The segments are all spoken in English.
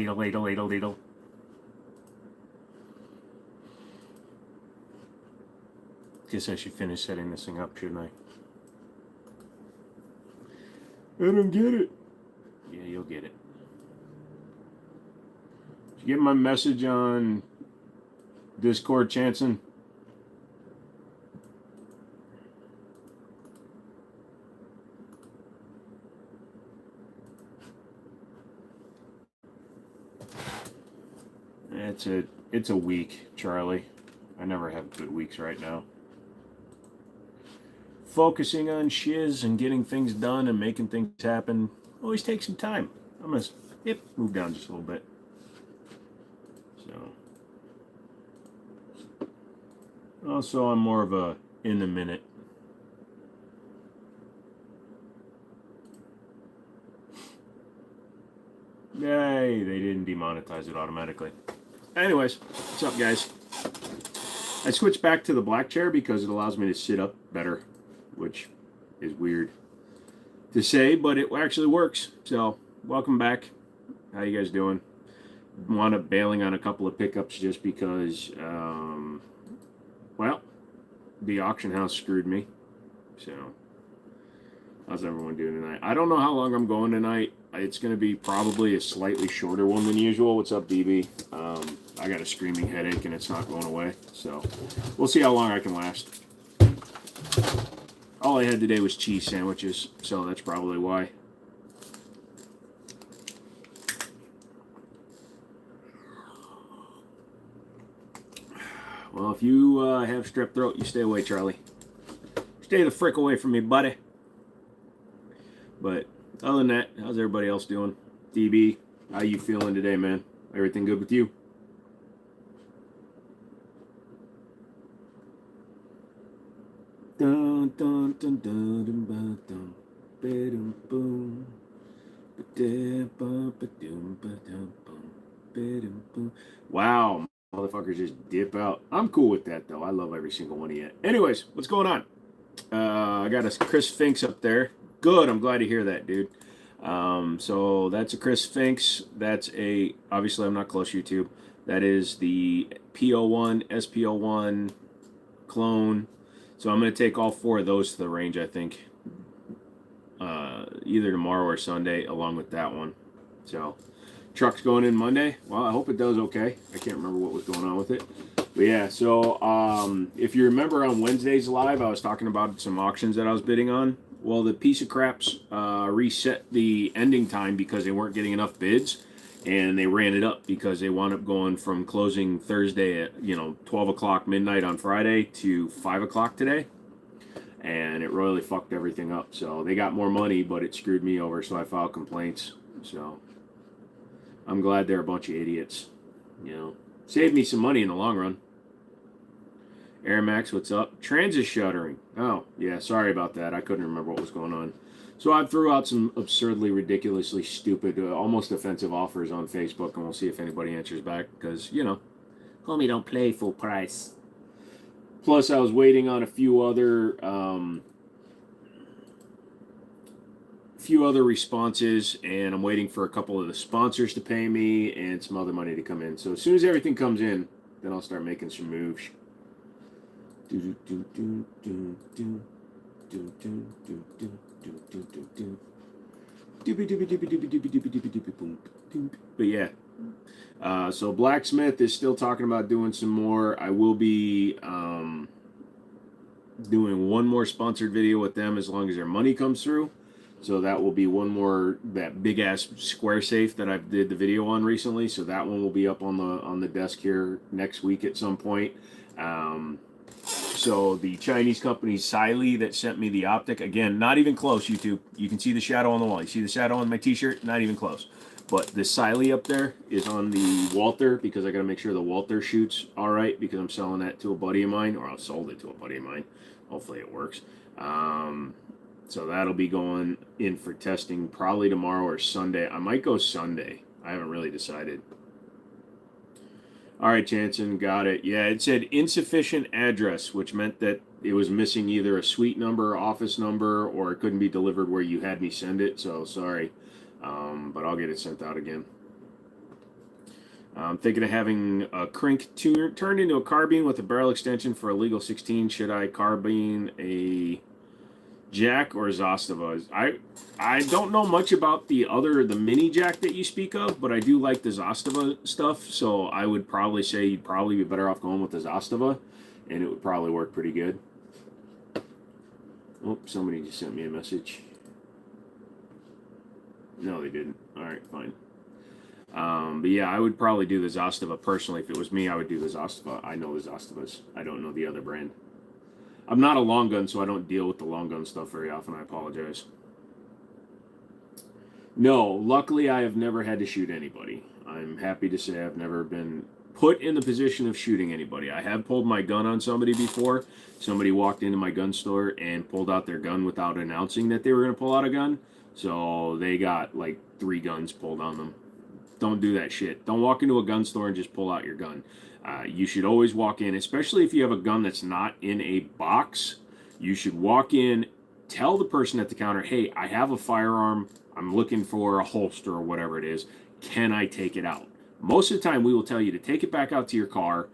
Ladle. Guess I should finish setting this thing up, shouldn't I? I don't get it. Yeah, you'll get it. Did you get my message on Discord, Chanson? It's a week, Charlie. I never have good weeks right now. Focusing on shiz and getting things done and making things happen always takes some time. I'm gonna move down just a little bit. So also I'm more of a in the minute. Yay, they didn't demonetize it automatically. Anyways, what's up, guys? I switched back to the black chair because it allows me to sit up better, which is weird to say, but it actually works. So, welcome back. How you guys doing? Wound up bailing on a couple of pickups just because, well, the auction house screwed me. So, how's everyone doing tonight? I don't know how long I'm going tonight. It's going to be probably a slightly shorter one than usual. What's up, DB? I got a screaming headache and it's not going away. So we'll see how long I can last. All I had today was cheese sandwiches, so that's probably why. Well, if you have strep throat, you stay away, Charlie. Stay the frick away from me, buddy. But other than that, how's everybody else doing? DB, how you feeling today, man? Everything good with you? Dun, dun, dun, dun, dun, dun, dun, ba-dum, boom. Wow, motherfuckers just dip out. I'm cool with that, though. I love every single one of you. Anyways, what's going on? I got a Chris Sphinx up there. Good, I'm glad to hear that, dude. So that's a Chris Sphinx. That's a, obviously I'm not close to YouTube. That is the P01, SP01 clone. So I'm going to take all four of those to the range, I think. Either tomorrow or Sunday, along with that one. So, truck's going in Monday. Well, I hope it does okay. I can't remember what was going on with it. But yeah, so if you remember on Wednesday's live, I was talking about some auctions that I was bidding on. Well, the piece of craps reset the ending time because they weren't getting enough bids, and they ran it up because they wound up going from closing Thursday at 12 o'clock midnight on Friday to 5 o'clock today, and it royally fucked everything up. So they got more money, but it screwed me over, so I filed complaints. So I'm glad they're a bunch of idiots. Saved me some money in the long run. Air Max, what's up? Transit shuttering. Oh, yeah, sorry about that. I couldn't remember what was going on. So I threw out some absurdly, ridiculously stupid, almost offensive offers on Facebook, and we'll see if anybody answers back, because, homie don't play full price. Plus, I was waiting on a few other responses, and I'm waiting for a couple of the sponsors to pay me and some other money to come in. So as soon as everything comes in, then I'll start making some moves. But yeah, so Blacksmith is still talking about doing some more. I will be doing one more sponsored video with them as long as their money comes through. So that will be one more, that big ass square safe that I did the video on recently. So that one will be up on the desk here next week at some point. So the Chinese company Siley that sent me the optic, again, not even close, YouTube. You can see the shadow on the wall. You see the shadow on my t-shirt? Not even close. But the Siley up there is on the Walther, because I got to make sure the Walther shoots all right, because I'm selling that to a buddy of mine, or I sold it to a buddy of mine. Hopefully it works. So that'll be going in for testing probably tomorrow or Sunday. I might go Sunday. I haven't really decided. All right, Jansen, got it. Yeah, it said insufficient address, which meant that it was missing either a suite number, office number, or it couldn't be delivered where you had me send it. So sorry, but I'll get it sent out again. I'm thinking of having a crank turned into a carbine with a barrel extension for a legal 16. Should I carbine a jack or Zastava? I don't know much about the mini jack that you speak of, but I do like the Zastava stuff, so I would probably say you'd probably be better off going with the Zastava, and it would probably work pretty good. Oh, somebody just sent me a message. No, they didn't. All right, fine. But yeah, I would probably do the Zastava personally. If it was me, I would do the Zastava. I know the Zastavas. I don't know the other brand. I'm not a long gun, so I don't deal with the long gun stuff very often. I apologize. No, luckily I have never had to shoot anybody. I'm happy to say I've never been put in the position of shooting anybody. I have pulled my gun on somebody before. Somebody walked into my gun store and pulled out their gun without announcing that they were going to pull out a gun. So they got like 3 guns pulled on them. Don't do that shit. Don't walk into a gun store and just pull out your gun. You should always walk in, especially if you have a gun that's not in a box. You should walk in, tell the person at the counter, hey, I have a firearm. I'm looking for a holster or whatever it is. Can I take it out? Most of the time, we will tell you to take it back out to your car,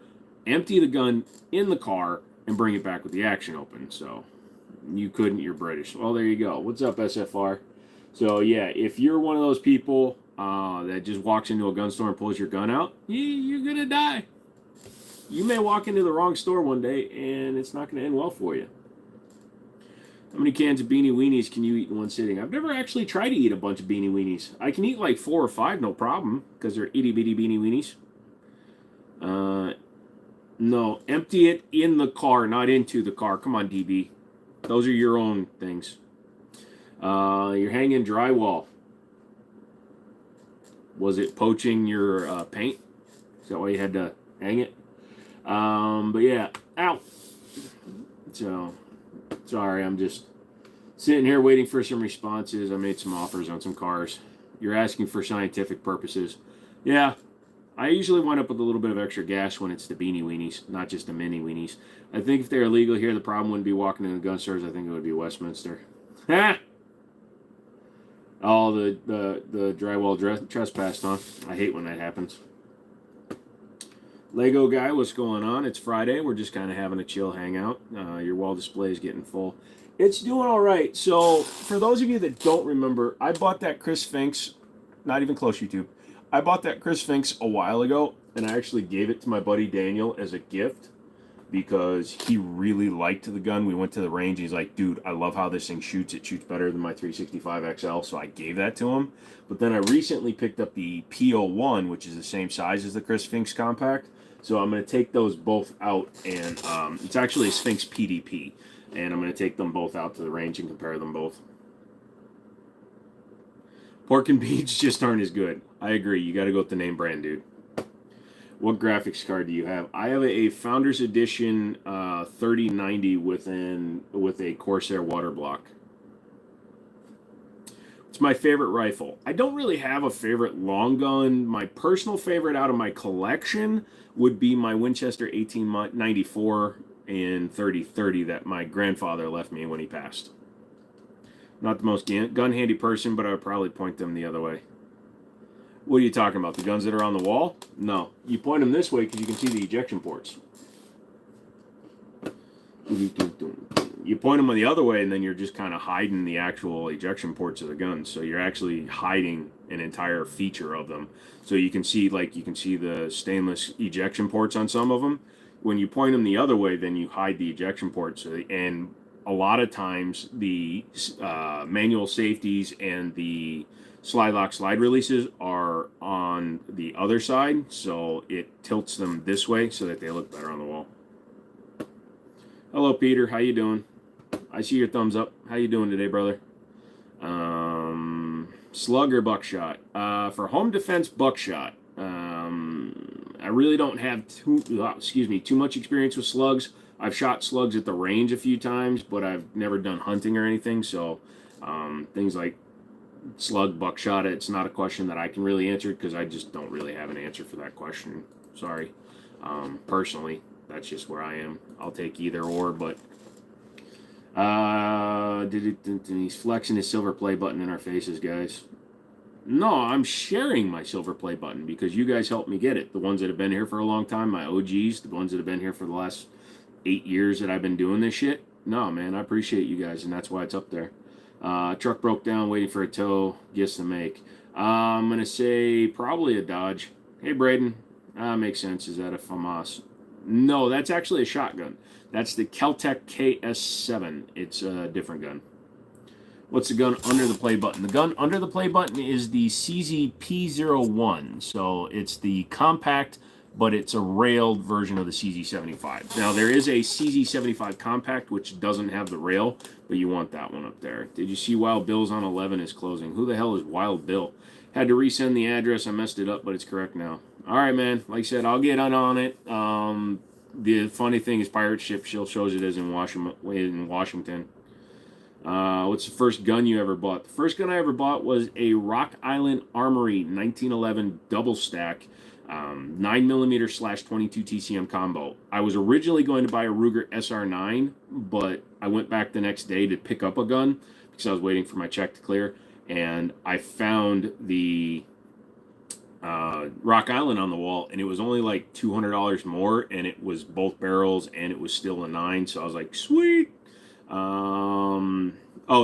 empty the gun in the car, and bring it back with the action open. So you couldn't, you're British. Well, there you go. What's up, SFR? So yeah, if you're one of those people that just walks into a gun store and pulls your gun out, you're gonna die. You may walk into the wrong store one day and it's not gonna end well for you. How many cans of Beanie Weenies can you eat in one sitting? I've never actually tried to eat a bunch of Beanie Weenies. I can eat like 4 or 5, no problem, because they're itty bitty Beanie Weenies. No, empty it in the car, not into the car. Come on, DB. Those are your own things. You're hanging drywall. Was it poaching your paint? Is that why you had to hang it? But yeah, ow. So, sorry, I'm just sitting here waiting for some responses. I made some offers on some cars. You're asking for scientific purposes. Yeah, I usually wind up with a little bit of extra gas when it's the Beanie Weenies, not just the mini Weenies. I think if they're illegal here, the problem wouldn't be walking into gun stores. I think it would be Westminster. Ha! Oh, the drywall trespass, huh? I hate when that happens. Lego guy, what's going on? It's Friday. We're just kind of having a chill hangout. Your wall display is getting full. It's doing all right. So, for those of you that don't remember, I bought that Sphinx, not even close, YouTube. I bought that Sphinx a while ago, and I actually gave it to my buddy Daniel as a gift because he really liked the gun. We went to the range. He's like, dude, I love how this thing shoots. It shoots better than my 365 XL, so I gave that to him. But then I recently picked up the P01, which is the same size as the Sphinx Compact. So I'm going to take those both out, and it's actually a Sphinx PDP. And I'm going to take them both out to the range and compare them both. Pork and beans just aren't as good. I agree. You got to go with the name brand, dude. What graphics card do you have? I have a Founders Edition 3090 with a Corsair water block. It's my favorite rifle. I don't really have a favorite long gun. My personal favorite out of my collection would be my Winchester 1894 and 3030 that my grandfather left me when he passed. Not the most gun-handy person, but I would probably point them the other way. What are you talking about? The guns that are on the wall? No. You point them this way because you can see the ejection ports. You point them the other way, and then you're just kind of hiding the actual ejection ports of the guns. So you're actually hiding an entire feature of them. So you can see, the stainless ejection ports on some of them. When you point them the other way, then you hide the ejection ports. And a lot of times, the manual safeties and the slide lock slide releases are on the other side, so it tilts them this way so that they look better on the wall. Hello, Peter. How you doing? I see your thumbs up. How you doing today, brother? Slug or buckshot? For home defense, buckshot. I really don't have too much experience with slugs. I've shot slugs at the range a few times, but I've never done hunting or anything. So things like slug, buckshot, it's not a question that I can really answer because I just don't really have an answer for that question. Sorry. Personally, that's just where I am. I'll take either or, but he's flexing his silver play button in our faces, guys. No, I'm sharing my silver play button because you guys helped me get it. The ones that have been here for a long time, my OGs, the ones that have been here for the last 8 years that I've been doing this shit. No, man, I appreciate you guys, and that's why it's up there. Truck broke down, waiting for a tow. Gifts to make. I'm gonna say probably a Dodge. Hey, Braden. Makes sense. Is that a FAMAS? No, that's actually a shotgun. That's the Keltec KS7. It's a different gun. What's the gun under the play button? The gun under the play button is the CZ-P01. So it's the compact, but it's a railed version of the CZ-75. Now, there is a CZ-75 compact, which doesn't have the rail, but you want that one up there. Did you see Wild Bill's on 11 is closing? Who the hell is Wild Bill? Had to resend the address. I messed it up, but it's correct now. All right, man. Like I said, I'll get on it. The funny thing is Pirate Ship still shows it as in Washington. What's the first gun you ever bought? The first gun I ever bought was a Rock Island Armory 1911 double stack 9mm/22 TCM combo. I was originally going to buy a Ruger SR9, but I went back the next day to pick up a gun because I was waiting for my check to clear, and I found the Rock Island on the wall, and it was only like $200 more, and it was both barrels, and it was still a 9, so I was like, sweet. Oh,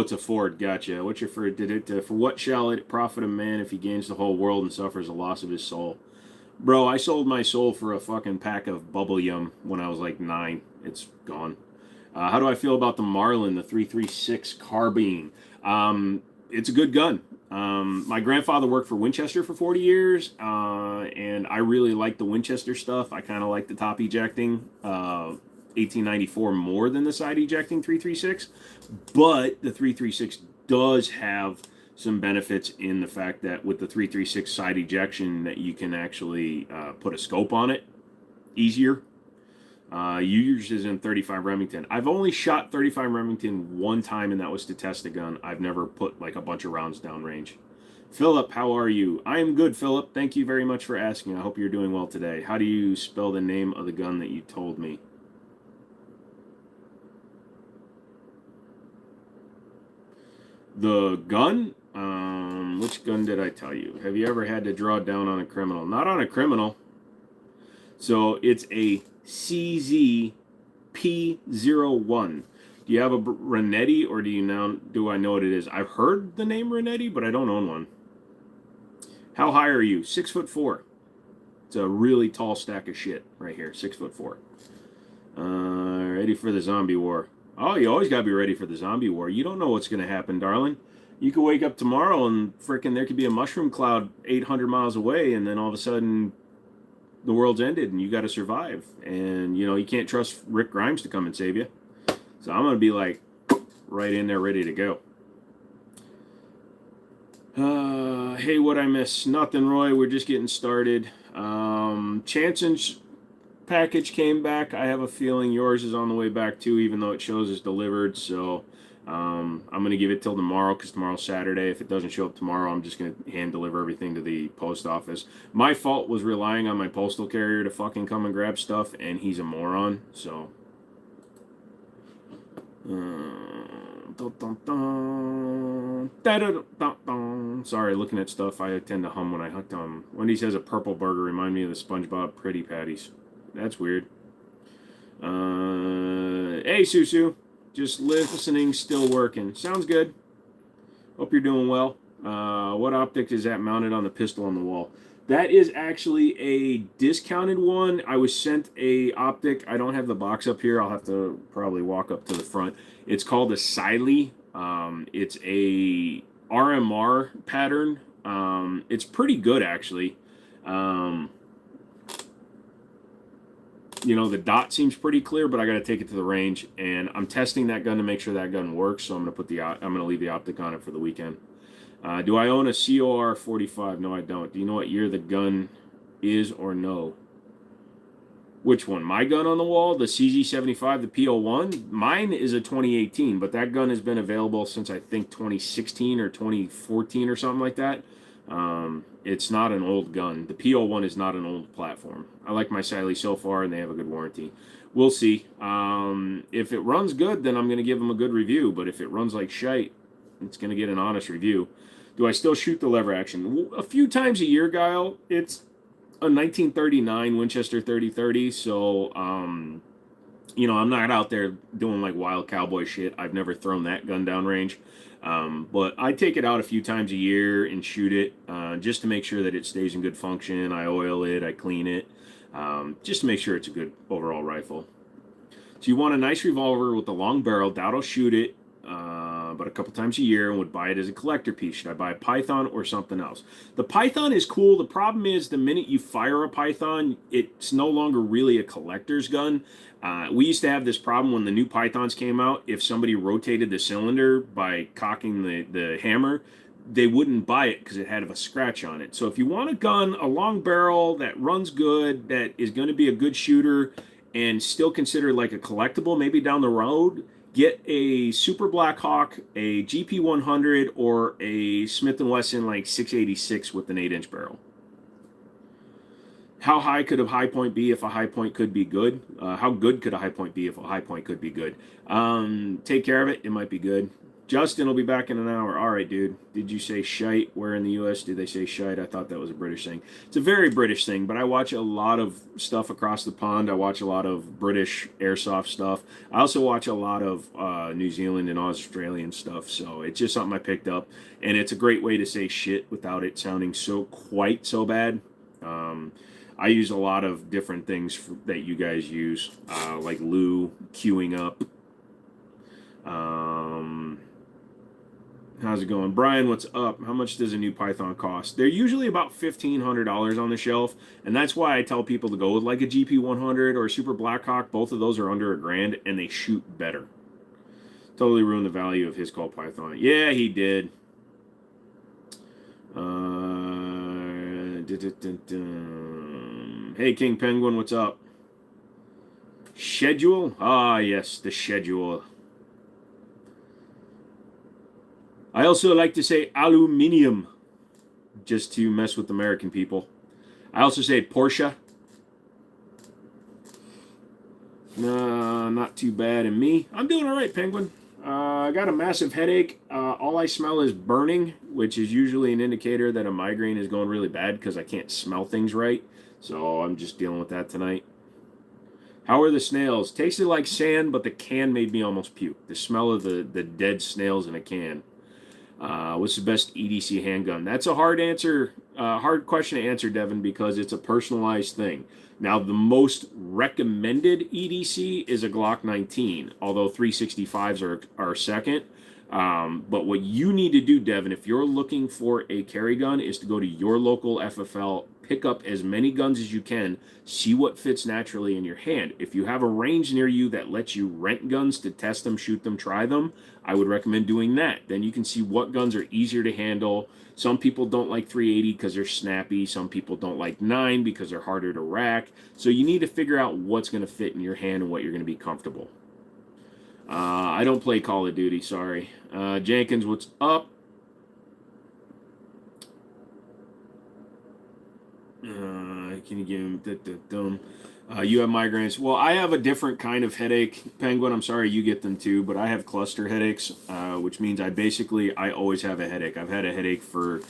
it's a Ford. Gotcha. What's your for? Did it for what shall it profit a man if he gains the whole world and suffers the loss of his soul? Bro, I sold my soul for a fucking pack of bubble yum when I was like 9. It's gone. How do I feel about the Marlin, the 336 carbine? It's a good gun. My grandfather worked for Winchester for 40 years, and I really like the Winchester stuff. I kind of like the top ejecting 1894 more than the side ejecting 336, but the 336 does have some benefits in the fact that with the 336 side ejection that you can actually put a scope on it easier. Yours is in 35 Remington. I've only shot 35 Remington one time, and that was to test a gun. I've never put like a bunch of rounds downrange. Philip, how are you? I am good, Philip. Thank you very much for asking. I hope you're doing well today. How do you spell the name of the gun that you told me? The gun? Which gun did I tell you? Have you ever had to draw down on a criminal? Not on a criminal. So it's a CZ-P01. Do you have a Renetti, or do I know what it is? I've heard the name Renetti, but I don't own one. How high are you? 6'4". It's a really tall stack of shit right here. 6'4". Ready for the zombie war. Oh, you always gotta be ready for the zombie war. You don't know what's gonna happen, darling. You could wake up tomorrow and frickin' there could be a mushroom cloud 800 miles away, and then all of a sudden the world's ended and you gotta survive. And, you can't trust Rick Grimes to come and save you. So I'm gonna be like right in there ready to go. Hey, what I miss? Nothing, Roy. We're just getting started. Chanson's package came back. I have a feeling yours is on the way back too, even though it shows it's delivered. So I'm going to give it till tomorrow because tomorrow's Saturday. If it doesn't show up tomorrow, I'm just going to hand deliver everything to the post office. My fault was relying on my postal carrier to fucking come and grab stuff, and he's a moron. So sorry, looking at stuff. I tend to hum when I hunt. Wendy's has a purple burger. Remind me of the SpongeBob Pretty Patties. That's weird. Hey, Susu. Just listening, still working. Sounds good. Hope you're doing well. What optic is that mounted on the pistol on the wall? That is actually a discounted one. I was sent a optic. I don't have the box up here. I'll have to probably walk up to the front. It's called a Siley. It's a RMR pattern. It's pretty good, actually. The dot seems pretty clear, but I got to take it to the range, and I'm testing that gun to make sure that gun works. So I'm gonna leave the optic on it for the weekend. Do I own a COR 45? No, I don't. Do you know what year the gun is or no? Which one? My gun on the wall, the CZ-75, the P01. Mine is a 2018, but that gun has been available since I think 2016 or 2014 or something like that. It's not an old gun. The P01 is not an old platform. I like my Siley so far, and they have a good warranty. We'll see. If it runs good, then I'm going to give them a good review. But if it runs like shite, it's going to get an honest review. Do I still shoot the lever action? A few times a year, Guile. It's a 1939 Winchester 30-30, so I'm not out there doing like wild cowboy shit. I've never thrown that gun downrange. But I take it out a few times a year and shoot it just to make sure that it stays in good function. I oil it, I clean it, just to make sure it's a good overall rifle. So you want a nice revolver with a long barrel. That'll shoot it, but a couple times a year, and would buy it as a collector piece. Should I buy a Python or something else? The Python is cool. The problem is the minute you fire a Python, it's no longer really a collector's gun. We used to have this problem when the new Pythons came out. If somebody rotated the cylinder by cocking the hammer, they wouldn't buy it because it had a scratch on it. So if you want a gun, a long barrel that runs good, that is going to be a good shooter, and still considered like a collectible, maybe down the road, get a Super Black Hawk, a GP 100, or a Smith & Wesson like 686 with an 8-inch barrel. How high could a high point be if a high point could be good? How good could a high point be if a high point could be good? Take care of it. It might be good. Justin will be back in an hour. All right, dude. Did you say shite? Where in the U.S. do they say shite? I thought that was a British thing. It's a very British thing, but I watch a lot of stuff across the pond. I watch a lot of British airsoft stuff. I also watch a lot of New Zealand and Australian stuff, so it's just something I picked up, and it's a great way to say shit without it sounding quite so bad. I use a lot of different things that you guys use, like Lou, queuing up. How's it going? Brian, what's up? How much does a new Python cost? They're usually about $1,500 on the shelf, and that's why I tell people to go with like a GP 100 or a Super Blackhawk. Both of those are under $1,000, and they shoot better. Totally ruined the value of his Colt Python. Yeah, he did. Hey, King Penguin, what's up? Schedule? Ah, yes, the schedule. I also like to say aluminium, just to mess with American people. I also say Porsche. Not too bad in me. I'm doing all right, Penguin. I got a massive headache. All I smell is burning, which is usually an indicator that a migraine is going really bad because I can't smell things right. So I'm just dealing with that tonight. How are the snails? Tasted like sand, but the can made me almost puke. The smell of the dead snails in a can. What's the best EDC handgun? That's a hard question to answer, Devin, because it's a personalized thing. Now, the most recommended EDC is a Glock 19, although 365s are second. But what you need to do, Devin, if you're looking for a carry gun, is to go to your local FFL, pick up as many guns as you can, see what fits naturally in your hand. If you have a range near you that lets you rent guns to test them, shoot them, try them, I would recommend doing that. Then you can see what guns are easier to handle. Some people don't like 380 because they're snappy. Some people don't like 9 because they're harder to rack. So you need to figure out what's going to fit in your hand and what you're going to be comfortable. I don't play Call of Duty, sorry. Jenkins, what's up? Can you give him you have migraines? Well, I have a different kind of headache, Penguin. I'm sorry you get them too, but I have cluster headaches, which means I always have a headache. I've had a headache for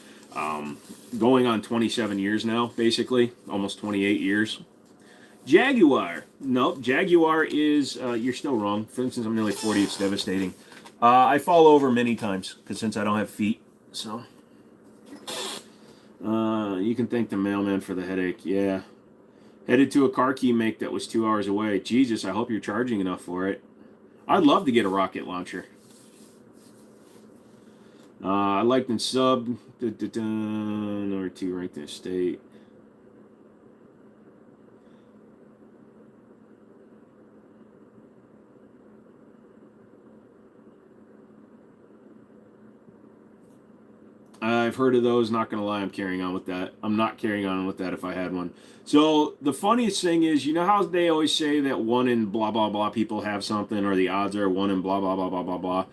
going on 27 years now, basically, almost 28 years. Jaguar. Nope, Jaguar is, you're still wrong. For instance, I'm nearly 40, it's devastating. I fall over many times, because since I don't have feet, so. You can thank the mailman for the headache, yeah. Headed to a car key make that was 2 hours away. Jesus, I hope you're charging enough for it. I'd love to get a rocket launcher. I liked and subbed. Number 2 ranked in the state. I've heard of those. Not going to lie, I'm carrying on with that. I'm not carrying on with that if I had one. So the funniest thing is, you know how they always say that 1 in blah, blah, blah people have something, or the odds are 1 in blah, blah, blah, blah, blah, blah.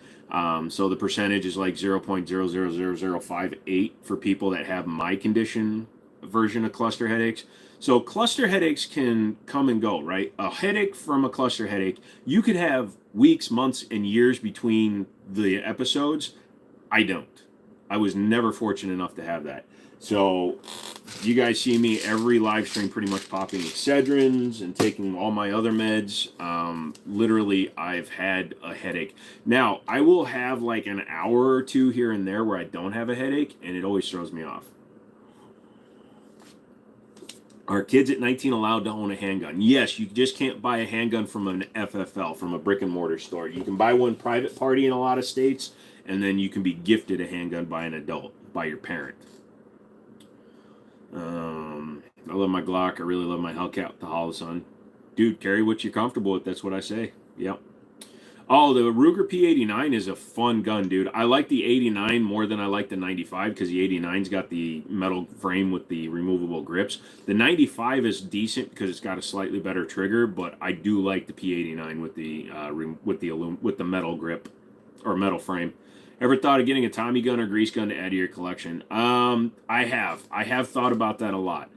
So the percentage is like 0.00058 for people that have my condition version of cluster headaches. So cluster headaches can come and go, right? A headache from a cluster headache, you could have weeks, months, and years between the episodes. I don't. I was never fortunate enough to have that. So you guys see me every live stream pretty much popping Excedrins and taking all my other meds. Literally, I've had a headache. Now, I will have like an hour or two here and there where I don't have a headache, and it always throws me off. Are kids at 19 allowed to own a handgun? Yes, you just can't buy a handgun from an FFL, from a brick and mortar store. You can buy one private party in a lot of states, and then you can be gifted a handgun by an adult, by your parent. I love my Glock. I really love my Hellcat with the Holosun. Dude, carry what you're comfortable with. That's what I say. Yep. Oh, the Ruger P89 is a fun gun, dude. I like the 89 more than I like the 95 because the 89's got the metal frame with the removable grips. The 95 is decent because it's got a slightly better trigger, but I do like the P89 with the metal grip or metal frame. Ever thought of getting a Tommy gun or grease gun to add to your collection? I have thought about that a lot.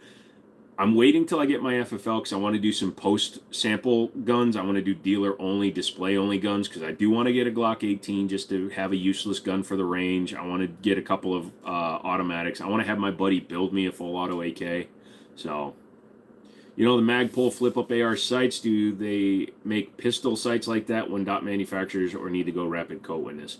I'm waiting till I get my FFL because I want to do some post-sample guns. I want to do dealer-only, display-only guns because I do want to get a Glock 18 just to have a useless gun for the range. I want to get a couple of automatics. I want to have my buddy build me a full auto AK. So, you know, the Magpul flip-up AR sights, do they make pistol sights like that when dot manufacturers or need to go rapid co-witness?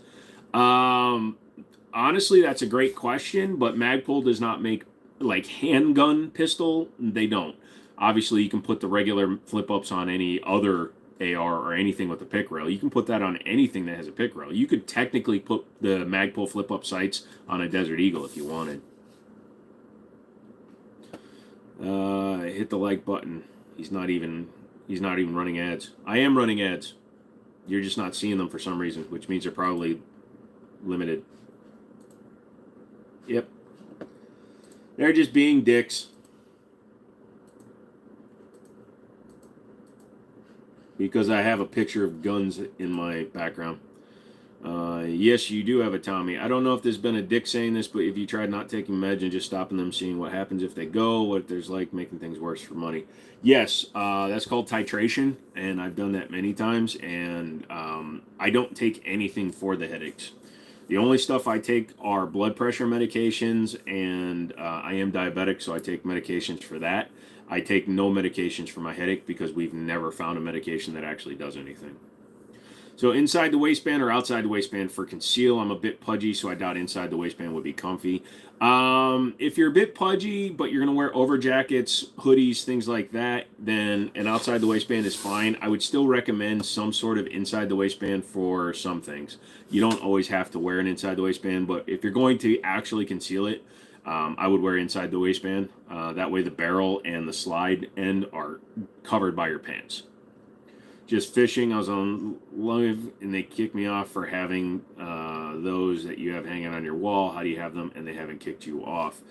Honestly, that's a great question, but Magpul does not make like handgun pistol. They don't. Obviously, you can put the regular flip ups on any other AR or anything with a pick rail. You can put that on anything that has a pick rail. You could technically put the Magpul flip up sights on a Desert Eagle if you wanted. Hit the like button. He's not even running ads. I am running ads. You're just not seeing them for some reason, which means they're probably limited. Yep. They're just being dicks. Because I have a picture of guns in my background. Yes, you do have a Tommy. I don't know if there's been a dick saying this, but if you tried not taking meds and just stopping them, seeing what happens if they go, what there's like making things worse for money. Yes, that's called titration, and I've done that many times, and I don't take anything for the headaches. The only stuff I take are blood pressure medications, and I am diabetic, so I take medications for that. I take no medications for my headache because we've never found a medication that actually does anything. So inside the waistband or outside the waistband for conceal, I'm a bit pudgy, so I doubt inside the waistband would be comfy. If you're a bit pudgy, but you're going to wear over jackets, hoodies, things like that, then an outside the waistband is fine. I would still recommend some sort of inside the waistband for some things. You don't always have to wear an inside the waistband, but if you're going to actually conceal it, I would wear inside the waistband. That way the barrel and the slide end are covered by your pants. Just fishing, I was on live and they kicked me off for having those that you have hanging on your wall. How do you have them? And they haven't kicked you off.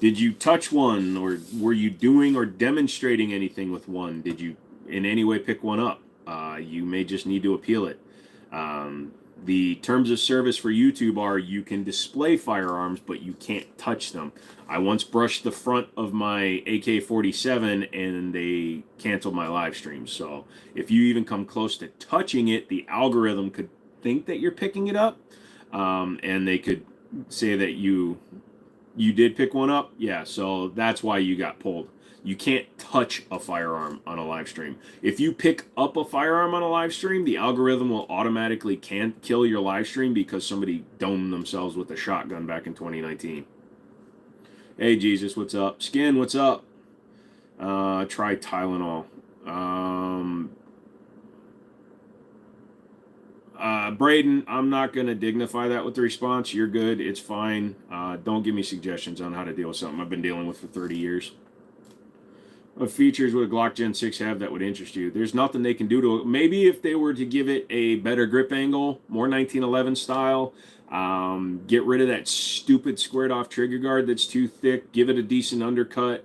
Did you touch one, or were you doing or demonstrating anything with one? Did you in any way pick one up? You may just need to appeal it. The terms of service for YouTube are you can display firearms, but you can't touch them. I once brushed the front of my AK-47 and they canceled my live stream. So if you even come close to touching it, the algorithm could think that you're picking it up, and they could say that you did pick one up. Yeah, so that's why you got pulled. You can't touch a firearm on a live stream. If you pick up a firearm on a live stream, the algorithm will automatically can't kill your live stream because somebody domed themselves with a shotgun back in 2019. Hey, Jesus, what's up? Skin, what's up? Try Tylenol. Braden, I'm not going to dignify that with the response. You're good. It's fine. Don't give me suggestions on how to deal with something I've been dealing with for 30 years. What features would a Glock Gen 6 have that would interest you? There's nothing they can do to it. Maybe if they were to give it a better grip angle, more 1911 style, get rid of that stupid squared off trigger guard that's too thick, give it a decent undercut,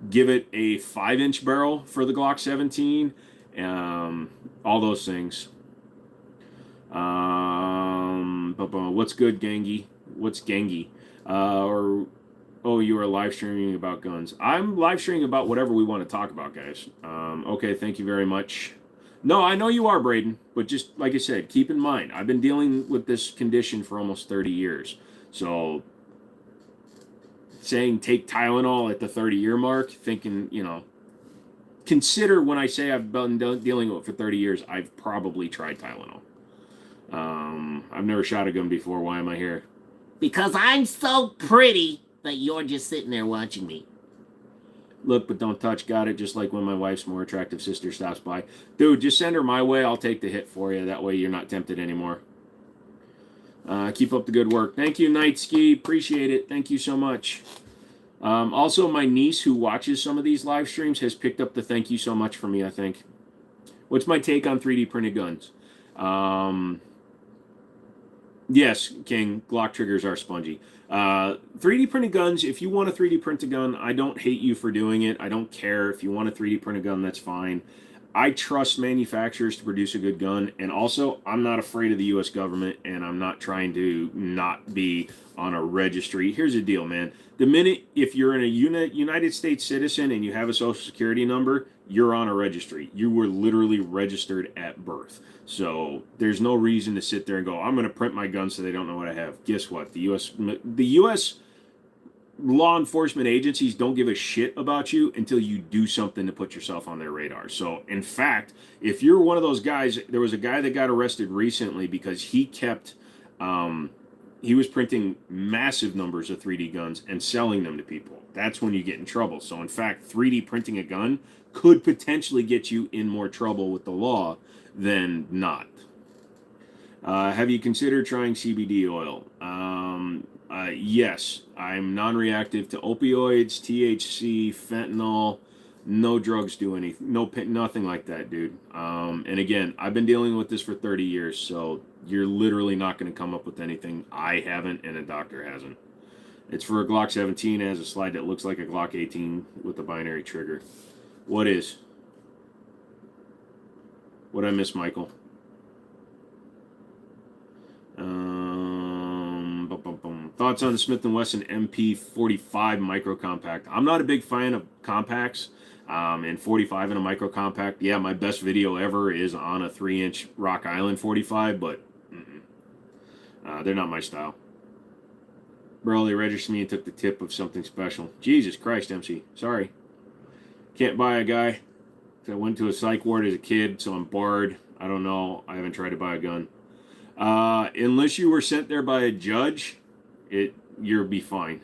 give it a 5-inch barrel for the Glock 17, all those things. What's good, Gangi? What's Gangi? Oh, you are live streaming about guns. I'm live streaming about whatever we want to talk about, guys. Okay, thank you very much. No, I know you are, Braden, but just like I said, keep in mind, I've been dealing with this condition for almost 30 years. So saying take Tylenol at the 30-year mark, thinking, consider when I say I've been dealing with it for 30 years, I've probably tried Tylenol. I've never shot a gun before. Why am I here? Because I'm so pretty that you're just sitting there watching me. Look, but don't touch. Got it. Just like when my wife's more attractive sister stops by. Dude, just send her my way. I'll take the hit for you. That way you're not tempted anymore. Keep up the good work. Thank you, Night Ski. Appreciate it. Thank you so much. Also, my niece who watches some of these live streams has picked up the thank you so much for me, I think. What's my take on 3D printed guns? Yes, King, Glock triggers are spongy. 3D printed guns, if you want a 3D printed gun, I don't hate you for doing it. I don't care. If you want a 3D printed gun, that's fine. I trust manufacturers to produce a good gun, and also I'm not afraid of the U.S. government, and I'm not trying to not be on a registry. Here's the deal, man. The minute, if you're in a United States citizen and you have a social security number, you're on a registry. You were literally registered at birth. So there's no reason to sit there and go, I'm going to print my gun so they don't know what I have. Guess what? The U.S. law enforcement agencies don't give a shit about you until you do something to put yourself on their radar. So, in fact, if you're one of those guys, there was a guy that got arrested recently because he kept, he was printing massive numbers of 3D guns and selling them to people. That's when you get in trouble. So, in fact, 3D printing a gun could potentially get you in more trouble with the law than not. Have you considered trying CBD oil? Yes, I'm non-reactive to opioids, THC, fentanyl. No drugs do anything. Nothing like that, dude. And again, I've been dealing with this for 30 years, so you're literally not going to come up with anything I haven't and a doctor hasn't. It's for a Glock 17. It has a slide that looks like a Glock 18 with a binary trigger. What is? What'd I miss, Michael? Thoughts on the Smith & Wesson MP45 micro compact? I'm not a big fan of compacts, and 45 in a micro compact. Yeah, my best video ever is on a 3-inch Rock Island 45, but they're not my style. Bro, they registered me and took the tip of something special. Jesus Christ, MC. Sorry. Can't buy a guy. I went to a psych ward as a kid, so I'm barred. I don't know. I haven't tried to buy a gun. Unless you were sent there by a judge, you'll be fine.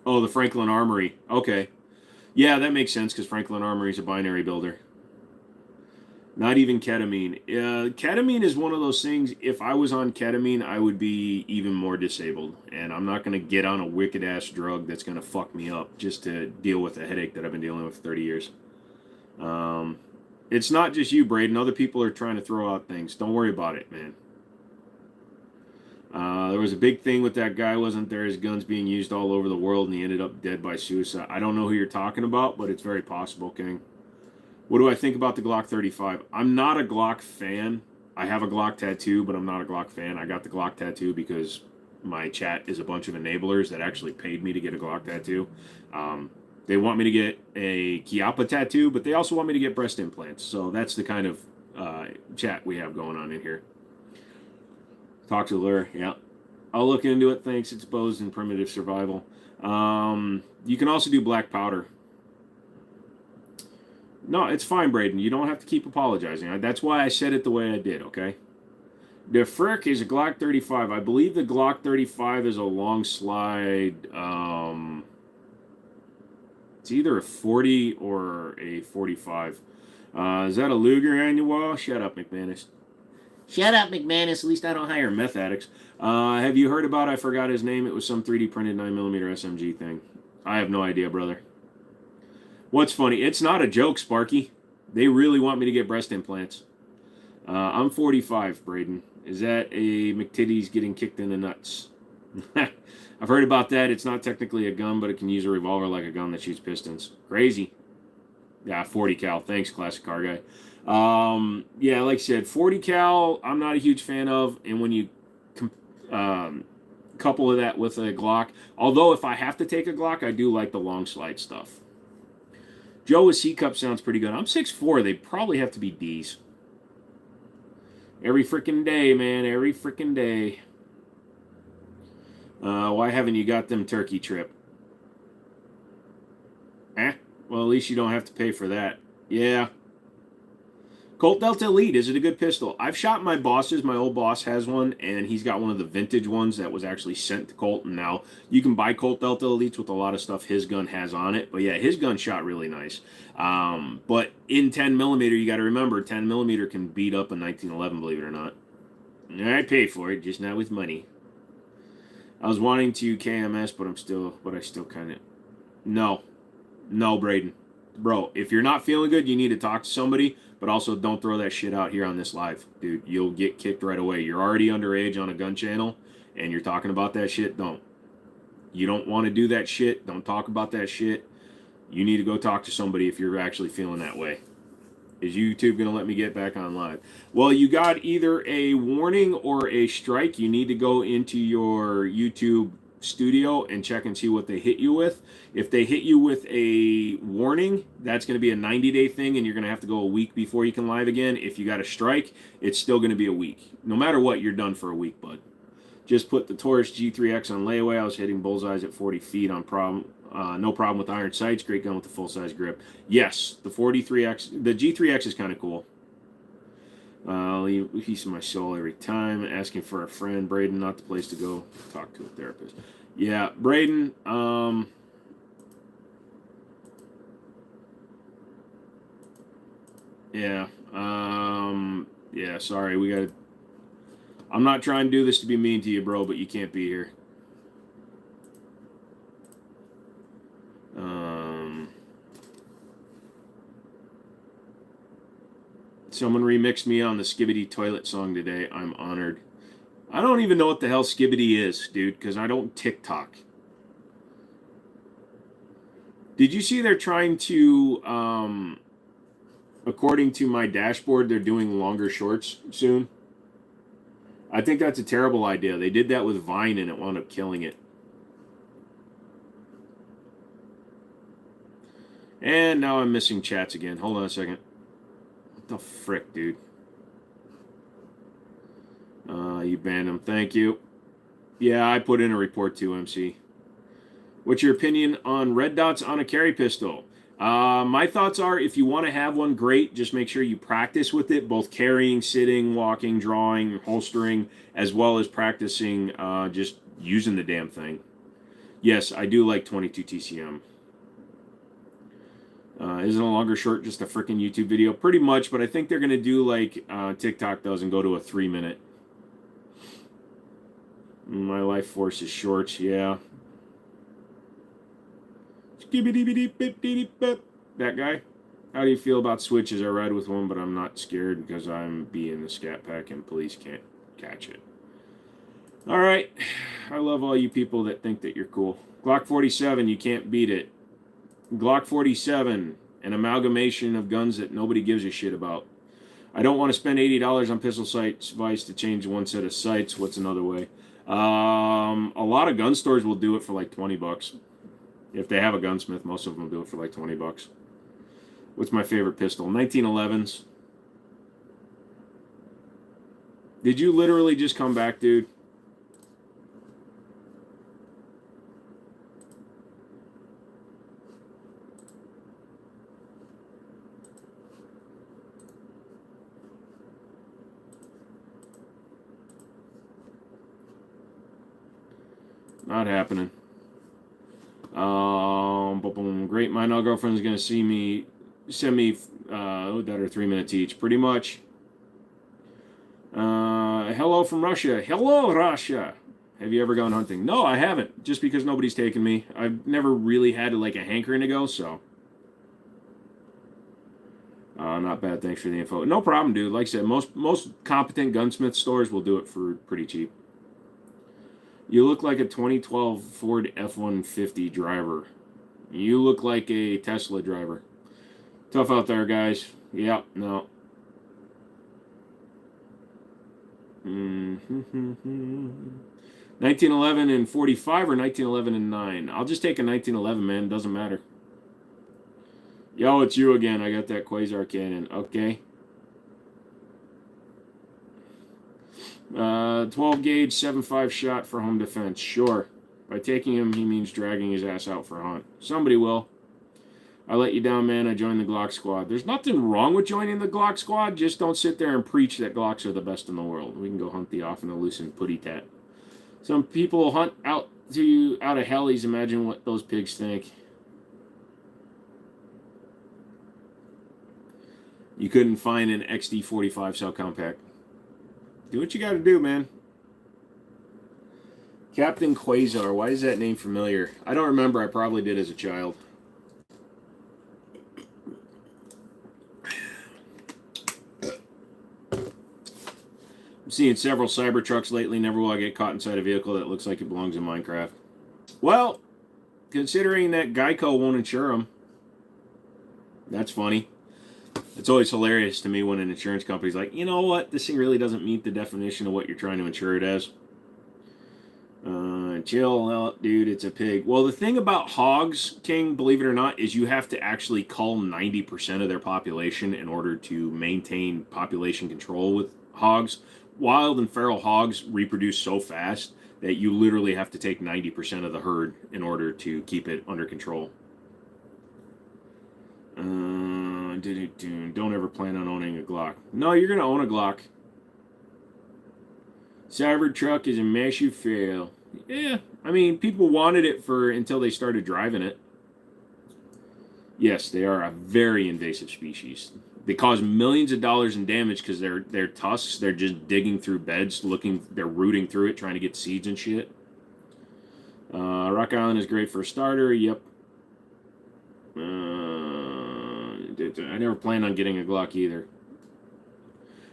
Oh, the Franklin Armory. Okay. Yeah, that makes sense because Franklin Armory is a binary builder. Not even ketamine. Ketamine is one of those things, if I was on ketamine, I would be even more disabled. And I'm not going to get on a wicked-ass drug that's going to fuck me up just to deal with a headache that I've been dealing with for 30 years. It's not just you, Braden. Other people are trying to throw out things. Don't worry about it, man. There was a big thing with that guy, wasn't there? His guns being used all over the world, and he ended up dead by suicide. I don't know who you're talking about, but it's very possible, King. What do I think about the Glock 35? I'm not a Glock fan. I have a Glock tattoo, but I'm not a Glock fan. I got the Glock tattoo because my chat is a bunch of enablers that actually paid me to get a Glock tattoo. They want me to get a Chiappa tattoo, but they also want me to get breast implants. So that's the kind of chat we have going on in here. Talk to Lure, yeah. I'll look into it. Thanks. It's exposed in primitive survival. You can also do black powder. No, it's fine, Braden. You don't have to keep apologizing. That's why I said it the way I did, okay? The Frick is a Glock 35. I believe the Glock 35 is a long slide. It's either a 40 or a 45. Is that a Luger annual? Shut up, McManus. Shut up, McManus. At least I don't hire meth addicts. Have you heard about, I forgot his name. It was some 3D printed 9mm SMG thing. I have no idea, brother. What's funny, it's not a joke, Sparky. They really want me to get breast implants. I'm 45, Braden. Is that a McTitties getting kicked in the nuts? I've heard about that. It's not technically a gun, but it can use a revolver like a gun that shoots pistons. Crazy. Yeah, 40 cal. Thanks, classic car guy. Yeah, like I said, 40 cal, I'm not a huge fan of. And when you couple of that with a Glock, although if I have to take a Glock, I do like the long slide stuff. Joe with C cup sounds pretty good. I'm 6'4". They probably have to be D's. Every freaking day, man. Every freaking day. Why haven't you got them turkey trip? Well, at least you don't have to pay for that. Yeah. Colt Delta Elite, is it a good pistol? I've shot my bosses. My old boss has one, and he's got one of the vintage ones that was actually sent to Colt. And now you can buy Colt Delta Elites with a lot of stuff his gun has on it. But yeah, his gun shot really nice. But in 10mm, you got to remember, 10mm can beat up a 1911, believe it or not. I pay for it, just not with money. I was wanting to KMS, but I still kind of... No, Braden. Bro, if you're not feeling good, you need to talk to somebody, but also don't throw that shit out here on this live. Dude, you'll get kicked right away. You're already underage on a gun channel, and you're talking about that shit. Don't. You don't want to do that shit. Don't talk about that shit. You need to go talk to somebody if you're actually feeling that way. Is YouTube going to let me get back on live? Well, you got either a warning or a strike. You need to go into your YouTube studio and check and see what they hit you with. If they hit you with a warning, that's going to be a 90-day thing, and you're going to have to go a week before you can live again. If you got a strike, it's still going to be a week. No matter what, you're done for a week, bud. Just put the Taurus G3X on layaway. I was hitting bullseyes at 40 feet on no problem with iron sights. Great gun with the full-size grip. Yes, the 43X, the G3X is kind of cool. He's in my soul every time. Asking for a friend. Braden, not the place to go. Talk to a therapist. Yeah, Braden. Yeah. Yeah. Sorry, we got. I'm not trying to do this to be mean to you, bro, but you can't be here. Someone remixed me on the Skibbity Toilet song today. I'm honored. I don't even know what the hell Skibbity is, dude, because I don't TikTok. Did you see they're trying to, according to my dashboard, they're doing longer shorts soon? I think that's a terrible idea. They did that with Vine and it wound up killing it. And now I'm missing chats again. Hold on a second. What the frick, dude? You banned him. Thank you. Yeah, I put in a report too, MC. What's your opinion on red dots on a carry pistol? My thoughts are, if you want to have one, great. Just make sure you practice with it, both carrying, sitting, walking, drawing, holstering, as well as practicing just using the damn thing. Yes, I do like 22 TCM. Isn't a longer short just a freaking YouTube video? Pretty much, but I think they're going to do like TikTok does and go to a 3-minute. My life force is shorts, yeah. That guy. How do you feel about switches? I ride with one, but I'm not scared because I'm in the scat pack and police can't catch it. All right. I love all you people that think that you're cool. Glock 47, you can't beat it. Glock 47, an amalgamation of guns that nobody gives a shit about. I don't want to spend $80 on pistol sights vice to change one set of sights. What's another way? A lot of gun stores will do it for like 20 bucks. If they have a gunsmith, most of them will do it for like 20 bucks. What's my favorite pistol? 1911s. Did you literally just come back, dude? Not happening. Great. My now girlfriend's gonna send me that are 3 minutes each, pretty much. Hello from Russia. Hello, Russia. Have you ever gone hunting? No, I haven't. Just because nobody's taken me. I've never really had like a hankering to go, so. Not bad. Thanks for the info. No problem, dude. Like I said, most competent gunsmith stores will do it for pretty cheap. You look like a 2012 Ford F-150 driver. You look like a Tesla driver. Tough out there, guys. Yep, no. 1911 and 45 or 1911 and 9? I'll just take a 1911, man. Doesn't matter. Yo, it's you again. I got that Quasar cannon. Okay. 12 gauge, 7.5 shot for home defense. Sure. By taking him, he means dragging his ass out for a hunt. Somebody will. I let you down, man. I joined the Glock squad. There's nothing wrong with joining the Glock squad. Just don't sit there and preach that Glocks are the best in the world. We can go hunt the off and the loose and putty tat. Some people hunt out of helis. Imagine what those pigs think. You couldn't find an XD45 cell compact. Do what you got to do, man. Captain Quasar. Why is that name familiar? I don't remember. I probably did as a child. I'm seeing several Cybertrucks lately. Never will I get caught inside a vehicle that looks like it belongs in Minecraft. Well, considering that Geico won't insure them, that's funny. It's always hilarious to me when an insurance company's like, you know what, this thing really doesn't meet the definition of what you're trying to insure it as. Chill out, dude, it's a pig. Well, the thing about hogs, King, believe it or not, is you have to actually cull 90% of their population in order to maintain population control with hogs. Wild and feral hogs reproduce so fast that you literally have to take 90% of the herd in order to keep it under control. Don't ever plan on owning a Glock. No, you're going to own a Glock. Cybertruck is a massive fail. Yeah, I mean, people wanted it until they started driving it. Yes, they are a very invasive species. They cause millions of dollars in damage because their tusks, they're just digging through beds, they're rooting through it, trying to get seeds and shit. Rock Island is great for a starter. Yep. I never planned on getting a Glock either.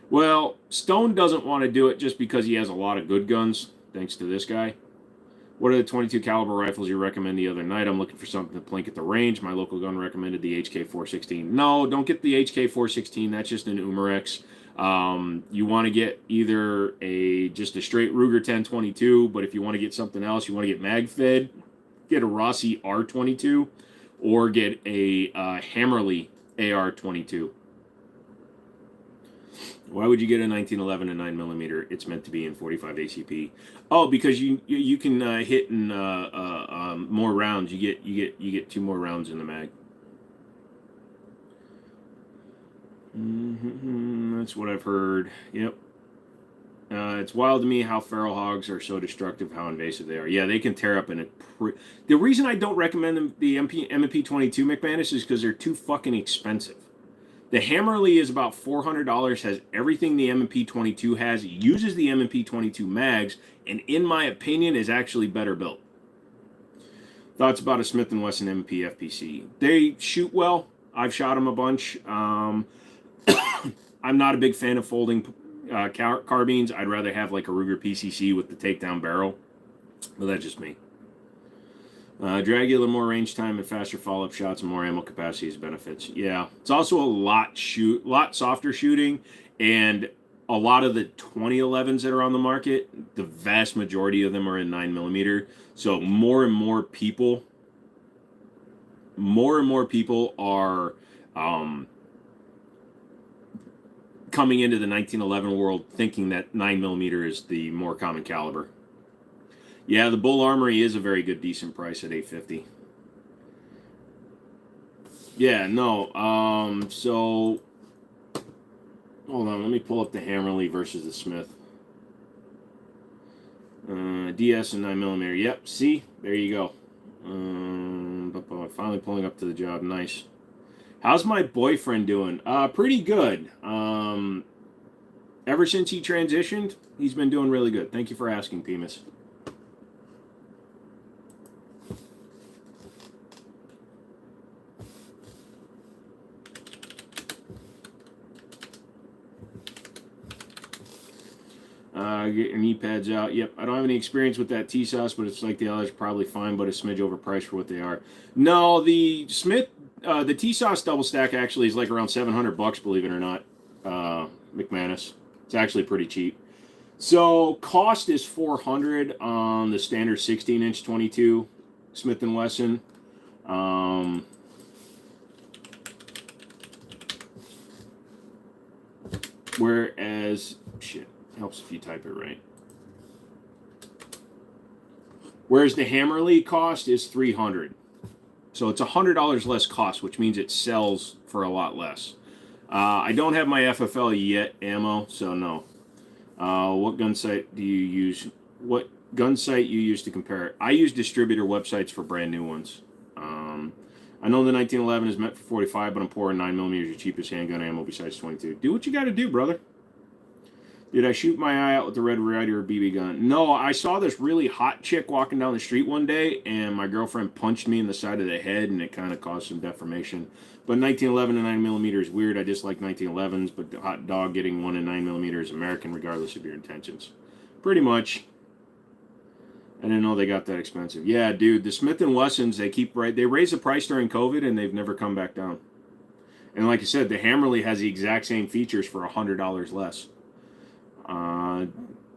Well, Stone doesn't want to do it just because he has a lot of good guns, thanks to this guy. What are the 22 caliber rifles you recommend the other night? I'm looking for something to plink at the range. My local gun recommended the HK416. No, don't get the HK416. That's just an Umarex. You want to get either just a straight Ruger 1022, but if you want to get something else, you want to get mag fed, get a Rossi R22, or get a Hammerly AR22. Why would you get a 1911 and 9mm? It's meant to be in 45 ACP. Oh, because you can hit in more rounds. You get 2 more rounds in the mag. That's what I've heard. Yep. It's wild to me how feral hogs are so destructive, how invasive they are. Yeah, they can tear up in it. The reason I don't recommend them, the MP22 McManus, is because they're too fucking expensive. The Hammerly is about $400, has everything the MP22 has, uses the MP22 mags, and in my opinion is actually better built. Thoughts about a Smith & Wesson MP FPC? They shoot well. I've shot them a bunch. I'm not a big fan of folding carbines. I'd rather have like a Ruger PCC with the takedown barrel, but that's just me. Dragula, more range time and faster follow-up shots and more ammo capacity as benefits. Yeah, it's also a lot softer shooting, and a lot of the 2011s that are on the market, the vast majority of them are in 9mm. So more and more people are coming into the 1911 world thinking that 9mm is the more common caliber. Yeah, the Bull Armory is a very good, decent price at $850. Yeah, no. So hold on, let me pull up the Hammerly versus the Smith. DS and 9mm. Yep, see, there you go. Finally pulling up to the job. Nice. How's my boyfriend doing? Pretty good. Ever since he transitioned, he's been doing really good. Thank you for asking, Pemus. Get your knee pads out. Yep, I don't have any experience with that T-Sauce, but it's like the others, probably fine, but a smidge overpriced for what they are. No, the Smith, the T-Sauce double stack actually is like around $700, believe it or not. McManus. It's actually pretty cheap. So cost is $400 on the standard 16-inch 22 Smith & Wesson. Whereas, shit, helps if you type it right. Whereas the Hammerly cost is $300. So it's $100 less cost, which means it sells for a lot less. I don't have my FFL yet ammo, so no. What gun site do you use? What gun site you use to compare it? I use distributor websites for brand new ones. I know the 1911 is meant for 45, but I'm poor and 9mm is your cheapest handgun ammo besides 22. Do what you got to do, brother. Did I shoot my eye out with the Red Ryder or BB gun? No, I saw this really hot chick walking down the street one day, and my girlfriend punched me in the side of the head, and it kind of caused some deformation. But 1911 and 9mm is weird. I dislike 1911s, but the hot dog getting one and 9mm is American, regardless of your intentions. Pretty much. I didn't know they got that expensive. Yeah, dude, the Smith & Wessons, they raised the price during COVID, and they've never come back down. And like I said, the Hammerly has the exact same features for $100 less.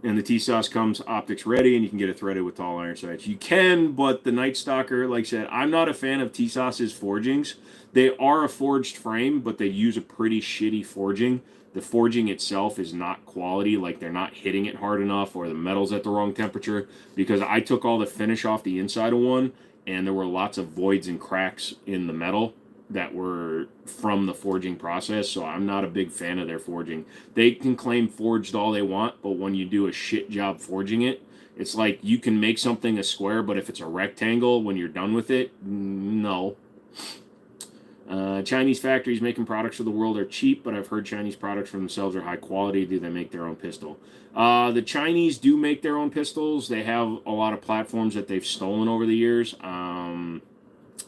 And the T-Sauce comes optics ready, and you can get it threaded with tall iron sights. You can, but the Night Stalker, like I said, I'm not a fan of T-Sauce's forgings. They are a forged frame, but they use a pretty shitty forging. The forging itself is not quality, like they're not hitting it hard enough, or the metal's at the wrong temperature, because I took all the finish off the inside of one, and there were lots of voids and cracks in the metal that were from the forging process, so I'm not a big fan of their forging. They can claim forged all they want, but when you do a shit job forging it, it's like you can make something a square, but if it's a rectangle when you're done with it, no. Chinese factories making products for the world are cheap, but I've heard Chinese products for themselves are high quality. Do they make their own pistol? The Chinese do make their own pistols. They have a lot of platforms that they've stolen over the years.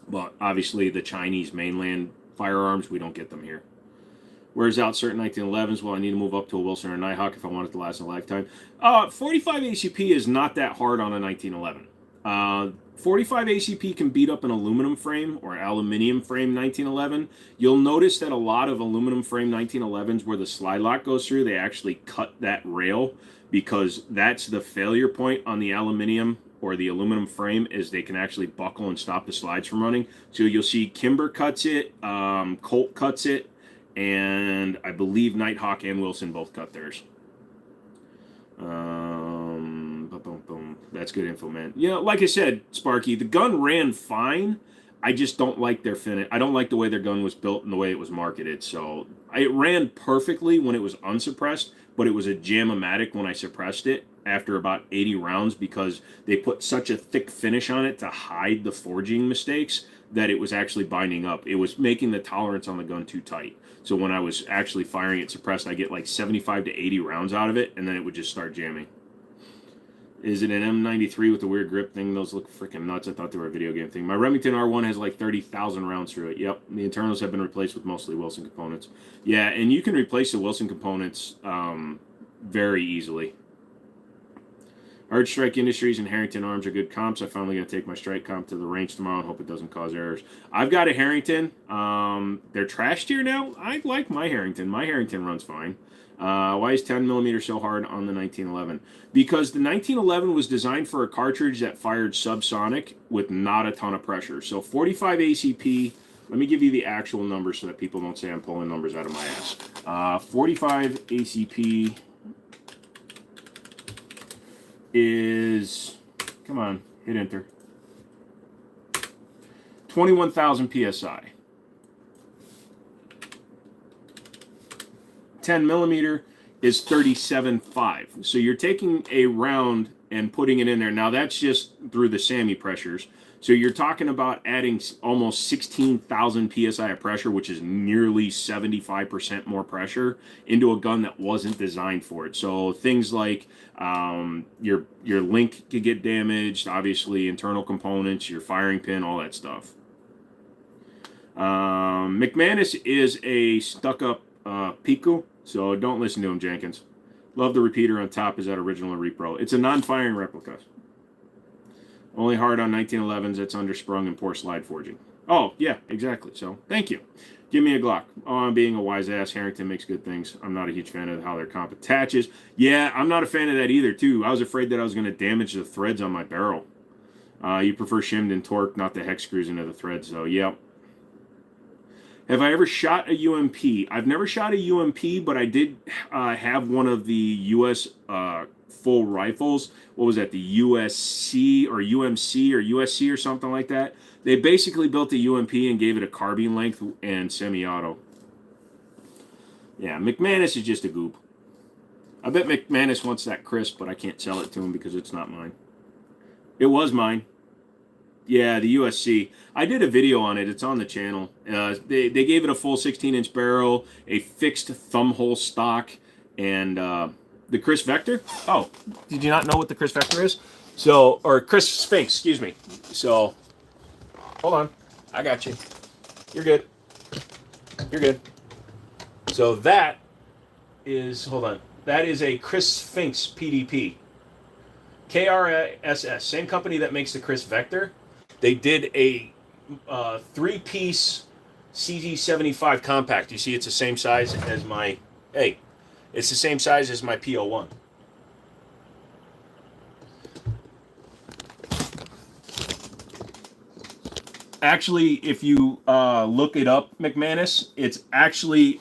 But obviously the Chinese mainland firearms, we don't get them here. Where's out certain 1911s? Well, I need to move up to a Wilson or a Nighthawk if I want it to last a lifetime. 45 ACP is not that hard on a 1911. 45 ACP can beat up an aluminum frame or aluminium frame 1911. You'll notice that a lot of aluminum frame 1911s where the slide lock goes through, they actually cut that rail because that's the failure point on the aluminium or the aluminum frame, is they can actually buckle and stop the slides from running. So you'll see Kimber cuts it, Colt cuts it, and I believe Nighthawk and Wilson both cut theirs. That's good info, man. You know, like I said, Sparky, the gun ran fine. I just don't like their finish. I don't like the way their gun was built and the way it was marketed. So it ran perfectly when it was unsuppressed, but it was a jam-o-matic when I suppressed it after about 80 rounds because they put such a thick finish on it to hide the forging mistakes that it was actually binding up. It was making the tolerance on the gun too tight. So when I was actually firing it suppressed, I get like 75 to 80 rounds out of it, and then it would just start jamming. Is it an M93 with the weird grip thing? Those look freaking nuts. I thought they were a video game thing. My Remington R1 has like 30,000 rounds through it. Yep. The internals have been replaced with mostly Wilson components. Yeah, and you can replace the Wilson components very easily. Arch Strike Industries and Harrington Arms are good comps. I'm finally going to take my strike comp to the range tomorrow and hope it doesn't cause errors. I've got a Harrington. They're trashed here now. I like my Harrington. My Harrington runs fine. Why is 10mm so hard on the 1911? Because the 1911 was designed for a cartridge that fired subsonic with not a ton of pressure. So 45 ACP, let me give you the actual numbers so that people don't say I'm pulling numbers out of my ass. 45 ACP is, come on, hit enter, 21,000 PSI. 10mm is 37.5. So you're taking a round and putting it in there. Now that's just through the SAMI pressures. So you're talking about adding almost 16,000 PSI of pressure, which is nearly 75% more pressure into a gun that wasn't designed for it. So things like your link could get damaged, obviously internal components, your firing pin, all that stuff. McManus is a stuck-up Pico, so don't listen to him, Jenkins. Love the repeater on top. Is that original or repro? It's a non-firing replica. Only hard on 1911s. It's undersprung and poor slide forging. Oh, yeah, exactly. So, thank you. Give me a Glock. Oh, I'm being a wise ass. Harrington makes good things. I'm not a huge fan of how their comp attaches. Yeah, I'm not a fan of that either, too. I was afraid that I was going to damage the threads on my barrel. You prefer shimmed and torqued, not the hex screws into the threads, though. Yep. Have I ever shot a UMP? I've never shot a UMP, but I did have one of the U.S. Full rifles. What was that? The USC or UMC or USC or something like that. They basically built a UMP and gave it a carbine length and semi-auto. Yeah, McManus is just a goop. I bet McManus wants that crisp, but I can't sell it to him because it's not mine. It was mine. Yeah, the USC. I did a video on it. It's on the channel. They gave it a full 16-inch barrel, a fixed thumb hole stock, and the Chris Vector. Oh, did you not know what the Chris Vector is? So, or Chris Sphinx, excuse me. So, hold on. I got you. You're good. You're good. So that is, hold on. That is a Chris Sphinx PDP. KRSS, same company that makes the Chris Vector. They did a 3-piece CZ75 compact. You see it's the same size as my, hey, it's the same size as my PO1. Actually, if you look it up, McManus, it's actually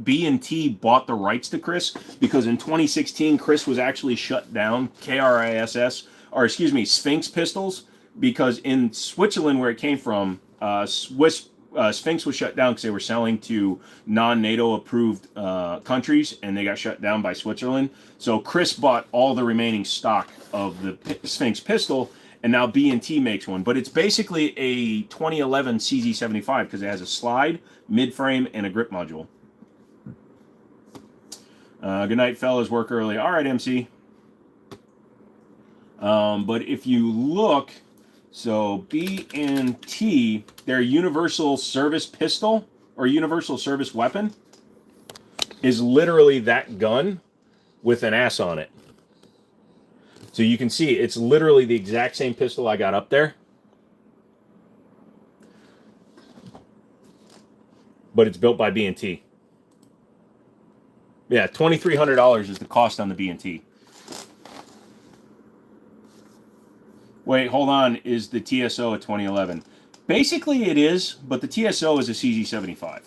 B&T bought the rights to Chris because in 2016, Chris was actually shut down, KRISS, or excuse me, Sphinx pistols, because in Switzerland, where it came from, Sphinx was shut down because they were selling to non-NATO approved countries, and they got shut down by Switzerland. So Chris bought all the remaining stock of the Sphinx pistol, and now B&T makes one. But it's basically a 2011 CZ75 because it has a slide, mid-frame, and a grip module. Good night, fellas. Work early. All right, MC. But if you look, so B&T, their universal service pistol or universal service weapon is literally that gun with an ass on it. So you can see it's literally the exact same pistol I got up there. But it's built by B&T. Yeah, $2,300 is the cost on the B&T. Wait, hold on. Is the TSO a 2011? Basically it is, but the TSO is a CZ75.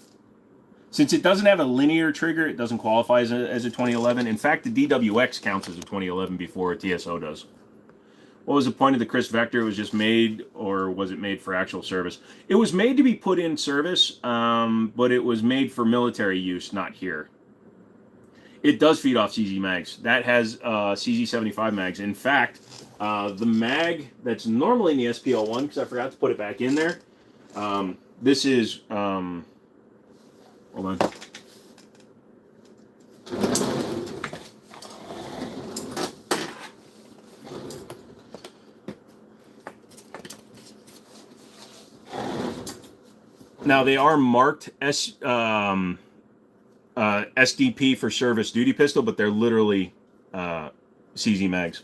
Since it doesn't have a linear trigger, it doesn't qualify as a 2011. In fact, the DWX counts as a 2011 before a TSO does. What was the point of the Chris Vector? It was just made, or was it made for actual service? It was made to be put in service, but it was made for military use, not here. It does feed off CZ mags. That has CZ75 mags. In fact, the mag that's normally in the SPL1, because I forgot to put it back in there, this is... hold on. Now they are marked SDP for service duty pistol, but they're literally CZ mags.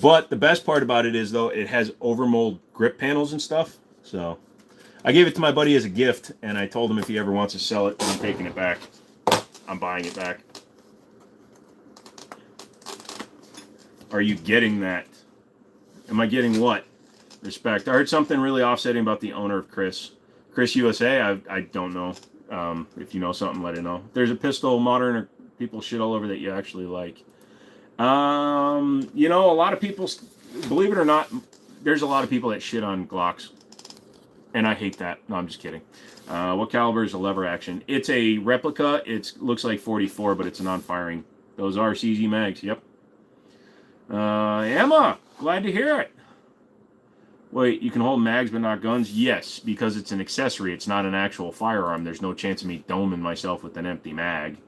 But the best part about it is, though, it has overmold grip panels and stuff. So I gave it to my buddy as a gift, and I told him if he ever wants to sell it, I'm taking it back. I'm buying it back. Are you getting that? Am I getting what? Respect. I heard something really offsetting about the owner of Chris USA. I don't know. If you know something, let it know. There's a pistol modern or people shit all over that you actually like. You know, a lot of people, believe it or not, there's a lot of people that shit on Glocks. And I hate that. No, I'm just kidding. What caliber is a lever action? It's a replica. It looks like 44, but it's a non-firing. Those are CZ mags. Yep. Emma, glad to hear it. Wait, you can hold mags but not guns? Yes, because it's an accessory. It's not an actual firearm. There's no chance of me doming myself with an empty mag.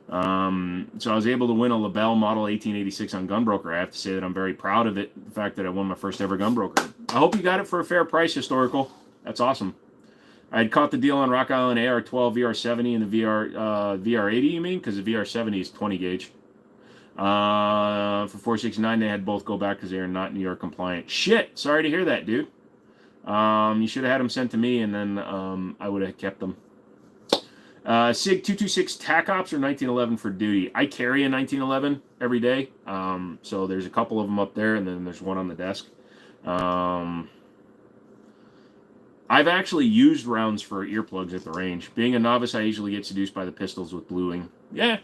So I was able to win a LaBelle Model 1886 on Gunbroker. I have to say that I'm very proud of it. The fact that I won my first ever Gunbroker. I hope you got it for a fair price, Historical. That's awesome. I had caught the deal on Rock Island AR-12, VR-70, and the VR-80, you mean? Because the VR-70 is 20 gauge. For 469, they had both go back because they are not New York compliant. Shit! Sorry to hear that, dude. You should have had them sent to me, and then I would have kept them. SIG 226 TAC Ops or 1911 for duty. I carry a 1911 every day. So there's a couple of them up there, and then there's one on the desk. I've actually used rounds for earplugs at the range. Being a novice, I usually get seduced by the pistols with bluing. Yeah.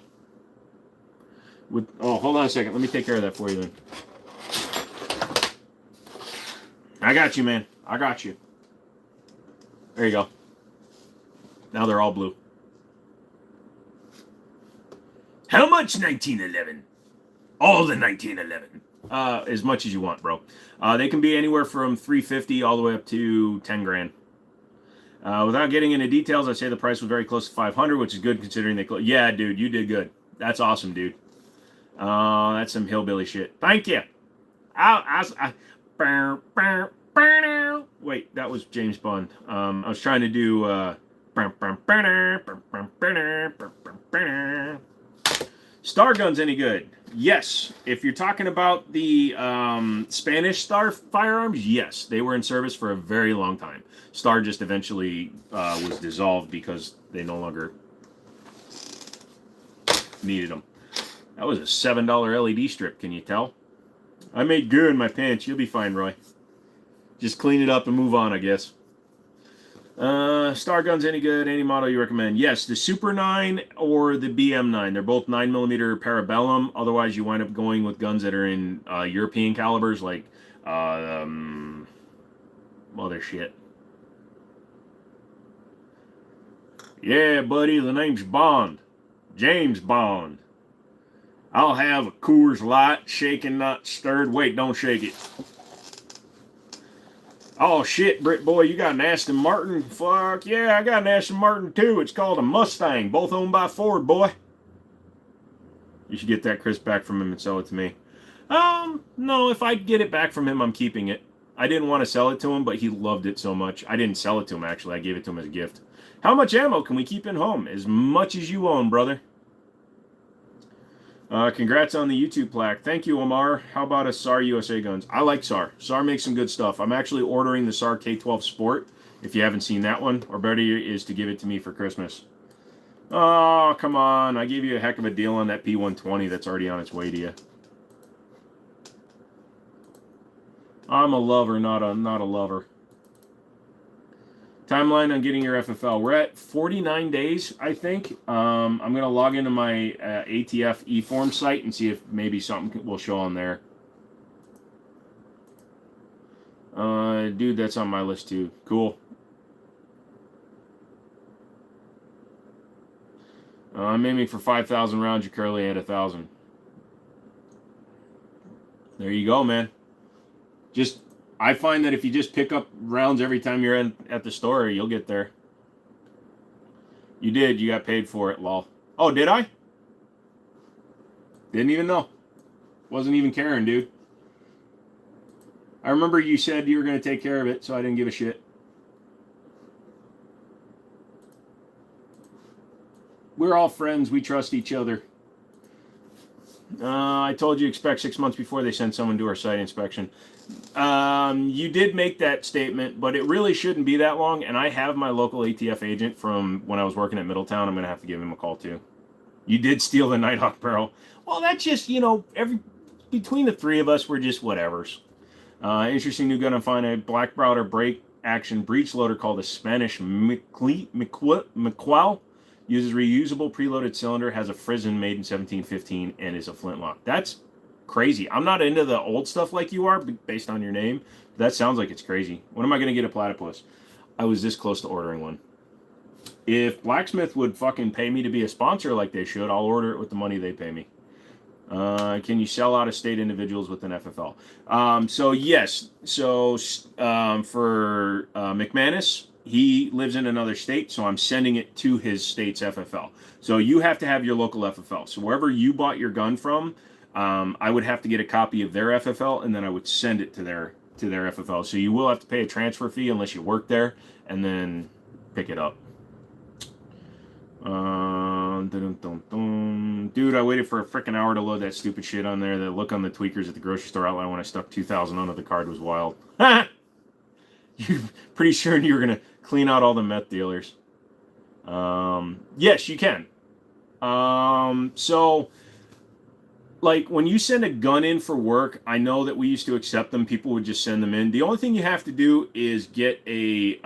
Hold on a second. Let me take care of that for you then. I got you, man. I got you. There you go. Now they're all blue. How much 1911? All the 1911. As much as you want, bro. They can be anywhere from $350 all the way up to 10 grand. Without getting into details, I'd say the price was very close to 500, which is good considering they. Yeah, dude, you did good. That's awesome, dude. That's some hillbilly shit. Thank you. Wait, that was James Bond. I was trying to do. Star guns any good? Yes. If you're talking about the Spanish Star firearms, yes. They were in service for a very long time. Star just eventually was dissolved because they no longer needed them. That was a $7 LED strip, can you tell? I made goo in my pants. You'll be fine, Roy. Just clean it up and move on, I guess. Star guns any good? Any model you recommend? Yes, the Super 9 or the BM9. They're both 9mm parabellum. Otherwise, you wind up going with guns that are in European calibers, like other shit. Yeah, buddy, the name's Bond. James Bond. I'll have a Coors Light, shaken, not stirred. Wait, don't shake it. Oh shit, Brit boy, you got an Aston Martin? Fuck yeah, I got an Aston Martin too. It's called a Mustang, both owned by Ford, boy. You should get that Chris back from him and sell it to me. No, if I get it back from him, I'm keeping it. I didn't want to sell it to him, but he loved it so much. I didn't sell it to him, actually. I gave it to him as a gift. How much ammo can we keep in home? As much as you own, brother. Congrats on the YouTube plaque. Thank you, Omar. How about a SAR USA guns? I like SAR. SAR makes some good stuff. I'm actually ordering the SAR K12 Sport, if you haven't seen that one. Or better is to give it to me for Christmas. Oh, come on. I gave you a heck of a deal on that P120 that's already on its way to you. I'm a lover, not a lover. Timeline on getting your FFL. We're at 49 days, I think. I'm going to log into my ATF eForm site and see if maybe something will show on there. Dude, that's on my list too. Cool. I'm aiming for 5,000 rounds. You're currently at 1,000. There you go, man. I find that if you just pick up rounds every time you're at the store, you'll get there. You did. You got paid for it, lol. Oh, did I? Didn't even know. Wasn't even caring, dude. I remember you said you were going to take care of it, so I didn't give a shit. We're all friends. We trust each other. I told you expect 6 months before they send someone to our site inspection. You did make that statement, but it really shouldn't be that long, and I have my local ATF agent from when I was working at Middletown. I'm going to have to give him a call, too. You did steal the Nighthawk barrel. Well, that's just, between the three of us, we're just whatevers. Interesting new gun. I'm finding a black powder break action breech loader called a Spanish Miquel. Uses reusable preloaded cylinder, has a Frizen made in 1715, and is a flintlock. That's crazy. I'm not into the old stuff like you are, based on your name. That sounds like it's crazy. When am I going to get a platypus? I was this close to ordering one. If Blacksmith would fucking pay me to be a sponsor like they should, I'll order it with the money they pay me. Can you sell out-of-state individuals with an FFL? So yes. So for McManus, he lives in another state, so I'm sending it to his state's FFL. So you have to have your local FFL. So wherever you bought your gun from, I would have to get a copy of their FFL, and then I would send it to their FFL. So you will have to pay a transfer fee unless you work there, and then pick it up. Dude, I waited for a freaking hour to load that stupid shit on there. The look on the tweakers at the grocery store outline when I stuck 2,000 onto the card was wild. You're pretty sure you were going to clean out all the meth dealers. Yes, you can. So like when you send a gun in for work, I know that we used to accept them. People would just send them in. The only thing you have to do is get a,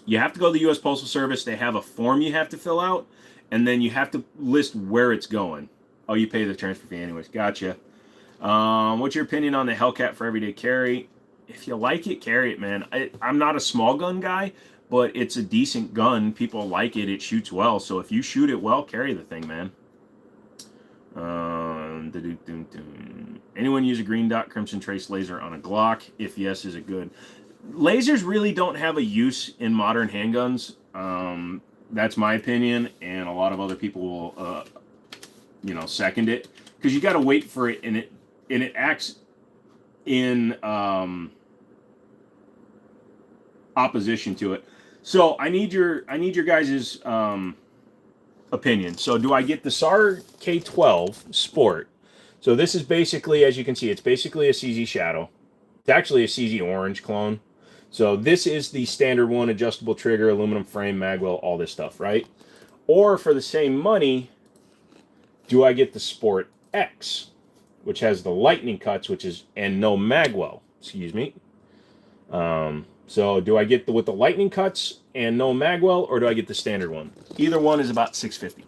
you have to go to the U.S. Postal Service. They have a form you have to fill out, and then you have to list where it's going. Oh, you pay the transfer fee anyways. Gotcha. What's your opinion on the Hellcat for everyday carry? If you like it, carry it, man. I'm not a small gun guy, but it's a decent gun. People like it. It shoots well. So if you shoot it well, carry the thing, man. Anyone use a green dot crimson trace laser on a Glock? If yes, is it good? Lasers really don't have a use in modern handguns. That's my opinion, and a lot of other people will, second it, because you got to wait for it, and it acts in opposition to it. So I need your guys' opinion. So do I get the SAR K12 Sport? So this is basically, as you can see, it's basically a CZ Shadow. It's actually a CZ Orange clone. So this is the standard one, adjustable trigger, aluminum frame, magwell, all this stuff, right? Or for the same money, do I get the Sport X, which has the lightning cuts, and no magwell, excuse me. So do I get with the lightning cuts and no magwell, or do I get the standard one? Either one is about $650.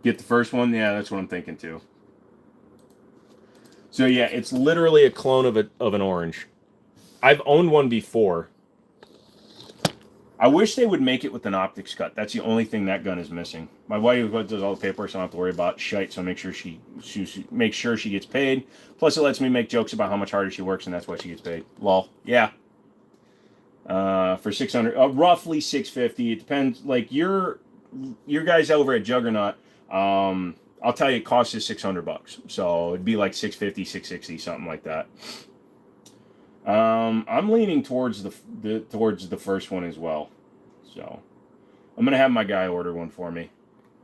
Get the first one? Yeah, that's what I'm thinking too. So yeah, it's literally a clone of an orange. I've owned one before. I wish they would make it with an optics cut. That's the only thing that gun is missing. My wife does all the paperwork, so I don't have to worry about shite. So I make sure she makes sure she gets paid. Plus, it lets me make jokes about how much harder she works, and that's why she gets paid. Lol. Yeah. For 600, roughly 650. It depends. Like your guys over at Juggernaut. I'll tell you, it costs you $600. So it'd be like 650, 660, something like that. I'm leaning towards the first one as well. So I'm gonna have my guy order one for me.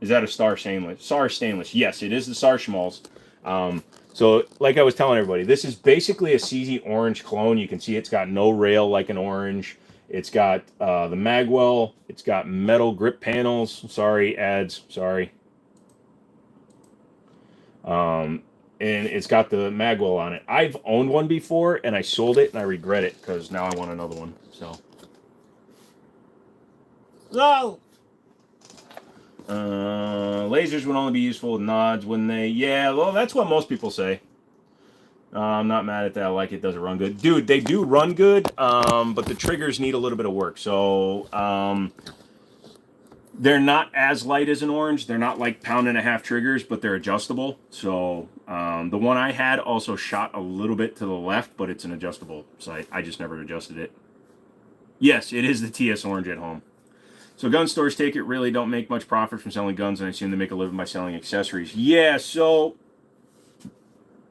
Is that a SAR stainless? SAR stainless. Yes, it is the SAR Schmalz. So like I was telling everybody, this is basically a CZ Orange clone. You can see it's got no rail like an Orange. It's got the magwell. It's got metal grip panels. Sorry, ads. Sorry. And it's got the magwell on it. I've owned one before, and I sold it, and I regret it, because now I want another one, so. No! Lasers would only be useful with nods, wouldn't they? Yeah, well, that's what most people say. I'm not mad at that. I like it. Doesn't run good. Dude, they do run good, but the triggers need a little bit of work, so, they're not as light as an Orange. They're not like 1.5 pound triggers, but they're adjustable. So the one I had also shot a little bit to the left, but it's an adjustable sight. I just never adjusted it. Yes, it is the TS Orange at home. So gun stores take it really don't make much profit from selling guns, and I assume they make a living by selling accessories. Yeah, so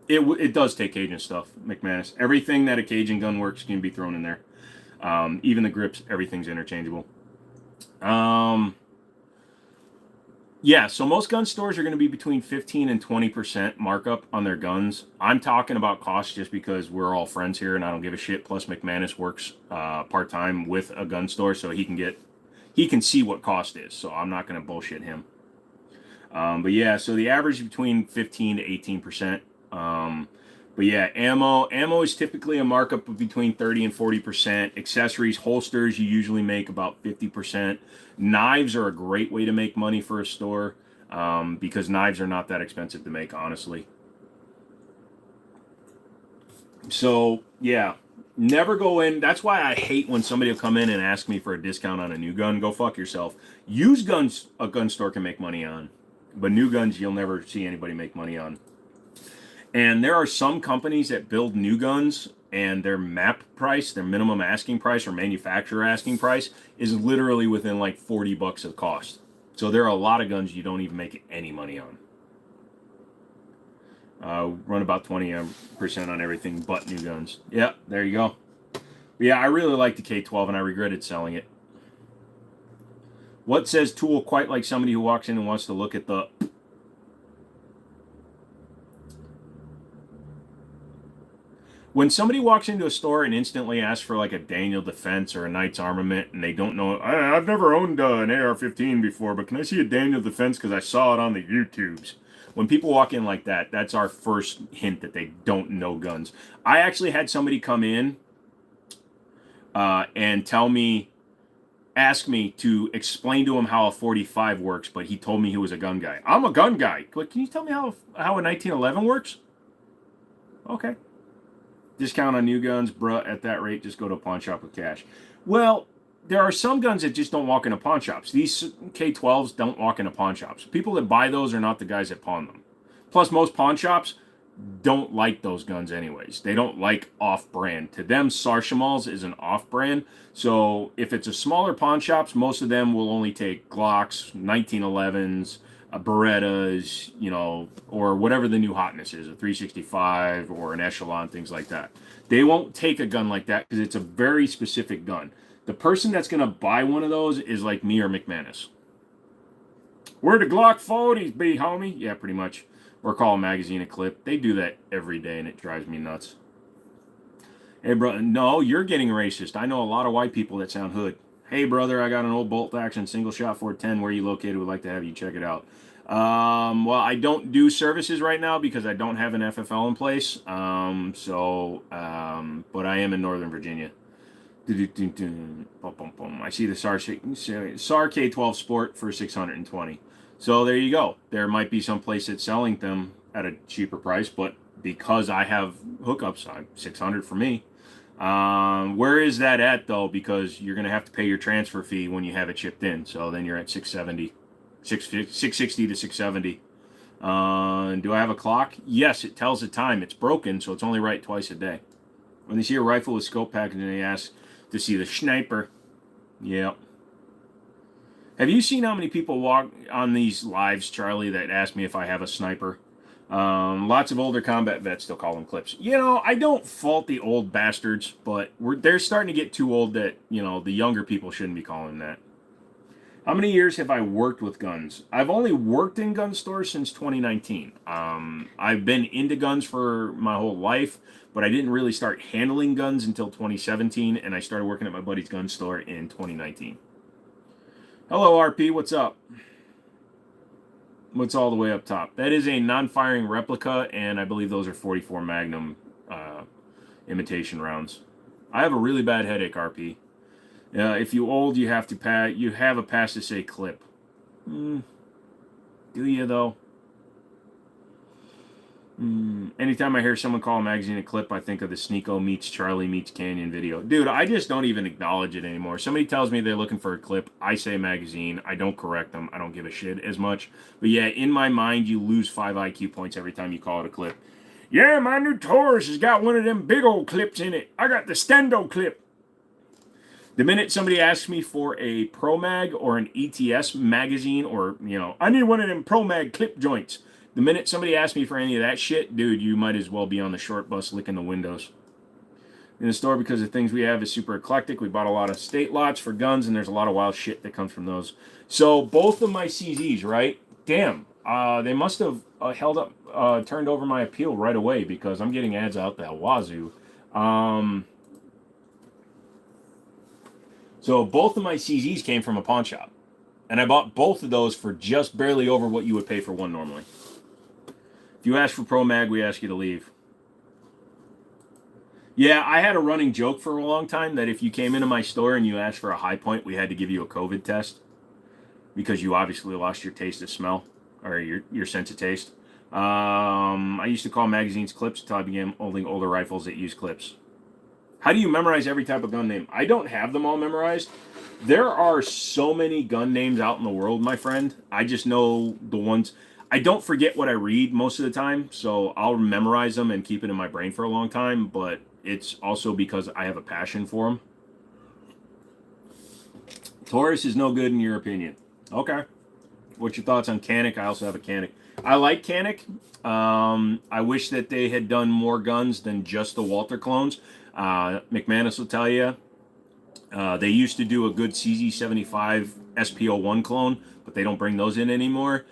it does take Cajun stuff, McManus. Everything that a Cajun gun works can be thrown in there. Even the grips, everything's interchangeable. Yeah, so most gun stores are going to be between 15 and 20% markup on their guns. I'm talking about cost just because we're all friends here and I don't give a shit. Plus, McManus works part-time with a gun store, so he can see what cost is. So I'm not going to bullshit him. But yeah, so the average is between 15 to 18%. But yeah, ammo is typically a markup of between 30 and 40%. Accessories, holsters, you usually make about 50%. Knives are a great way to make money for a store because knives are not that expensive to make, honestly. So yeah, never go in. That's why I hate when somebody will come in and ask me for a discount on a new gun. Go fuck yourself. Used guns, a gun store can make money on, but new guns you'll never see anybody make money on. And there are some companies that build new guns, and their MAP price, their minimum asking price or manufacturer asking price, is literally within like $40 of cost. So there are a lot of guns you don't even make any money on. Run about 20% on everything but new guns. Yeah, there you go. But yeah, I really like the K12, and I regretted selling it. What says Tool quite like somebody who walks in and wants to look at the... When somebody walks into a store and instantly asks for like a Daniel Defense or a Knight's Armament, and they don't know, I've never owned an AR-15 before, but can I see a Daniel Defense because I saw it on the YouTubes? When people walk in like that, that's our first hint that they don't know guns. I actually had somebody come in and ask me to explain to him how a 45 works, but he told me he was a gun guy. I'm a gun guy. Like, can you tell me how a 1911 works? Okay. Discount on new guns, bruh. At that rate, just go to a pawn shop with cash. Well, there are some guns that just don't walk into pawn shops. These K12s don't walk into pawn shops. People that buy those are not the guys that pawn them. Plus, most pawn shops don't like those guns anyways. They don't like off-brand. To them, Sarshamals is an off-brand. So if it's a smaller pawn shops, most of them will only take Glocks, 1911s, Berettas, or whatever the new hotness is, a 365 or an Echelon, things like that. They won't take a gun like that because it's a very specific gun. The person that's going to buy one of those is like me or McManus. Where the Glock 40s be, homie? Yeah, pretty much. Or call a magazine a clip. They do that every day, and it drives me nuts. Hey, bro, no, you're getting racist. I know a lot of white people that sound hood. Hey, brother, I got an old bolt action single shot 410. Where you located? Would like to have you check it out. Well, I don't do services right now because I don't have an FFL in place. But I am in Northern Virginia. I see the SAR K12 Sport for 620. So there you go. There might be some place that's selling them at a cheaper price, but because I have hookups, I'm 600 for me. Where is that at though? Because you're going to have to pay your transfer fee when you have it shipped in. So then you're at 670. 660 to 670. Do I have a clock? Yes, it tells the time. It's broken, so it's only right twice a day. When they see a rifle with scope packaging, they ask to see the sniper. Yep. Have you seen how many people walk on these lives, Charlie, that ask me if I have a sniper? Lots of older combat vets still call them clips. I don't fault the old bastards, but they're starting to get too old that, the younger people shouldn't be calling that. How many years have I worked with guns? I've only worked in gun stores since 2019. I've been into guns for my whole life, but I didn't really start handling guns until 2017, and I started working at my buddy's gun store in 2019. Hello, RP. What's up? What's all the way up top? That is a non-firing replica, and I believe those are 44 Magnum imitation rounds. I have a really bad headache, RP. If you old, you have a pass to say clip. Do you though? Anytime I hear someone call a magazine a clip, I think of the Sneeko meets Charlie meets Canyon video. Dude, I just don't even acknowledge it anymore. Somebody tells me they're looking for a clip, I say magazine. I don't correct them. I don't give a shit as much. But yeah, in my mind, you lose 5 IQ points every time you call it a clip. Yeah, my new Taurus has got one of them big old clips in it. I got the Stendo clip. The minute somebody asks me for a Pro Mag or an ETS magazine or, I need one of them Pro Mag clip joints. The minute somebody asks me for any of that shit, dude, you might as well be on the short bus licking the windows. In the store, because the things we have is super eclectic. We bought a lot of state lots for guns, and there's a lot of wild shit that comes from those. So both of my CZs, right? Damn, they must have turned over my appeal right away because I'm getting ads out the wazoo. So both of my CZs came from a pawn shop. And I bought both of those for just barely over what you would pay for one normally. If you ask for Pro Mag, we ask you to leave. Yeah, I had a running joke for a long time that if you came into my store and you asked for a high point, we had to give you a COVID test. Because you obviously lost your taste of smell. Or your sense of taste. I used to call magazines clips until I began holding older rifles that use clips. How do you memorize every type of gun name? I don't have them all memorized. There are so many gun names out in the world, my friend. I just know the ones. I don't forget what I read most of the time, so I'll memorize them and keep it in my brain for a long time, but it's also because I have a passion for them. Taurus is no good in your opinion. Okay. What's your thoughts on Canik? I also have a Canik. I like Canik. I wish that they had done more guns than just the Walter clones. McManus will tell you they used to do a good CZ75 SP01 clone, but they don't bring those in anymore.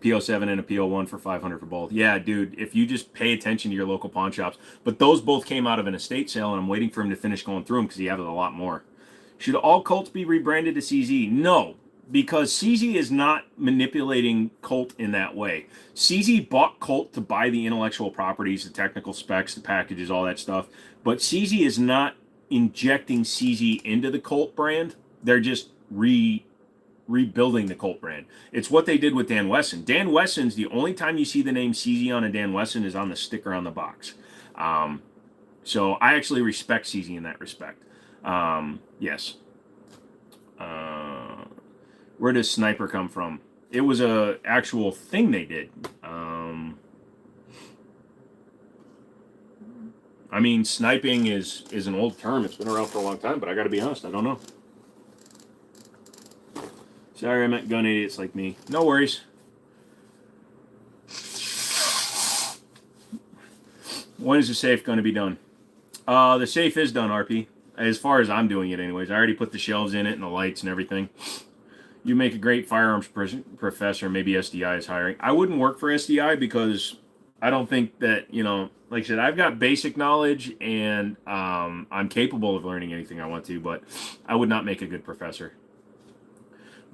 PO7 and a PO1 for 500 for both. Yeah, dude, if you just pay attention to your local pawn shops. But those both came out of an estate sale, and I'm waiting for him to finish going through them because he has a lot more. Should all Colts be rebranded to CZ? No, because CZ is not manipulating Colt in that way. CZ bought Colt to buy the intellectual properties, the technical specs, the packages, all that stuff. But CZ is not injecting CZ into the Colt brand. They're just rebuilding the Colt brand. It's what they did with Dan Wesson. Dan Wesson's, the only time you see the name CZ on a Dan Wesson is on the sticker on the box. So I actually respect CZ in that respect. Yes. Where does sniper come from? It was a actual thing they did. I mean, sniping is an old term. It's been around for a long time, but I got to be honest, I don't know. Sorry, I meant gun idiots like me. No worries. When is the safe going to be done? The safe is done, RP. As far as I'm doing it anyways. I already put the shelves in it and the lights and everything. You make a great firearms professor. Maybe SDI is hiring. I wouldn't work for SDI because I don't think that, like I said, I've got basic knowledge and I'm capable of learning anything I want to, but I would not make a good professor.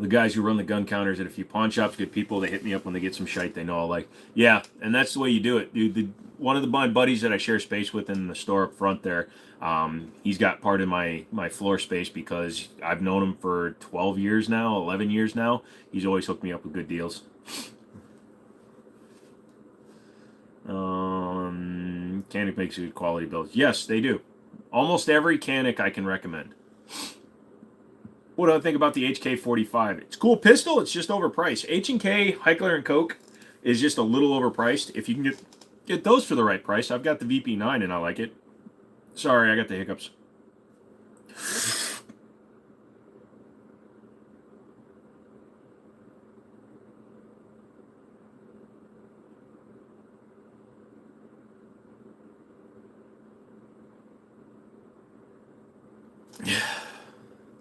The guys who run the gun counters at a few pawn shops, good people. They hit me up when they get some shite they know I'll like. Yeah, and that's the way you do it, dude. One of my buddies that I share space with in the store up front there, he's got part of my floor space because I've known him for 12 years now, 11 years now. He's always hooked me up with good deals. Canic makes good quality builds. Yes, they do. Almost every Canic I can recommend. What do I think about the HK45? It's a cool pistol. It's just overpriced. H&K, Heckler & Koch is just a little overpriced. If you can get those for the right price. I've got the VP9 and I like it. Sorry, I got the hiccups.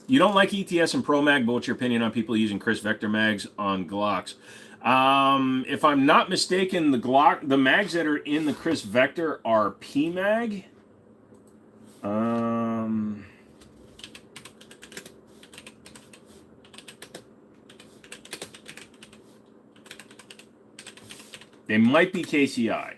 You don't like ETS and Pro Mag, but what's your opinion on people using Chris Vector mags on Glocks? If I'm not mistaken, the mags that are in the Chris Vector are P-Mag. They might be KCI.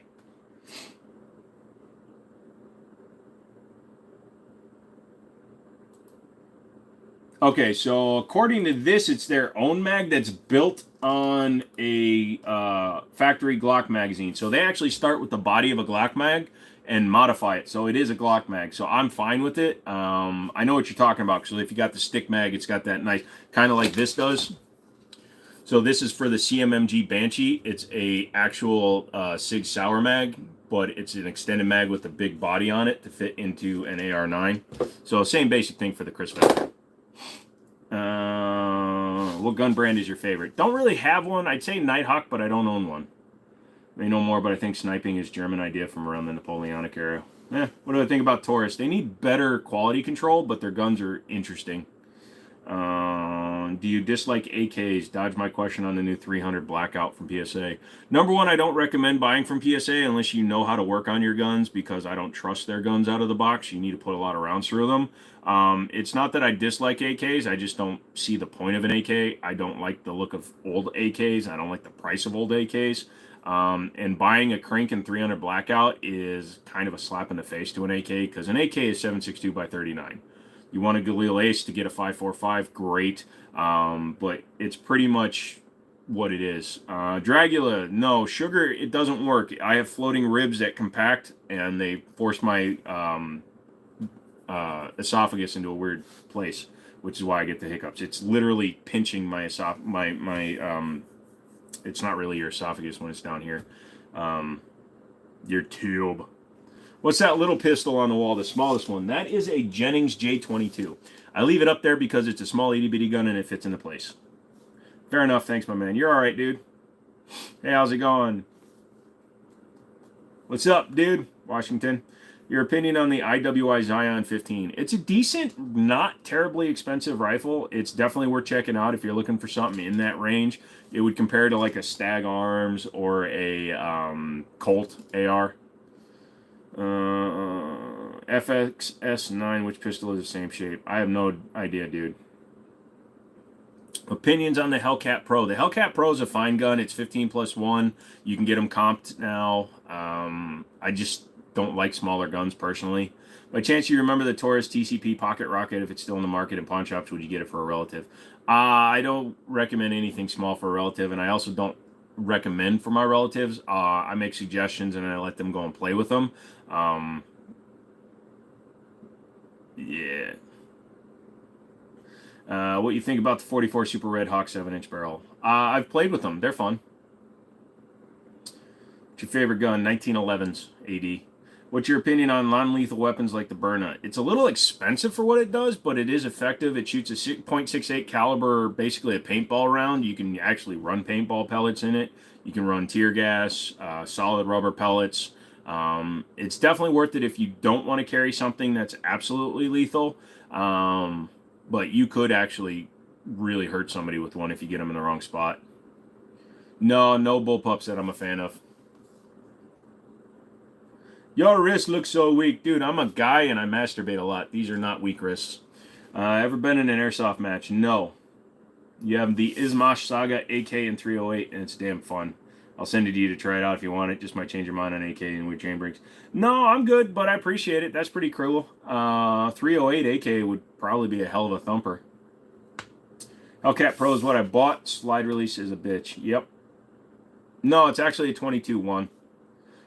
Okay, so according to this, it's their own mag that's built on a factory Glock magazine. So they actually start with the body of a Glock mag and modify it. So it is a Glock mag. So I'm fine with it. I know what you're talking about. So if you got the stick mag, it's got that nice, kind of like this does. So this is for the CMMG Banshee. It's a actual Sig Sauer mag, but it's an extended mag with a big body on it to fit into an AR-9. So same basic thing for the Chris Vector. What gun brand is your favorite? Don't really have one. I'd say Nighthawk, but I don't own one. May know more, but I think sniping is German idea from around the Napoleonic era. What do I think about Taurus? They need better quality control, but their guns are interesting. Do you dislike AKs? Dodge my question on the new 300 Blackout from PSA. Number one, I don't recommend buying from PSA unless you know how to work on your guns because I don't trust their guns out of the box. You need to put a lot of rounds through them. It's not that I dislike AKs. I just don't see the point of an AK. I don't like the look of old AKs. I don't like the price of old AKs. And buying a Crank and 300 Blackout is kind of a slap in the face to an AK because an AK is 7.62 by 39. You want a Galil Ace to get a 5.45, great. But it's pretty much what it is. Dragula, no. Sugar, it doesn't work. I have floating ribs that compact, and they force my esophagus into a weird place, which is why I get the hiccups. It's literally pinching my it's not really your esophagus when it's down here. Your tube. What's that little pistol on the wall, the smallest one? That is a Jennings J22. I leave it up there because it's a small itty-bitty gun and it fits into place. Fair enough. Thanks, my man. You're all right, dude. Hey, how's it going? What's up, dude? Washington. Your opinion on the IWI Zion 15? It's a decent, not terribly expensive rifle. It's definitely worth checking out if you're looking for something in that range. It would compare to like a Stag Arms or a Colt AR. FXS9, which pistol is the same shape? I have no idea, dude. Opinions on the Hellcat Pro. The Hellcat Pro is a fine gun. It's 15+1. You can get them comped now. I just don't like smaller guns personally. By chance you remember the Taurus TCP Pocket Rocket, if it's still in the market in pawn shops, would you get it for a relative? I don't recommend anything small for a relative, and I also don't recommend for my relatives. I make suggestions and I let them go and play with them. Yeah. What you think about the 44 Super Red Hawk 7-inch barrel? I've played with them. They're fun. What's your favorite gun? 1911s AD. What's your opinion on non-lethal weapons like the Byrna? It's a little expensive for what it does, but it is effective. It shoots a .68 caliber, basically a paintball round. You can actually run paintball pellets in it. You can run tear gas, solid rubber pellets. It's definitely worth it if you don't want to carry something that's absolutely lethal. But you could actually really hurt somebody with one if you get them in the wrong spot. No bullpups that I'm a fan of. Your wrist looks so weak. Dude, I'm a guy and I masturbate a lot. These are not weak wrists. Ever been in an airsoft match? No. You have the Izmash Saga AK in 308, and it's damn fun. I'll send it to you to try it out if you want it. Just might change your mind on AK and with chain breaks. No, I'm good, but I appreciate it. That's pretty cruel. 308 AK would probably be a hell of a thumper. Hellcat Pro is what I bought. Slide release is a bitch. Yep. No, it's actually a 22-1.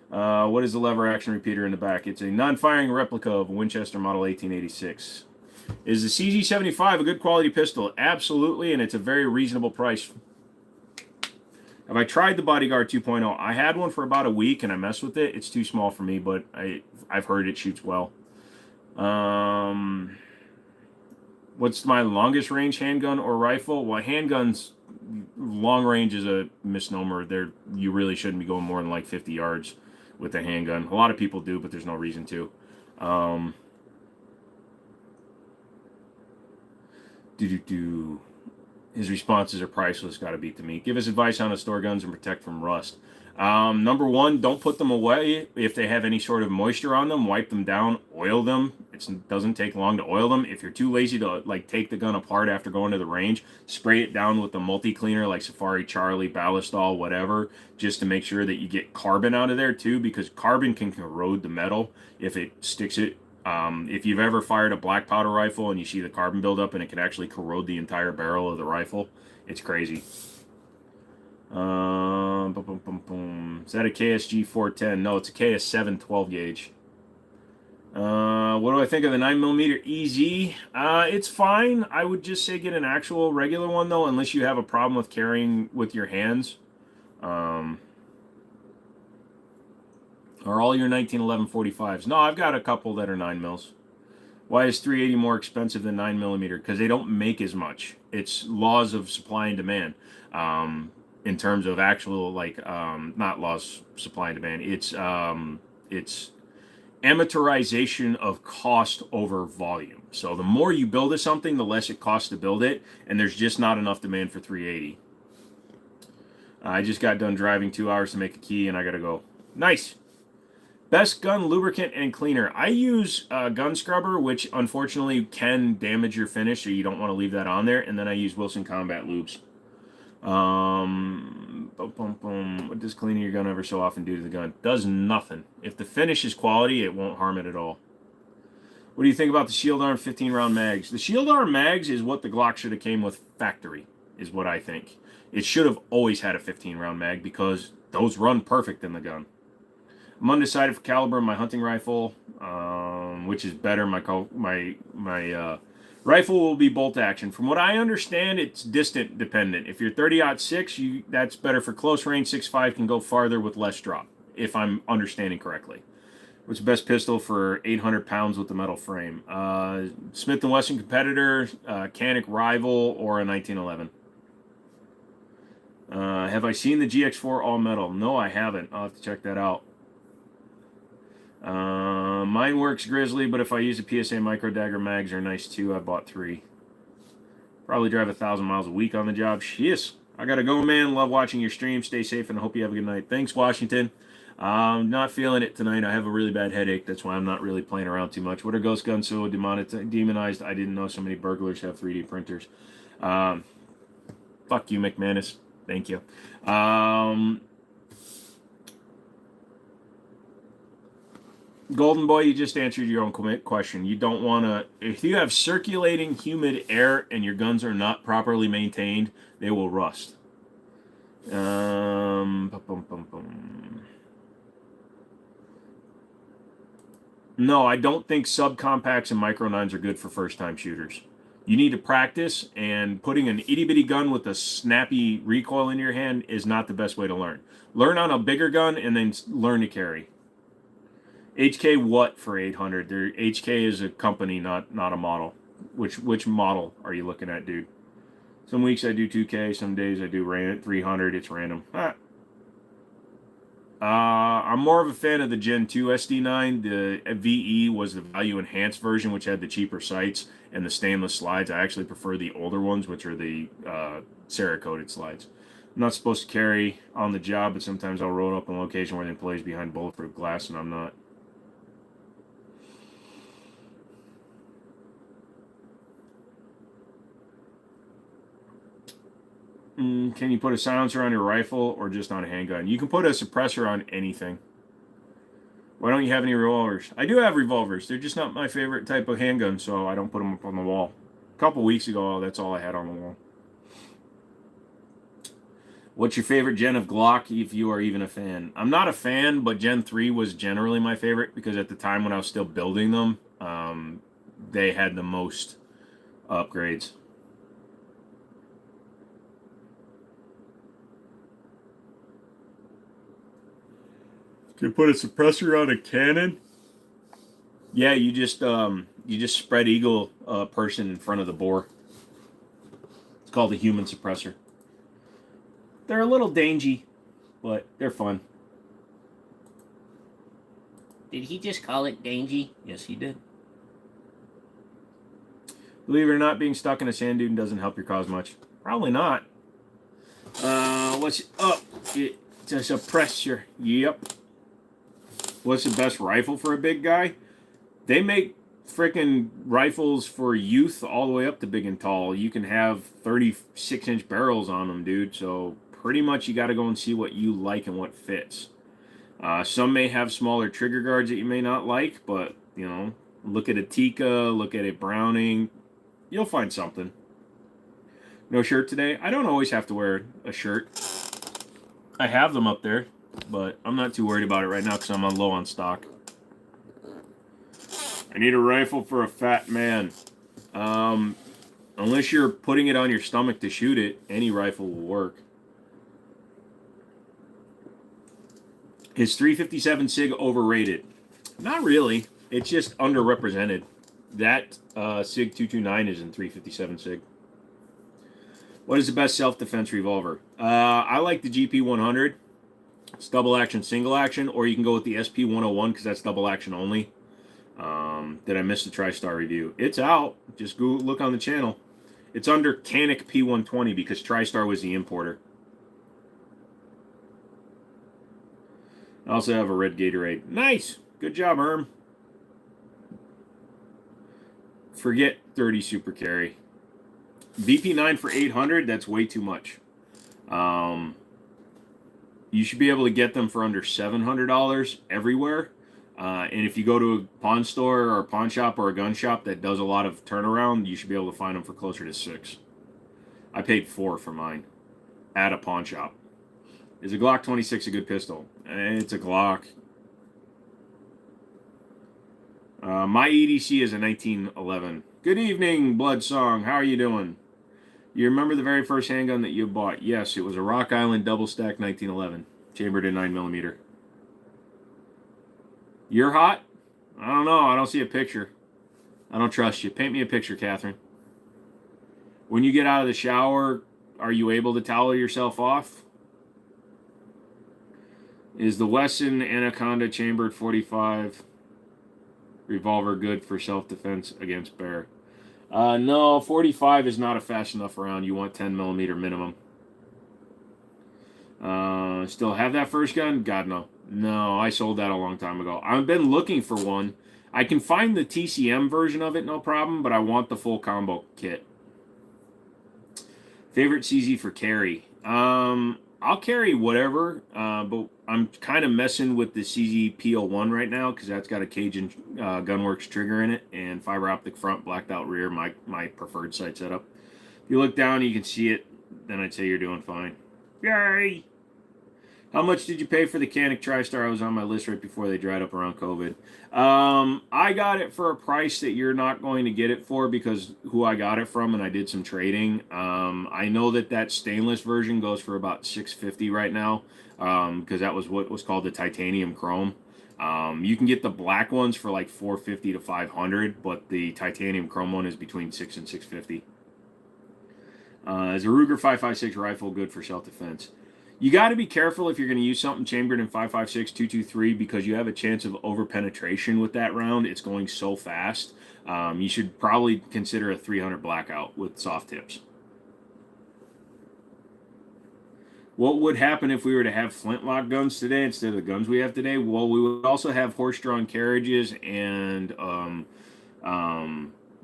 What is the lever action repeater in the back? It's a non-firing replica of a Winchester Model 1886. Is the CG75 a good quality pistol? Absolutely, and it's a very reasonable price. Have I tried the Bodyguard 2.0? I had one for about a week, and I messed with it. It's too small for me, but I've heard it shoots well. What's my longest range handgun or rifle? Well, handguns, long range is a misnomer. You really shouldn't be going more than like 50 yards with a handgun. A lot of people do, but there's no reason to. His responses are priceless. Got to beat the meat. Give us advice on how to store guns and protect from rust. Number one, don't put them away if they have any sort of moisture on them. Wipe them down, oil them. It doesn't take long to oil them. If you're too lazy to like take the gun apart after going to the range, spray it down with the multi-cleaner like Safari Charlie, Ballistol, whatever, just to make sure that you get carbon out of there too, because carbon can corrode the metal if it sticks it. If you've ever fired a black powder rifle and you see the carbon buildup and it can actually corrode the entire barrel of the rifle, it's crazy. Is that a KSG 410? No, it's a KS7 12 gauge. What do I think of the 9mm EZ? It's fine. I would just say get an actual regular one though, unless you have a problem with carrying with your hands. Are all your 1911 45s? No, I've got a couple that are 9mm. Why is 380 more expensive than 9mm? Because they don't make as much. It's laws of supply and demand. In terms of actual, like, not laws supply and demand. It's amateurization of cost over volume. So the more you build of something, the less it costs to build it, and there's just not enough demand for 380. I just got done driving 2 hours to make a key, and I gotta go. Nice. Best gun lubricant and cleaner. I use gun scrubber, which unfortunately can damage your finish, so you don't want to leave that on there. And then I use Wilson Combat Lubes. What does cleaning your gun ever so often do to the gun? Does nothing. If the finish is quality, it won't harm it at all. What do you think about the Shield Arm 15-round mags? The Shield Arm mags is what the Glock should have came with factory, is what I think. It should have always had a 15-round mag because those run perfect in the gun. I'm undecided for caliber of my hunting rifle, which is better. My rifle will be bolt action. From what I understand, it's distant dependent. If you're 30-06, that's better for close range. 6.5 can go farther with less drop, if I'm understanding correctly. What's the best pistol for 800 pounds with the metal frame? Smith & Wesson Competitor, Canic Rival, or a 1911. Have I seen the GX4 all metal? No, I haven't. I'll have to check that out. Mine works Grizzly, but if I use a PSA micro dagger, mags are nice too. I bought 3. Probably drive 1,000 miles a week on the job. Yes. I gotta go, man. Love watching your stream. Stay safe, and I hope you have a good night. Thanks, Washington. Not feeling it tonight. I have a really bad headache. That's why I'm not really playing around too much. What are ghost guns so demonized? I didn't know so many burglars have 3D printers. Fuck you, McManus. Thank you. Golden Boy, you just answered your own question. You don't want to... If you have circulating humid air and your guns are not properly maintained, they will rust. No, I don't think subcompacts and micro 9s are good for first-time shooters. You need to practice, and putting an itty-bitty gun with a snappy recoil in your hand is not the best way to learn. Learn on a bigger gun and then learn to carry. HK what for 800? HK is a company, not a model. Which model are you looking at, dude? Some weeks I do 2K, some days I do 300. It's random. I'm more of a fan of the Gen 2 SD9. The VE was the value enhanced version, which had the cheaper sights and the stainless slides. I actually prefer the older ones, which are the Cerakoted slides. I'm not supposed to carry on the job, but sometimes I'll roll up on location where the employee's behind bulletproof glass, and I'm not. Can you put a silencer on your rifle or just on a handgun? You can put a suppressor on anything. Why don't you have any revolvers? I do have revolvers. They're just not my favorite type of handgun, so I don't put them up on the wall. A couple weeks ago, that's all I had on the wall. What's your favorite gen of Glock, if you are even a fan? I'm not a fan, but Gen 3 was generally my favorite because at the time when I was still building them, they had the most upgrades. Can you put a suppressor on a cannon? Yeah, you just spread eagle a person in front of the bore. It's called a human suppressor. They're a little dangy, but they're fun. Did he just call it dangy? Yes, he did. Believe it or not, being stuck in a sand dune doesn't help your cause much. Probably not. What's up? It's a suppressor. Yep. What's the best rifle for a big guy? They make freaking rifles for youth all the way up to big and tall. You can have 36-inch barrels on them, dude. So pretty much you got to go and see what you like and what fits. Some may have smaller trigger guards that you may not like, but, you know, look at a Tikka, look at a Browning. You'll find something. No shirt today? I don't always have to wear a shirt. I have them up there, but I'm not too worried about it right now because I'm on low on stock. I need a rifle for a fat man. Unless you're putting it on your stomach to shoot it, any rifle will work. Is 357 SIG overrated? Not really. It's just underrepresented. That SIG 229 is in 357 SIG. What is the best self-defense revolver? I like the GP 100. It's double action, single action, or you can go with the SP 101 because that's double action only. Did I miss the TriStar review? It's out. Just go look on the channel. It's under Canic P120 because TriStar was the importer. I also have a red Gatorade. Nice. Good job, Herm. Forget 30 super carry. VP9 for 800, that's way too much. You should be able to get them for under $700 everywhere. And if you go to a pawn store or a pawn shop or a gun shop that does a lot of turnaround, you should be able to find them for closer to $6. I paid $4 for mine at a pawn shop. Is a Glock 26 a good pistol? It's a Glock. My EDC is a 1911. Good evening, Blood Song. How are you doing? You remember the very first handgun that you bought? Yes, it was a Rock Island double stack 1911, chambered in 9mm. You're hot? I don't know. I don't see a picture. I don't trust you. Paint me a picture, Catherine. When you get out of the shower, are you able to towel yourself off? Is the Wesson Anaconda chambered 45 revolver good for self-defense against bear? No, 45 is not a fast enough round. You want 10 millimeter minimum. Still have that first gun? God, no. No, I sold that a long time ago. I've been looking for one. I can find the TCM version of it, no problem, but I want the full combo kit. Favorite CZ for carry? I'll carry whatever, but I'm kind of messing with the CZ P01 right now because that's got a Cajun Gunworks trigger in it and fiber optic front, blacked out rear, my preferred sight setup. If you look down, you can see it, then I'd say you're doing fine. Yay! How much did you pay for the Canic TriStar? I was on my list right before they dried up around COVID. I got it for a price that you're not going to get it for because who I got it from, and I did some trading. I know that stainless version goes for about $650 right now because that was what was called the titanium chrome. You can get the black ones for like $450 to $500, but the titanium chrome one is between $600 and $650. Is a Ruger 5.56 rifle good for self-defense? You got to be careful if you're going to use something chambered in 5.56 223 because you have a chance of over-penetration with that round. It's going so fast. You should probably consider a 300 blackout with soft tips. What would happen if we were to have flintlock guns today instead of the guns we have today? Well, we would also have horse-drawn carriages and,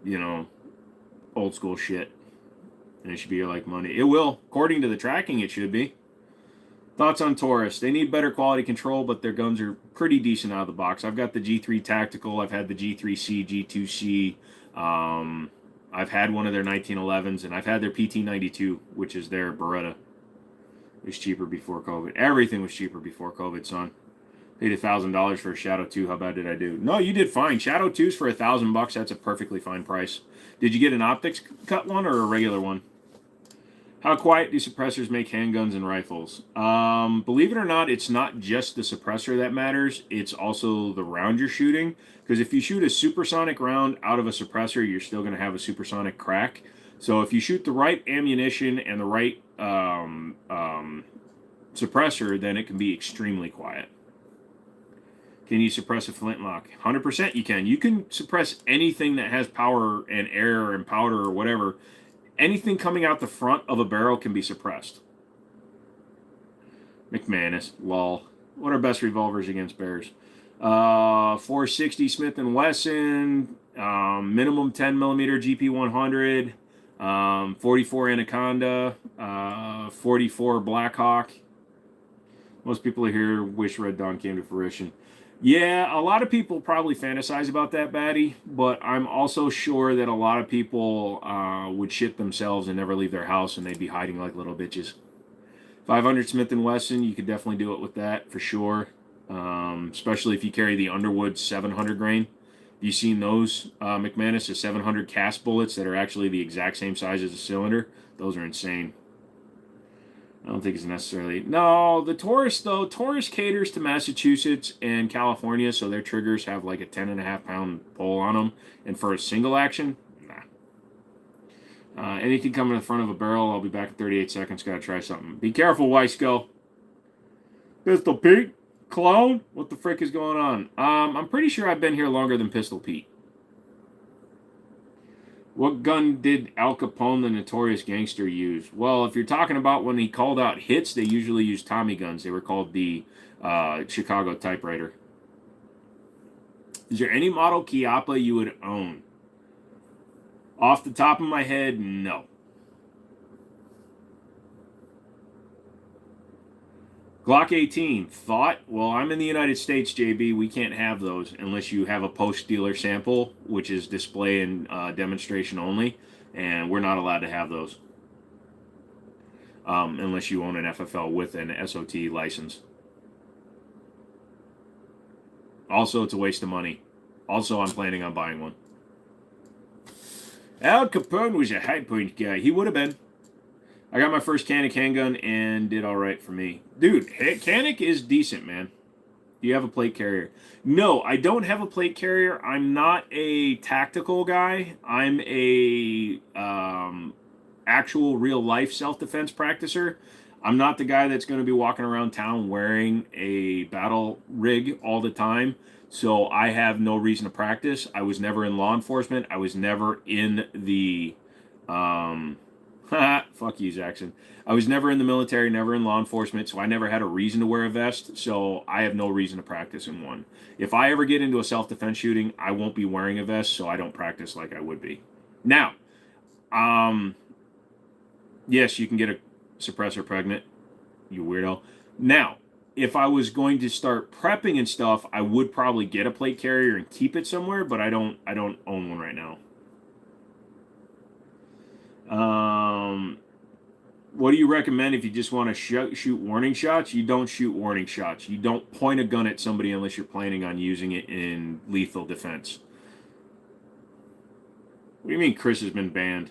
you know, old-school shit. And it should be like money. It will. According to the tracking, it should be. Thoughts on Taurus? They need better quality control, but their guns are pretty decent out of the box. I've got the G3 Tactical. I've had the G3C, G2C. I've had one of their 1911s, and I've had their PT92, which is their Beretta. It was cheaper before COVID. Everything was cheaper before COVID, son. Paid $1,000 for a Shadow 2. How bad did I do? No, you did fine. Shadow 2s for $1,000. That's a perfectly fine price. Did you get an optics cut one or a regular one? How quiet do suppressors make handguns and rifles? Believe it or not, it's not just the suppressor that matters. It's also the round you're shooting. Because if you shoot a supersonic round out of a suppressor, you're still going to have a supersonic crack. So if you shoot the right ammunition and the right suppressor, then it can be extremely quiet. Can you suppress a flintlock? 100% you can. You can suppress anything that has power and air and powder or whatever. Anything coming out the front of a barrel can be suppressed. McManus, lol. What are best revolvers against bears? 460 Smith & Wesson, minimum 10 millimeter GP 100, 44 Anaconda, 44 Blackhawk. Most people here wish Red Dawn came to fruition. Yeah, a lot of people probably fantasize about that, Batty, but I'm also sure that a lot of people would shit themselves and never leave their house, and they'd be hiding like little bitches. 500 Smith & Wesson, you could definitely do it with that for sure, especially if you carry the Underwood 700 grain. You've seen those, McManus, the 700 cast bullets that are actually the exact same size as a cylinder. Those are insane. I don't think it's necessarily... No, the Taurus, though, Taurus caters to Massachusetts and California, so their triggers have like a 10.5-pound pole on them. And for a single action, nah. Anything coming in the front of a barrel, I'll be back in 38 seconds. Gotta try something. Be careful, Weisco. Pistol Pete? Clone? What the frick is going on? I'm pretty sure I've been here longer than Pistol Pete. What gun did Al Capone, the notorious gangster, use? Well, if you're talking about when he called out hits, they usually used Tommy guns. They were called the Chicago typewriter. Is there any model Chiappa you would own? Off the top of my head, no. Glock 18, thought? Well, I'm in the United States, JB. We can't have those unless you have a post-dealer sample, which is display and demonstration only, and we're not allowed to have those unless you own an FFL with an SOT license. Also, it's a waste of money. Also, I'm planning on buying one. Al Capone was a high point guy. He would have been. I got my first Canic handgun and did all right for me. Dude, Canic is decent, man. Do you have a plate carrier? No, I don't have a plate carrier. I'm not a tactical guy. I'm a actual real-life self-defense practicer. I'm not the guy that's going to be walking around town wearing a battle rig all the time. So I have no reason to practice. I was never in law enforcement. I was never in the, fuck you, Jackson. I was never in the military, never in law enforcement. So I never had a reason to wear a vest. So I have no reason to practice in one. If I ever get into a self-defense shooting, I won't be wearing a vest. So I don't practice like I would be. Now, yes, you can get a suppressor pregnant, you weirdo. Now, if I was going to start prepping and stuff, I would probably get a plate carrier and keep it somewhere, but I don't own one right now. What do you recommend if you just want to shoot warning shots? You don't shoot warning shots. You don't point a gun at somebody unless you're planning on using it in lethal defense. What do you mean Chris has been banned?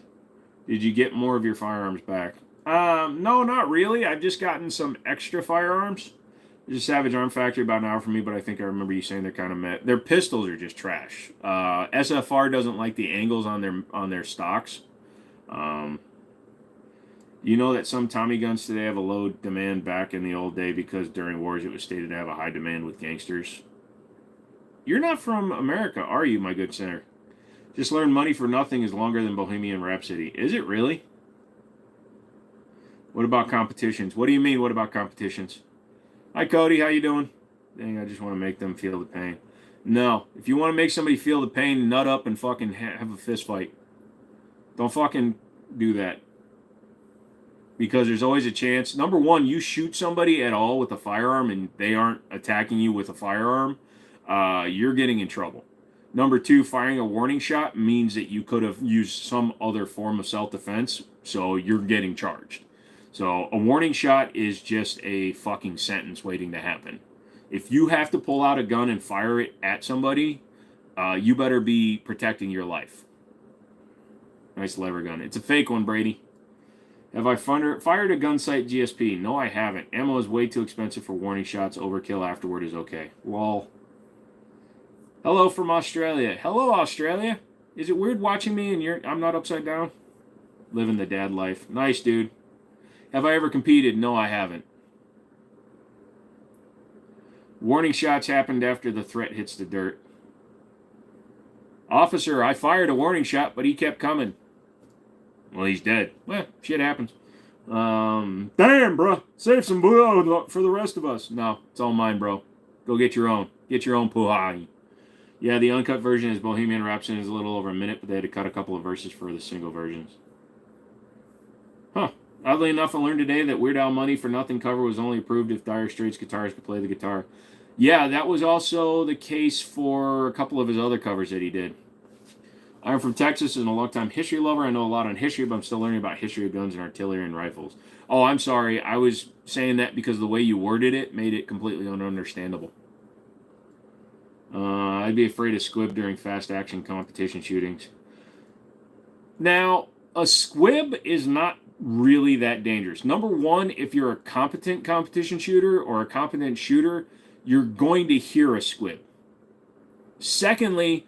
Did you get more of your firearms back? No, not really. I've just gotten some extra firearms. There's a Savage Arm Factory about an hour from me, but I think I remember you saying they're kind of met. Their pistols are just trash. SFR doesn't like the angles on their stocks. You know that some Tommy guns today have a low demand back in the old day because during wars it was stated to have a high demand with gangsters. You're not from America, are you, my good sinner? Just learn money for nothing is longer than Bohemian Rhapsody. Is it really? What about competitions? What do you mean, what about competitions? Hi, Cody. How you doing? Dang, I just want to make them feel the pain. No. If you want to make somebody feel the pain, nut up and fucking have a fist fight. Don't fucking do that. Because there's always a chance. Number one, you shoot somebody at all with a firearm and they aren't attacking you with a firearm, you're getting in trouble. Number two, firing a warning shot means that you could have used some other form of self-defense, so you're getting charged. So a warning shot is just a fucking sentence waiting to happen. If you have to pull out a gun and fire it at somebody, you better be protecting your life. Nice lever gun. It's a fake one, Brady. Have I fired a gun sight GSP? No, I haven't. Ammo is way too expensive for warning shots. Overkill afterward is okay. Lol. Hello from Australia. Hello, Australia. Is it weird watching me and I'm not upside down? Living the dad life. Nice, dude. Have I ever competed? No, I haven't. Warning shots happened after the threat hits the dirt. Officer, I fired a warning shot, but he kept coming. Well, he's dead. Well, shit happens. Damn, bro. Save some boo for the rest of us. No, it's all mine, bro. Go get your own. Get your own puhai. Yeah, the uncut version is Bohemian Rhapsody. Is a little over a minute, but they had to cut a couple of verses for the single versions. Huh. Oddly enough, I learned today that Weird Al Money for Nothing cover was only approved if Dire Straits guitarist could play the guitar. Yeah, that was also the case for a couple of his other covers that he did. I'm from Texas and a long-time history lover. I know a lot on history, but I'm still learning about history of guns and artillery and rifles. Oh, I'm sorry. I was saying that because the way you worded it made it completely ununderstandable. I'd be afraid of squib during fast-action competition shootings. Now, a squib is not really that dangerous. Number one, if you're a competent competition shooter or a competent shooter, you're going to hear a squib. Secondly,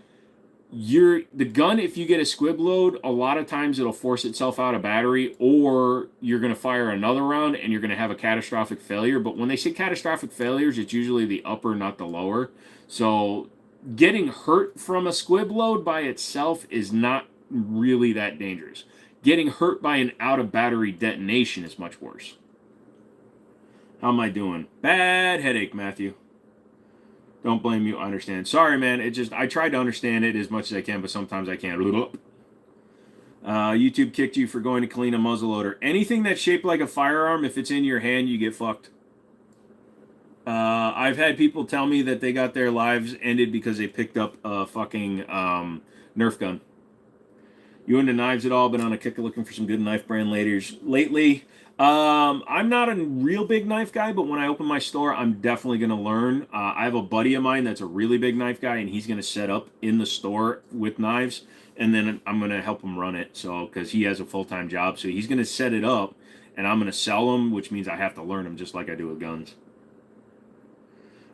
the gun, if you get a squib load, a lot of times it'll force itself out of battery, or you're going to fire another round and you're going to have a catastrophic failure. But when they say catastrophic failures, it's usually the upper, not the lower. So getting hurt from a squib load by itself is not really that dangerous. Getting hurt by an out-of-battery detonation is much worse. How am I doing? Bad headache, Matthew. Don't blame you. I understand. Sorry, man. I tried to understand it as much as I can, but sometimes I can't. YouTube kicked you for going to clean a muzzleloader. Anything that's shaped like a firearm, if it's in your hand, you get fucked. I've had people tell me that they got their lives ended because they picked up a fucking Nerf gun. You into knives at all? Been on a kick looking for some good knife brand lately. I'm not a real big knife guy, but when I open my store, I'm definitely going to learn. I have a buddy of mine that's a really big knife guy, and he's going to set up in the store with knives, and then I'm going to help him run it. So, because he has a full-time job, so he's going to set it up, and I'm going to sell them, which means I have to learn them just like I do with guns.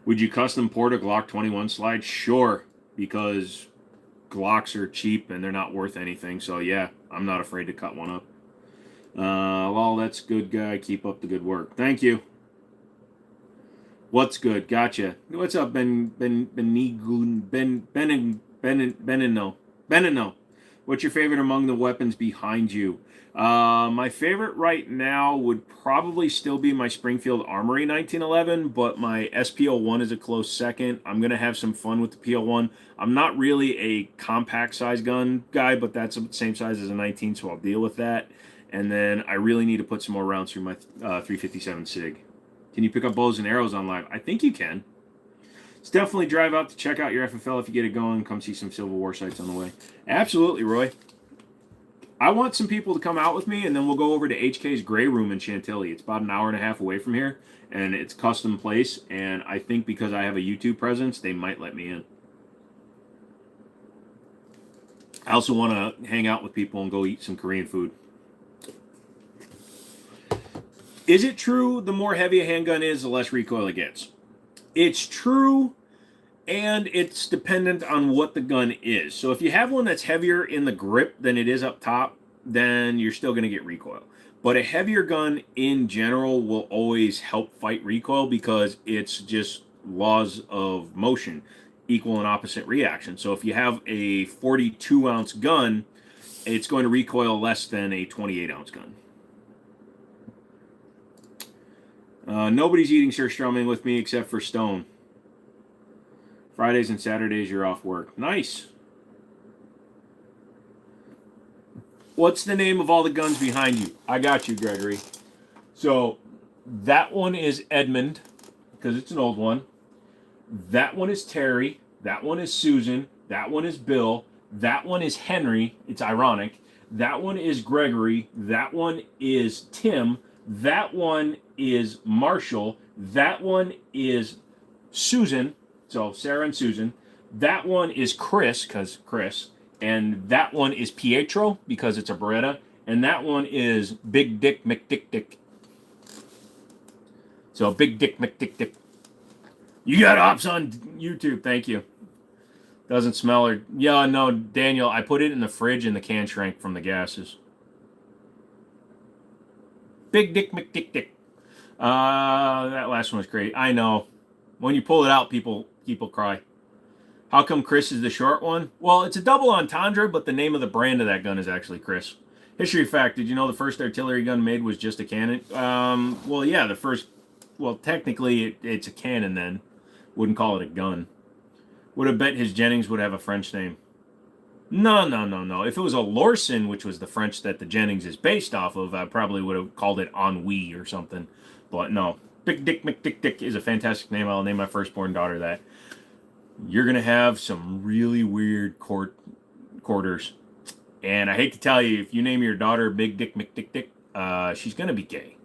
Would you custom port a Glock 21 slide? Sure, because Glocks are cheap and they're not worth anything. So yeah, I'm not afraid to cut one up. Well, that's good, guy. Keep up the good work. Thank you. What's good? Gotcha. What's up, Benino? What's your favorite among the weapons behind you? My favorite right now would probably still be my Springfield Armory 1911, but my SPL1 is a close second. I'm gonna have some fun with the PL1. I'm not really a compact size gun guy, but that's the same size as a 19, so I'll deal with that. And then I really need to put some more rounds through my 357 SIG. Can you pick up bows and arrows on live? I think you can. Let's definitely drive out to check out your FFL if you get it going. Come see some Civil War sites on the way. Absolutely, Roy. I want some people to come out with me, and then we'll go over to HK's Gray Room in Chantilly. It's about an hour and a half away from here, and it's custom place. And I think because I have a YouTube presence, they might let me in. I also want to hang out with people and go eat some Korean food. Is it true the more heavy a handgun is, the less recoil it gets? It's true, and it's dependent on what the gun is. So if you have one that's heavier in the grip than it is up top, then you're still going to get recoil. But a heavier gun in general will always help fight recoil because it's just laws of motion, equal and opposite reaction. So if you have a 42-ounce gun, it's going to recoil less than a 28-ounce gun. Nobody's eating surstrumming with me except for Stone. Fridays and Saturdays you're off work. Nice. What's the name of all the guns behind you? I got you, Gregory. So that one is Edmund, because it's an old one. That one is Terry. That one is Susan. That one is Bill. That one is Henry. It's ironic. That one is Gregory. That one is Tim. That one is Marshall. That one is Susan. So Sarah and Susan. That one is Chris, because Chris. And that one is Pietro, because it's a Beretta. And that one is Big Dick McDick. So Big Dick McDick. You got ops on YouTube. Thank you. Doesn't smell or... Yeah, no, Daniel, I put it in the fridge and the can shrank from the gases. Big Dick McDick. That last one was great. I know. When you pull it out, people cry. How come Chris is the short one? Well, it's a double entendre, but the name of the brand of that gun is actually Chris. History fact, did you know the first artillery gun made was just a cannon? Well, yeah, the first... Well, technically, it's a cannon then. Wouldn't call it a gun. Would have bet his Jennings would have a French name. No. If it was a Lorson, which was the French that the Jennings is based off of, I probably would have called it Ennui or something. But no. Big Dick McDick is a fantastic name. I'll name my firstborn daughter that. You're going to have some really weird quarters. And I hate to tell you, if you name your daughter Big Dick McDick, she's going to be gay.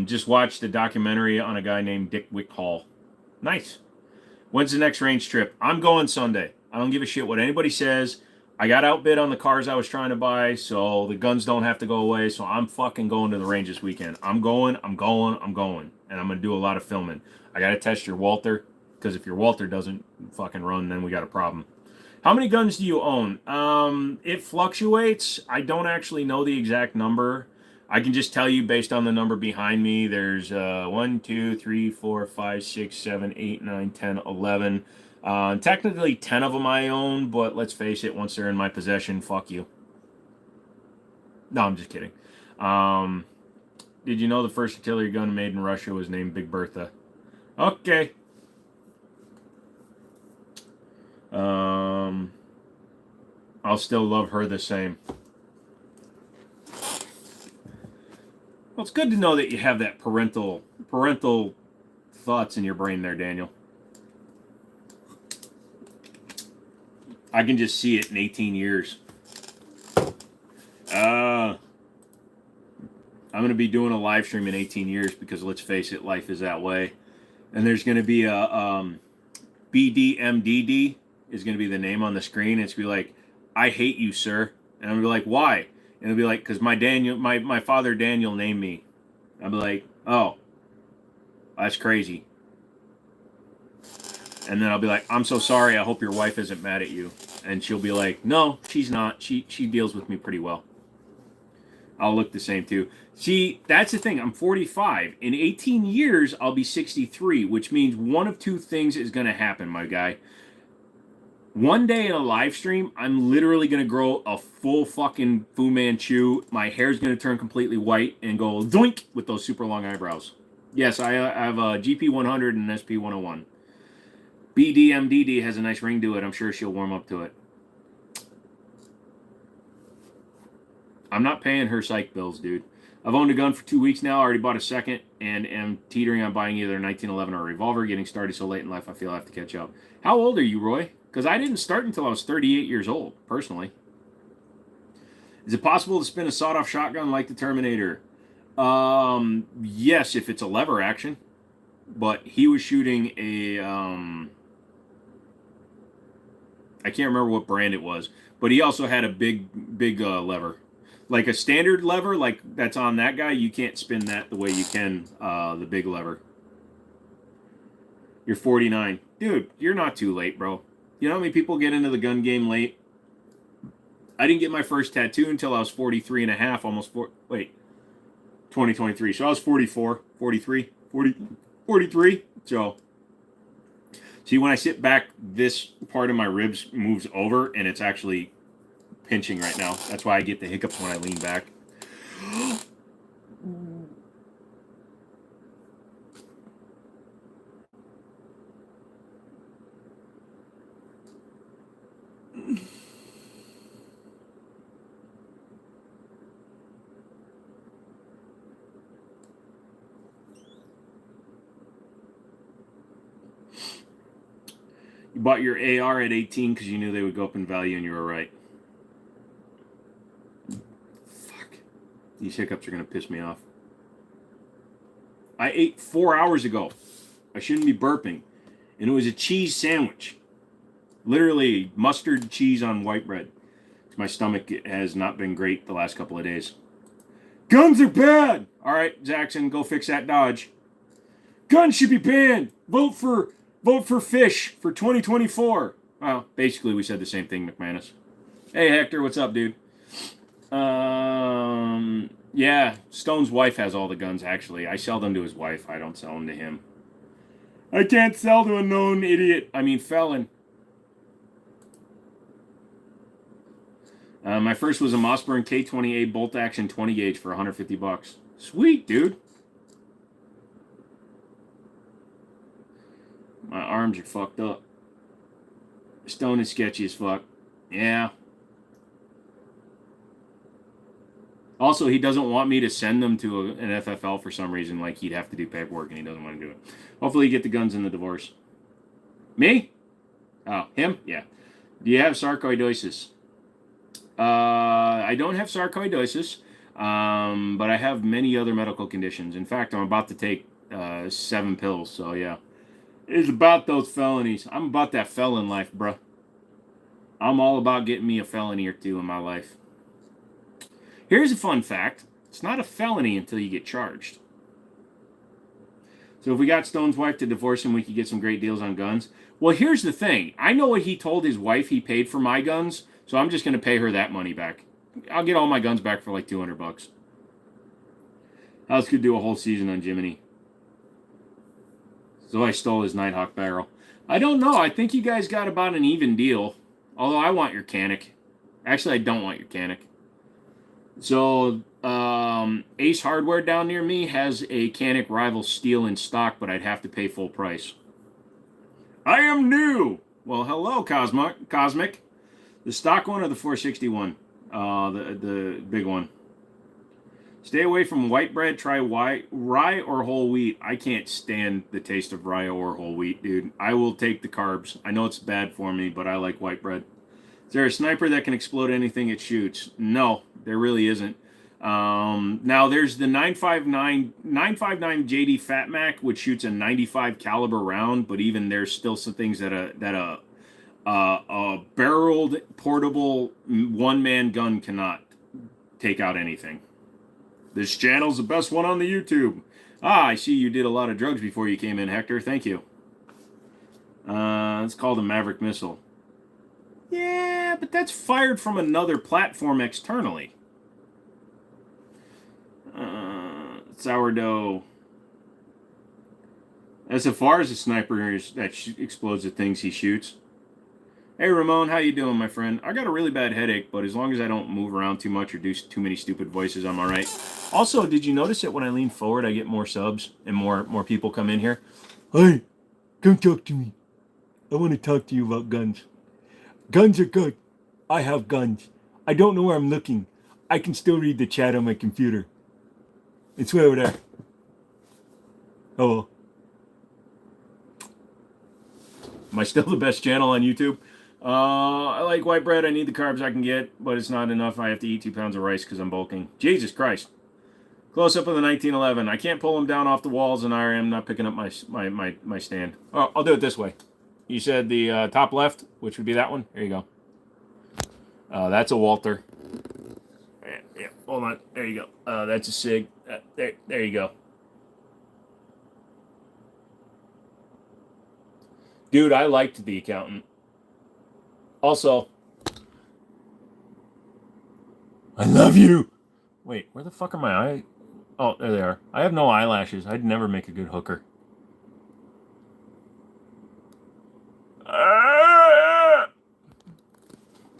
Just watched the documentary on a guy named Dick Wick Hall. Nice. When's the next range trip? I'm going Sunday. I don't give a shit what anybody says. I got outbid on the cars I was trying to buy, so the guns don't have to go away, so I'm fucking going to the range this weekend. I'm going. And I'm going to do a lot of filming. I got to test your Walther, because if your Walther doesn't fucking run, then we got a problem. How many guns do you own? It fluctuates. I don't actually know the exact number. I can just tell you based on the number behind me. There's 1, 2, 3, 4, 5, 6, 7, 8, 9, 10, 11. Technically 10 of them I own, but let's face it, once they're in my possession, fuck you. No, I'm just kidding. Did you know the first artillery gun made in Russia was named Big Bertha? Okay. I'll still love her the same. Well, it's good to know that you have that parental thoughts in your brain there, Daniel. I can just see it in 18 years. I'm going to be doing a live stream in 18 years because, let's face it, life is that way. And there's going to be a BDMDD is going to be the name on the screen. It's going to be like, I hate you, sir. And I'm going to be like, why? And it'll be like, because my father Daniel named me. I'll be like, oh, that's crazy. And then I'll be like, I'm so sorry. I hope your wife isn't mad at you. And she'll be like, no, she's not. She deals with me pretty well. I'll look the same too. See, that's the thing. I'm 45. In 18 years, I'll be 63, which means one of two things is going to happen, my guy. One day in a live stream, I'm literally going to grow a full fucking Fu Manchu. My hair's going to turn completely white and go doink with those super long eyebrows. Yes, I have a GP100 and an SP101. BDMDD has a nice ring to it. I'm sure she'll warm up to it. I'm not paying her psych bills, dude. I've owned a gun for 2 weeks now. I already bought a second and am teetering on buying either a 1911 or a revolver. Getting started so late in life, I feel I have to catch up. How old are you, Roy? Because I didn't start until I was 38 years old, personally. Is it possible to spin a sawed-off shotgun like the Terminator? Yes, if it's a lever action. But he was shooting a... I can't remember what brand it was. But he also had a big lever. Like a standard lever, like that's on that guy, you can't spin that the way you can the big lever. You're 49. Dude, you're not too late, bro. You know how many people get into the gun game late? I didn't get my first tattoo until I was 43 and a half, almost 2023. So I was 44, 43, 43. So, see, when I sit back, this part of my ribs moves over, and it's actually pinching right now. That's why I get the hiccups when I lean back. You bought your AR at 18 because you knew they would go up in value, and you were right. Fuck. These hiccups are going to piss me off. I ate 4 hours ago. I shouldn't be burping. And it was a cheese sandwich. Literally mustard cheese on white bread. My stomach has not been great the last couple of days. Guns are bad! Alright, Jackson, go fix that Dodge. Guns should be banned! Vote for fish for 2024. Well, basically we said the same thing, McManus. Hey Hector, what's up, dude? Yeah, Stone's wife has all the guns, actually. I sell them to his wife. I don't sell them to him. I can't sell to a known felon. My first was a Mossburn K28 bolt action 20 gauge for $150. Sweet, dude. My arms are fucked up. Stone is sketchy as fuck. Yeah. Also, he doesn't want me to send them to an FFL for some reason. Like, he'd have to do paperwork, and he doesn't want to do it. Hopefully you get the guns in the divorce. Me? Oh, him? Yeah. Do you have sarcoidosis? I don't have sarcoidosis, but I have many other medical conditions. In fact, I'm about to take 7 pills, so yeah. It's about those felonies. I'm about that felon life, bruh. I'm all about getting me a felony or two in my life. Here's a fun fact. It's not a felony until you get charged. So if we got Stone's wife to divorce him, we could get some great deals on guns. Well, here's the thing. I know what he told his wife he paid for my guns, so I'm just going to pay her that money back. I'll get all my guns back for like $200. Alex could do a whole season on Jimmini. So I stole his Nighthawk barrel. I don't know. I think you guys got about an even deal. Although I want your Canic. Actually, I don't want your Canic. So, Ace Hardware down near me has a Canic Rival Steel in stock, but I'd have to pay full price. I am new! Well, hello, Cosmic. The stock one or the 461? The big one. Stay away from white bread. Try rye or whole wheat. I can't stand the taste of rye or whole wheat, dude. I will take the carbs. I know it's bad for me, but I like white bread. Is there a sniper that can explode anything it shoots? No, there really isn't. Now there's the 959 JD Fat Mac, which shoots a 95 caliber round, but even there's still some things that a barreled portable one-man gun cannot take out anything. This channel's the best one on the YouTube. Ah, I see you did a lot of drugs before you came in, Hector. Thank you. It's called a Maverick missile. Yeah, but that's fired from another platform externally. Sourdough. SFR is a sniper that explodes the things he shoots. Hey Ramon, how you doing, my friend? I got a really bad headache, but as long as I don't move around too much or do too many stupid voices, I'm all right. Also, did you notice that when I lean forward, I get more subs and more people come in here? Hey, come talk to me. I want to talk to you about guns. Guns are good. I have guns. I don't know where I'm looking. I can still read the chat on my computer. It's way over there. Hello. Am I still the best channel on YouTube? I like white bread. I need the carbs I can get, but it's not enough. I have to eat 2 pounds of rice because I'm bulking. Jesus Christ. Close up of the 1911. I can't pull them down off the walls, and I am not picking up my stand. Oh, I'll do it this way. You said the top left, which would be that one. There you go. That's a Walther. Yeah, hold on. There you go. That's a Sig. There you go. Dude, I liked The Accountant. Also, I love you. Wait, where the fuck are my eyes? Oh, there they are. I have no eyelashes. I'd never make a good hooker.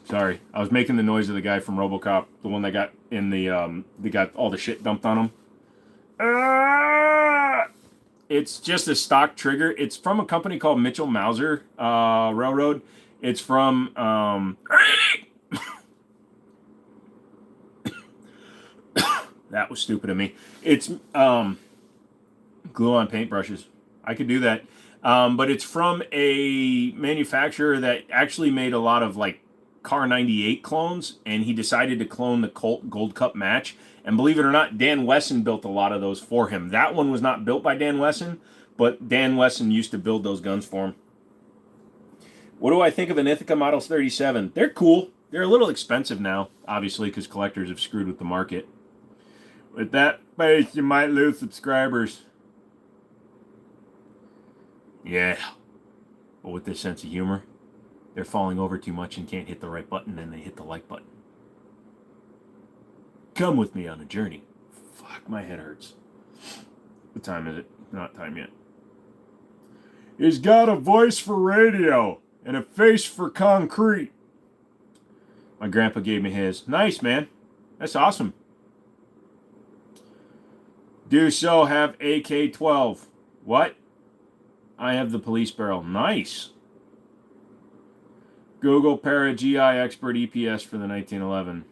Sorry, I was making the noise of the guy from RoboCop, the one that got in they got all the shit dumped on him. It's just a stock trigger. It's from a company called Mitchell Mauser Railroad. It's from that was stupid of me. It's glue on paintbrushes. I could do that. But it's from a manufacturer that actually made a lot of like Car 98 clones, and he decided to clone the Colt Gold Cup match. And believe it or not, Dan Wesson built a lot of those for him. That one was not built by Dan Wesson, but Dan Wesson used to build those guns for him. What do I think of an Ithaca Model 37? They're cool. They're a little expensive now, obviously, because collectors have screwed with the market. With that pace, you might lose subscribers. Yeah. But with this sense of humor, they're falling over too much and can't hit the right button, and they hit the like button. Come with me on a journey. Fuck, my head hurts. What time is it? Not time yet. He's got a voice for radio and a face for concrete. My grandpa gave me his. Nice, man. That's awesome. Do so have AK-12. What? I have the police barrel. Nice. Google Para GI Expert EPS for the 1911.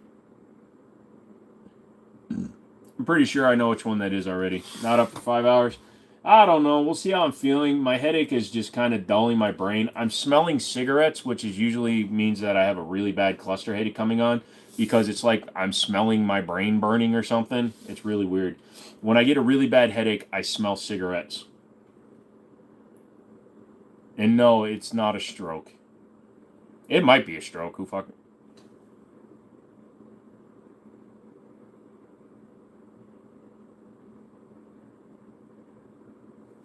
I'm pretty sure I know which one that is already. Not up for 5 hours. I don't know. We'll see how I'm feeling. My headache is just kind of dulling my brain. I'm smelling cigarettes, which is usually means that I have a really bad cluster headache coming on, because it's like I'm smelling my brain burning or something. It's really weird. When I get a really bad headache, I smell cigarettes. And no, it's not a stroke. It might be a stroke. Who fucking...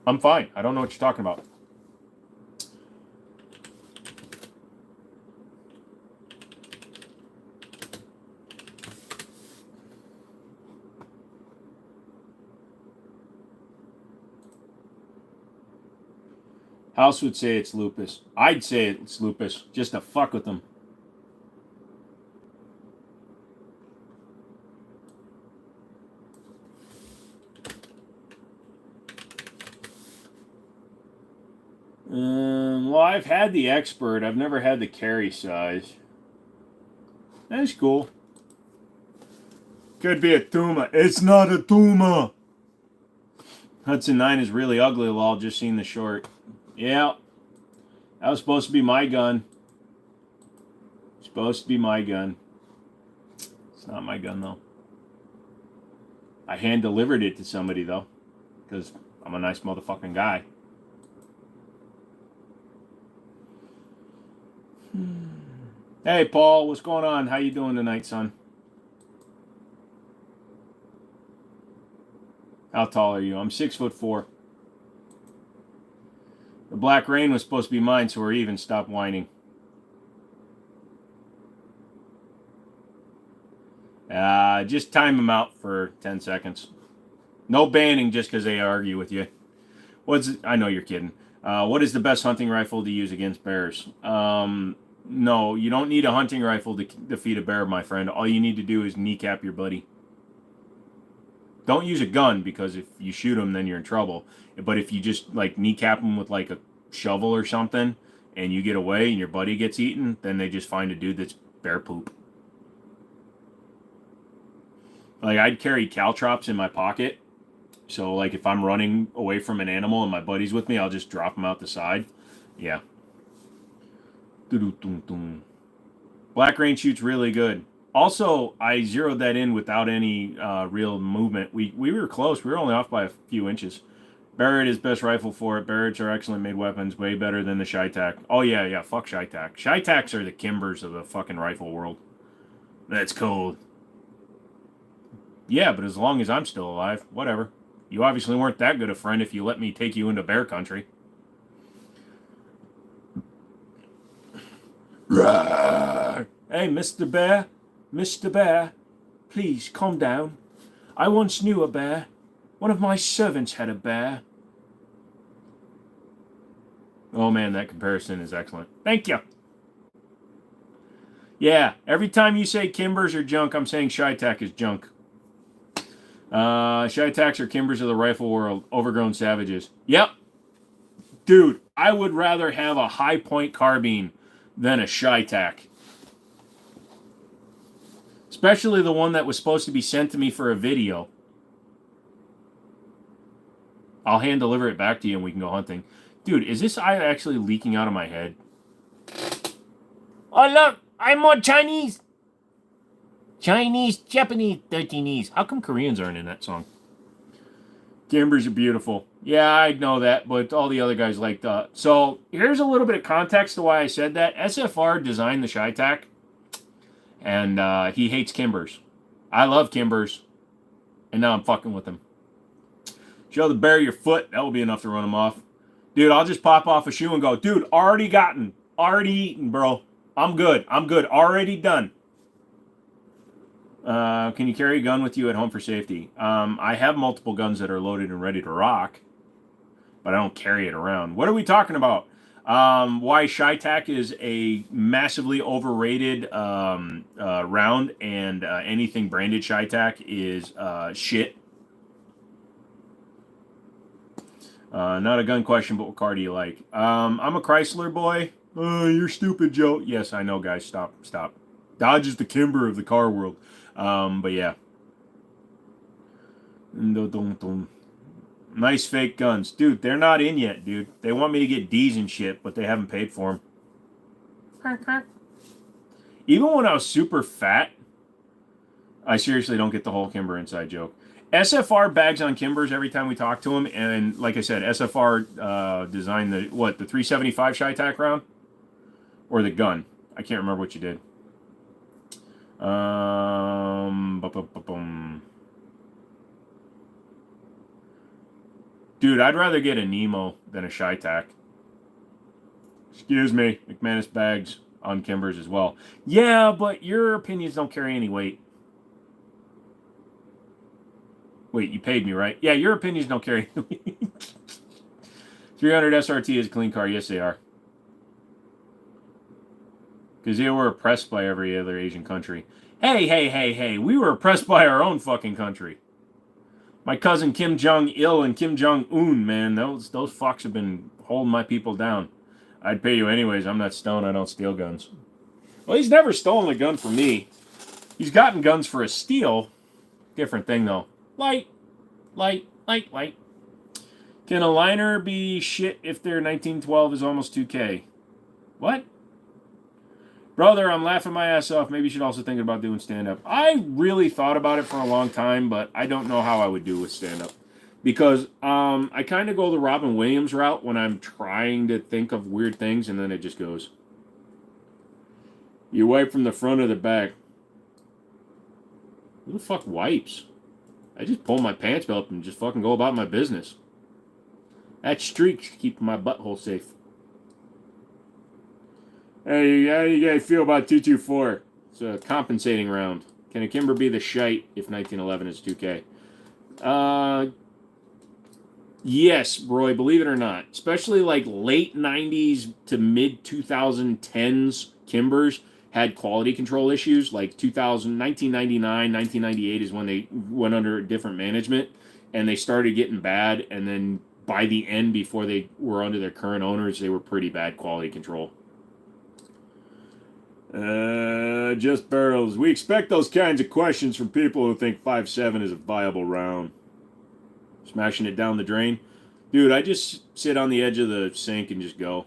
I'm fine. I don't know what you're talking about. House would say it's lupus. I'd say it's lupus, just to fuck with them. Well, I've had the expert. I've never had the carry size. That's cool. Could be a tumor. It's not a tumor. Hudson 9 is really ugly, lol. Just seen the short. Yeah. That was supposed to be my gun. Supposed to be my gun. It's not my gun, though. I hand-delivered it to somebody, though. Because I'm a nice motherfucking guy. Hey, Paul. What's going on? How you doing tonight, son? How tall are you? I'm 6'4". The Black Rain was supposed to be mine, so we're even. Stop whining. Just time them out for 10 seconds. No banning just because they argue with you. I know you're kidding. What is the best hunting rifle to use against bears? No, you don't need a hunting rifle to defeat a bear, my friend. All you need to do is kneecap your buddy. Don't use a gun, because if you shoot him, then you're in trouble. But if you just like kneecap him with like a shovel or something, and you get away and your buddy gets eaten, then they just find a dude that's bear poop. Like, I'd carry caltrops in my pocket. So, like, if I'm running away from an animal and my buddy's with me, I'll just drop him out the side. Yeah. Black Rain shoots really good. Also, I zeroed that in without any real movement. We were close. We were only off by a few inches. Barrett is best rifle for it. Barretts are excellent made weapons, way better than the Shytac. Oh, yeah, fuck Shytac. Shytacs are the Kimbers of the fucking rifle world. That's cold. Yeah, but as long as I'm still alive, whatever. You obviously weren't that good a friend if you let me take you into bear country. Hey, Mr. Bear. Mr. Bear, please calm down. I once knew a bear. One of my servants had a bear. Oh man, that comparison is excellent. Thank you. Yeah, every time you say Kimbers are junk, I'm saying Shytac is junk. Shytacs are Kimbers of the rifle world. Overgrown savages. Yep. Dude, I would rather have a high point carbine than a Shytac. Especially the one that was supposed to be sent to me for a video. I'll hand deliver it back to you and we can go hunting. Dude, is this eye actually leaking out of my head? Oh, look! I'm more Chinese! Chinese, Japanese, 13ese. How come Koreans aren't in that song? Kimbers are beautiful. Yeah, I know that, but all the other guys like that. So, here's a little bit of context to why I said that. SFR designed the Shytac, and he hates Kimbers. I love Kimbers, and now I'm fucking with him. Show the bear your foot. That will be enough to run him off. Dude, I'll just pop off a shoe and go, dude, already gotten. Already eaten, bro. I'm good. Already done. Can you carry a gun with you at home for safety? I have multiple guns that are loaded and ready to rock, but I don't carry it around. What are we talking about? Why Shytac is a massively overrated round, and anything branded Shytac is shit. Not a gun question, but what car do you like? I'm a Chrysler boy. You're stupid, Joe. Yes, I know, guys. Stop. Dodge is the Kimber of the car world. But yeah. Nice fake guns. Dude, they're not in yet, dude. They want me to get D's and shit, but they haven't paid for them. Even when I was super fat, I seriously don't get the whole Kimber inside joke. SFR bags on Kimbers every time we talk to him, and like I said, SFR designed the 375 Shytac round? Or the gun. I can't remember what you did. Dude, I'd rather get a Nemo than a Shytac. Excuse me, McManus bags on Kimbers as well. Yeah, but your opinions don't carry any weight. Wait, you paid me, right? Yeah, your opinions don't carry any weight. 300 SRT is a clean car. Yes, they are. Because they were oppressed by every other Asian country. Hey. We were oppressed by our own fucking country. My cousin Kim Jong-il and Kim Jong-un, man, those fucks have been holding my people down. I'd pay you anyways. I'm not stoned. I don't steal guns. Well, he's never stolen a gun from me. He's gotten guns for a steal. Different thing, though. Light. Can a liner be shit if their 1912 is almost 2K? What? Brother, I'm laughing my ass off. Maybe you should also think about doing stand-up. I really thought about it for a long time, but I don't know how I would do with stand-up. Because I kind of go the Robin Williams route when I'm trying to think of weird things, and then it just goes. You wipe from the front or the back. Who the fuck wipes? I just pull my pants belt up and just fucking go about my business. That streak's keeping my butthole safe. Hey, how do you guys feel about 224? It's a compensating round. Can a Kimber be the shite if 1911 is 2K? Yes, Roy, believe it or not. Especially like late 90s to mid 2010s Kimbers had quality control issues. Like 1999, 1998 is when they went under different management and they started getting bad. And then by the end, before they were under their current owners, they were pretty bad quality control. Just barrels. We expect those kinds of questions from people who think 5.7 is a viable round. Smashing it down the drain. Dude, I just sit on the edge of the sink and just go.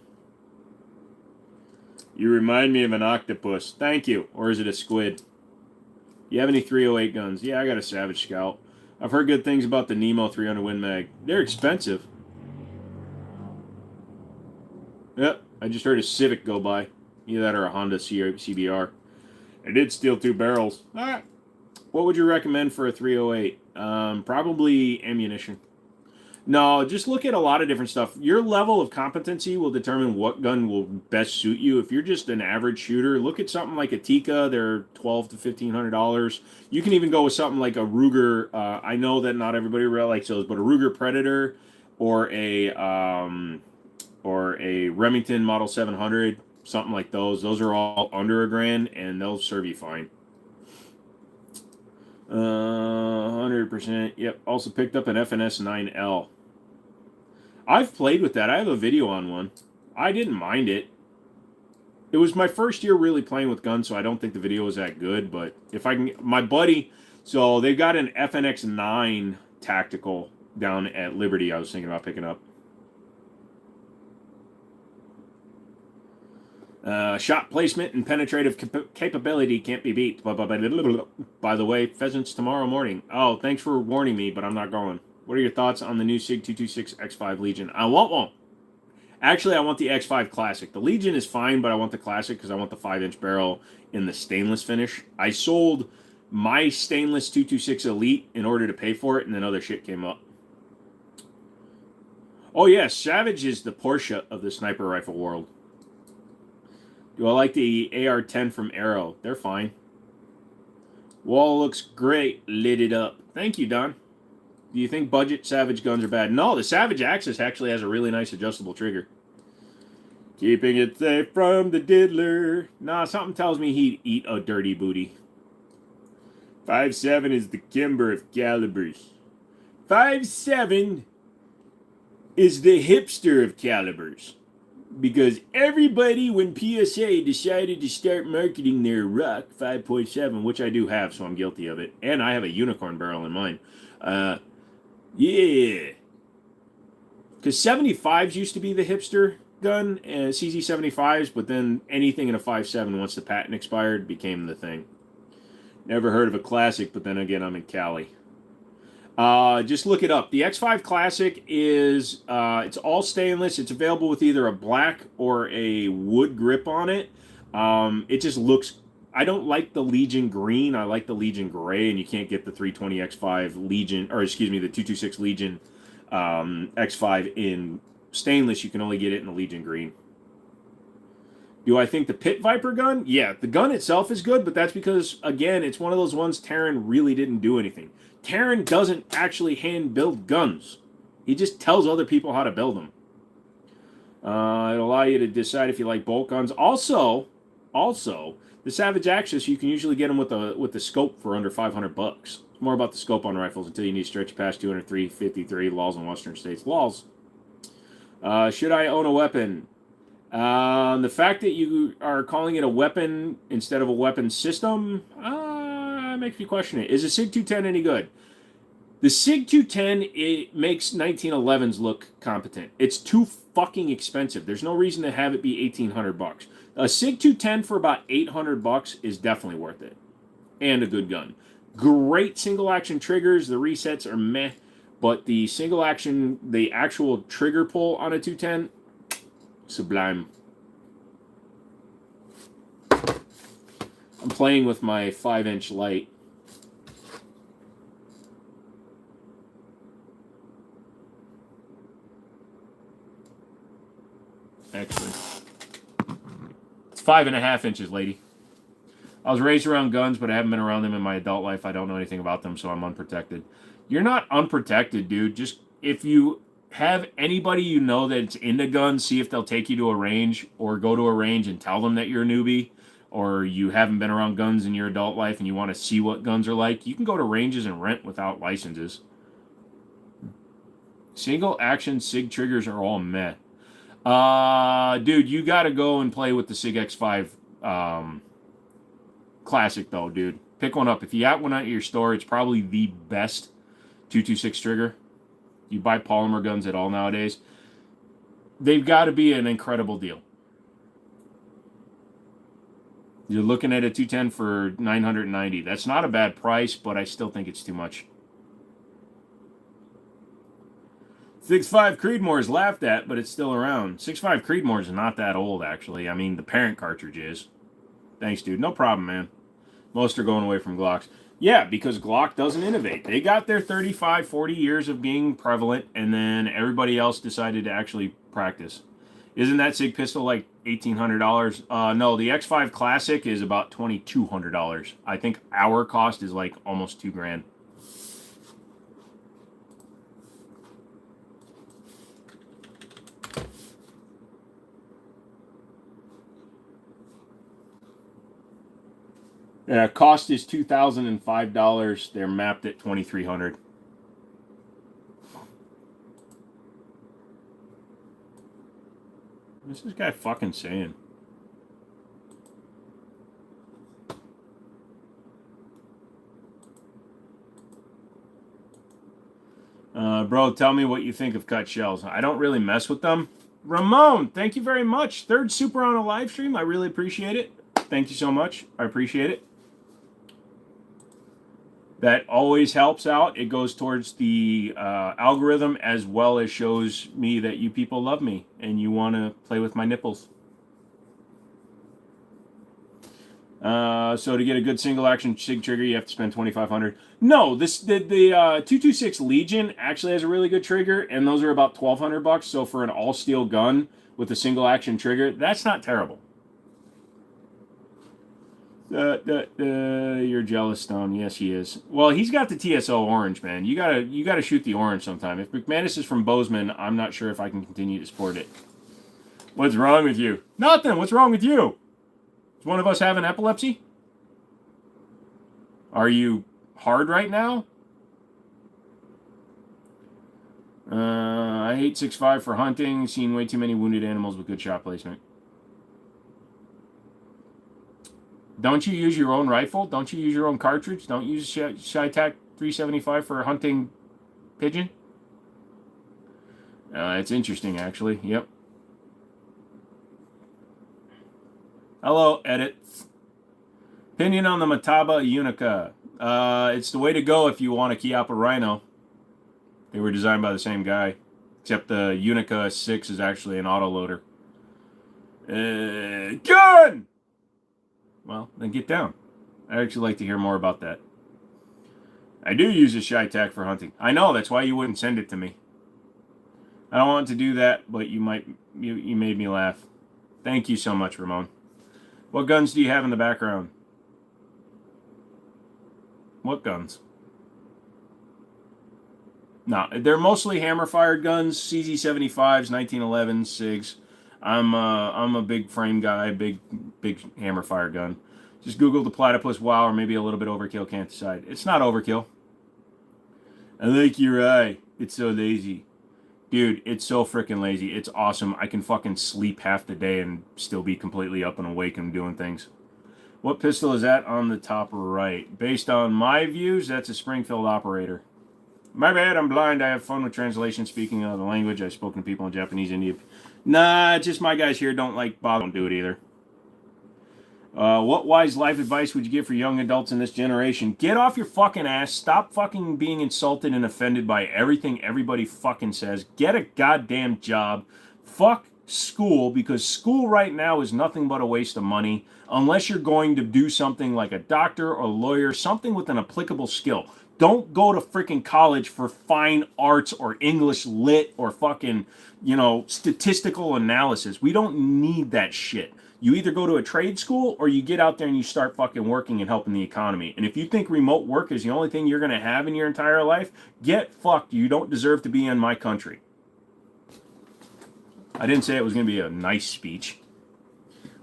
You remind me of an octopus. Thank you. Or is it a squid? You have any 308 guns? Yeah, I got a Savage Scout. I've heard good things about the Nemo 300 Win Mag. They're expensive. Yep, I just heard a Civic go by. Either that or a Honda CBR. I did steal 2 barrels. Alright. What would you recommend for a 308? Probably ammunition. No, just look at a lot of different stuff. Your level of competency will determine what gun will best suit you. If you're just an average shooter, look at something like a Tika. They're $1,200 to $1,500. You can even go with something like a Ruger. I know that not everybody really likes those, but a Ruger Predator or a Remington Model 700, something like those. Those are all under $1,000 and they'll serve you fine. 100%. Yep. Also picked up an FNS 9L. I've played with that. I have a video on one. I didn't mind it. It was my first year really playing with guns, so I don't think the video was that good. But if I can, my buddy, so they've got an FNX 9 tactical down at Liberty. I was thinking about picking up. Shot placement and penetrative capability can't be beat. By the way, pheasants tomorrow morning. Oh, thanks for warning me, but I'm not going. What are your thoughts on the new SIG 226 X5 Legion? I want one. Actually, I want the X5 Classic. The Legion is fine, but I want the Classic because I want the 5-inch barrel in the stainless finish. I sold my stainless 226 Elite in order to pay for it, and then other shit came up. Oh, yeah, Savage is the Porsche of the sniper rifle world. Do I like the AR-10 from Arrow? They're fine. Wall looks great. Lit it up. Thank you, Don. Do you think budget Savage guns are bad? No, the Savage Axis actually has a really nice adjustable trigger. Keeping it safe from the diddler. Nah, something tells me he'd eat a dirty booty. 5.7 is the Kimber of calibers. 5.7 is the hipster of calibers. Because everybody, when PSA decided to start marketing their Rock 5.7, which I do have, so I'm guilty of it, and I have a unicorn barrel in mine. Yeah. Because 75s used to be the hipster gun, CZ75s, but then anything in a 5.7, once the patent expired, became the thing. Never heard of a Classic, but then again, I'm in Cali. Just look it up. The X5 Classic is, it's all stainless. It's available with either a black or a wood grip on it. It just looks, I don't like the Legion green. I like the Legion gray, and you can't get the 320 X5 Legion, or excuse me, the 226 Legion X5 in stainless. You can only get it in the Legion green. Do I think the Pit Viper gun? Yeah, the gun itself is good, but that's because, again, it's one of those ones Terran really didn't do anything. Terran doesn't actually hand build guns. He just tells other people how to build them. It'll allow you to decide if you like bolt guns. Also, the Savage Axis, you can usually get them with the scope for under $500. It's more about the scope on rifles until you need to stretch past 203, 53, laws in Western states. Laws. Should I own a weapon? The fact that you are calling it a weapon instead of a weapon system makes me question it. Is a SIG 210 any good? The SIG 210, it makes 1911s look competent. It's too fucking expensive. There's no reason to have it be $1,800. A SIG 210 for about $800 is definitely worth it. And a good gun. Great single action triggers. The resets are meh. But the single action, the actual trigger pull on a 210, sublime. I'm playing with my 5-inch light. 5.5 inches, lady. I was raised around guns, but I haven't been around them in my adult life. I don't know anything about them, so I'm unprotected. You're not unprotected, dude. Just if you have anybody you know that's into guns, see if they'll take you to a range or go to a range and tell them that you're a newbie or you haven't been around guns in your adult life and you want to see what guns are like. You can go to ranges and rent without licenses. Single action SIG triggers are all meh. Dude, you got to go and play with the SIG X5 Classic, though, dude. Pick one up. If you got one at your store, it's probably the best 226 trigger. You buy polymer guns at all nowadays. They've got to be an incredible deal. You're looking at a 210 for $990. That's not a bad price, but I still think it's too much. 6.5 Creedmoor is laughed at, but it's still around. 6.5 Creedmoor is not that old, actually. I mean, the parent cartridge is. Thanks, dude. No problem, man. Most are going away from Glocks. Yeah, because Glock doesn't innovate. They got their 35, 40 years of being prevalent, and then everybody else decided to actually practice. Isn't that SIG pistol like $1,800? No, the X5 Classic is about $2,200. I think our cost is like almost $2,000. Cost is $2,005. They're mapped at $2,300. What's this guy fucking saying? Bro, tell me what you think of cut shells. I don't really mess with them. Ramon, thank you very much. Third super on a live stream. I really appreciate it. Thank you so much. I appreciate it. That always helps out. It goes towards the algorithm as well as shows me that you people love me and you want to play with my nipples. So to get a good single action SIG trigger, you have to spend $2,500. No, the 226 Legion actually has a really good trigger, and those are about $1,200. So for an all steel gun with a single action trigger, that's not terrible. You're jealous, Stone. Yes, he is. Well, he's got the TSO orange, man. You gotta shoot the orange sometime. If McManus is from Bozeman, I'm not sure if I can continue to support it. What's wrong with you? Nothing. What's wrong with you? Is one of us having epilepsy? Are you hard right now? I hate 6.5 for hunting. Seen way too many wounded animals with good shot placement. Don't you use your own rifle? Don't you use your own cartridge? Don't use ShyTac 375 for hunting pigeon? It's interesting, actually. Yep. Hello, edits. Opinion on the Mataba Unica. It's the way to go if you want a Chiappa Rhino. They were designed by the same guy. Except the Unica 6 is actually an autoloader. Gun! Well, then get down. I'd actually like to hear more about that. I do use a ShyTac for hunting. I know, that's why you wouldn't send it to me. I don't want to do that, but you made me laugh. Thank you so much, Ramon. What guns do you have in the background? What guns? No, they're mostly hammer-fired guns, CZ75s, 1911s, SIGs. I'm a big frame guy, big hammer-fire gun. Just Google the platypus wow, or maybe a little bit overkill, can't decide. It's not overkill. I like your eye. It's so lazy. Dude, it's so freaking lazy. It's awesome. I can fucking sleep half the day and still be completely up and awake and doing things. What pistol is that on the top right? Based on my views, that's a Springfield operator. My bad, I'm blind. I have fun with translation, speaking of the language. I've spoken to people in Japanese, Indian. Nah, just my guys here don't like bother. Don't do it either. What wise life advice would you give for young adults in this generation? Get off your fucking ass. Stop fucking being insulted and offended by everything everybody fucking says. Get a goddamn job. Fuck school, because school right now is nothing but a waste of money unless you're going to do something like a doctor or lawyer, something with an applicable skill. Don't go to freaking college for fine arts or English lit or fucking, statistical analysis. We don't need that shit. You either go to a trade school or you get out there and you start fucking working and helping the economy. And if you think remote work is the only thing you're going to have in your entire life, get fucked. You don't deserve to be in my country. I didn't say it was going to be a nice speech.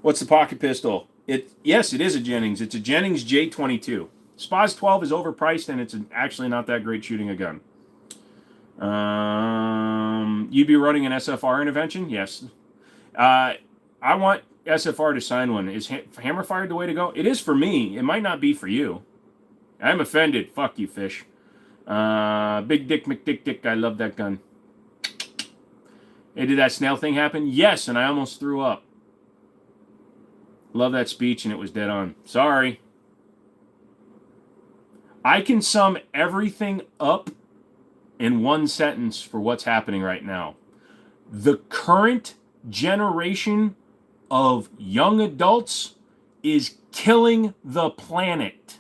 What's the pocket pistol? Yes, it is a Jennings. It's a Jennings J22. Spaz 12 is overpriced and it's actually not that great shooting a gun. You'd be running an SFR intervention? Yes. I want SFR to sign one. Is hammer fired the way to go? It is for me. It might not be for you. I'm offended. Fuck you, fish. Big Dick McDick. I love that gun. Hey, did that snail thing happen? Yes, and I almost threw up. Love that speech, and it was dead on. Sorry. I can sum everything up in one sentence for what's happening right now. The current generation of young adults is killing the planet.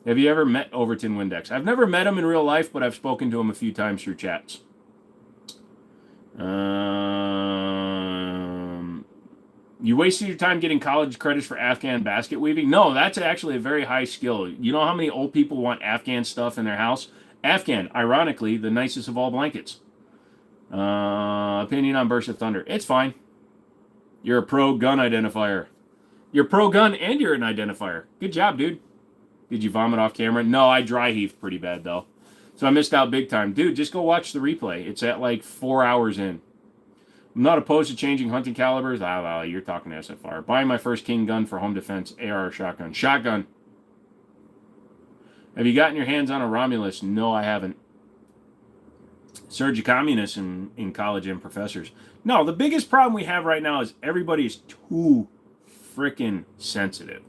Have you ever met Overton Windex? I've never met him in real life, but I've spoken to him a few times through chats. You wasted your time getting college credits for Afghan basket weaving? No, that's actually a very high skill. You know how many old people want Afghan stuff in their house? Afghan, ironically, the nicest of all blankets. Opinion on Burst of Thunder. It's fine. You're a pro gun identifier. You're pro gun and you're an identifier. Good job, dude. Did you vomit off camera? No, I dry heaved pretty bad, though. So I missed out big time. Dude, just go watch the replay. It's at like 4 hours in. I'm not opposed to changing hunting calibers. You're talking to SFR. Buying my first King gun for home defense, AR or shotgun. Shotgun. Have you gotten your hands on a Romulus? No, I haven't. Surge of communists in college and professors. No, the biggest problem we have right now is everybody is too freaking sensitive.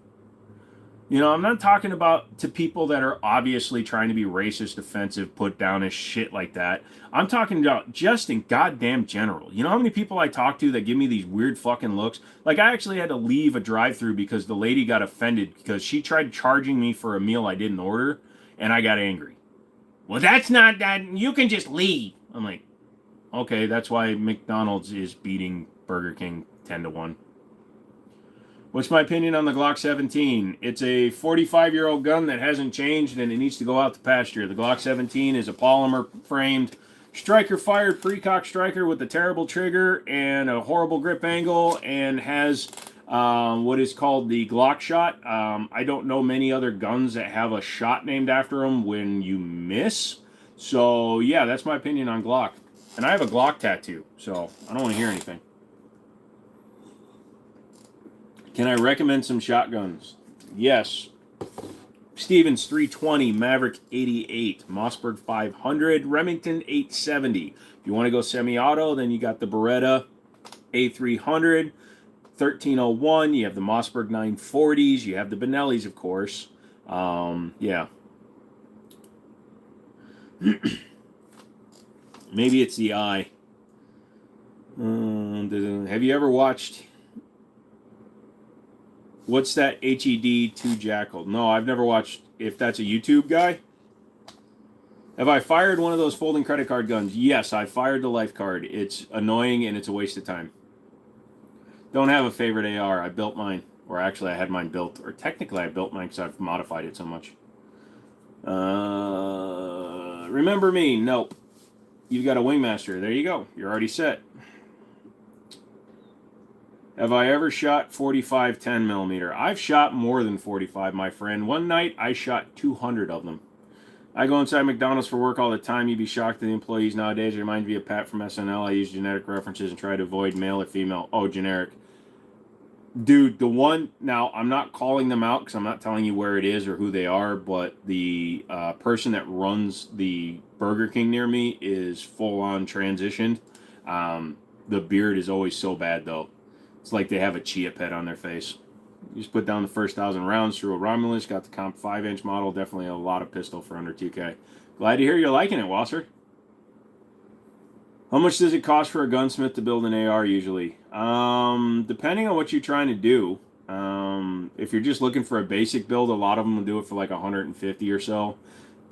You know, I'm not talking about to people that are obviously trying to be racist, offensive, put down as shit like that. I'm talking about just in goddamn general. You know how many people I talk to that give me these weird fucking looks? Like, I actually had to leave a drive-thru because the lady got offended because she tried charging me for a meal I didn't order, and I got angry. Well, that's not that. You can just leave. I'm like, okay, that's why McDonald's is beating Burger King 10-1. What's my opinion on the Glock 17? It's a 45-year-old gun that hasn't changed and it needs to go out to pasture. The Glock 17 is a polymer-framed striker-fired precock striker with a terrible trigger and a horrible grip angle and has what is called the Glock shot. I don't know many other guns that have a shot named after them when you miss. So, yeah, that's my opinion on Glock. And I have a Glock tattoo, so I don't want to hear anything. Can I recommend some shotguns? Yes. Stevens 320, Maverick 88, Mossberg 500, Remington 870. If you want to go semi-auto, then you got the Beretta A300, 1301. You have the Mossberg 940s. You have the Benellis, of course. Yeah. Maybe it's the eye. Have you ever watched... What's that HED 2 Jackal? No, I've never watched, if that's a YouTube guy. Have I fired one of those folding credit card guns? Yes, I fired the life card. It's annoying and it's a waste of time. Don't have a favorite AR. I built mine. Or actually, I had mine built. Or technically, I built mine because I've modified it so much. Remember me? Nope. You've got a Wingmaster. There you go. You're already set. Have I ever shot 45 10mm? I've shot more than 45, my friend. One night, I shot 200 of them. I go inside McDonald's for work all the time. You'd be shocked at the employees nowadays. It reminds me of Pat from SNL. I use genetic references and try to avoid male or female. Oh, generic. Dude, the one... Now, I'm not calling them out because I'm not telling you where it is or who they are, but the person that runs the Burger King near me is full-on transitioned. The beard is always so bad, though. It's like they have a chia pet on their face. You just put down the first 1,000 rounds through a Romulus. Got the comp 5-inch model. Definitely a lot of pistol for under 2K. Glad to hear you're liking it, Wasser. How much does it cost for a gunsmith to build an AR usually? Depending on what you're trying to do. If you're just looking for a basic build, a lot of them will do it for like 150 or so.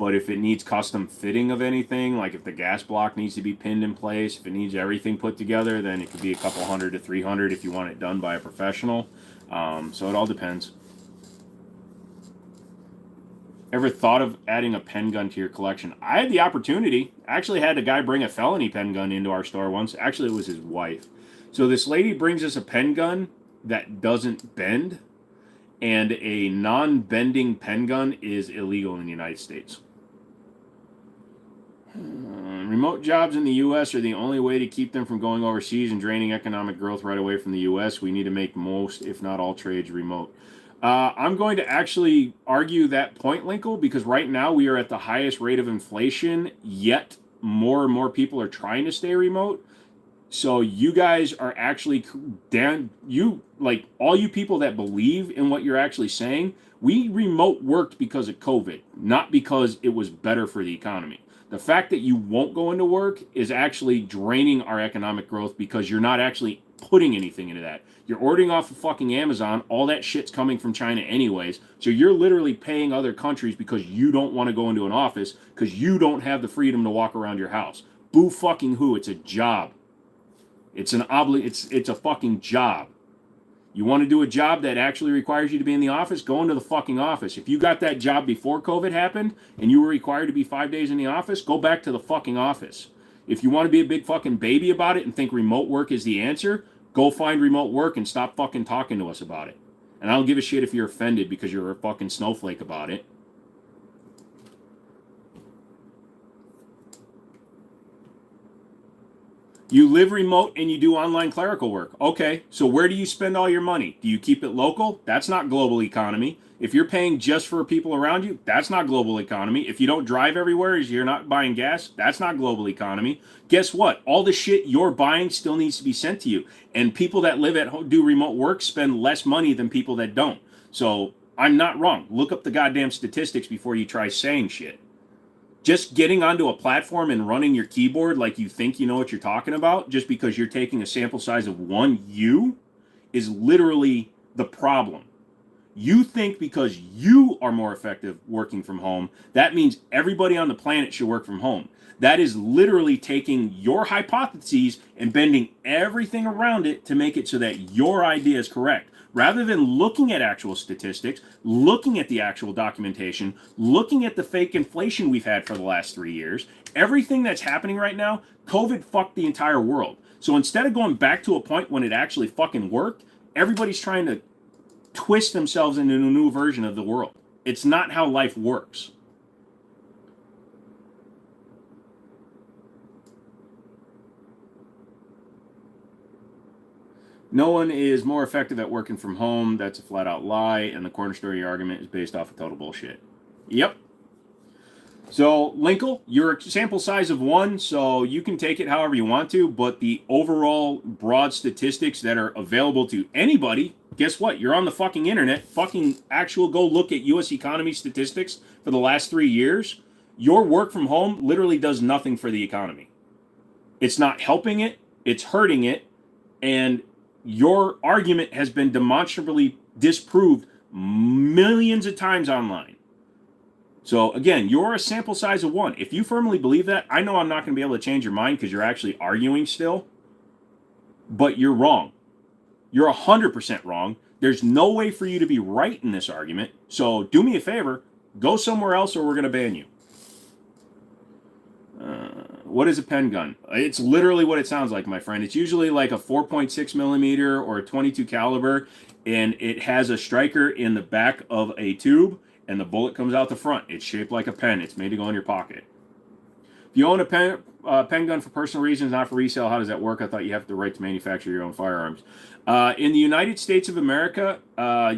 But if it needs custom fitting of anything, like if the gas block needs to be pinned in place, if it needs everything put together, then it could be a couple $100 to $300 if you want it done by a professional. So it all depends. Ever thought of adding a pen gun to your collection? I had the opportunity. I actually had a guy bring a felony pen gun into our store once. Actually, it was his wife. So this lady brings us a pen gun that doesn't bend, and a non-bending pen gun is illegal in the United States. Remote jobs in the U.S. are the only way to keep them from going overseas and draining economic growth right away from the U.S. We need to make most, if not all, trades remote. I'm going to actually argue that point, Linkle, because right now we are at the highest rate of inflation, yet more and more people are trying to stay remote. So you guys are actually like all you people that believe in what you're actually saying, we remote worked because of COVID, not because it was better for the economy. The fact that you won't go into work is actually draining our economic growth because you're not actually putting anything into that. You're ordering off of fucking Amazon. All that shit's coming from China anyways. So you're literally paying other countries because you don't want to go into an office because you don't have the freedom to walk around your house. Boo fucking who? It's a job. It's it's a fucking job. You want to do a job that actually requires you to be in the office? Go into the fucking office. If you got that job before COVID happened and you were required to be 5 days in the office, go back to the fucking office. If you want to be a big fucking baby about it and think remote work is the answer, go find remote work and stop fucking talking to us about it. And I don't give a shit if you're offended because you're a fucking snowflake about it. You live remote and you do online clerical work. Okay, so where do you spend all your money? Do you keep it local? That's not global economy. If you're paying just for people around you, that's not global economy. If you don't drive everywhere, you're not buying gas, that's not global economy. Guess what? All the shit you're buying still needs to be sent to you. And people that live at home, do remote work, spend less money than people that don't. So I'm not wrong. Look up the goddamn statistics before you try saying shit. Just getting onto a platform and running your keyboard like you think you know what you're talking about, just because you're taking a sample size of one you, is literally the problem. You think because you are more effective working from home, that means everybody on the planet should work from home. That is literally taking your hypotheses and bending everything around it to make it so that your idea is correct. Rather than looking at actual statistics, looking at the actual documentation, looking at the fake inflation we've had for the last 3 years, everything that's happening right now, COVID fucked the entire world. So instead of going back to a point when it actually fucking worked, everybody's trying to twist themselves into a new version of the world. It's not how life works. No one is more effective at working from home. That's a flat out lie, and the cornerstone of your argument is based off of total bullshit. Yep. So, Linkle, you're a sample size of one, so you can take it however you want to, but the overall broad statistics that are available to anybody, guess what? You're on the fucking internet. Fucking go look at U.S. economy statistics for the last 3 years. Your work from home literally does nothing for the economy. It's not helping it, it's hurting it, and your argument has been demonstrably disproved millions of times online. So again, you're a sample size of one. If you firmly believe that, I know I'm not going to be able to change your mind because you're actually arguing still, but you're wrong. You're 100% wrong. There's no way for you to be right in this argument. So do me a favor, go somewhere else or we're going to ban you. What is a pen gun? It's literally what it sounds like, my friend. It's usually like a 4.6 millimeter or a 22 caliber, and it has a striker in the back of a tube, and the bullet comes out the front. It's shaped like a pen. It's made to go in your pocket. If you own a pen gun for personal reasons, not for resale, how does that work? I thought you have the right to manufacture your own firearms. In the United States of America,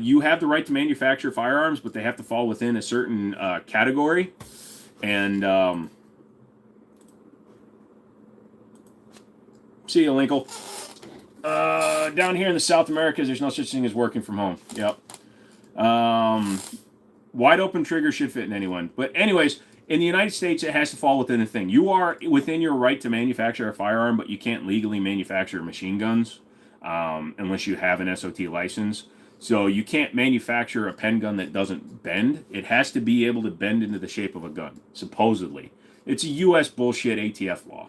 you have the right to manufacture firearms, but they have to fall within a certain category. And see you, Linkle. Down here in the South Americas, there's no such thing as working from home. Yep. Wide open trigger should fit in anyone. But anyways, in the United States, it has to fall within a thing. You are within your right to manufacture a firearm, but you can't legally manufacture machine guns unless you have an SOT license. So you can't manufacture a pen gun that doesn't bend. It has to be able to bend into the shape of a gun, supposedly. It's a U.S. bullshit ATF law.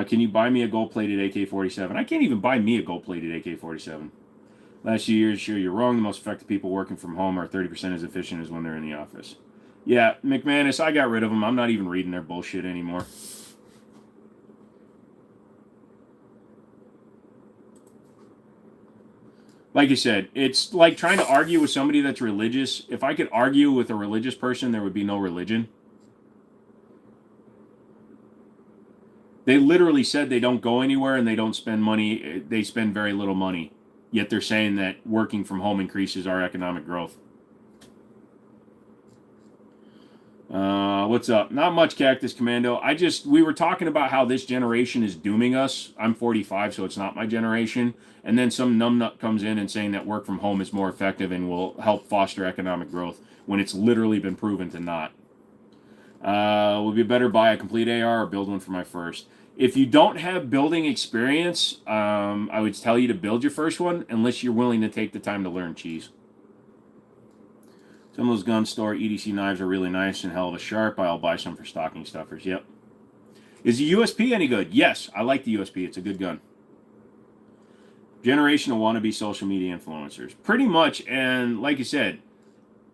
Can you buy me a gold-plated AK-47? I can't even buy me a gold-plated AK-47. Last few years, sure, you're wrong. The most effective people working from home are 30% as efficient as when they're in the office. Yeah, McManus, I got rid of them. I'm not even reading their bullshit anymore. Like you said, it's like trying to argue with somebody that's religious. If I could argue with a religious person, there would be no religion. They literally said they don't go anywhere and they don't spend money. They spend very little money. Yet they're saying that working from home increases our economic growth. What's up? Not much, Cactus Commando. We were talking about how this generation is dooming us. I'm 45, so it's not my generation. And then some numbnut comes in and saying that work from home is more effective and will help foster economic growth when it's literally been proven to not. Would be better buy a complete AR or build one for my first. If you don't have building experience, I would tell you to build your first one unless you're willing to take the time to learn, cheese. Some of those gun store EDC knives are really nice and hell of a sharp. I'll buy some for stocking stuffers. Yep. Is the USP any good? Yes, I like the USP. It's a good gun. Generation of wannabe social media influencers. Pretty much, and like you said,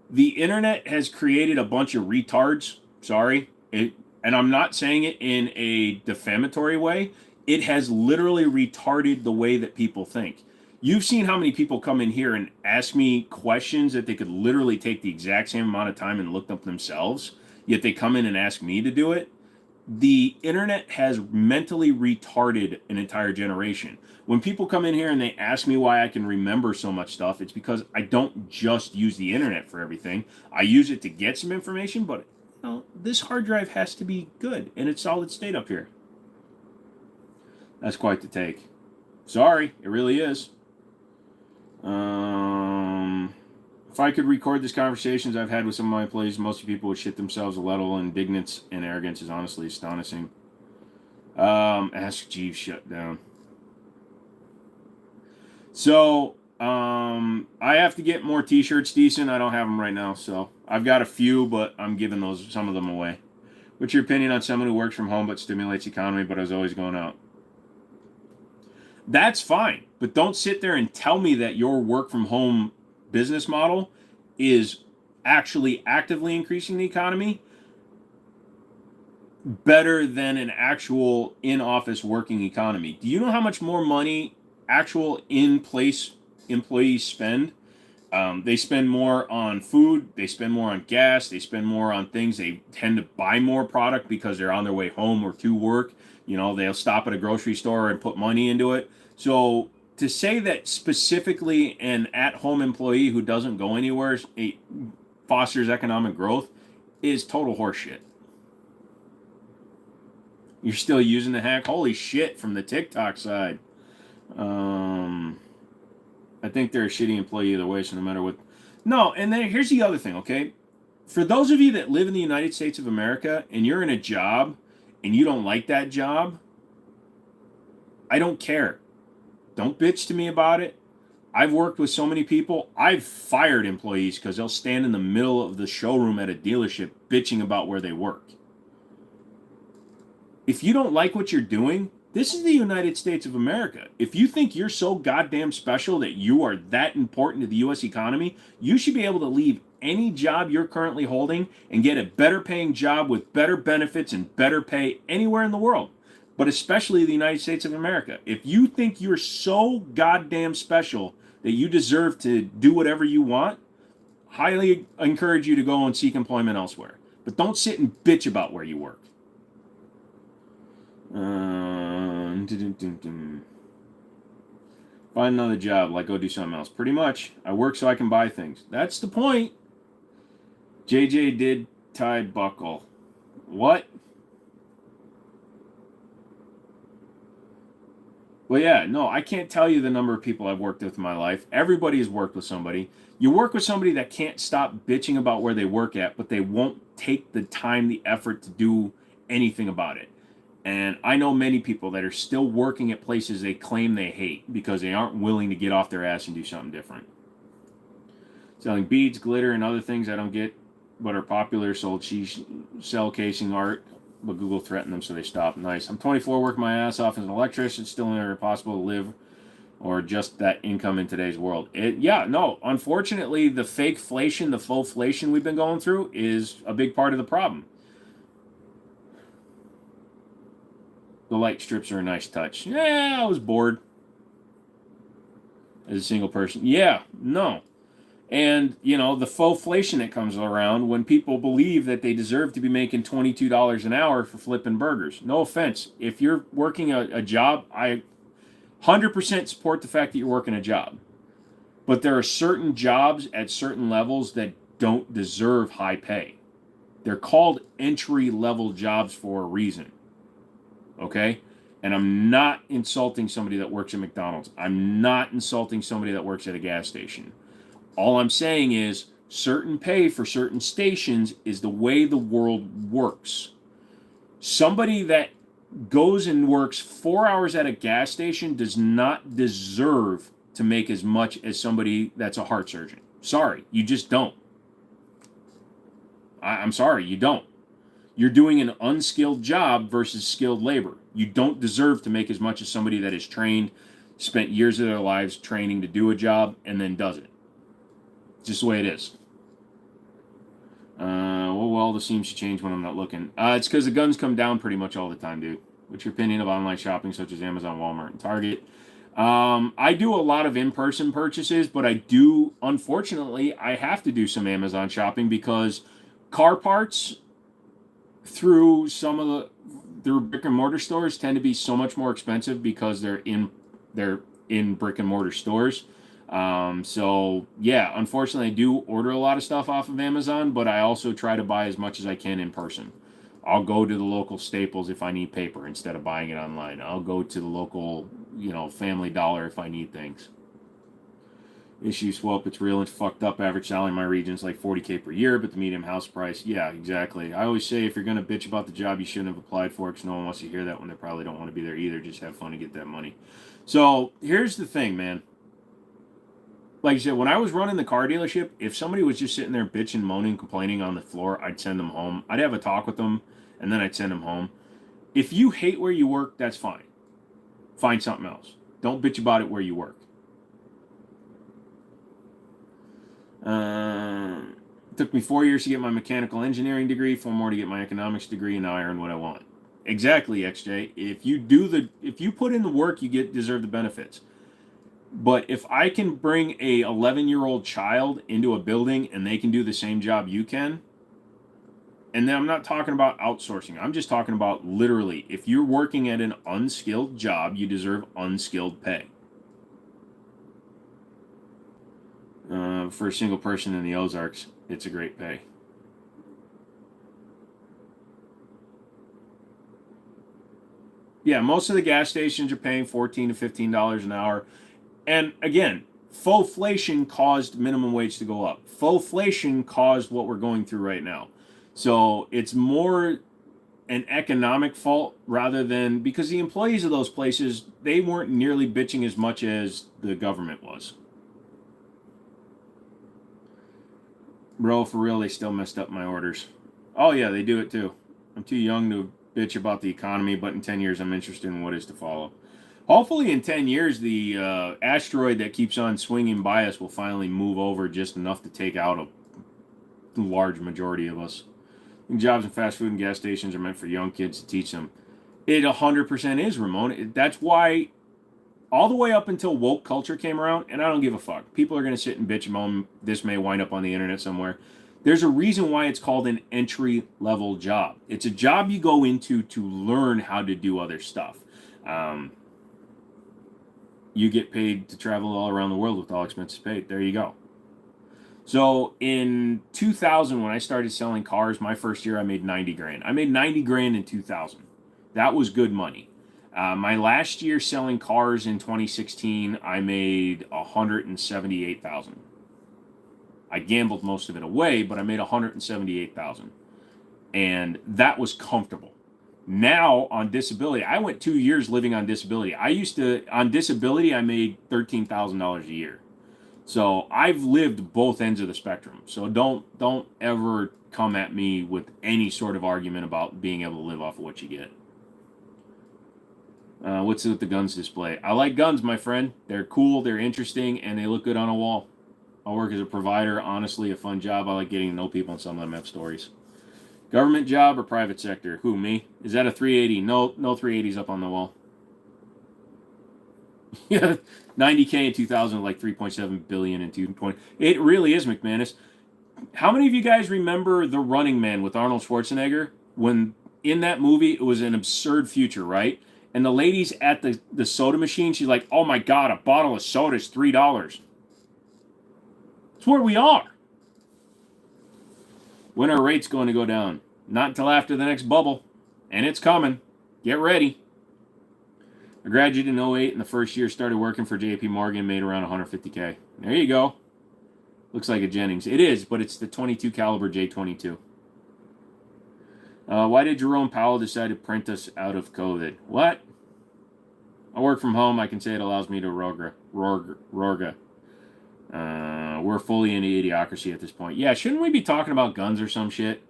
the internet has created a bunch of retards. Sorry. And I'm not saying it in a defamatory way. It has literally retarded the way that people think. You've seen how many people come in here and ask me questions that they could literally take the exact same amount of time and look up themselves, yet they come in and ask me to do it. The internet has mentally retarded an entire generation. When people come in here and they ask me why I can remember so much stuff, it's because I don't just use the internet for everything. I use it to get some information, but this hard drive has to be good, and it's solid state up here. That's quite the take. Sorry, it really is. If I could record these conversations I've had with some of my employees, most people would shit themselves. A level of indignance and arrogance is honestly astonishing. Ask Jeeves shut down. So, I have to get more t-shirts decent. I don't have them right now, so I've got a few, but I'm giving some of them away. What's your opinion on someone who works from home but stimulates the economy but is always going out? That's fine, but don't sit there and tell me that your work from home business model is actually actively increasing the economy better than an actual in-office working economy. Do you know how much more money actual in-place employees spend? They spend more on food, they spend more on gas, they spend more on things. They tend to buy more product because they're on their way home or to work. They'll stop at a grocery store and put money into it. So to say that specifically an at-home employee who doesn't go anywhere fosters economic growth is total horseshit. You're still using the hack? Holy shit, from the TikTok side. I think they're a shitty employee either way, so no matter what. No, and then here's the other thing, okay? For those of you that live in the United States of America and you're in a job and you don't like that job, I don't care. Don't bitch to me about it. I've worked with so many people. I've fired employees because they'll stand in the middle of the showroom at a dealership bitching about where they work. If you don't like what you're doing, this is the United States of America. If you think you're so goddamn special that you are that important to the U.S. economy, you should be able to leave any job you're currently holding and get a better paying job with better benefits and better pay anywhere in the world, but especially the United States of America. If you think you're so goddamn special that you deserve to do whatever you want, highly encourage you to go and seek employment elsewhere. But don't sit and bitch about where you work. Find another job, like go do something else. Pretty much. I work so I can buy things. That's the point. JJ did tie buckle. What? Well, yeah, no, I can't tell you the number of people I've worked with in my life. Everybody has worked with somebody. You work with somebody that can't stop bitching about where they work at, but they won't take the time, the effort to do anything about it. And I know many people that are still working at places they claim they hate because they aren't willing to get off their ass and do something different. Selling beads, glitter, and other things I don't get but are popular. Sold shell casing art, but Google threatened them, so they stopped. Nice. I'm 24, working my ass off as an electrician. Still never possible to live or just that income in today's world. Unfortunately, the fake-flation, the faux-flation we've been going through is a big part of the problem. The light strips are a nice touch. Yeah, I was bored as a single person. Yeah, no. And, the faux-flation that comes around when people believe that they deserve to be making $22 an hour for flipping burgers. No offense. If you're working a job, I 100% support the fact that you're working a job. But there are certain jobs at certain levels that don't deserve high pay. They're called entry-level jobs for a reason. Okay? And I'm not insulting somebody that works at McDonald's. I'm not insulting somebody that works at a gas station. All I'm saying is certain pay for certain stations is the way the world works. Somebody that goes and works 4 hours at a gas station does not deserve to make as much as somebody that's a heart surgeon. Sorry, you just don't. I'm sorry, you don't. You're doing an unskilled job versus skilled labor. You don't deserve to make as much as somebody that is trained, spent years of their lives training to do a job, and then does it. It's just the way it is. Well, the seams should change when I'm not looking. It's because the guns come down pretty much all the time, dude. What's your opinion of online shopping such as Amazon, Walmart, and Target? I do a lot of in-person purchases, but unfortunately, I have to do some Amazon shopping because car parts through brick and mortar stores tend to be so much more expensive because they're in brick and mortar stores. Unfortunately, I do order a lot of stuff off of Amazon, but I also try to buy as much as I can in person. I'll go to the local Staples if I need paper instead of buying it online. I'll go to the local, Family Dollar if I need things. Issue swap, it's real and fucked up. Average salary in my region is like $40K per year, but the medium house price, yeah, exactly. I always say if you're going to bitch about the job you shouldn't have applied for, because no one wants to hear that when they probably don't want to be there either. Just have fun and get that money. So here's the thing, man. Like I said, when I was running the car dealership, if somebody was just sitting there bitching, moaning, complaining on the floor, I'd send them home. I'd have a talk with them, and then I'd send them home. If you hate where you work, that's fine. Find something else. Don't bitch about it where you work. It took me 4 years to get my mechanical engineering degree, 4 more to get my economics degree, and now I earn what I want. Exactly, XJ. If you put in the work, you deserve the benefits. But if I can bring a 11-year-old child into a building and they can do the same job you can, and then I'm not talking about outsourcing. I'm just talking about literally, if you're working at an unskilled job, you deserve unskilled pay. For a single person in the Ozarks, it's a great pay. Yeah, most of the gas stations are paying $14 to $15 an hour. And again, faux-flation caused minimum wage to go up. Faux-flation caused what we're going through right now. So it's more an economic fault rather than, because the employees of those places, they weren't nearly bitching as much as the government was. Bro, for real, they still messed up my orders. Oh yeah, they do it too. I'm too young to bitch about the economy, but in 10 years I'm interested in what is to follow. Hopefully in 10 years, the asteroid that keeps on swinging by us will finally move over just enough to take out a large majority of us. Jobs in fast food and gas stations are meant for young kids to teach them. It 100% is, Ramon. That's why all the way up until woke culture came around, and I don't give a fuck. People are going to sit and bitch and moan. This may wind up on the internet somewhere. There's a reason why it's called an entry-level job. It's a job you go into to learn how to do other stuff. You get paid to travel all around the world with all expenses paid. There you go. So in 2000, when I started selling cars, my first year I made 90 grand. I made 90 grand in 2000. That was good money. My last year selling cars in 2016, I made 178,000. I gambled most of it away, but I made 178,000. And that was comfortable. Now on disability, I went 2 years living on disability. On disability, I made $13,000 a year. So I've lived both ends of the spectrum. So don't ever come at me with any sort of argument about being able to live off of what you get. What's with the guns display? I like guns, my friend. They're cool, they're interesting, and they look good on a wall. I work as a provider. Honestly, a fun job. I like getting to know people, and some of them have stories. Government job or private sector? Who, me? Is that a 380? No 380s up on the wall. Yeah, 90K in 2000, like 3.7 billion in 2020. It really is, McManus. How many of you guys remember The Running Man with Arnold Schwarzenegger? When in that movie, it was an absurd future, right? And the lady's at the soda machine. She's like, oh my God, a bottle of soda is $3. It's where we are. When are rates going to go down? Not until after the next bubble. And it's coming. Get ready. I graduated in 08 and the first year started working for JP Morgan, made around 150K. There you go. Looks like a Jennings. It is, but it's the 22 caliber J22. Why did Jerome Powell decide to print us out of COVID? What? I work from home. I can say it allows me to Rorga. We're fully in the idiocracy at this point. Yeah, shouldn't we be talking about guns or some shit?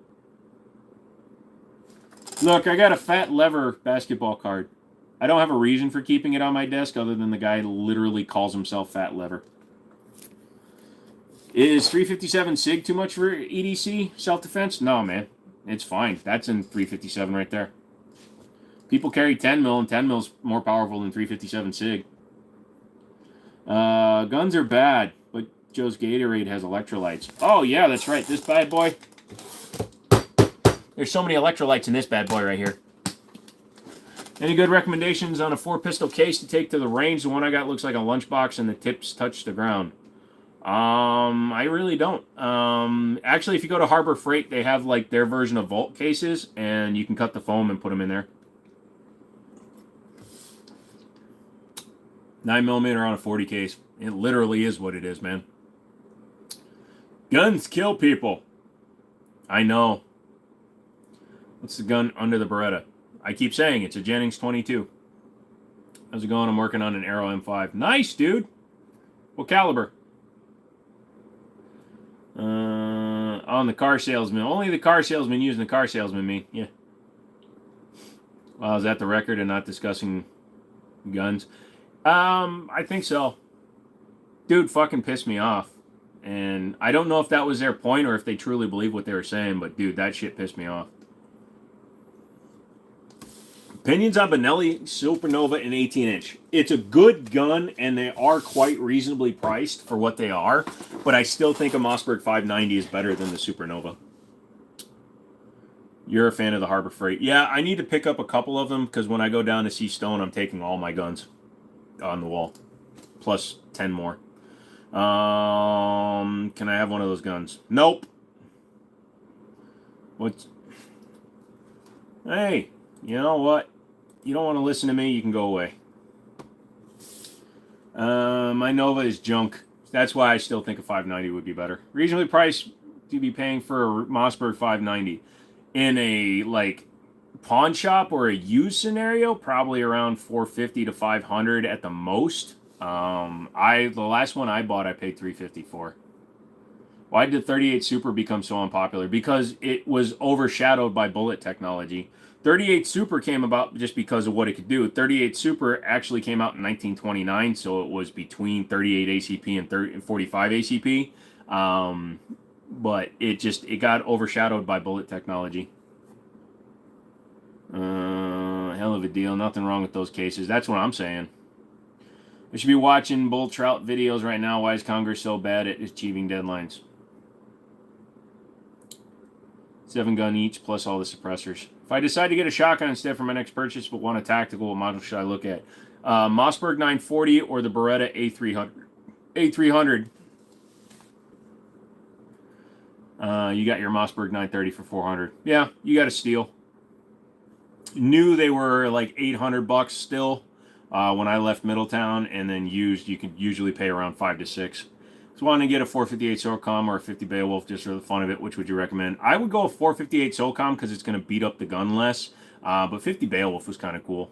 Look, I got a fat lever basketball card. I don't have a reason for keeping it on my desk other than the guy literally calls himself Fat Lever. Is 357 SIG too much for EDC self-defense? No, man. It's fine. That's in 357 right there. People carry 10 mil, and 10 mil's more powerful than 357 SIG. Guns are bad, but Joe's Gatorade has electrolytes. Oh, yeah, that's right. This bad boy. There's so many electrolytes in this bad boy right here. Any good recommendations on a 4-pistol case to take to the range? The one I got looks like a lunchbox and the tips touch the ground. I really don't. Actually, if you go to Harbor Freight, they have like their version of Volt cases, and you can cut the foam and put them in there. 9mm on a 40 case. It literally is what it is, man. Guns kill people. I know. What's the gun under the Beretta? I keep saying it's a Jennings 22. How's it going? I'm working on an Arrow M5. Nice, dude. What caliber? On the car salesman. Only the car salesman using the car salesman me. Yeah. Well, is that the record and not discussing guns? I think so. Dude fucking pissed me off. And I don't know if that was their point or if they truly believe what they were saying, but dude, that shit pissed me off. Opinions on Benelli Supernova in 18-inch. It's a good gun, and they are quite reasonably priced for what they are, but I still think a Mossberg 590 is better than the Supernova. You're a fan of the Harbor Freight. Yeah, I need to pick up a couple of them, because when I go down to see Stone, I'm taking all my guns on the wall, plus 10 more. Can I have one of those guns? Nope. What's... Hey... You know what? You don't want to listen to me, you can go away. My Nova is junk. That's why I still think a 590 would be better. Reasonably priced to be paying for a Mossberg 590. In a, like, pawn shop or a used scenario, probably around 450 to 500 at the most. The last one I bought, I paid 350 for. Why did 38 Super become so unpopular? Because it was overshadowed by bullet technology. 38 Super came about just because of what it could do. 38 Super actually came out in 1929, so it was between 38 ACP and 45 ACP. But it got overshadowed by bullet technology. Hell of a deal. Nothing wrong with those cases. That's what I'm saying. I should be watching bull trout videos right now. Why is Congress so bad at achieving deadlines? 7 gun each plus all the suppressors. If I decide to get a shotgun instead for my next purchase but want a tactical, what model should I look at? Mossberg 940 or the Beretta A300? A300. You got your Mossberg 930 for 400. Yeah, you got a steal. New they were like $800 still when I left Middletown, and then used you could usually pay around 5 to 6. So wanting to get a 458 SOCOM or a 50 Beowulf just for the fun of it, which would you recommend? I would go a 458 SOCOM because it's going to beat up the gun less. But 50 Beowulf was kind of cool.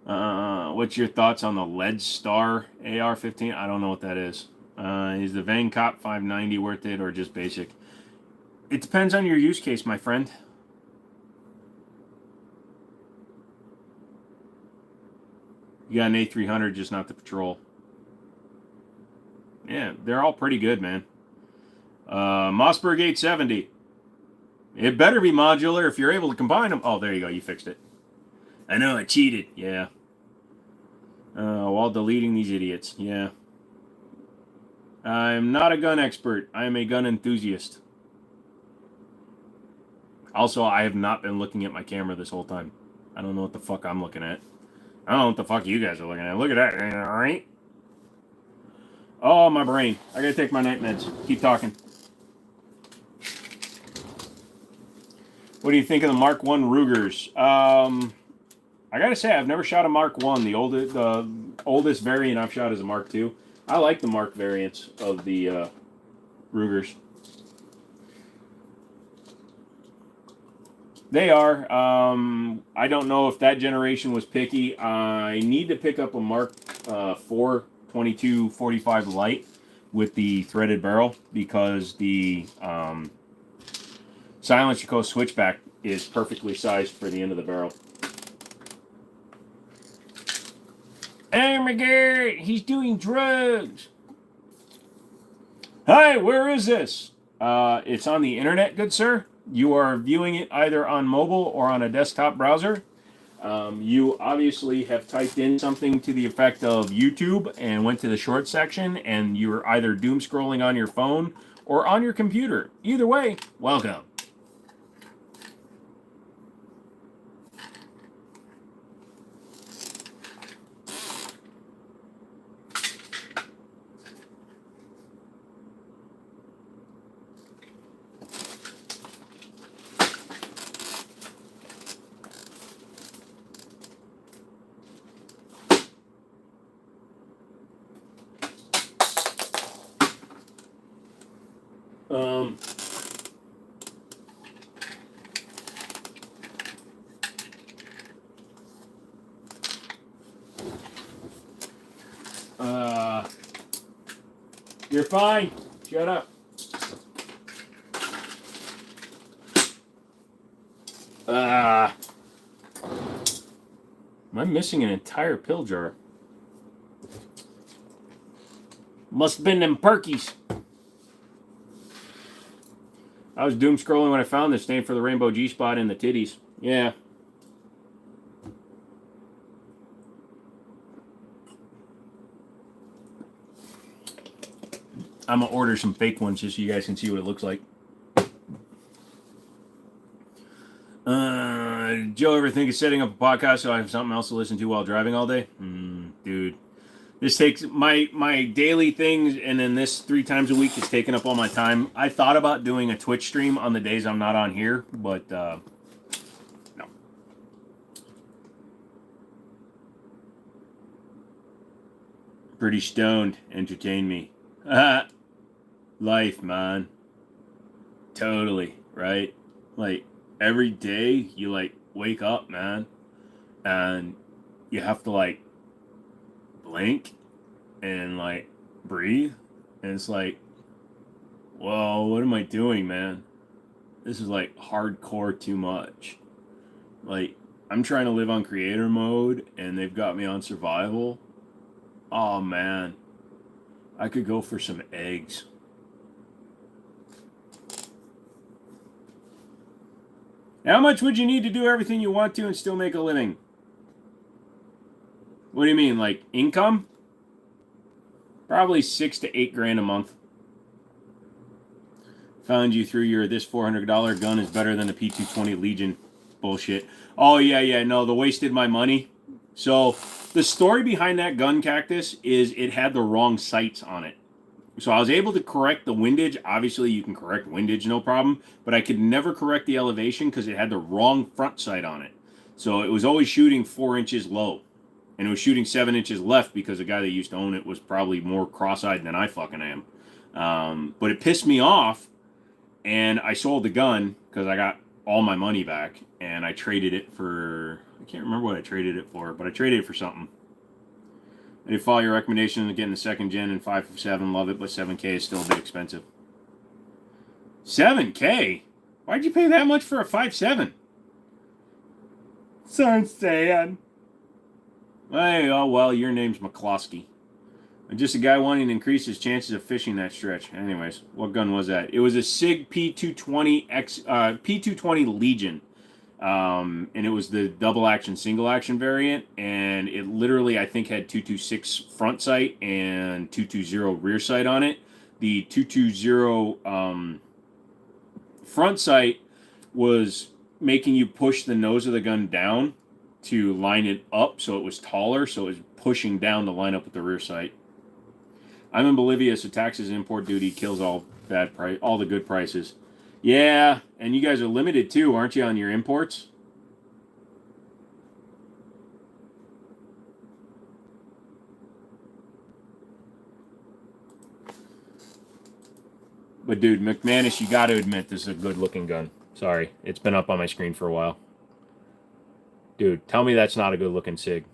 What's your thoughts on the Lead Star AR-15? I don't know what that is. Is the Vang Cop 590 worth it or just basic? It depends on your use case, my friend. You got an A300, just not the patrol. Yeah, they're all pretty good, man. Mossberg 870. It better be modular if you're able to combine them. Oh, there you go. You fixed it. I know, I cheated. Yeah. While deleting these idiots. Yeah. I'm not a gun expert. I am a gun enthusiast. Also, I have not been looking at my camera this whole time. I don't know what the fuck I'm looking at. I don't know what the fuck you guys are looking at. Look at that. All right. Oh, my brain. I gotta take my night meds. Keep talking. What do you think of the Mark 1 Rugers? I gotta say, I've never shot a Mark 1. The oldest variant I've shot is a Mark 2. I like the Mark variants of the Rugers. They are. I don't know if that generation was picky. I need to pick up a Mark 4 2245 Light with the threaded barrel because the Silencer Co. switchback is perfectly sized for the end of the barrel. Oh my god, he's doing drugs. Hi, where is this? It's on the internet, good sir. You are viewing it either on mobile or on a desktop browser. You obviously have typed in something to the effect of YouTube and went to the short section, and you're either doom scrolling on your phone or on your computer. Either way, welcome. You're fine. Shut up. Am I missing an entire pill jar? Must have been them perkies. I was doom scrolling when I found this name for the rainbow G-spot in the titties. Yeah. I'm going to order some fake ones just so you guys can see what it looks like. Joe, ever think of setting up a podcast so I have something else to listen to while driving all day? Dude. This takes my daily things, and then this 3 times a week is taking up all my time. I thought about doing a Twitch stream on the days I'm not on here, but no. Pretty stoned. Entertain me. Life, man. Totally, right? Like, every day you, like, wake up, man, and you have to, like, blink and, like, breathe, and it's like, well, what am I doing, man? This is, like, hardcore too much. Like, I'm trying to live on creator mode, and they've got me on survival. Oh, man. I could go for some eggs. How much would you need to do everything you want to and still make a living? What do you mean, like income? Probably 6 to 8 grand a month. Found you through your this $400 gun is better than the P220 Legion bullshit. Oh, yeah, no, the wasted my money. So the story behind that gun, Cactus, is it had the wrong sights on it. So I was able to correct the windage. Obviously, you can correct windage, no problem. But I could never correct the elevation because it had the wrong front sight on it. So it was always shooting 4 inches low. And it was shooting 7 inches left because the guy that used to own it was probably more cross-eyed than I fucking am. But it pissed me off. And I sold the gun because I got all my money back, and I traded it for, I can't remember what I traded it for, but I traded it for something. I did follow your recommendation of getting the second gen and 5.7, love it, but 7K is still a bit expensive. 7K? Why'd you pay that much for a 5.7? Son Stan. Hey, oh well, your name's McCloskey. I'm just a guy wanting to increase his chances of fishing that stretch. Anyways, what gun was that? It was a SIG P220 Legion. And it was the double action, single action variant, and it literally, I think, had 226 front sight and 220 rear sight on it. The 220 front sight was making you push the nose of the gun down to line it up, so it was taller, so it was pushing down to line up with the rear sight. I'm in Bolivia, so taxes, import duty kills all the good prices. Yeah, and you guys are limited too, aren't you, on your imports? But dude, McManus, you got to admit this is a good-looking gun. Sorry, it's been up on my screen for a while. Dude, tell me that's not a good-looking SIG.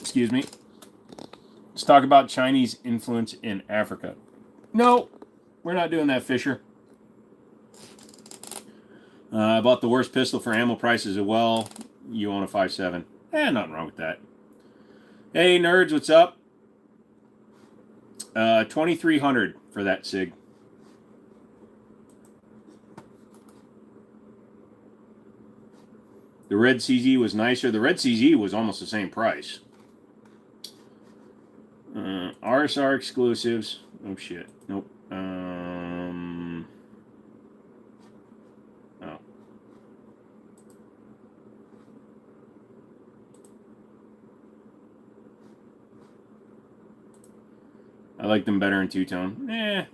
Excuse me. Let's talk about Chinese influence in Africa. No, we're not doing that, Fisher. I bought the worst pistol for ammo prices as well. You own a 5.7. Nothing wrong with that. Hey, nerds, what's up? 2,300 for that SIG. The red CZ was nicer. The red CZ was almost the same price. RSR exclusives. Oh, shit. Nope. Oh. I like them better in two-tone.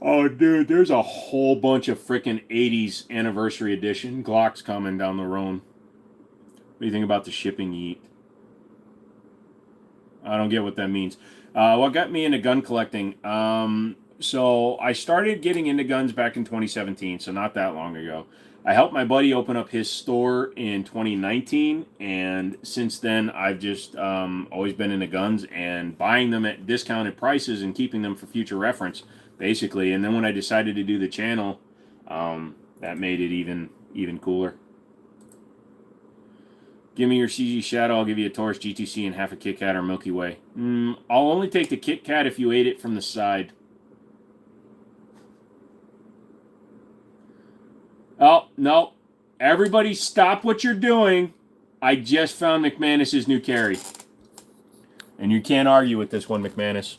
Oh, dude, there's a whole bunch of freaking 80s anniversary edition Glocks coming down the road. What do you think about the shipping yeet? I don't get what that means. What got me into gun collecting? So I started getting into guns back in 2017, so not that long ago. I helped my buddy open up his store in 2019, and since then I've just always been into guns and buying them at discounted prices and keeping them for future reference, basically. And then when I decided to do the channel, that made it even cooler. Give me your CZ Shadow, I'll give you a Taurus GTC and half a Kit Kat or Milky Way. I'll only take the Kit Kat if you ate it from the side. Oh, no. Everybody stop what you're doing. I just found McManus's new carry. And you can't argue with this one, McManus.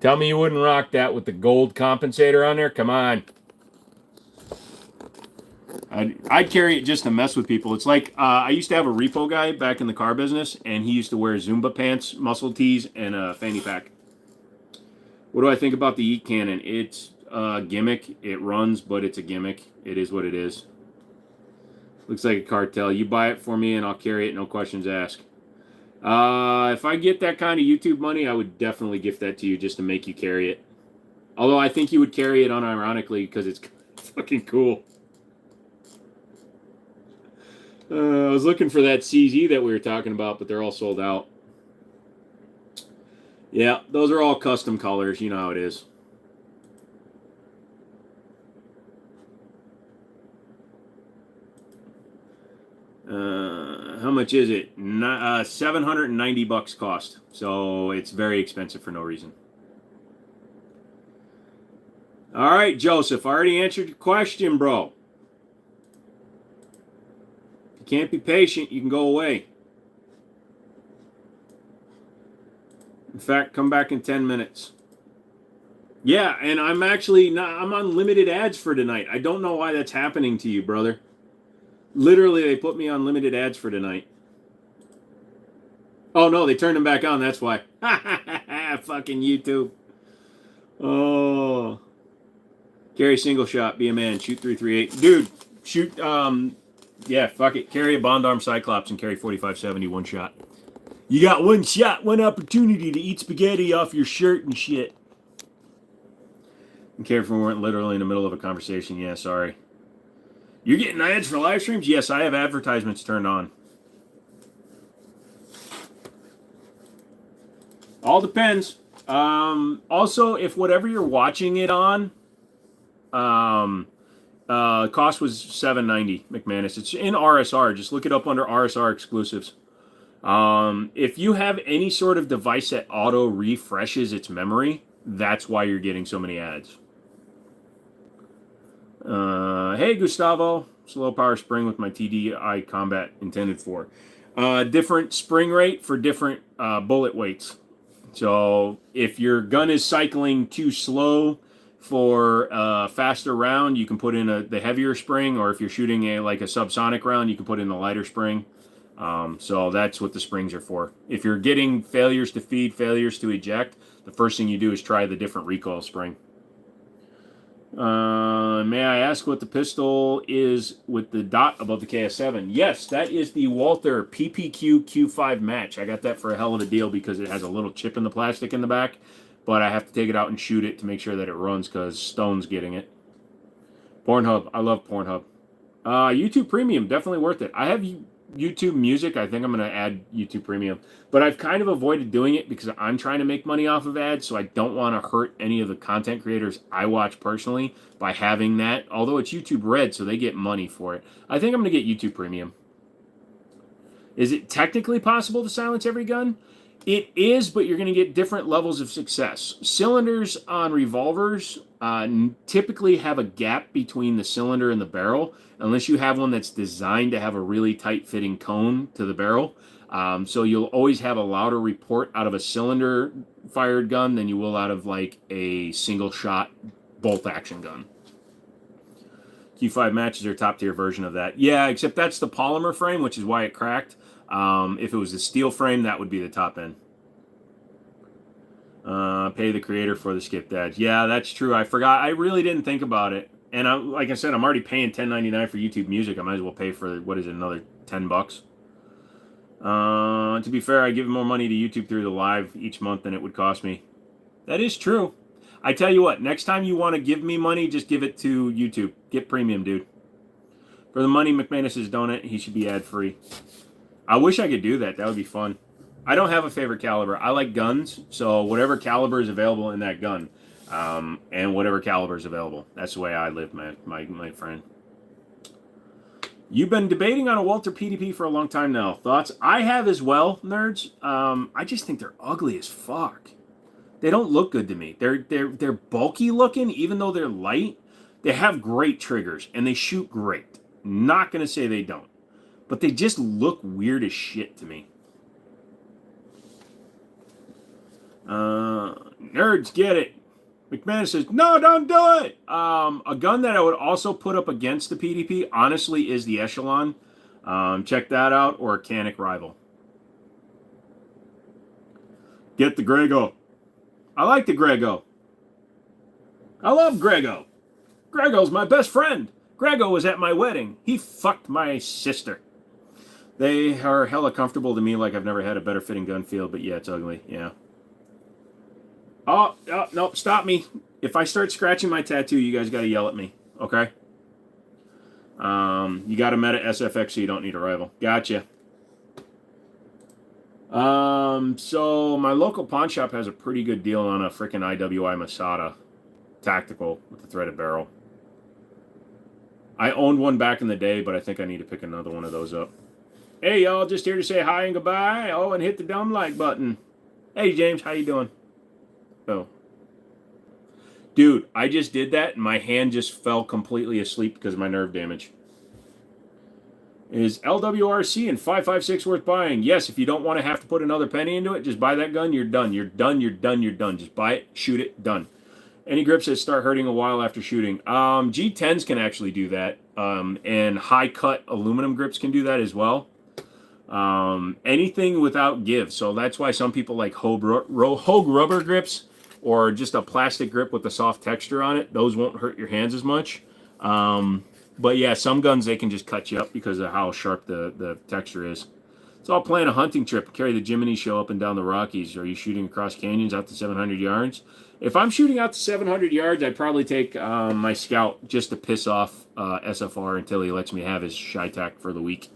Tell me you wouldn't rock that with the gold compensator on there? Come on. I'd carry it just to mess with people. It's like, I used to have a repo guy back in the car business, and he used to wear Zumba pants, muscle tees, and a fanny pack. What do I think about the Yeet Cannon? It's a gimmick. It runs, but it's a gimmick. It is what it is. Looks like a cartel. You buy it for me, and I'll carry it, no questions asked. If I get that kind of YouTube money, I would definitely gift that to you just to make you carry it. Although I think you would carry it unironically because it's fucking cool. I was looking for that CZ that we were talking about, but they're all sold out. Yeah, those are all custom colors. You know how it is. How much is it? $790 cost. So it's very expensive for no reason. All right, Joseph, I already answered your question, bro. If you can't be patient, you can go away. In fact, come back in 10 minutes. Yeah, and I'm actually not. I'm on limited ads for tonight. I don't know why that's happening to you, brother. Literally, they put me on limited ads for tonight. Oh no, they turned them back on. That's why. Fucking YouTube. Oh, carry single shot. Be a man. Shoot 338, dude. Shoot. Yeah. Fuck it. Carry a Bond Arm Cyclops and carry 4570 one shot. You got one shot, one opportunity to eat spaghetti off your shirt and shit. And careful, we weren't literally in the middle of a conversation. Yeah, sorry. You're getting ads for live streams? Yes, I have advertisements turned on. All depends. Also, if whatever you're watching it on, cost was $7.90, McManus. It's in RSR. Just look it up under RSR exclusives. If you have any sort of device that auto refreshes its memory, that's why you're getting so many ads. Hey Gustavo, slow power spring with my TDI combat intended for. Different spring rate for different bullet weights. So if your gun is cycling too slow for a faster round, you can put in the heavier spring, or if you're shooting a subsonic round, you can put in the lighter spring. So that's what the springs are for. If you're getting failures to feed, failures to eject, the first thing you do is try the different recoil spring. May I ask what the pistol is with the dot above the KS7? Yes, that is the Walther PPQ Q5 match. I got that for a hell of a deal because it has a little chip in the plastic in the back, but I have to take it out and shoot it to make sure that it runs because Stone's getting it. Pornhub. I love Pornhub. YouTube Premium, definitely worth it. I have YouTube Music. I think I'm going to add YouTube Premium. But I've kind of avoided doing it because I'm trying to make money off of ads, so I don't want to hurt any of the content creators I watch personally by having that. Although it's YouTube Red, so they get money for it. I think I'm going to get YouTube Premium. Is it technically possible to silence every gun? It is, but you're going to get different levels of success. Cylinders on revolvers typically have a gap between the cylinder and the barrel, unless you have one that's designed to have a really tight-fitting cone to the barrel. So you'll always have a louder report out of a cylinder-fired gun than you will out of like a single-shot bolt-action gun. Q5 matches are top-tier version of that. Yeah, except that's the polymer frame, which is why it cracked. If it was the steel frame, that would be the top end. Pay the creator for the skipped ads. Yeah, that's true. I forgot. I really didn't think about it. And like I said, I'm already paying $10.99 for YouTube Music. I might as well pay for, what is it, another $10. To be fair, I give more money to YouTube through the live each month than it would cost me. That is true. I tell you what, next time you want to give me money, just give it to YouTube. Get premium, dude. For the money McManus is donut, he should be ad-free. I wish I could do that. That would be fun. I don't have a favorite caliber. I like guns, so whatever caliber is available in that gun, and whatever caliber is available. That's the way I live, my friend. You've been debating on a Walther PDP for a long time now. Thoughts? I have as well, nerds. I just think they're ugly as fuck. They don't look good to me. They're bulky looking, even though they're light. They have great triggers, and they shoot great. Not going to say they don't. But they just look weird as shit to me. Nerds get it. McManus says, no, don't do it. A gun that I would also put up against the PDP, honestly, is the Echelon. Check that out, or a Canic Rival. Get the Grego. I like the Grego. I love Grego. Grego's my best friend. Grego was at my wedding. He fucked my sister. They are hella comfortable to me, like I've never had a better fitting gun feel, but yeah, it's ugly, yeah. Oh, no, stop me. If I start scratching my tattoo, you guys gotta yell at me, okay? You got a Meta SFX, so you don't need a rival. Gotcha. So my local pawn shop has a pretty good deal on a freaking IWI Masada tactical with the threaded barrel. I owned one back in the day, but I think I need to pick another one of those up. Hey, y'all, just here to say hi and goodbye. Oh, and hit the dumb like button. Hey, James, how you doing? Oh. Dude, I just did that, and my hand just fell completely asleep because of my nerve damage. Is LWRC and 5.56 worth buying? Yes, if you don't want to have to put another penny into it, just buy that gun, you're done. You're done, you're done, you're done. Just buy it, shoot it, done. Any grips that start hurting a while after shooting. G10s can actually do that, and high cut aluminum grips can do that as well. Anything without give. So that's why some people like Hogue rubber grips or just a plastic grip with a soft texture on it. Those won't hurt your hands as much. But yeah, some guns, they can just cut you up because of how sharp the texture is. So I'll plan a hunting trip, carry the Jimmini show up and down the Rockies. Are you shooting across canyons out to 700 yards? If I'm shooting out to 700 yards, I'd probably take my Scout just to piss off SFR until he lets me have his shy tack for the week.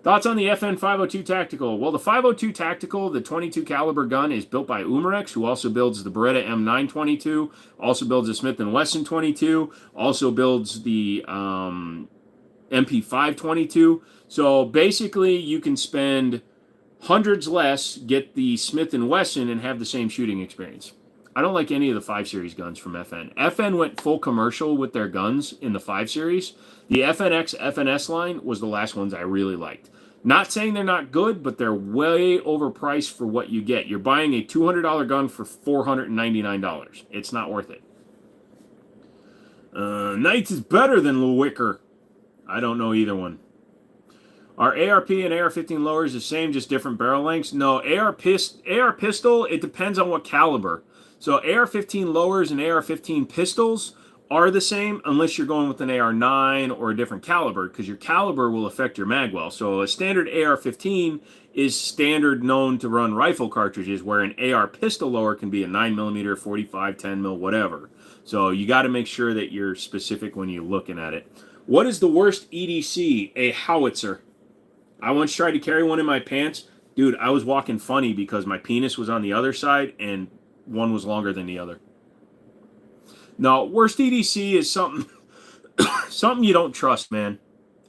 Thoughts on the FN 502 Tactical? Well, the 502 Tactical, the 22 caliber gun, is built by Umarex, who also builds the Beretta M922, also builds the Smith & Wesson 22, also builds the MP522. So basically, you can spend hundreds less, get the Smith & Wesson, and have the same shooting experience. I don't like any of the 5 Series guns from FN. FN went full commercial with their guns in the 5 Series. The FNX, FNS line was the last ones I really liked. Not saying they're not good, but they're way overpriced for what you get. You're buying a $200 gun for $499. It's not worth it. Knights is better than Lil Wicker. I don't know either one. Are ARP and AR-15 lowers the same, just different barrel lengths? No, AR pistol, it depends on what caliber. So AR-15 lowers and AR-15 pistols are the same unless you're going with an AR-9 or a different caliber, because your caliber will affect your magwell. So a standard AR-15 is standard known to run rifle cartridges, where an AR pistol lower can be a 9mm, 45, 10 mil, whatever. So you got to make sure that you're specific when you're looking at it. What is the worst EDC? A howitzer. I once tried to carry one in my pants. Dude, I was walking funny because my penis was on the other side and one was longer than the other. No, worst EDC is something something you don't trust, man.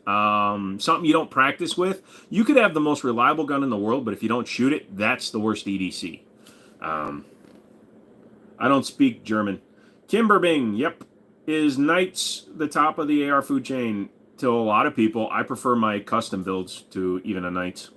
Something you don't practice with. You could have the most reliable gun in the world, but if you don't shoot it, that's the worst EDC. I don't speak German. Kimberbing, yep. Is Knights the top of the AR food chain? To a lot of people, I prefer my custom builds to even a Knights.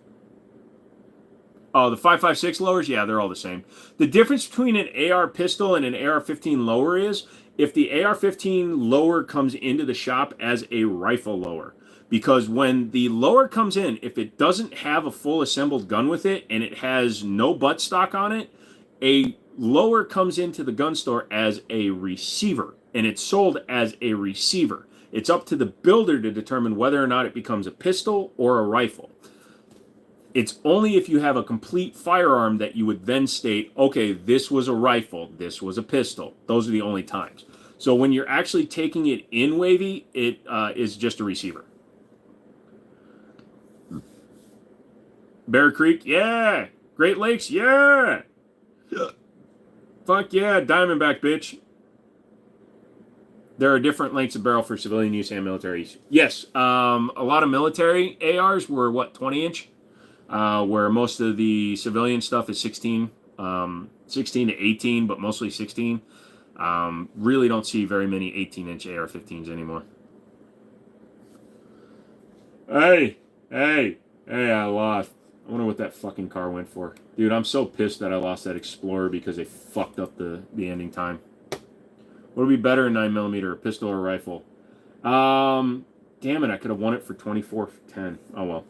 Oh, the 5.56 lowers? Yeah, they're all the same. The difference between an AR pistol and an AR-15 lower is if the AR-15 lower comes into the shop as a rifle lower. Because when the lower comes in, if it doesn't have a full assembled gun with it and it has no buttstock on it, a lower comes into the gun store as a receiver. And it's sold as a receiver. It's up to the builder to determine whether or not it becomes a pistol or a rifle. It's only if you have a complete firearm that you would then state, okay, this was a rifle, this was a pistol. Those are the only times. So when you're actually taking it in wavy, it is just a receiver. Bear Creek, yeah. Great Lakes, yeah. Fuck yeah, Diamondback, bitch. There are different lengths of barrel for civilian use and military use. Yes, a lot of military ARs were, 20-inch? Where most of the civilian stuff is 16 to 18, but mostly 16. Really don't see very many 18-inch AR-15s anymore. Hey, I lost. I wonder what that fucking car went for. Dude, I'm so pissed that I lost that Explorer because they fucked up the ending time. What would be better, a 9mm, a pistol or a rifle? Damn it, I could have won it for 24-10. Oh well.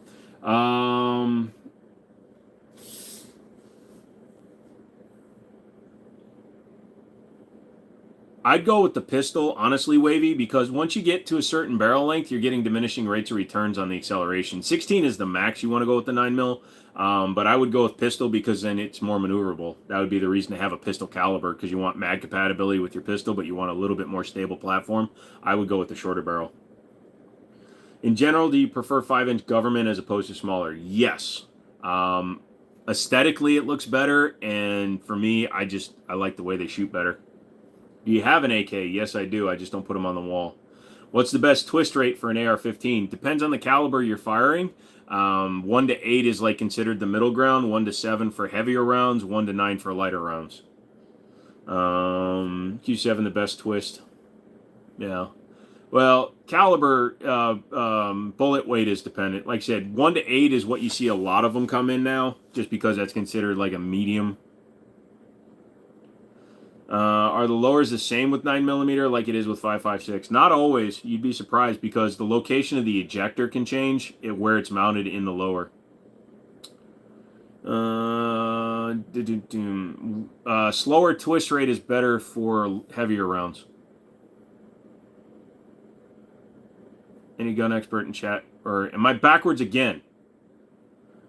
I'd go with the pistol, honestly, Wavy, because once you get to a certain barrel length, you're getting diminishing rates of returns on the acceleration. 16 is the max you want to go with the 9mm, but I would go with pistol because then it's more maneuverable. That would be the reason to have a pistol caliber, because you want mag compatibility with your pistol, but you want a little bit more stable platform. I would go with the shorter barrel. In general, do you prefer 5-inch government as opposed to smaller? Yes. Aesthetically, it looks better, and for me, I like the way they shoot better. Do you have an AK? Yes, I do. I just don't put them on the wall. What's the best twist rate for an AR-15? Depends on the caliber you're firing. 1 to 8 is like considered the middle ground. 1 to 7 for heavier rounds. 1 to 9 for lighter rounds. Q7 the best twist. Yeah. Well, caliber, bullet weight is dependent. Like I said, 1 to 8 is what you see a lot of them come in now, just because that's considered like a medium. Are the lowers the same with 9mm like it is with 5.56? Not always. You'd be surprised because the location of the ejector can change where it's mounted in the lower. Slower twist rate is better for heavier rounds. Any gun expert in chat? Or am I backwards again?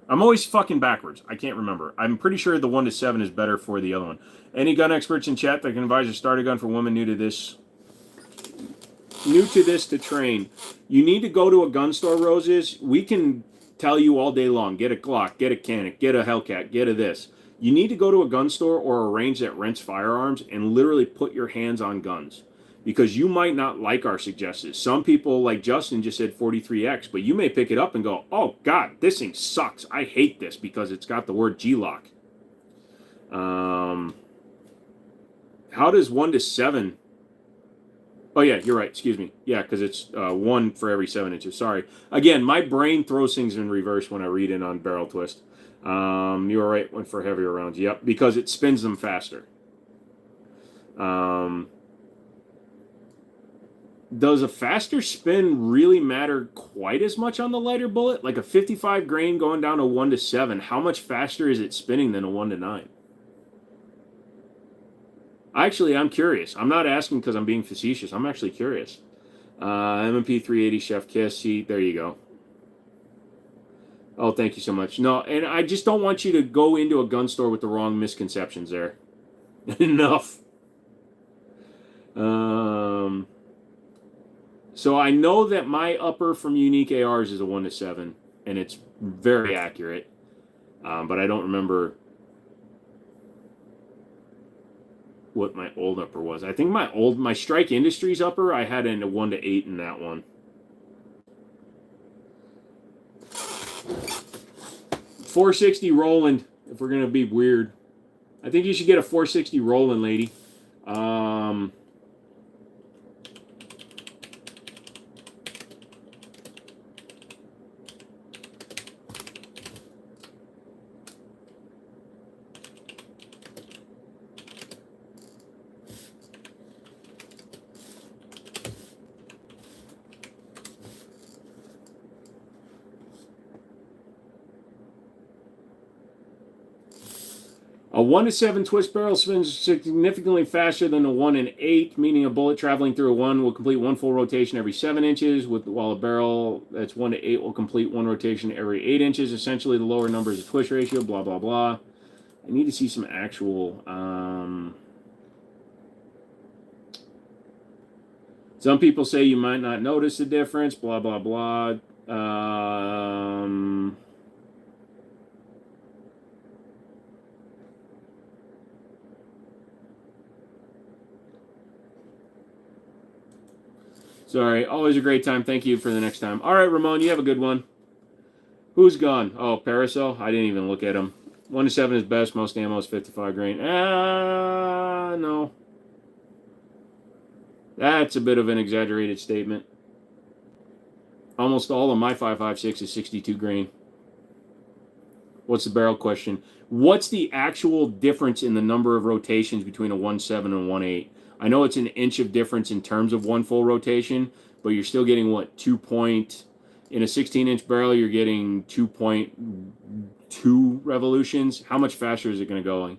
I'm always fucking backwards. I can't remember. I'm pretty sure the 1-7 is better for the other one. Any gun experts in chat that can advise a starter gun for women new to this to train? You need to go to a gun store, Roses. We can tell you all day long. Get a Glock, get a Canic, get a Hellcat, get a this. You need to go to a gun store or a range that rents firearms and literally put your hands on guns. Because you might not like our suggestions. Some people, like Justin, just said 43X, but you may pick it up and go, oh, God, this thing sucks. I hate this because it's got the word G-Lock. How does 1-7... Oh, yeah, you're right. Excuse me. Yeah, because it's 1 for every 7 inches. Sorry. Again, my brain throws things in reverse when I read it on barrel twist. You were right, went for heavier rounds. Yep, because it spins them faster. Does a faster spin really matter quite as much on the lighter bullet? Like a 55 grain going down to 1-7, how much faster is it spinning than a 1-9? Actually, I'm curious. I'm not asking because I'm being facetious. I'm actually curious. M&P 380 Chef Kiss. See, there you go. Oh, thank you so much. No, and I just don't want you to go into a gun store with the wrong misconceptions there. Enough. So I know that my upper from Unique ARs is a 1-7, and it's very accurate. But I don't remember what my old upper was. I think my Strike Industries upper, I had in a 1-8 in that one. 460 Roland, if we're gonna be weird. I think you should get a 460 Roland, lady. A 1-7 twist barrel spins significantly faster than a 1-8, meaning a bullet traveling through a 1 will complete 1 full rotation every 7 inches, while a barrel that's 1-8 will complete 1 rotation every 8 inches. Essentially, the lower number is a twist ratio, blah, blah, blah. I need to see some actual... Some people say you might not notice the difference, blah, blah, blah. Sorry, always a great time. Thank you for the next time. All right, Ramon, you have a good one. Who's gone? Oh, Parasol? I didn't even look at him. 1-7 is best. Most ammo is 55 grain. No. That's a bit of an exaggerated statement. Almost all of my 5.56 is 62 grain. What's the barrel question? What's the actual difference in the number of rotations between a 1-7 and a 1-8? I know it's an inch of difference in terms of 1 full rotation, but you're still getting, what, 2 point... In a 16-inch barrel, you're getting 2.2 revolutions. How much faster is it going to go?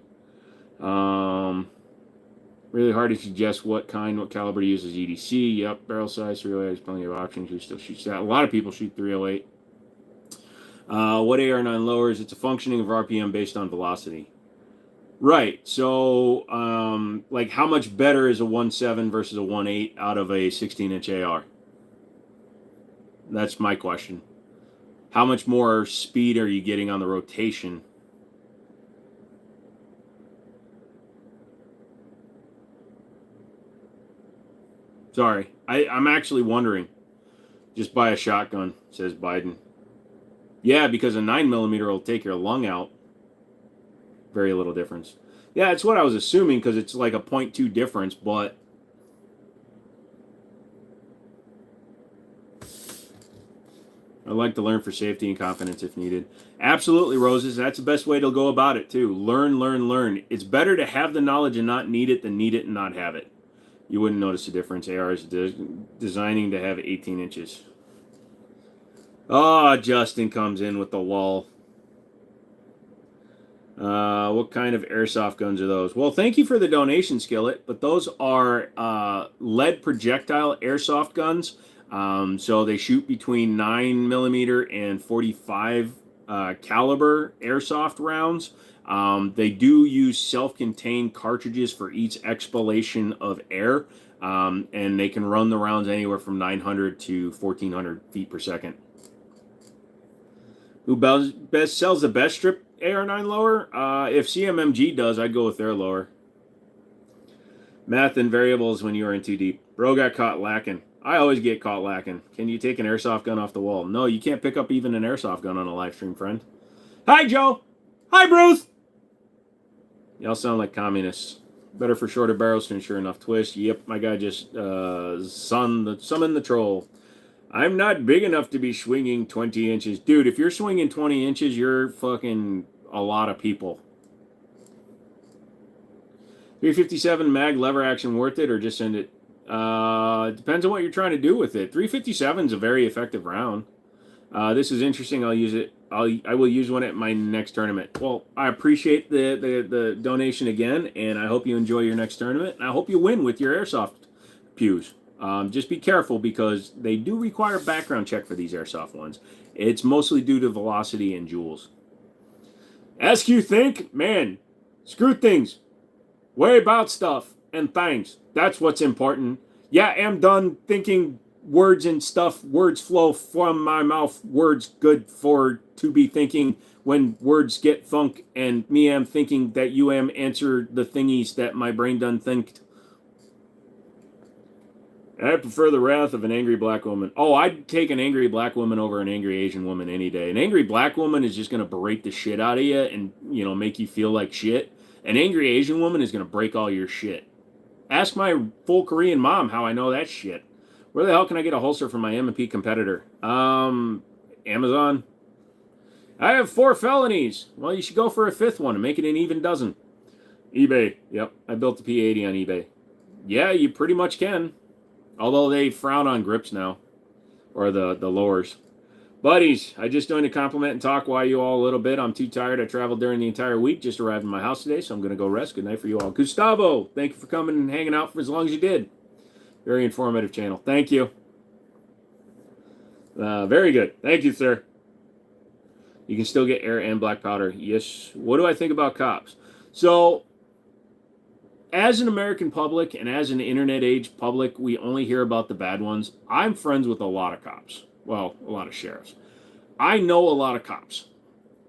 Really hard to suggest what caliber to use as EDC. Yep, barrel size, 308 has plenty of options. Who still shoots that? A lot of people shoot 308. What AR9 lowers? It's a functioning of RPM based on velocity. Right. So, like, how much better is a 1.7 versus a 1.8 out of a 16-inch AR? That's my question. How much more speed are you getting on the rotation? Sorry. I'm actually wondering. Just buy a shotgun, says Biden. Yeah, because a 9mm will take your lung out. Very little difference. Yeah, it's what I was assuming because it's like a 0.2 difference, but... I'd like to learn for safety and confidence if needed. Absolutely, Roses. That's the best way to go about it, too. Learn, learn, learn. It's better to have the knowledge and not need it than need it and not have it. You wouldn't notice the difference. AR is designing to have 18 inches. Oh, Justin comes in with the lull. What kind of airsoft guns are those? Well, thank you for the donation, Skillet, but those are lead projectile airsoft guns. So they shoot between 9mm and 45 caliber airsoft rounds. They do use self-contained cartridges for each expulsion of air, and they can run the rounds anywhere from 900 to 1400 feet per second. Who best sells the best strip AR9 lower? If CMMG does, I'd go with their lower. Math and variables when you are in too deep. Bro got caught lacking. I always get caught lacking. Can you take an airsoft gun off the wall? No, you can't pick up even an airsoft gun on a live stream, friend. Hi, Joe. Hi, Bruce. Y'all sound like communists. Better for shorter barrels to ensure enough twist. Yep, my guy just summoned the troll. I'm not big enough to be swinging 20 inches. Dude, if you're swinging 20 inches, you're fucking a lot of people. 357 mag lever action worth it or just send it? Depends on what you're trying to do with it. 357 is a very effective round. This is interesting. I'll use it. I will use one at my next tournament. Well, I appreciate the donation again, and I hope you enjoy your next tournament. And I hope you win with your airsoft pews. Just be careful because they do require background check for these airsoft ones. It's mostly due to velocity and joules. Ask you think, man, screw things. Worry about stuff and things. That's what's important. Yeah, I'm done thinking words and stuff. Words flow from my mouth. Words good for to be thinking when words get thunk and me am thinking that you am answer the thingies that my brain done thinked. I prefer the wrath of an angry black woman. Oh, I'd take an angry black woman over an angry Asian woman any day. An angry black woman is just going to berate the shit out of you and, make you feel like shit. An angry Asian woman is going to break all your shit. Ask my full Korean mom how I know that shit. Where the hell can I get a holster for my M&P competitor? Amazon. I have 4 felonies. Well, you should go for a 5th one and make it an even dozen. eBay. Yep, I built the P80 on eBay. Yeah, you pretty much can. Although they frown on grips now. Or the lowers. Buddies, I just joined to compliment and talk while you all a little bit. I'm too tired. I traveled during the entire week. Just arrived in my house today, so I'm going to go rest. Good night for you all. Gustavo, thank you for coming and hanging out for as long as you did. Very informative channel. Thank you. Very good. Thank you, sir. You can still get air and black powder. Yes. What do I think about cops? So, as an American public and as an internet age public, we only hear about the bad ones. I'm friends with a lot of cops. Well, a lot of sheriffs. I know a lot of cops.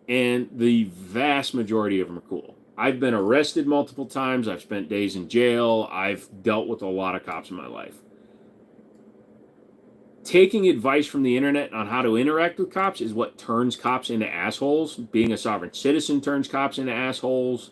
And the vast majority of them are cool. I've been arrested multiple times. I've spent days in jail. I've dealt with a lot of cops in my life. Taking advice from the internet on how to interact with cops is what turns cops into assholes. Being a sovereign citizen turns cops into assholes.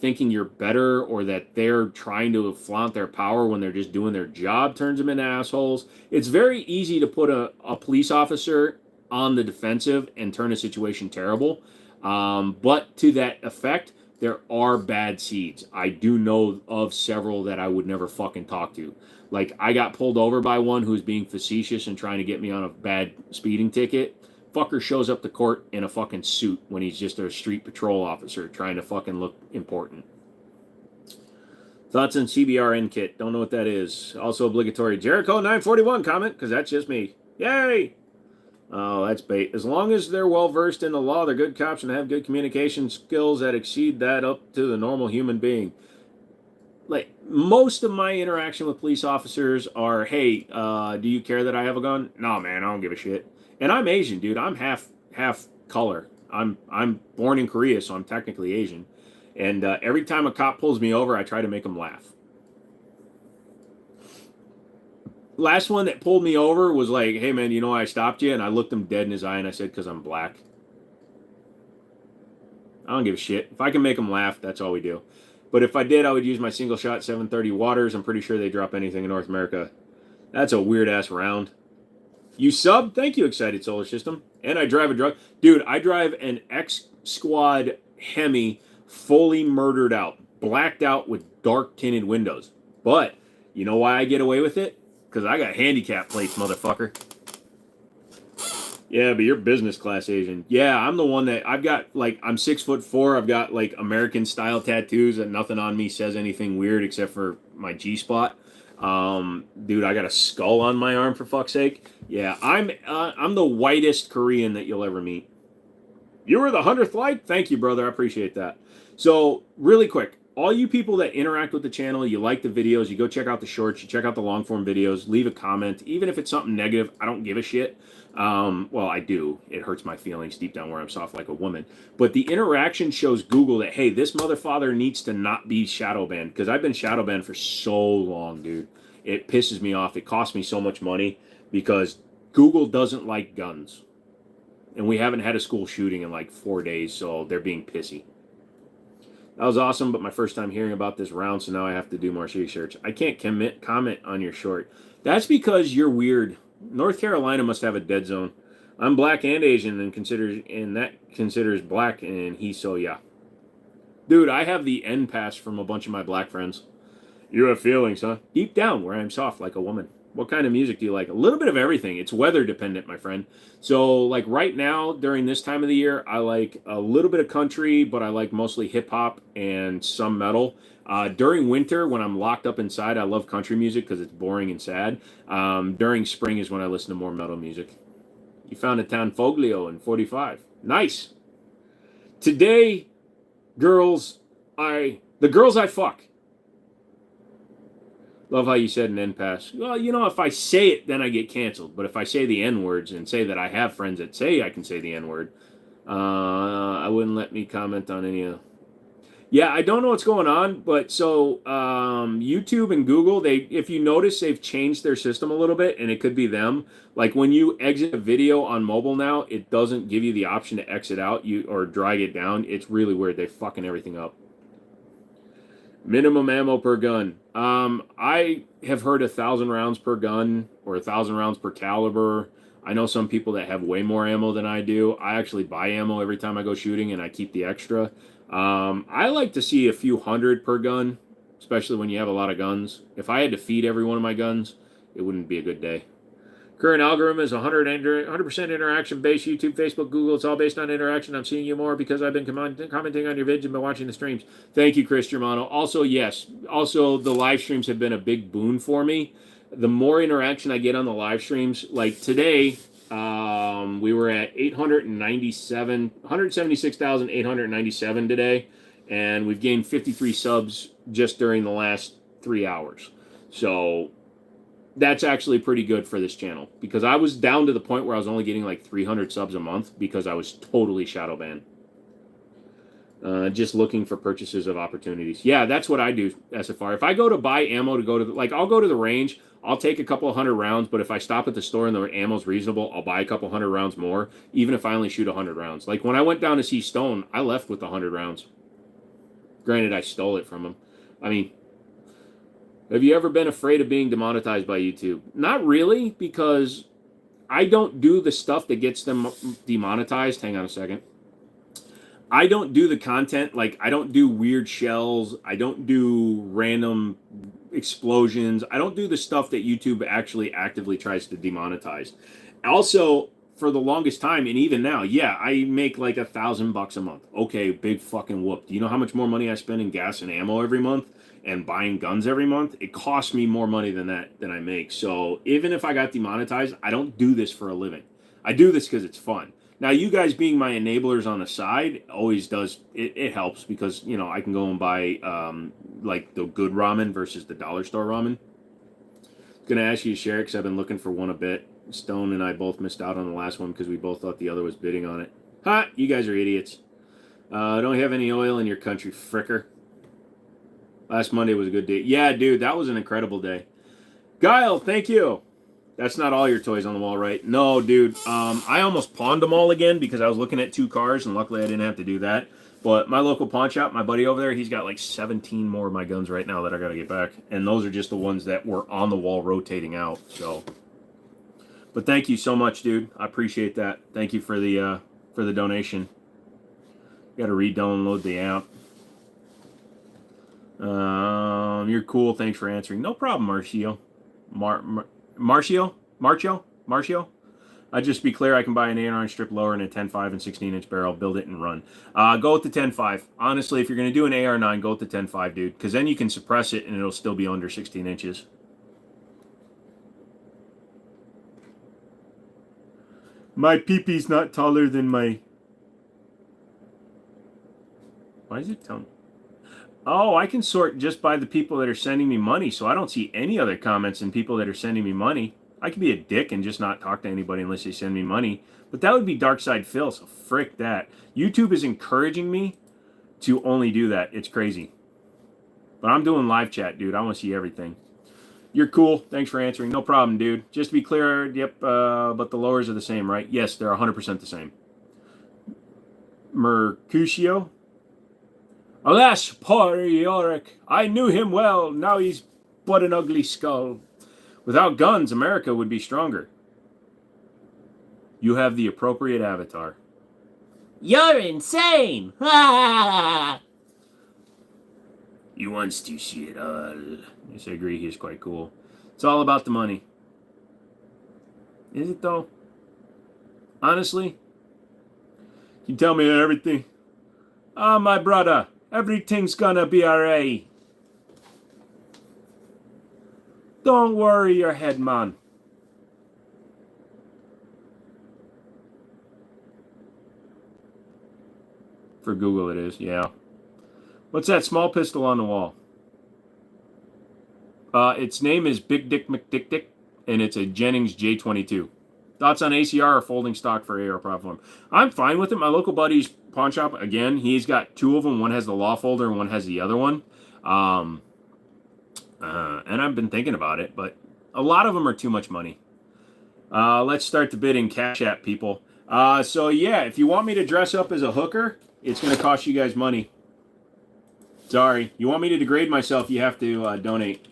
Thinking you're better or that they're trying to flaunt their power when they're just doing their job turns them into assholes. It's very easy to put a police officer on the defensive and turn a situation terrible. But to that effect, there are bad seeds. I do know of several that I would never fucking talk to. Like, I got pulled over by one who was being facetious and trying to get me on a bad speeding ticket. Fucker shows up to court in a fucking suit when he's just a street patrol officer trying to fucking look important. Thoughts on CBRN kit? Don't know what that is. Also obligatory. Jericho 941 comment, because that's just me. Yay! Oh, that's bait. As long as they're well versed in the law, they're good cops and have good communication skills that exceed that up to the normal human being. Like, most of my interaction with police officers are, hey, do you care that I have a gun? No, man, I don't give a shit. And I'm Asian, dude. I'm half color. I'm born in Korea, so I'm technically Asian. And every time a cop pulls me over, I try to make him laugh. Last one that pulled me over was like, hey, man, you know why I stopped you? And I looked him dead in his eye and I said, because I'm black. I don't give a shit. If I can make him laugh, that's all we do. But if I did, I would use my single shot 730 waters. I'm pretty sure they drop anything in North America. That's a weird ass round. You sub? Thank you, Excited Solar System. And I drive a drug. Dude, I drive an X Squad Hemi fully murdered out, blacked out with dark tinted windows. But you know why I get away with it? Because I got handicap plates, motherfucker. Yeah, but you're business class Asian. Yeah, I'm the one that I've got, like, I'm 6'4". I've got, like, American style tattoos and nothing on me says anything weird except for my G spot. Dude, I got a skull on my arm for fuck's sake. Yeah, I'm the whitest Korean that you'll ever meet. You were the 100th like? Thank you, brother. I appreciate that. So, really quick, all you people that interact with the channel, you like the videos, you go check out the shorts, you check out the long form videos, leave a comment. Even if it's something negative, I don't give a shit. Well, I do. It hurts my feelings deep down where I'm soft like a woman. But the interaction shows Google that, hey, this motherfather needs to not be shadow banned. Because I've been shadow banned for so long, dude. It pisses me off. It costs me so much money because Google doesn't like guns. And we haven't had a school shooting in like 4 days, so they're being pissy. That was awesome, but my first time hearing about this round, so now I have to do more research. I can't comment on your short. That's because you're weird. North Carolina must have a dead zone. I'm black and Asian and that considers black, and he, so yeah. Dude, I have the N pass from a bunch of my black friends. You have feelings, huh? Deep down where I'm soft like a woman. What kind of music do you like? A little bit of everything. It's weather dependent, my friend. So, like right now, during this time of the year, I like a little bit of country, but I like mostly hip hop and some metal. During winter, when I'm locked up inside, I love country music because it's boring and sad. During spring is when I listen to more metal music. You found a town Foglio in 45. Nice. Today, the girls I fuck. Love how you said an N pass. Well, you know, if I say it, then I get canceled. But if I say the N words and say that I have friends that say I can say the N word, I wouldn't let me comment on any of. Yeah, I don't know what's going on, but so YouTube and Google, if you notice, they've changed their system a little bit, and it could be them. Like when you exit a video on mobile now, it doesn't give you the option to exit out or drag it down. It's really weird. They're fucking everything up. Minimum ammo per gun. I have heard 1,000 rounds per gun or 1,000 rounds per caliber. I know some people that have way more ammo than I do. I actually buy ammo every time I go shooting, and I keep the extra. I like to see a few hundred per gun, especially when you have a lot of guns. If I had to feed every one of my guns, it wouldn't be a good day. Current algorithm is 100% interaction-based. YouTube, Facebook, Google. It's all based on interaction. I'm seeing you more because I've been commenting on your vids and been watching the streams. Thank you, Chris Germano. Also, yes. Also, the live streams have been a big boon for me. The more interaction I get on the live streams, like today, we were at 176,897 today, and we've gained 53 subs just during the last 3 hours. So that's actually pretty good for this channel because I was down to the point where I was only getting like 300 subs a month because I was totally shadow banned. Just looking for purchases of opportunities. Yeah, that's what I do, SFR. If I go to buy ammo to go to, I'll go to the range, I'll take a couple 100 rounds, but if I stop at the store and the ammo's reasonable, I'll buy a couple 100 rounds more, even if I only shoot 100 rounds. Like when I went down to see Stone, I left with 100 rounds. Granted, I stole it from him. I mean, have you ever been afraid of being demonetized by YouTube? Not really, because I don't do the stuff that gets them demonetized. Hang on a second. I don't do the content, like I don't do weird shells. I don't do random explosions. I don't do the stuff that YouTube actually actively tries to demonetize. Also, for the longest time, and even now, yeah, I make like $1,000 a month. Okay, big fucking whoop. Do you know how much more money I spend in gas and ammo every month? And buying guns every month? It costs me more money than I make. So even if I got demonetized, I don't do this for a living. I do this because it's fun. Now, you guys being my enablers on the side always does, it helps because, you know, I can go and buy like the good ramen versus the dollar store ramen. Going to ask you to share it because I've been looking for one a bit. Stone and I both missed out on the last one because we both thought the other was bidding on it. Ha! You guys are idiots. Don't have any oil in your country, fricker. Last Monday was a good day. Yeah, dude, that was an incredible day. Guile, thank you. That's not all your toys on the wall, right? No, dude. I almost pawned them all again because I was looking at 2 cars, and luckily I didn't have to do that. But my local pawn shop, my buddy over there, he's got like 17 more of my guns right now that I got to get back. And those are just the ones that were on the wall rotating out. So But thank you so much, dude. I appreciate that. Thank you for the donation. Got to re-download the app. You're cool. Thanks for answering. No problem, Marcio. Marcio. Just be clear, I can buy an 8-inch strip lower and a 10.5 and 16-inch barrel, build it and run. Go with the 10.5. Honestly, if you're going to do an AR9, go with the 10.5, dude, because then you can suppress it and it'll still be under 16 inches. My pee-pee's not taller than my... Why is it telling me? Oh, I can sort just by the people that are sending me money, so I don't see any other comments than people that are sending me money. I could be a dick and just not talk to anybody unless they send me money. But that would be Dark Side Phil, so frick that. YouTube is encouraging me to only do that. It's crazy. But I'm doing live chat, dude. I want to see everything. You're cool. Thanks for answering. No problem, dude. Just to be clear, yep, but the lowers are the same, right? Yes, they're 100% the same. Mercutio? Alas, poor Yorick. I knew him well. Now he's but an ugly skull. Without guns, America would be stronger. You have the appropriate avatar. You're insane! He wants to see it all. Yes, I agree. He's quite cool. It's all about the money. Is it, though? Honestly? You tell me everything. Ah, my brother. Everything's gonna be alright. Don't worry your head, man. For Google it is, yeah. What's that small pistol on the wall? Its name is Big Dick McDick, and it's a Jennings J22. Thoughts on ACR or folding stock for AR platform? I'm fine with it. My local buddy's pawn shop, again, he's got two of them. One has the law folder and one has the other one. And I've been thinking about it, but a lot of them are too much money. Let's start the bidding. Cash App, people. So yeah, if you want me to dress up as a hooker, it's going to cost you guys money. Sorry. You want me to degrade myself, you have to donate.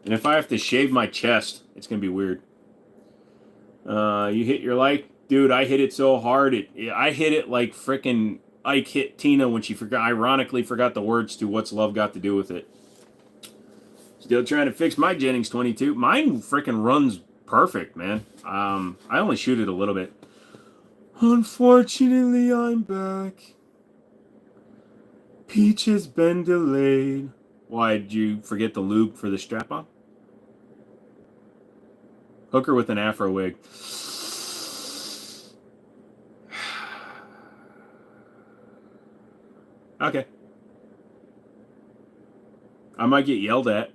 And if I have to shave my chest, it's going to be weird. You hit your like? Dude, I hit it so hard. I hit it like frickin' Ike hit Tina when she ironically forgot the words to What's Love Got to Do with It. Still trying to fix my Jennings 22. Mine frickin' runs perfect, man. I only shoot it a little bit. Unfortunately, I'm back. Peach has been delayed. Why, did you forget the lube for the strap-on? Hooker with an afro wig. Okay. I might get yelled at.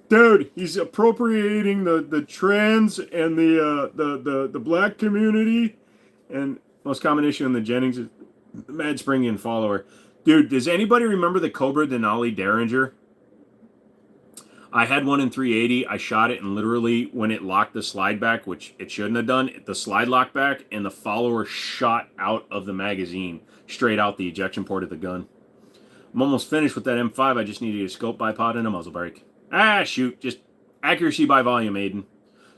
Dude, he's appropriating the trans and the black community. And most common issue in the Jennings is the Mad Springian follower. Dude, does anybody remember the Cobra Denali Derringer? I had one in 380. I shot it, and literally when it locked the slide back, which it shouldn't have done, the slide locked back, and the follower shot out of the magazine, straight out the ejection port of the gun. I'm almost finished with that M5. I just needed a scope bipod and a muzzle brake. Ah, shoot. Just accuracy by volume, Aiden.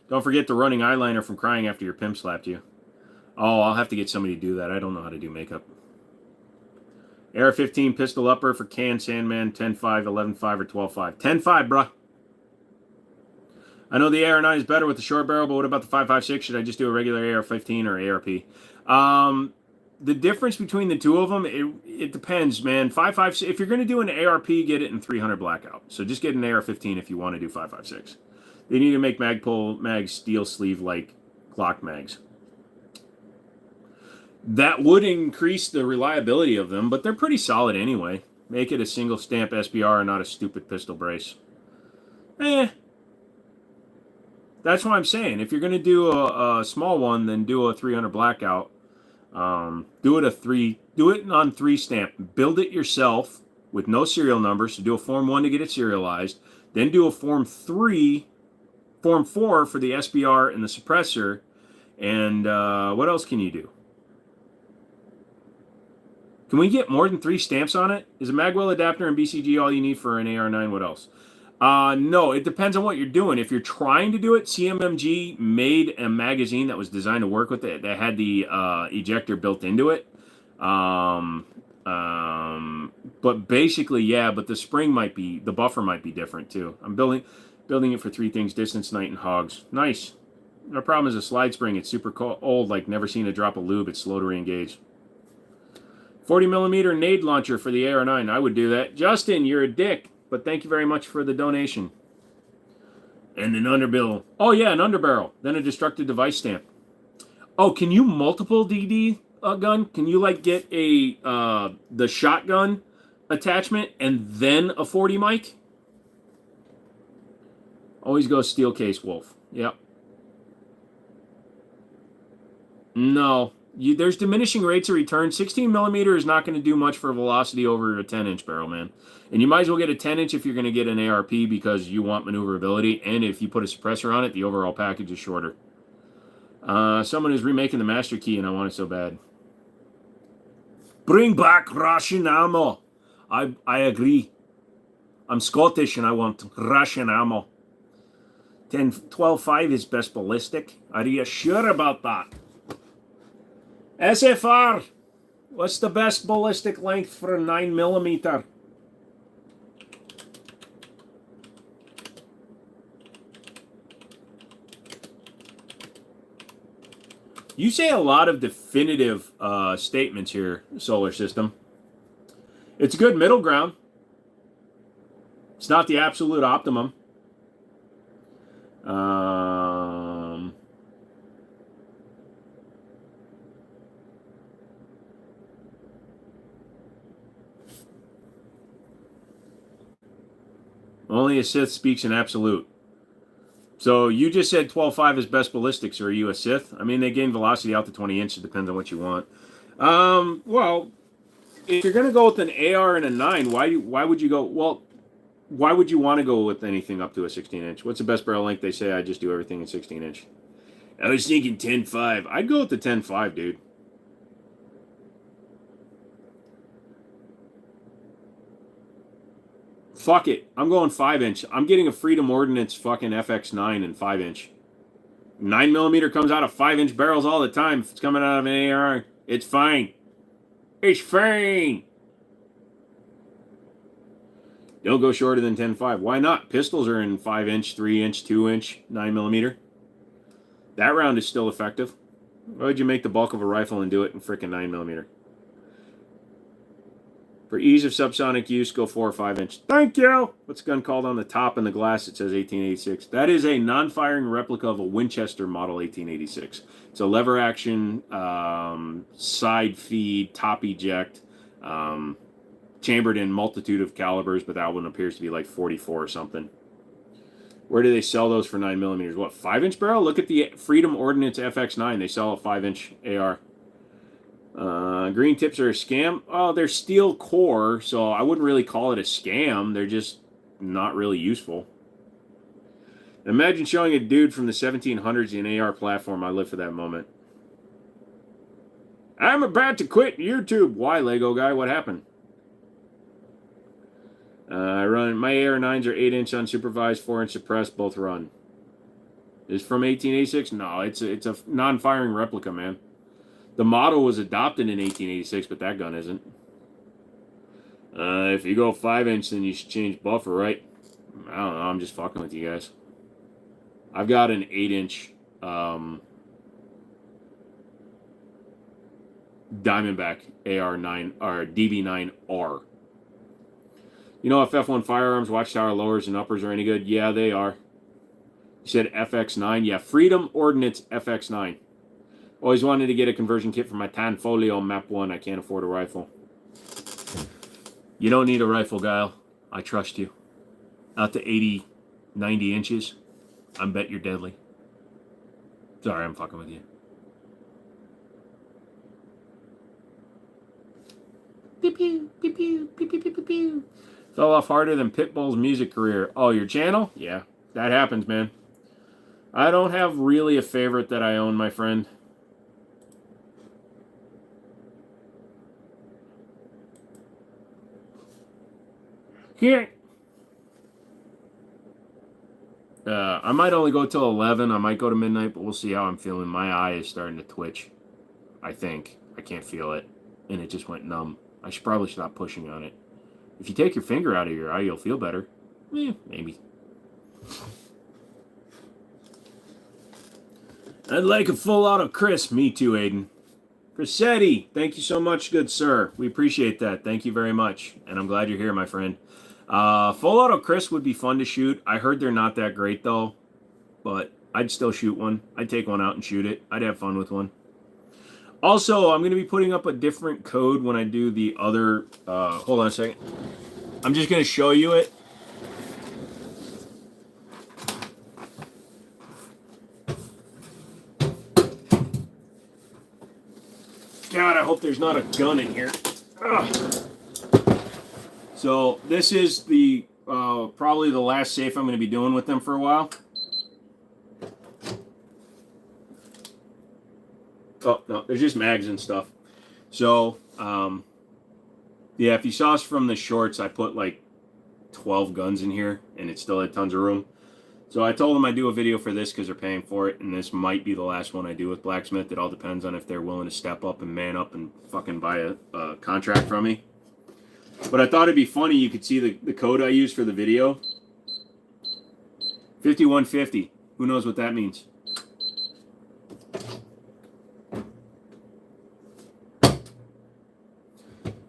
Don't forget the running eyeliner from crying after your pimp slapped you. Oh, I'll have to get somebody to do that. I don't know how to do makeup. AR-15 pistol upper for Can, Sandman, 10.5, 11.5, or 12.5. 10.5, bruh. I know the AR-9 is better with the short barrel, but what about the 5.56? Should I just do a regular AR-15 or ARP? The difference between the two of them, it depends, man. 5.56, if you're going to do an ARP, get it in 300 blackout. So just get an AR-15 if you want to do 5.56. They need to make Magpul mags steel sleeve like Glock mags. That would increase the reliability of them, but they're pretty solid anyway. Make it a single stamp SBR and not a stupid pistol brace. That's what I'm saying. If you're going to do a small one, then do a 300 blackout. Do it on 3 stamp. Build it yourself with no serial number. So do a Form 1 to get it serialized. Then do a Form 4 for the SBR and the suppressor. And what else can you do? Can we get more than 3 stamps on it? Is a magwell adapter and BCG all you need for an AR9? What else? No, it depends on what you're doing. If you're trying to do it, CMMG made a magazine that was designed to work with it. That had the ejector built into it. But basically, yeah. But the spring the buffer might be different too. I'm building it for 3 things: distance, night, and hogs. Nice. Our problem is a slide spring. It's super old. Like never seen a drop of lube. It's slow to re-engage. 40 millimeter nade launcher for the AR9. I would do that. Justin, you're a dick, but thank you very much for the donation. And an underbill. Oh yeah, an underbarrel. Then a destructive device stamp. Oh, can you multiple DD gun? Can you like get a the shotgun attachment and then a 40 mic? Always go steel case, Wolf. Yep. No. There's diminishing rates of return. 16 millimeter is not going to do much for velocity over a 10-inch barrel, man. And you might as well get a 10-inch if you're going to get an ARP because you want maneuverability. And if you put a suppressor on it, the overall package is shorter. Someone is remaking the Master Key, and I want it so bad. Bring back Russian ammo. I agree. I'm Scottish, and I want Russian ammo. 12.5 is best ballistic. Are you sure about that? SFR, what's the best ballistic length for a 9 millimeter? You say a lot of definitive statements here, Solar System. It's a good middle ground. It's not the absolute optimum. Only a Sith speaks in absolute. So you just said 12.5 is best ballistics. Are you a Sith? I mean, they gain velocity out to 20 inches. It depends on what you want. Well, if you're going to go with an AR and a 9, why would you go? Well, why would you want to go with anything up to a 16-inch? What's the best barrel length? They say I just do everything in 16-inch. I was thinking 10.5. I'd go with the 10.5, dude. Fuck it. I'm going 5-inch. I'm getting a Freedom Ordnance fucking FX9 and 5-inch. 9 millimeter comes out of 5-inch barrels all the time. If it's coming out of an AR, it's fine. It's fine. Don't go shorter than 10.5. Why not? Pistols are in 5-inch, 3-inch, 2-inch, 9 millimeter. That round is still effective. Why would you make the bulk of a rifle and do it in frickin' 9 millimeter? For ease of subsonic use, go 4 or 5-inch. Thank you! What's the gun called on the top in the glass? It says 1886. That is a non-firing replica of a Winchester model 1886. It's a lever action, side feed, top eject, chambered in multitude of calibers, but that one appears to be like 44 or something. Where do they sell those for 9 millimeters? What, 5-inch barrel? Look at the Freedom Ordnance FX9. They sell a 5-inch AR. Green tips are a scam. Oh, they're steel core, so I wouldn't really call it a scam. They're just not really useful. Imagine showing a dude from the 1700s an AR platform. I live for that moment. I'm about to quit YouTube. Why, Lego guy? What happened? I run. My AR9s are 8-inch unsupervised, 4-inch suppressed. Both run. Is from 1886? No, it's a non-firing replica, man. The model was adopted in 1886, but that gun isn't. If you go 5-inch, then you should change buffer, right? I don't know. I'm just fucking with you guys. I've got an 8-inch Diamondback AR9 or DB9R. You know if F1 firearms, watchtower lowers and uppers are any good? Yeah, they are. You said FX9? Yeah, Freedom Ordnance FX9. Always wanted to get a conversion kit for my Tanfolio Map 1. I can't afford a rifle. You don't need a rifle, Guile. I trust you. Out to 80, 90 inches, I bet you're deadly. Sorry, I'm fucking with you. Pew pew, pew pew, pew pew pew pew pew. Fell off harder than Pitbull's music career. Oh, your channel? Yeah, that happens, man. I don't have really a favorite that I own, my friend. Here. I might only go till 11. I might go to midnight, but we'll see how I'm feeling. My eye is starting to twitch. I think. I can't feel it. And it just went numb. I should probably stop pushing on it. If you take your finger out of your eye, you'll feel better. Maybe. I'd like a full auto Chris. Me too, Aiden. Chrisetti, thank you so much, good sir. We appreciate that. Thank you very much. And I'm glad you're here, my friend. Full auto Chris would be fun to shoot. I heard they're not that great, though. But I'd still shoot one. I'd take one out and shoot it. I'd have fun with one. Also, I'm going to be putting up a different code when I do the other... hold on a second. I'm just going to show you it. God, I hope there's not a gun in here. Ugh. So this is the probably the last safe I'm going to be doing with them for a while. Oh, no, there's just mags and stuff. So, yeah, if you saw us from the shorts, I put like 12 guns in here, and it still had tons of room. So I told them I'd do a video for this because they're paying for it, and this might be the last one I do with Blacksmith. It all depends on if they're willing to step up and man up and fucking buy a contract from me. But I thought it'd be funny. You could see the code I used for the video. 5150. Who knows what that means?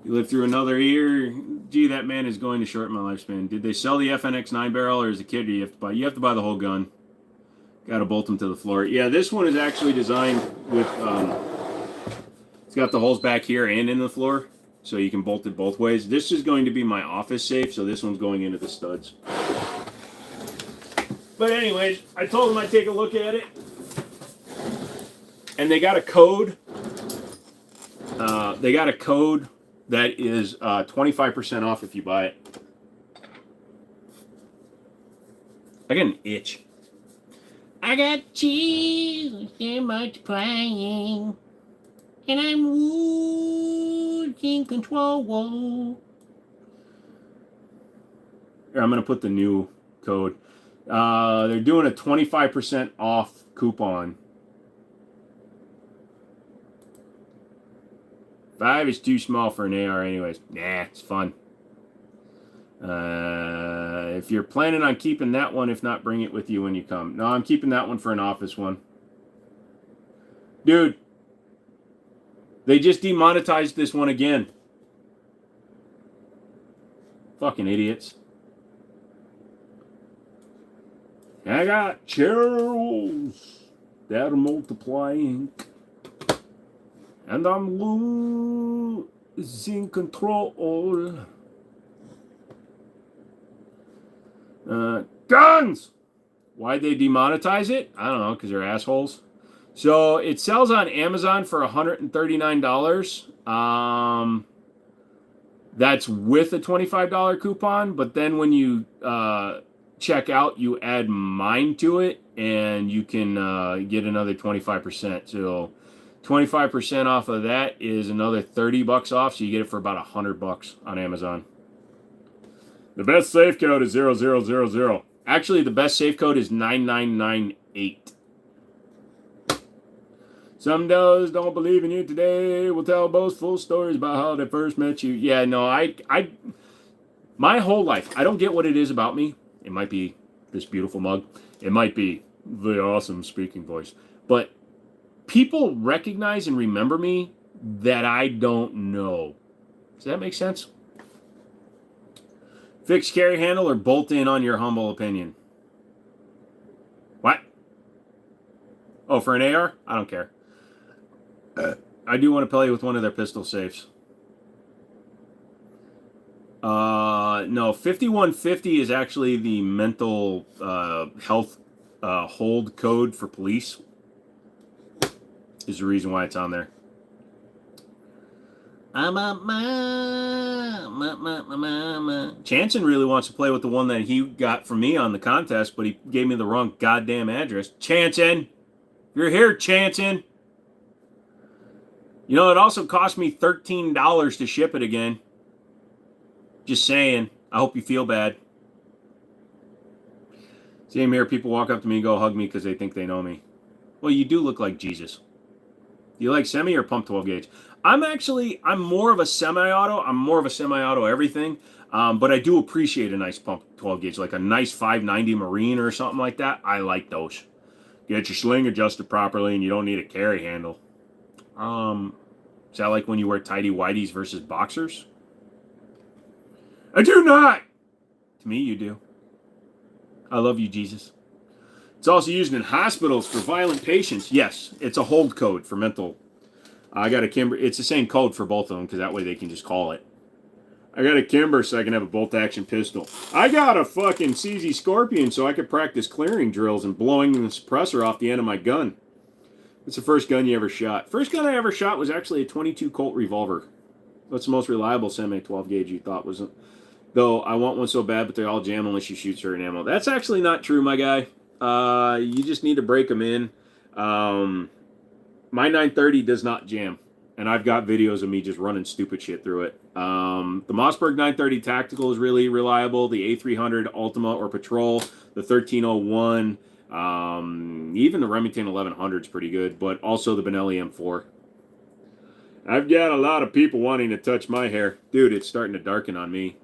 You live through another year. Gee, that man is going to shorten my lifespan. Did they sell the FNX 9-barrel, or as a kid, you have to buy? You have to buy the whole gun. Got to bolt them to the floor. Yeah, this one is actually designed with. It's got the holes back here and in the floor, so you can bolt it both ways. This is going to be my office safe, so this one's going into the studs. But anyways, I told them I'd take a look at it, and they got a code. They got a code that is 25% off if you buy it. I got an itch. I got cheese, they're multiplying, and I'm losing control. Here, I'm going to put the new code. They're doing a 25% off coupon. 5 is too small for an AR anyways. Nah, it's fun. If you're planning on keeping that one, if not, bring it with you when you come. No, I'm keeping that one for an office one. Dude, they just demonetized this one again. Fucking idiots. I got cherries that are multiplying. And I'm losing control. Guns! Why'd they demonetize it? I don't know, because they're assholes. So it sells on Amazon for $139. That's with a $25 coupon, but then when you check out, you add mine to it, and you can get another 25%. So 25% off of that is another $30 off, so you get it for about $100 on Amazon. The best safe code is 0000. Actually, the best safe code is 9998. Some those don't believe in you today will tell boastful stories about how they first met you. Yeah, no, my whole life, I don't get what it is about me. It might be this beautiful mug. It might be the awesome speaking voice. But people recognize and remember me that I don't know. Does that make sense? Fixed carry handle or bolt in on your humble opinion? What? Oh, for an AR? I don't care. I do want to play with one of their pistol safes. No, 5150 is actually the mental health hold code for police. Is the reason why it's on there. Chanson really wants to play with the one that he got from me on the contest, but he gave me the wrong goddamn address. Chanson! You're here, Chanson! You know, it also cost me $13 to ship it again. Just saying. I hope you feel bad. Same here. People walk up to me and go hug me because they think they know me. Well, you do look like Jesus. Do you like semi or pump 12 gauge? I'm more of a semi-auto. I'm more of a semi-auto everything. But I do appreciate a nice pump 12 gauge, like a nice 590 Marine or something like that. I like those. Get your sling adjusted properly and you don't need a carry handle. Is that like when you wear tighty whities versus boxers? I do not! To me, you do. I love you, Jesus. It's also used in hospitals for violent patients. Yes, it's a hold code for mental. I got a Kimber. It's the same code for both of them because that way they can just call it. I got a Kimber so I can have a bolt-action pistol. I got a fucking CZ Scorpion so I could practice clearing drills and blowing the suppressor off the end of my gun. What's the first gun you ever shot? First gun I ever shot was actually a 22 Colt revolver. What's the most reliable semi-12 gauge you thought was it? Though I want one so bad, but they all jam unless you shoot certain ammo. That's actually not true, my guy. You just need to break them in. My 930 does not jam, and I've got videos of me just running stupid shit through it. The Mossberg 930 Tactical is really reliable. The A300 Ultima or Patrol, the 1301, even the Remington 1100 is pretty good, but also the Benelli M4. I've got a lot of people wanting to touch my hair. Dude, it's starting to darken on me.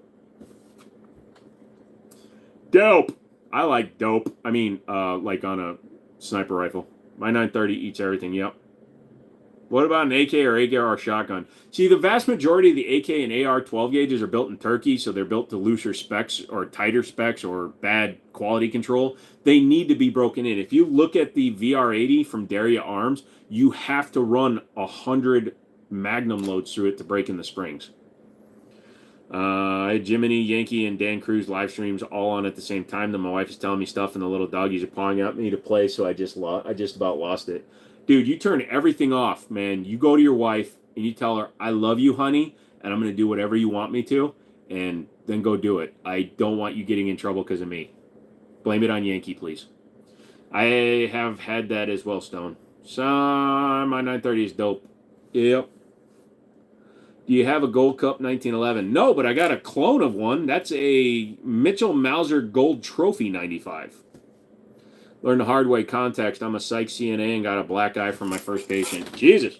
Dope. I like dope. I mean, like on a sniper rifle. My 930 eats everything, yep. What about an AK or AR shotgun? See, the vast majority of the AK and AR 12 gauges are built in Turkey, so they're built to looser specs or tighter specs or bad quality control. They need to be broken in. If you look at the VR80 from Daria Arms, you have to run 100 Magnum loads through it to break in the springs. I had Jimmini, Yankee, and Dan Cruz live streams all on at the same time. Then my wife is telling me stuff, and the little doggies are pawing at me to play, so I just about lost it. Dude, you turn everything off, man. You go to your wife, and you tell her, I love you, honey, and I'm going to do whatever you want me to, and then go do it. I don't want you getting in trouble because of me. Blame it on Yankee, please. I have had that as well, Stone. So, my 930 is dope. Yep. Do you have a Gold Cup 1911? No, but I got a clone of one. That's a Mitchell Mauser Gold Trophy 95. Learned the hard way context. I'm a psych CNA and got a black eye from my first patient. Jesus.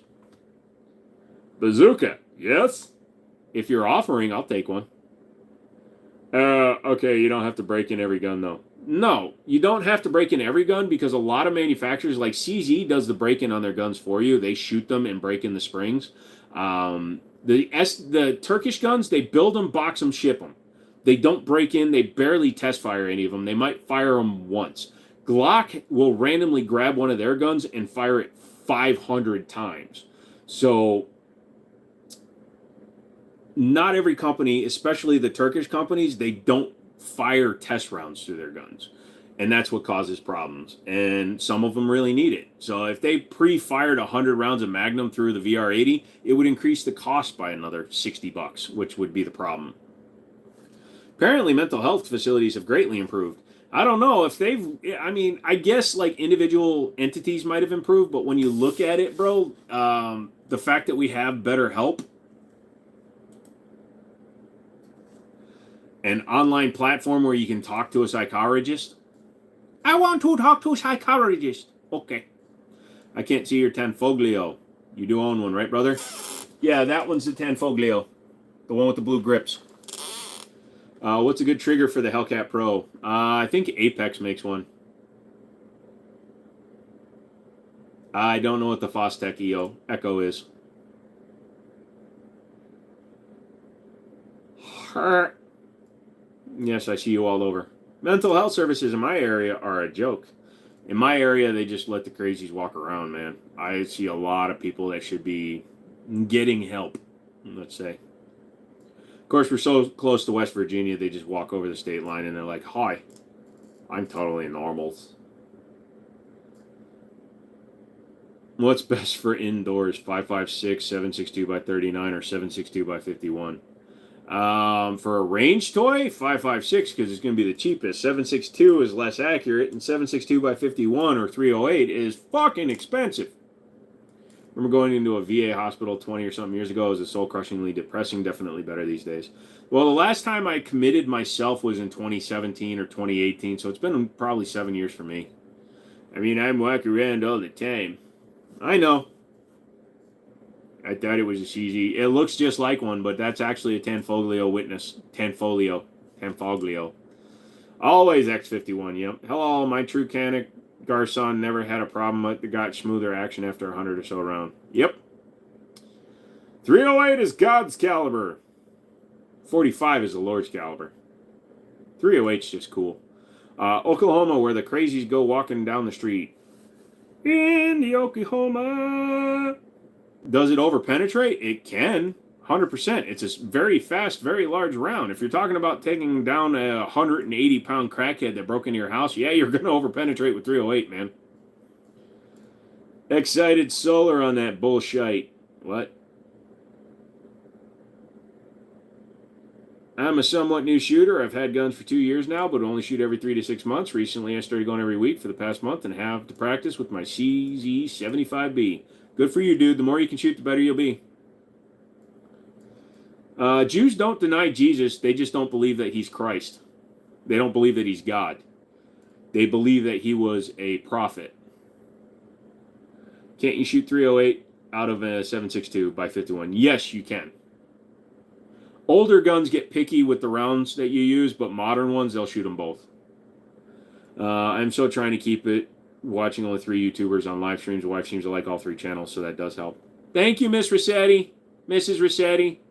Bazooka. Yes? If you're offering, I'll take one. Okay, you don't have to break in every gun, though. No, you don't have to break in every gun because a lot of manufacturers, like CZ, does the break-in on their guns for you. They shoot them and break in the springs. The Turkish guns, they build them, box them, ship them. They don't break in. They barely test fire any of them. They might fire them once. Glock will randomly grab one of their guns and fire it 500 times. So not every company, especially the Turkish companies, they don't fire test rounds through their guns. And that's what causes problems. And some of them really need it. So if they pre-fired 100 rounds of Magnum through the VR80, it would increase the cost by another $60, which would be the problem. Apparently, mental health facilities have greatly improved. I don't know if I guess like individual entities might have improved, but when you look at it, bro, the fact that we have better help, an online platform where you can talk to a psychologist. I want to talk to a psychologist. Okay. I can't see your Tanfoglio. You do own one, right, brother? Yeah, that one's the Tanfoglio. The one with the blue grips. What's a good trigger for the Hellcat Pro? I think Apex makes one. I don't know what the Fostech Echo is. Yes, I see you all over. Mental health services in my area are a joke. In my area, they just let the crazies walk around, man. I see a lot of people that should be getting help, let's say. Of course, we're so close to West Virginia, they just walk over the state line and they're like, hi, I'm totally normal. What's best for indoors? 5.56, 7.62 by 39, or 7.62 by 51? For a range toy, 5.56 because it's going to be the cheapest. 7.62 is less accurate, and 7.62 by 51 or 308 is fucking expensive. Remember going into a VA hospital 20 or something years ago. It was soul-crushingly depressing. Definitely better these days. Well, the last time I committed myself was in 2017 or 2018, so it's been probably 7 years for me. I mean, I'm walking around all the time. I know. I thought it was a CZ. It looks just like one, but that's actually a Tanfoglio witness. Tanfoglio. Always X51, yep. Hello, my true Canic Garson never had a problem with the got smoother action after 100 or so round. Yep. 308 is God's caliber. 45 is the Lord's caliber. 308's just cool. Oklahoma, where the crazies go walking down the street. In the Oklahoma. Does it overpenetrate? It can. 100%. It's a very fast, very large round. If you're talking about taking down a 180-pound crackhead that broke into your house, yeah, you're going to overpenetrate with 308, man. Excited solar on that bullshit. What? I'm a somewhat new shooter. I've had guns for 2 years now, but only shoot every 3 to 6 months. Recently, I started going every week for the past month and have to practice with my CZ75B. Good for you, dude. The more you can shoot, the better you'll be. Jews don't deny Jesus. They just don't believe that he's Christ. They don't believe that he's God. They believe that he was a prophet. Can't you shoot 308 out of a 7.62 by 51? Yes, you can. Older guns get picky with the rounds that you use, but modern ones, they'll shoot them both. I'm still trying to keep it watching only 3 YouTubers on live streams. The wife seems to like all 3 channels, so that does help. Thank you, Miss Rossetti. Mrs. Rossetti.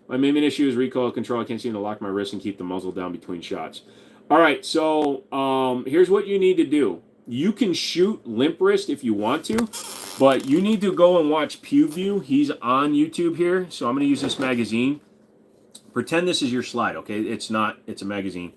My main issue is recoil control. I can't seem to lock my wrist and keep the muzzle down between shots. All right, so here's what you need to do. You can shoot limp wrist if you want to, but you need to go and watch PewView. He's on YouTube here, so I'm going to use this magazine. Pretend this is your slide, okay? It's not. It's a magazine.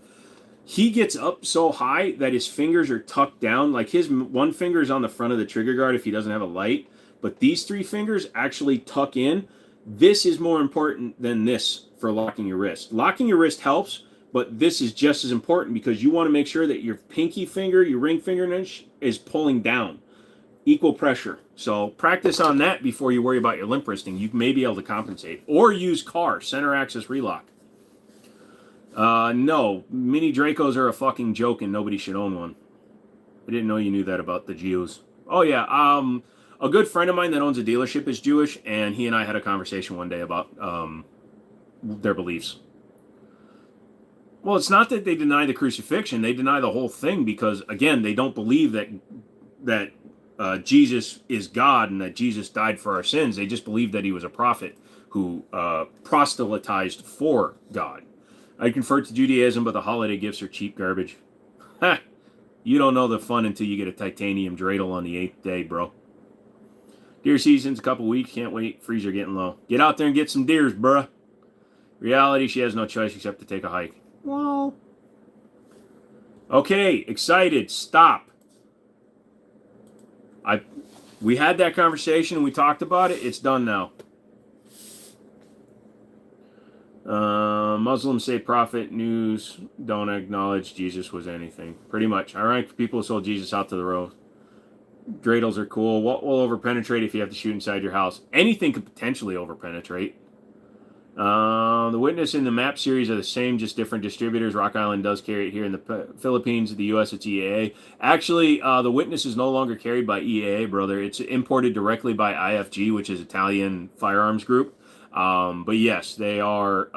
He gets up so high that his fingers are tucked down. Like his one finger is on the front of the trigger guard if he doesn't have a light, but these 3 fingers actually tuck in. This is more important than this for locking your wrist. Locking your wrist helps, but this is just as important because you want to make sure that your pinky finger, your ring finger is pulling down. Equal pressure. So practice on that before you worry about your limp wristing. You may be able to compensate. Or use CAR, center axis relock. No, mini Dracos are a fucking joke and nobody should own one. I didn't know you knew that about the Geos. Oh yeah, a good friend of mine that owns a dealership is Jewish, and he and I had a conversation one day about their beliefs. Well, it's not that they deny the crucifixion; they deny the whole thing because, again, they don't believe that Jesus is God and that Jesus died for our sins. They just believe that he was a prophet who proselytized for God. I convert to Judaism, but the holiday gifts are cheap garbage. Ha! You don't know the fun until you get a titanium dreidel on the 8th day, bro. Deer season's a couple weeks. Can't wait. Freezer getting low. Get out there and get some deers, bruh. Reality, she has no choice except to take a hike. Well. Okay, excited. Stop. We had that conversation. We talked about it. It's done now. Muslims say prophet news don't acknowledge Jesus was anything. Pretty much. Ironic people sold Jesus out to the road. Dreidels are cool. What will overpenetrate if you have to shoot inside your house? Anything could potentially overpenetrate. The Witness in the map series are the same, just different distributors. Rock Island does carry it here in the Philippines. The U.S., it's EAA. Actually, the Witness is no longer carried by EAA, brother. It's imported directly by IFG, which is Italian firearms group. But yes, they are...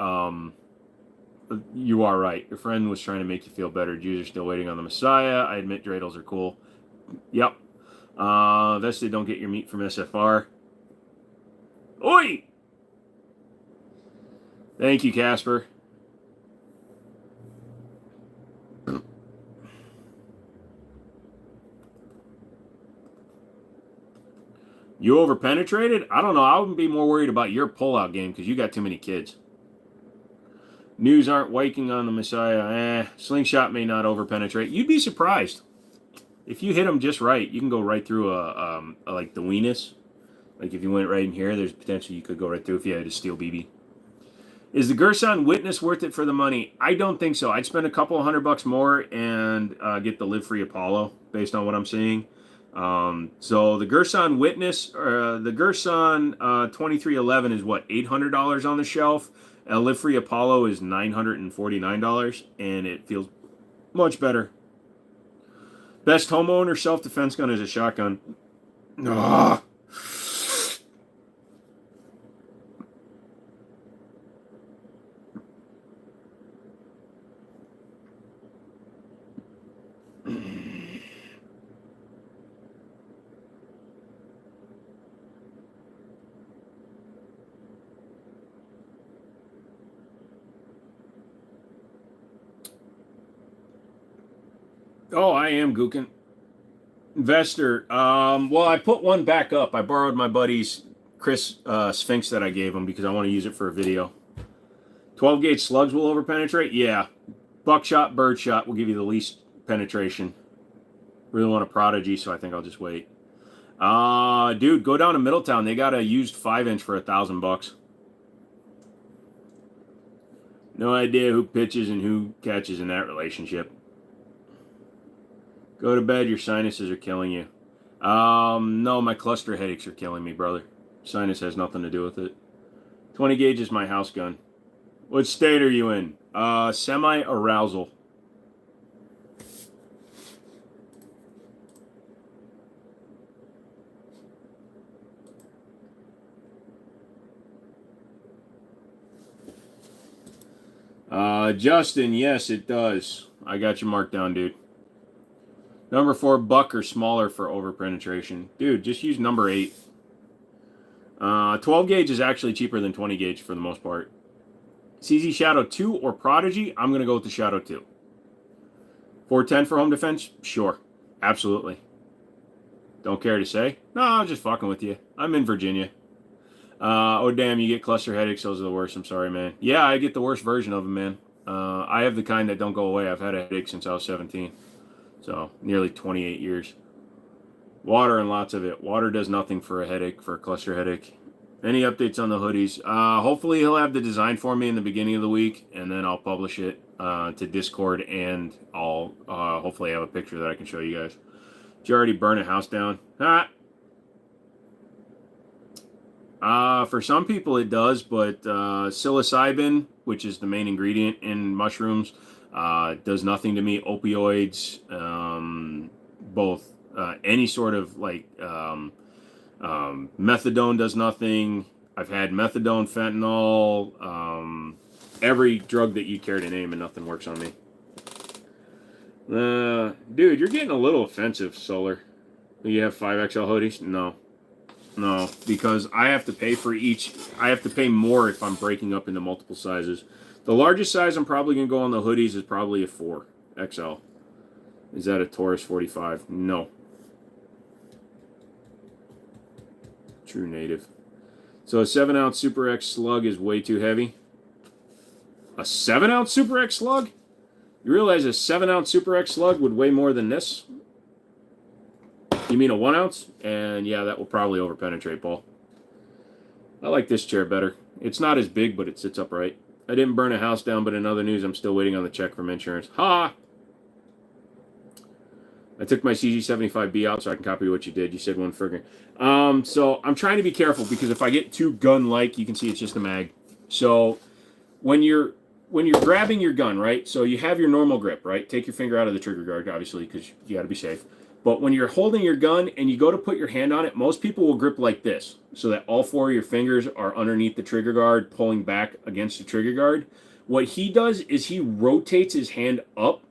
you are right. Your friend was trying to make you feel better. Jews are still waiting on the Messiah. I admit dreidels are cool. Yep. Vested, don't get your meat from SFR. Oi! Thank you, Casper. You overpenetrated? I don't know. I would be more worried about your pullout game because you got too many kids. News aren't waking on the Messiah. Slingshot may not overpenetrate. You'd be surprised. If you hit them just right, you can go right through like the weenus. Like if you went right in here, there's potential you could go right through if you had a steel BB. Is the Gerson Witness worth it for the money? I don't think so. I'd spend a couple $100 more and get the Live Free Apollo based on what I'm seeing. So the Gerson Witness, the Gerson 2311 is what, $800 on the shelf. El Lifree Apollo is $949, and it feels much better. Best homeowner self-defense gun is a shotgun. Ah. Oh, I am gooking. Investor. Well, I put one back up. I borrowed my buddy's Chris Sphinx that I gave him because I want to use it for a video. 12 gauge slugs will overpenetrate? Yeah. Buckshot, birdshot will give you the least penetration. Really want a Prodigy, so I think I'll just wait. Dude, go down to Middletown. They got a used 5-inch for $1,000. No idea who pitches and who catches in that relationship. Go to bed, your sinuses are killing you. No, my cluster headaches are killing me, brother. Sinus has nothing to do with it. 20 gauge is my house gun. What state are you in? Semi-arousal. Justin, yes, it does. I got you marked down, dude. Number 4, buck or smaller for overpenetration. Dude, just use number 8. 12 gauge is actually cheaper than 20 gauge for the most part. CZ Shadow 2 or Prodigy? I'm going to go with the Shadow 2. 410 for home defense? Sure. Absolutely. Don't care to say? No, I'm just fucking with you. I'm in Virginia. Oh, damn, you get cluster headaches. Those are the worst. I'm sorry, man. Yeah, I get the worst version of them, man. I have the kind that don't go away. I've had a headache since I was 17. So, nearly 28 years. Water and lots of it. Water does nothing for a headache, for a cluster headache. Any updates on the hoodies? Hopefully he'll have the design for me in the beginning of the week, and then I'll publish it to Discord, and I'll hopefully have a picture that I can show you guys. Did you already burn a house down? For some people it does, but psilocybin, which is the main ingredient in mushrooms, does nothing to me. Opioids, both any sort of like methadone does nothing. I've had methadone, fentanyl, every drug that you care to name, and nothing works on me. Dude, you're getting a little offensive, Solar. You have 5XL hoodies? No, because I have to pay for each. I have to pay more if I'm breaking up into multiple sizes. The largest size I'm probably going to go on the hoodies is probably a 4XL. Is that a Taurus 45? No. True native. So a 7-ounce Super X slug is way too heavy. A 7-ounce Super X slug? You realize a 7-ounce Super X slug would weigh more than this? You mean a 1-ounce? And yeah, that will probably overpenetrate, Paul. I like this chair better. It's not as big, but it sits upright. I didn't burn a house down, but in other news, I'm still waiting on the check from insurance. Ha! I took my CG75B out so I can copy what you did. You said one friggin'. So I'm trying to be careful because if I get too gun-like, you can see it's just a mag. So when you're grabbing your gun, right? So you have your normal grip, right? Take your finger out of the trigger guard, obviously, because you got to be safe. But when you're holding your gun and you go to put your hand on it, most people will grip like this so that all 4 of your fingers are underneath the trigger guard, pulling back against the trigger guard. What he does is he rotates his hand up.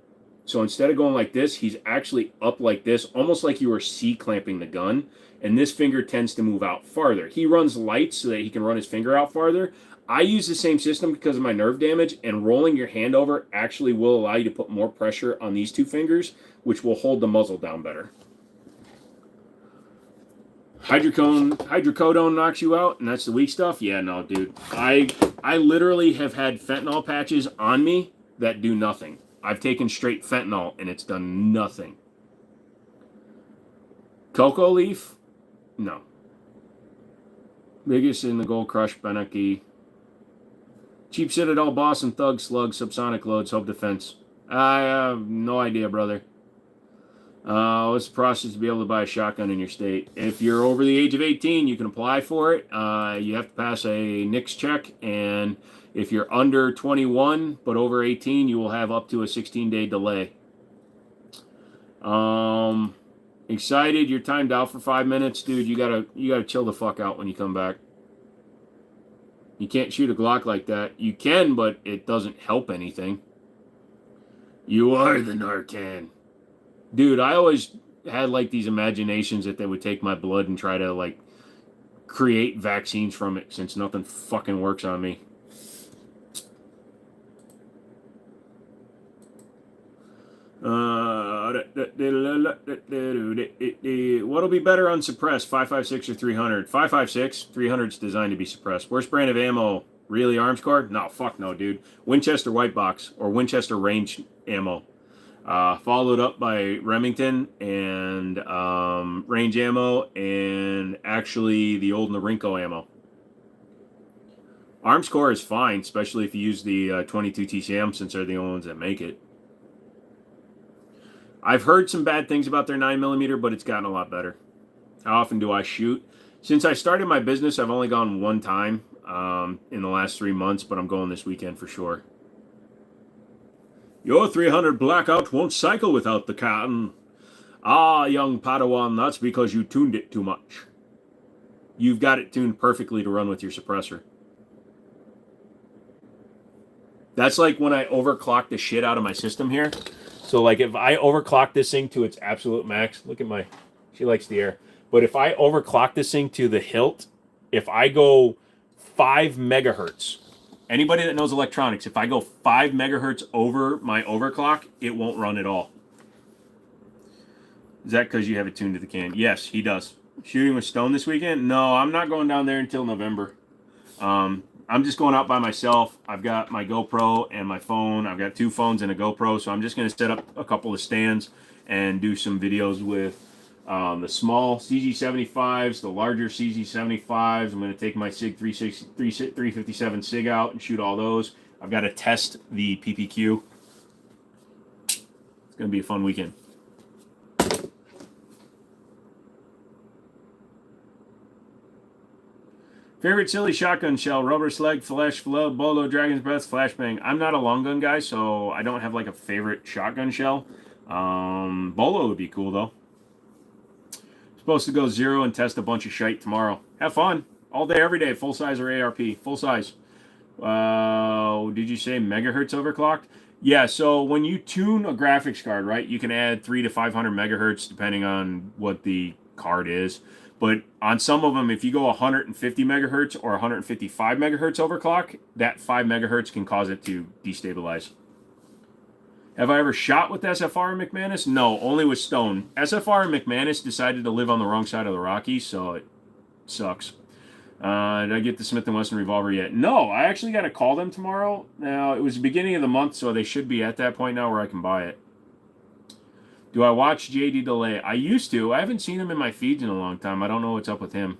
So instead of going like this, he's actually up like this, almost like you were C-clamping the gun. And this finger tends to move out farther. He runs light so that he can run his finger out farther. I use the same system because of my nerve damage, and rolling your hand over actually will allow you to put more pressure on these 2 fingers, which will hold the muzzle down better. Hydrocodone knocks you out, and that's the weak stuff? Yeah, no, dude. I literally have had fentanyl patches on me that do nothing. I've taken straight fentanyl, and it's done nothing. Cocoa leaf? No. Biggest in the Gold Crush, Benaki. Cheap Citadel, Boss and Thug, Slug, Subsonic Loads, Hope Defense. I have no idea, brother. What's the process to be able to buy a shotgun in your state? If you're over the age of 18, you can apply for it. You have to pass a NICS check, and if you're under 21 but over 18, you will have up to a 16-day delay. Excited? You're timed out for 5 minutes, dude. You gotta chill the fuck out when you come back. You can't shoot a Glock like that. You can, but it doesn't help anything. You are the Narcan. Dude, I always had like these imaginations that they would take my blood and try to like create vaccines from it, since nothing fucking works on me. What'll be better on suppressed, 5.56 or 300? 5.56. 300's designed to be suppressed. Worst brand of ammo? Really, Arms Corps? No, fuck no, dude. Winchester White Box or Winchester range ammo. Followed up by Remington and range ammo, and actually the old Norinco ammo. Arms Corps is fine, especially if you use the 22 TCM, since they're the only ones that make it. I've heard some bad things about their 9mm, but it's gotten a lot better. How often do I shoot? Since I started my business, I've only gone one time in the last 3 months, but I'm going this weekend for sure. Your 300 Blackout won't cycle without the cotton. Ah, young Padawan, that's because you tuned it too much. You've got it tuned perfectly to run with your suppressor. That's like when I overclock the shit out of my system here. So like if I overclock this thing to its absolute max, look at my, she likes the air. But if I overclock this thing to the hilt, if I go 5 megahertz, anybody that knows electronics, if I go 5 megahertz over my overclock, it won't run at all. Is that because you have it tuned to the can? Yes, he does. Shooting with Stone this weekend? No, I'm not going down there until November. I'm just going out by myself. I've got my GoPro and my phone. I've got 2 phones and a GoPro, so I'm just going to set up a couple of stands and do some videos with the small CG75s, the larger CG75s. I'm going to take my SIG 357 SIG out and shoot all those. I've got to test the PPQ. It's going to be a fun weekend. Favorite silly shotgun shell? Rubber Slug, Flash Flood, Bolo, Dragon's Breath, Flashbang. I'm not a long gun guy, so I don't have like a favorite shotgun shell. Bolo would be cool though. Supposed to go 0 and test a bunch of shite tomorrow. Have fun. All day, every day. Full size or ARP. Full size. Did you say megahertz overclocked? Yeah, so when you tune a graphics card, right, you can add 300 to 500 megahertz depending on what the card is. But on some of them, if you go 150 megahertz or 155 megahertz overclock, that 5 megahertz can cause it to destabilize. Have I ever shot with SFR and McManus? No, only with Stone. SFR and McManus decided to live on the wrong side of the Rockies, so it sucks. Did I get the Smith & Wesson revolver yet? No, I actually got to call them tomorrow. Now, it was the beginning of the month, so they should be at that point now where I can buy it. Do I watch JD Delay? I used to. I haven't seen him in my feeds in a long time. I don't know what's up with him.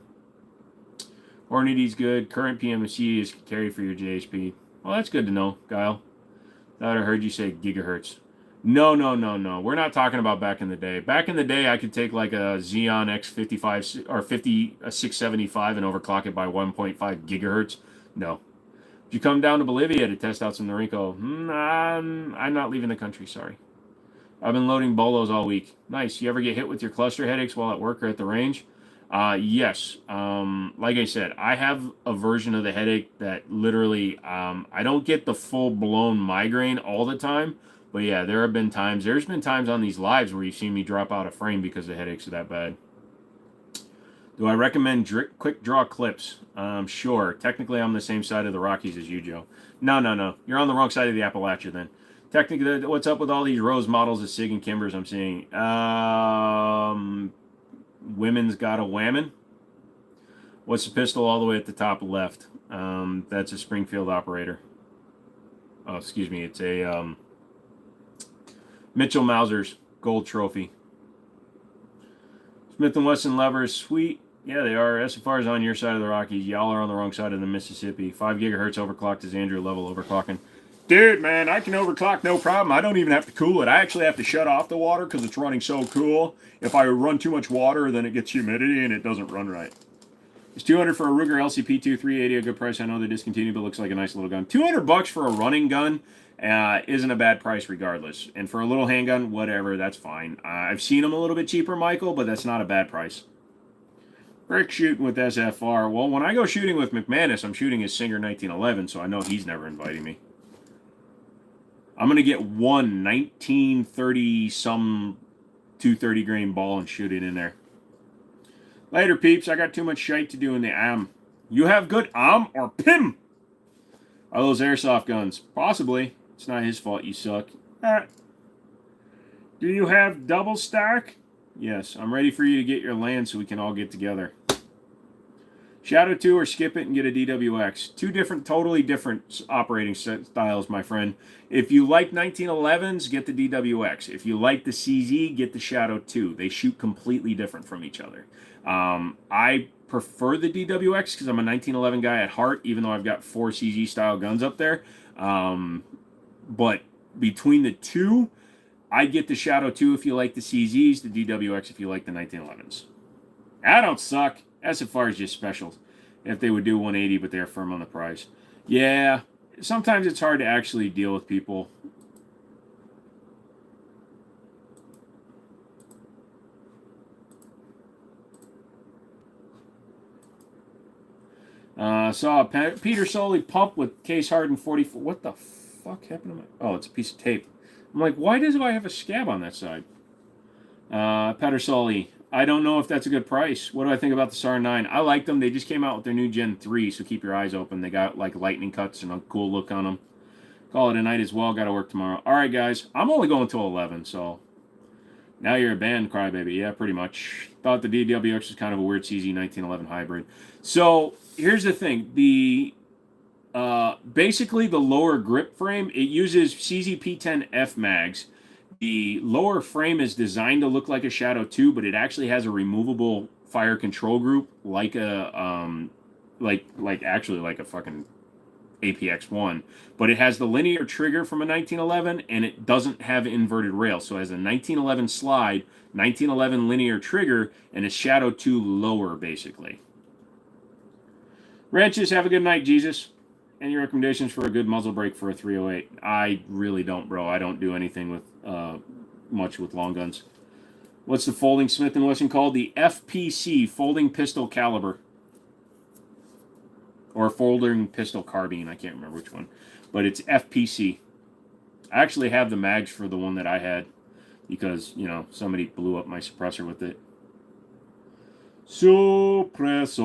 Hornady's good. Current PMC is carry for your JHP. Well, that's good to know, Kyle. Thought I heard you say gigahertz. No. We're not talking about back in the day. Back in the day, I could take like a Xeon X55 or 675 and overclock it by 1.5 gigahertz. No. If you come down to Bolivia to test out some Norinco, I'm not leaving the country, sorry. I've been loading bolos all week. Nice. You ever get hit with your cluster headaches while at work or at the range? Yes. Like I said, I have a version of the headache that literally, I don't get the full-blown migraine all the time. But yeah, there's been times on these lives where you've seen me drop out a frame because the headaches are that bad. Do I recommend quick draw clips? Sure. Technically, I'm the same side of the Rockies as you, Joe. No. You're on the wrong side of the Appalachia then. Technically, what's up with all these rose models of SIG and Kimbers I'm seeing? Women's got a whammon. What's the pistol all the way at the top left? That's a Springfield operator. Oh, excuse me. It's a Mitchell Mauser's gold trophy. Smith & Wesson levers, sweet. Yeah, they are. SFR's on your side of the Rockies. Y'all are on the wrong side of the Mississippi. 5 gigahertz overclocked is Andrew level overclocking. Dude, man, I can overclock no problem. I don't even have to cool it. I actually have to shut off the water because it's running so cool. If I run too much water, then it gets humidity and it doesn't run right. It's 200 for a Ruger LCP2, 380, a good price. I know they're discontinued, but looks like a nice little gun. 200 bucks for a running gun isn't a bad price regardless. And for a little handgun, whatever, that's fine. I've seen them a little bit cheaper, Michael, but that's not a bad price. Rick shooting with SFR. Well, when I go shooting with McManus, I'm shooting his Singer 1911, so I know he's never inviting me. I'm going to get one 1930-some 230 grain ball and shoot it in there. Later, peeps. I got too much shite to do in the am. You have good am or pim? Are those airsoft guns? Possibly. It's not his fault you suck. Do you have double stack? Yes. I'm ready for you to get your land so we can all get together. Shadow 2 or skip it and get a DWX. Two different, totally different operating styles, my friend. If you like 1911s, get the DWX. If you like the CZ, get the Shadow 2. They shoot completely different from each other. I prefer the DWX because I'm a 1911 guy at heart, even though I've got 4 CZ style guns up there. But between the two, I get the Shadow 2 if you like the CZs, the DWX if you like the 1911s. I don't suck. SFR is just specials. If they would do 180, but they're firm on the price. Yeah, sometimes it's hard to actually deal with people. Saw Peter Soley pump with case hardened 44. What the fuck happened to my... Oh, it's a piece of tape. I'm like, why does I have a scab on that side? Peter Soley. I don't know if that's a good price. What do I think about the SAR 9? I like them. They just came out with their new Gen 3, so keep your eyes open. They got like lightning cuts and a cool look on them. Call it a night as well. Got to work tomorrow. All right, guys. I'm only going till 11, so... Now you're a band crybaby. Yeah, pretty much. Thought the DWX was kind of a weird CZ 1911 hybrid. So, here's the thing. Basically, the lower grip frame, it uses CZ-P10F mags. The lower frame is designed to look like a Shadow 2, but it actually has a removable fire control group, like a actually like a fucking APX-1, but it has the linear trigger from a 1911, and it doesn't have inverted rail. So it has a 1911 slide, 1911 linear trigger, and a Shadow 2 lower, basically. Wrenches, have a good night, Jesus. Any recommendations for a good muzzle brake for a 308? I really don't, bro. I don't do anything with much with long guns. What's the folding Smith & Wesson called? The FPC, folding pistol caliber. Or folding pistol carbine. I can't remember which one. But it's FPC. I actually have the mags for the one that I had. Because, you know, somebody blew up my suppressor with it. Suppressor.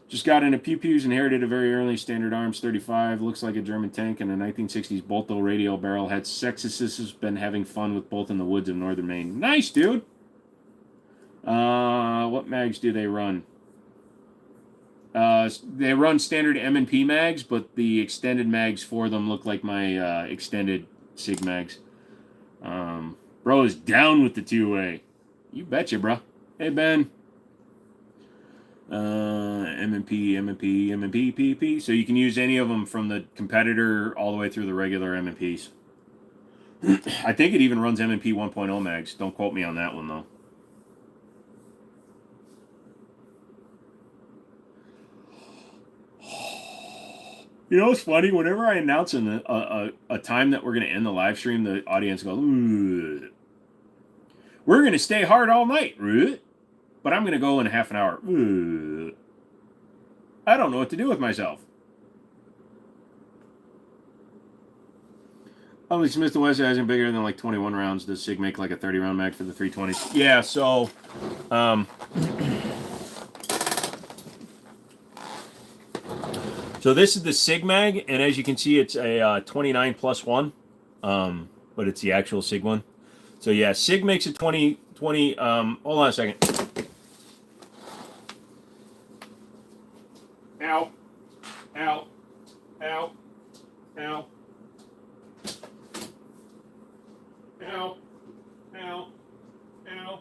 Just got into pew-pews, inherited a very early Standard Arms 35. Looks like a German tank and a 1960s Bolto radial barrel. Had sexes, been having fun with both in the woods of northern Maine. Nice, dude! What mags do they run? They run standard M&P mags, but the extended mags for them look like my extended SIG mags. Bro is down with the 2A. You betcha, bro. Hey, Ben. M&P, PP. So you can use any of them from the competitor all the way through the regular M&Ps. I think it even runs M&P 1.0 mags. Don't quote me on that one, though. You know what's funny? Whenever I announce a time that we're going to end the live stream, the audience goes, "Ugh. We're going to stay hard all night, but I'm going to go in a half an hour." Ugh. I don't know what to do with myself. Only Smith & Wesson isn't bigger than like 21 rounds. Does SIG make like a 30-round mag for the 320s? Yeah, so... So this is the SIG mag, and as you can see, it's a 29 plus 1, but it's the actual SIG one. So yeah, SIG makes a 20, hold on a second. Ow. Ow. Ow. Ow. Ow. Ow. Ow.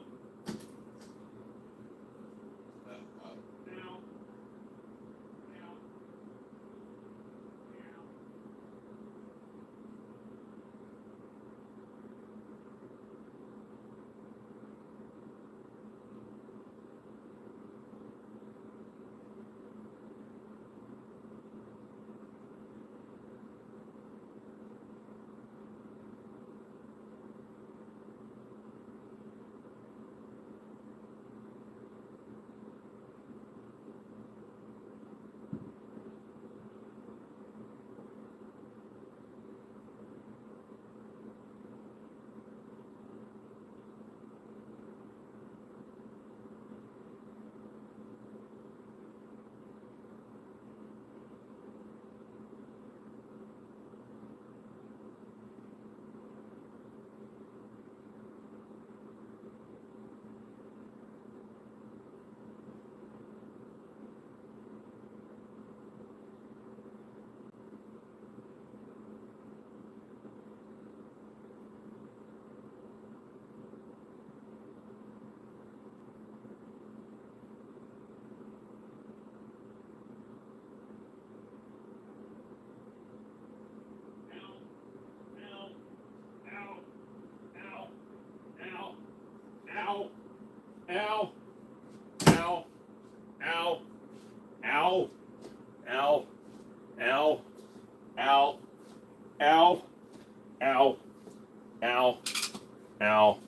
Ow. Ow. Ow. Ow. Ow.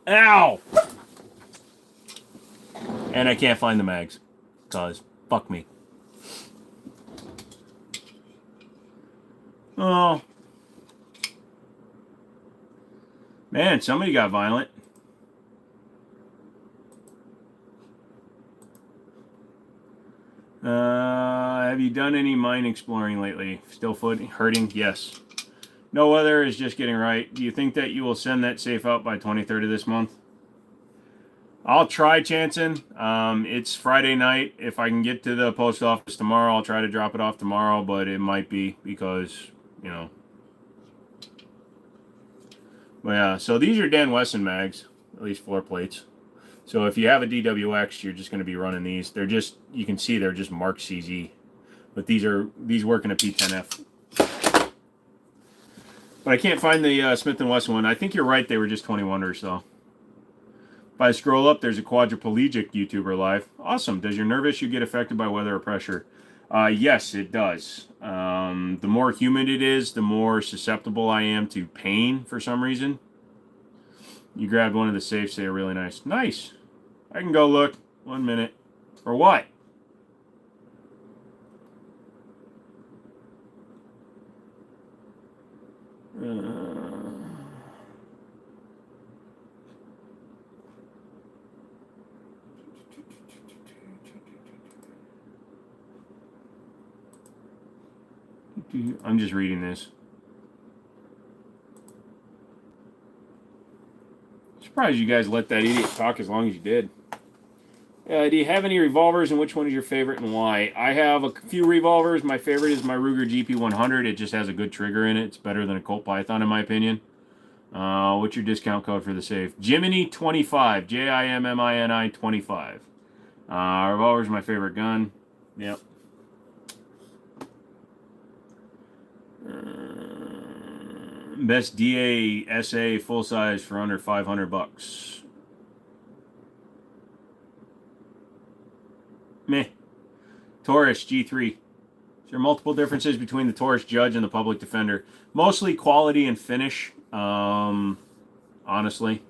Ow! And I can't find the mags. Cause fuck me. Oh. Man, somebody got violent. Have you done any mine exploring lately? Still hurting? Yes. No weather is just getting right. Do you think that you will send that safe out by 23rd of this month? I'll try, Chanson. It's Friday night. If I can get to the post office tomorrow, I'll try to drop it off tomorrow, but it might be because, you know. But yeah, so these are Dan Wesson mags, at least floor plates. So if you have a DWX, you're just going to be running these. They're just, you can see they're just marked CZ. But these work in a P10F. But I can't find the Smith & Wesson one. I think you're right, they were just 21ers, though. If I scroll up, there's a quadriplegic YouTuber live. Awesome. Does your nerve issue get affected by weather or pressure? Yes, it does. The more humid it is, the more susceptible I am to pain for some reason. You grabbed one of the safes. They are really nice. Nice. I can go look. 1 minute. For what? I'm just reading this. Surprised you guys let that idiot talk as long as you did. Do you have any revolvers, and which one is your favorite and why? I have a few revolvers. My favorite is my Ruger GP100. It just has a good trigger in it. It's better than a Colt Python in my opinion. What's your discount code for the safe? Jimmini 25. Jimmini 25. Revolver's my favorite gun. Yep. Best DA SA full size for under $500. Meh. Taurus G3. There are multiple differences between the Taurus Judge and the Public Defender. Mostly quality and finish, honestly.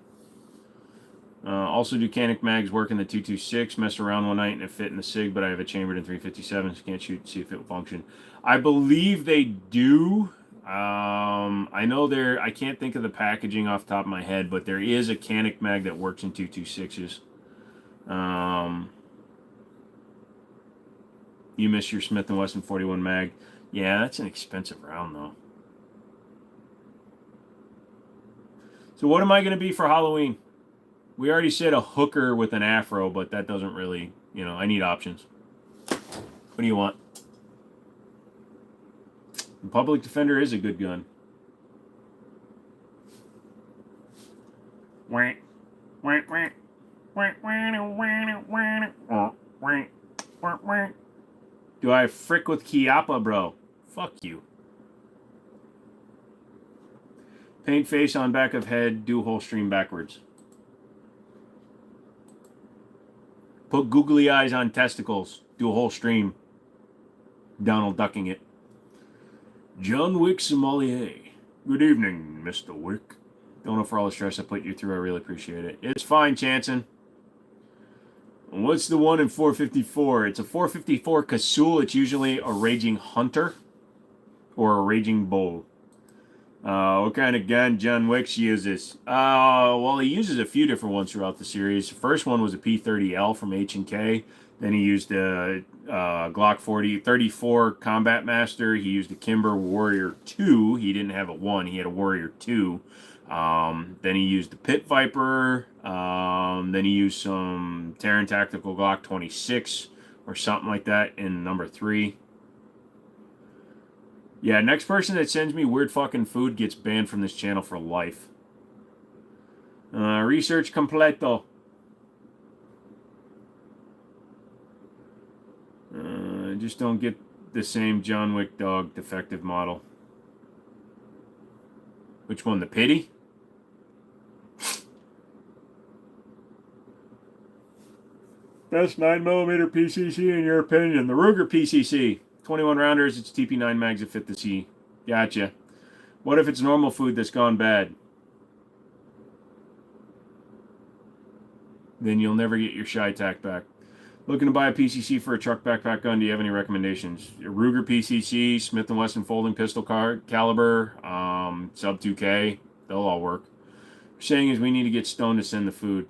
Also, do Canic mags work in the 226? Messed around one night and it fit in the SIG, but I have a chambered in 357, so can't shoot to see if it will function. I believe they do. I know I can't think of the packaging off the top of my head, but there is a Canic mag that works in 226s. You miss your Smith & Wesson 41 mag. Yeah, that's an expensive round, though. So what am I going to be for Halloween? We already said a hooker with an afro, but that doesn't really, I need options. What do you want? The Public Defender is a good gun. Do I frick with Chiappa, bro? Fuck you. Paint face on back of head, do whole stream backwards. Put googly eyes on testicles, do a whole stream. Donald ducking it. John Wick Sommelier. Good evening, Mr. Wick. Don't know for all the stress I put you through. I really appreciate it. It's fine, Chanson. What's the one in 454? It's a 454 Casull. It's usually a Raging Hunter or a Raging Bull. What kind of gun John Wick uses? Well, he uses a few different ones throughout the series. The first one was a P30L from H&K. Then he used a Glock 34 Combat Master. He used a Kimber Warrior 2. He didn't have a 1. He had a Warrior 2. Then he used the Pit Viper. Then he used some Terran Tactical Glock 26 or something like that in number 3. Yeah, next person that sends me weird fucking food gets banned from this channel for life. Research completo. Just don't get the same John Wick dog defective model. Which one, the pity? Best 9mm PCC in your opinion? The Ruger PCC. 21 rounders, it's TP9 mags that fit the C. Gotcha. What if it's normal food that's gone bad? Then you'll never get your Shy Tac back. Looking to buy a PCC for a truck backpack gun. Do you have any recommendations? A Ruger PCC, Smith & Wesson folding pistol caliber, sub 2K. They'll all work. What you're saying is we need to get Stone to send the food.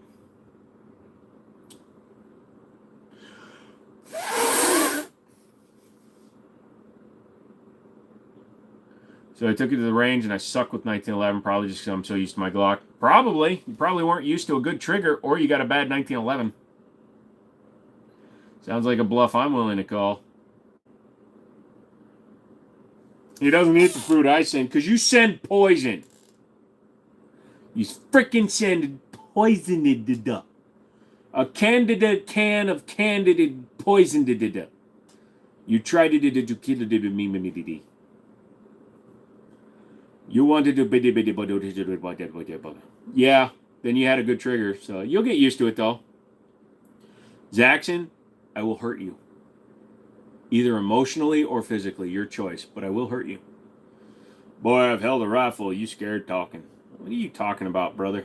So I took it to the range and I suck with 1911, probably just because I'm so used to my Glock. Probably. You probably weren't used to a good trigger, or you got a bad 1911. Sounds like a bluff I'm willing to call. He doesn't eat the food I send, because you send poison. You freaking send poison. A candidate can of candidate poison. You tried to kill me. You wanted to yeah, then you had a good trigger, so you'll get used to it though. Zaxxon, I will hurt you. Either emotionally or physically, your choice, but I will hurt you. Boy, I've held a rifle, you scared talking. What are you talking about, brother?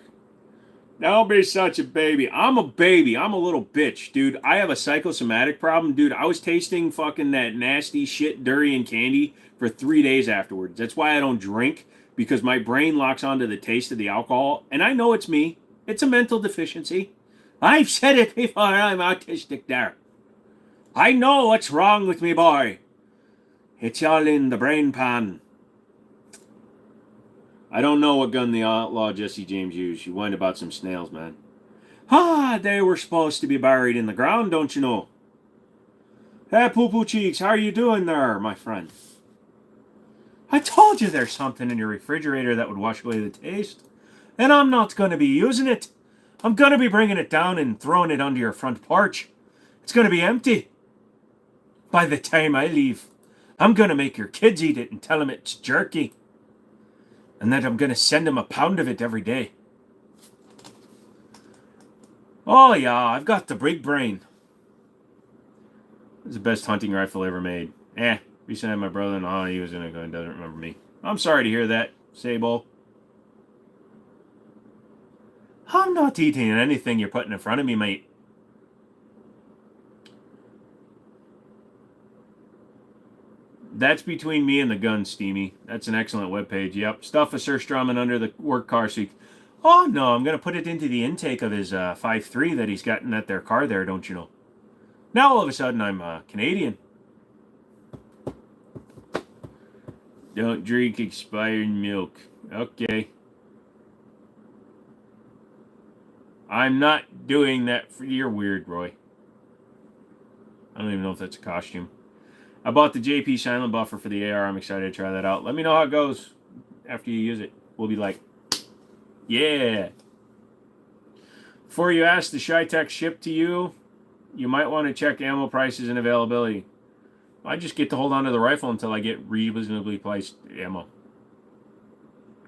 Don't be such a baby. I'm a baby. I'm a little bitch, dude. I have a psychosomatic problem. Dude, I was tasting fucking that nasty shit durian candy for 3 days afterwards. That's why I don't drink, because my brain locks onto the taste of the alcohol. And I know it's me. It's a mental deficiency. I've said it before. I'm autistic there. I know what's wrong with me, boy. It's all in the brain pan. I don't know what gun the outlaw Jesse James used. You whined about some snails, man. Ah, they were supposed to be buried in the ground, don't you know? Hey, Poo-Poo Cheeks, how are you doing there, my friend? I told you there's something in your refrigerator that would wash away the taste. And I'm not going to be using it. I'm going to be bringing it down and throwing it onto your front porch. It's going to be empty. By the time I leave, I'm going to make your kids eat it and tell them it's jerky. And that I'm going to send them a pound of it every day. Oh yeah, I've got the big brain. It's the best hunting rifle ever made. Recently I had my brother-in-law, he was in a gun, doesn't remember me. I'm sorry to hear that, Sable. I'm not eating anything you're putting in front of me, mate. That's between me and the gun, Steamy. That's an excellent webpage. Yep. Stuff a surströmming under the work car so oh, no, I'm going to put it into the intake of his 5.3 that he's gotten at their car there, don't you know? Now all of a sudden I'm Canadian. Don't drink expired milk. Okay. I'm not doing that for... You're weird, Roy. I don't even know if that's a costume. I bought the JP Silent Buffer for the AR. I'm excited to try that out. Let me know how it goes after you use it. We'll be like, yeah. Before you ask the Shy-Tech shipped to you, you might want to check ammo prices and availability. I just get to hold on to the rifle until I get reasonably priced ammo.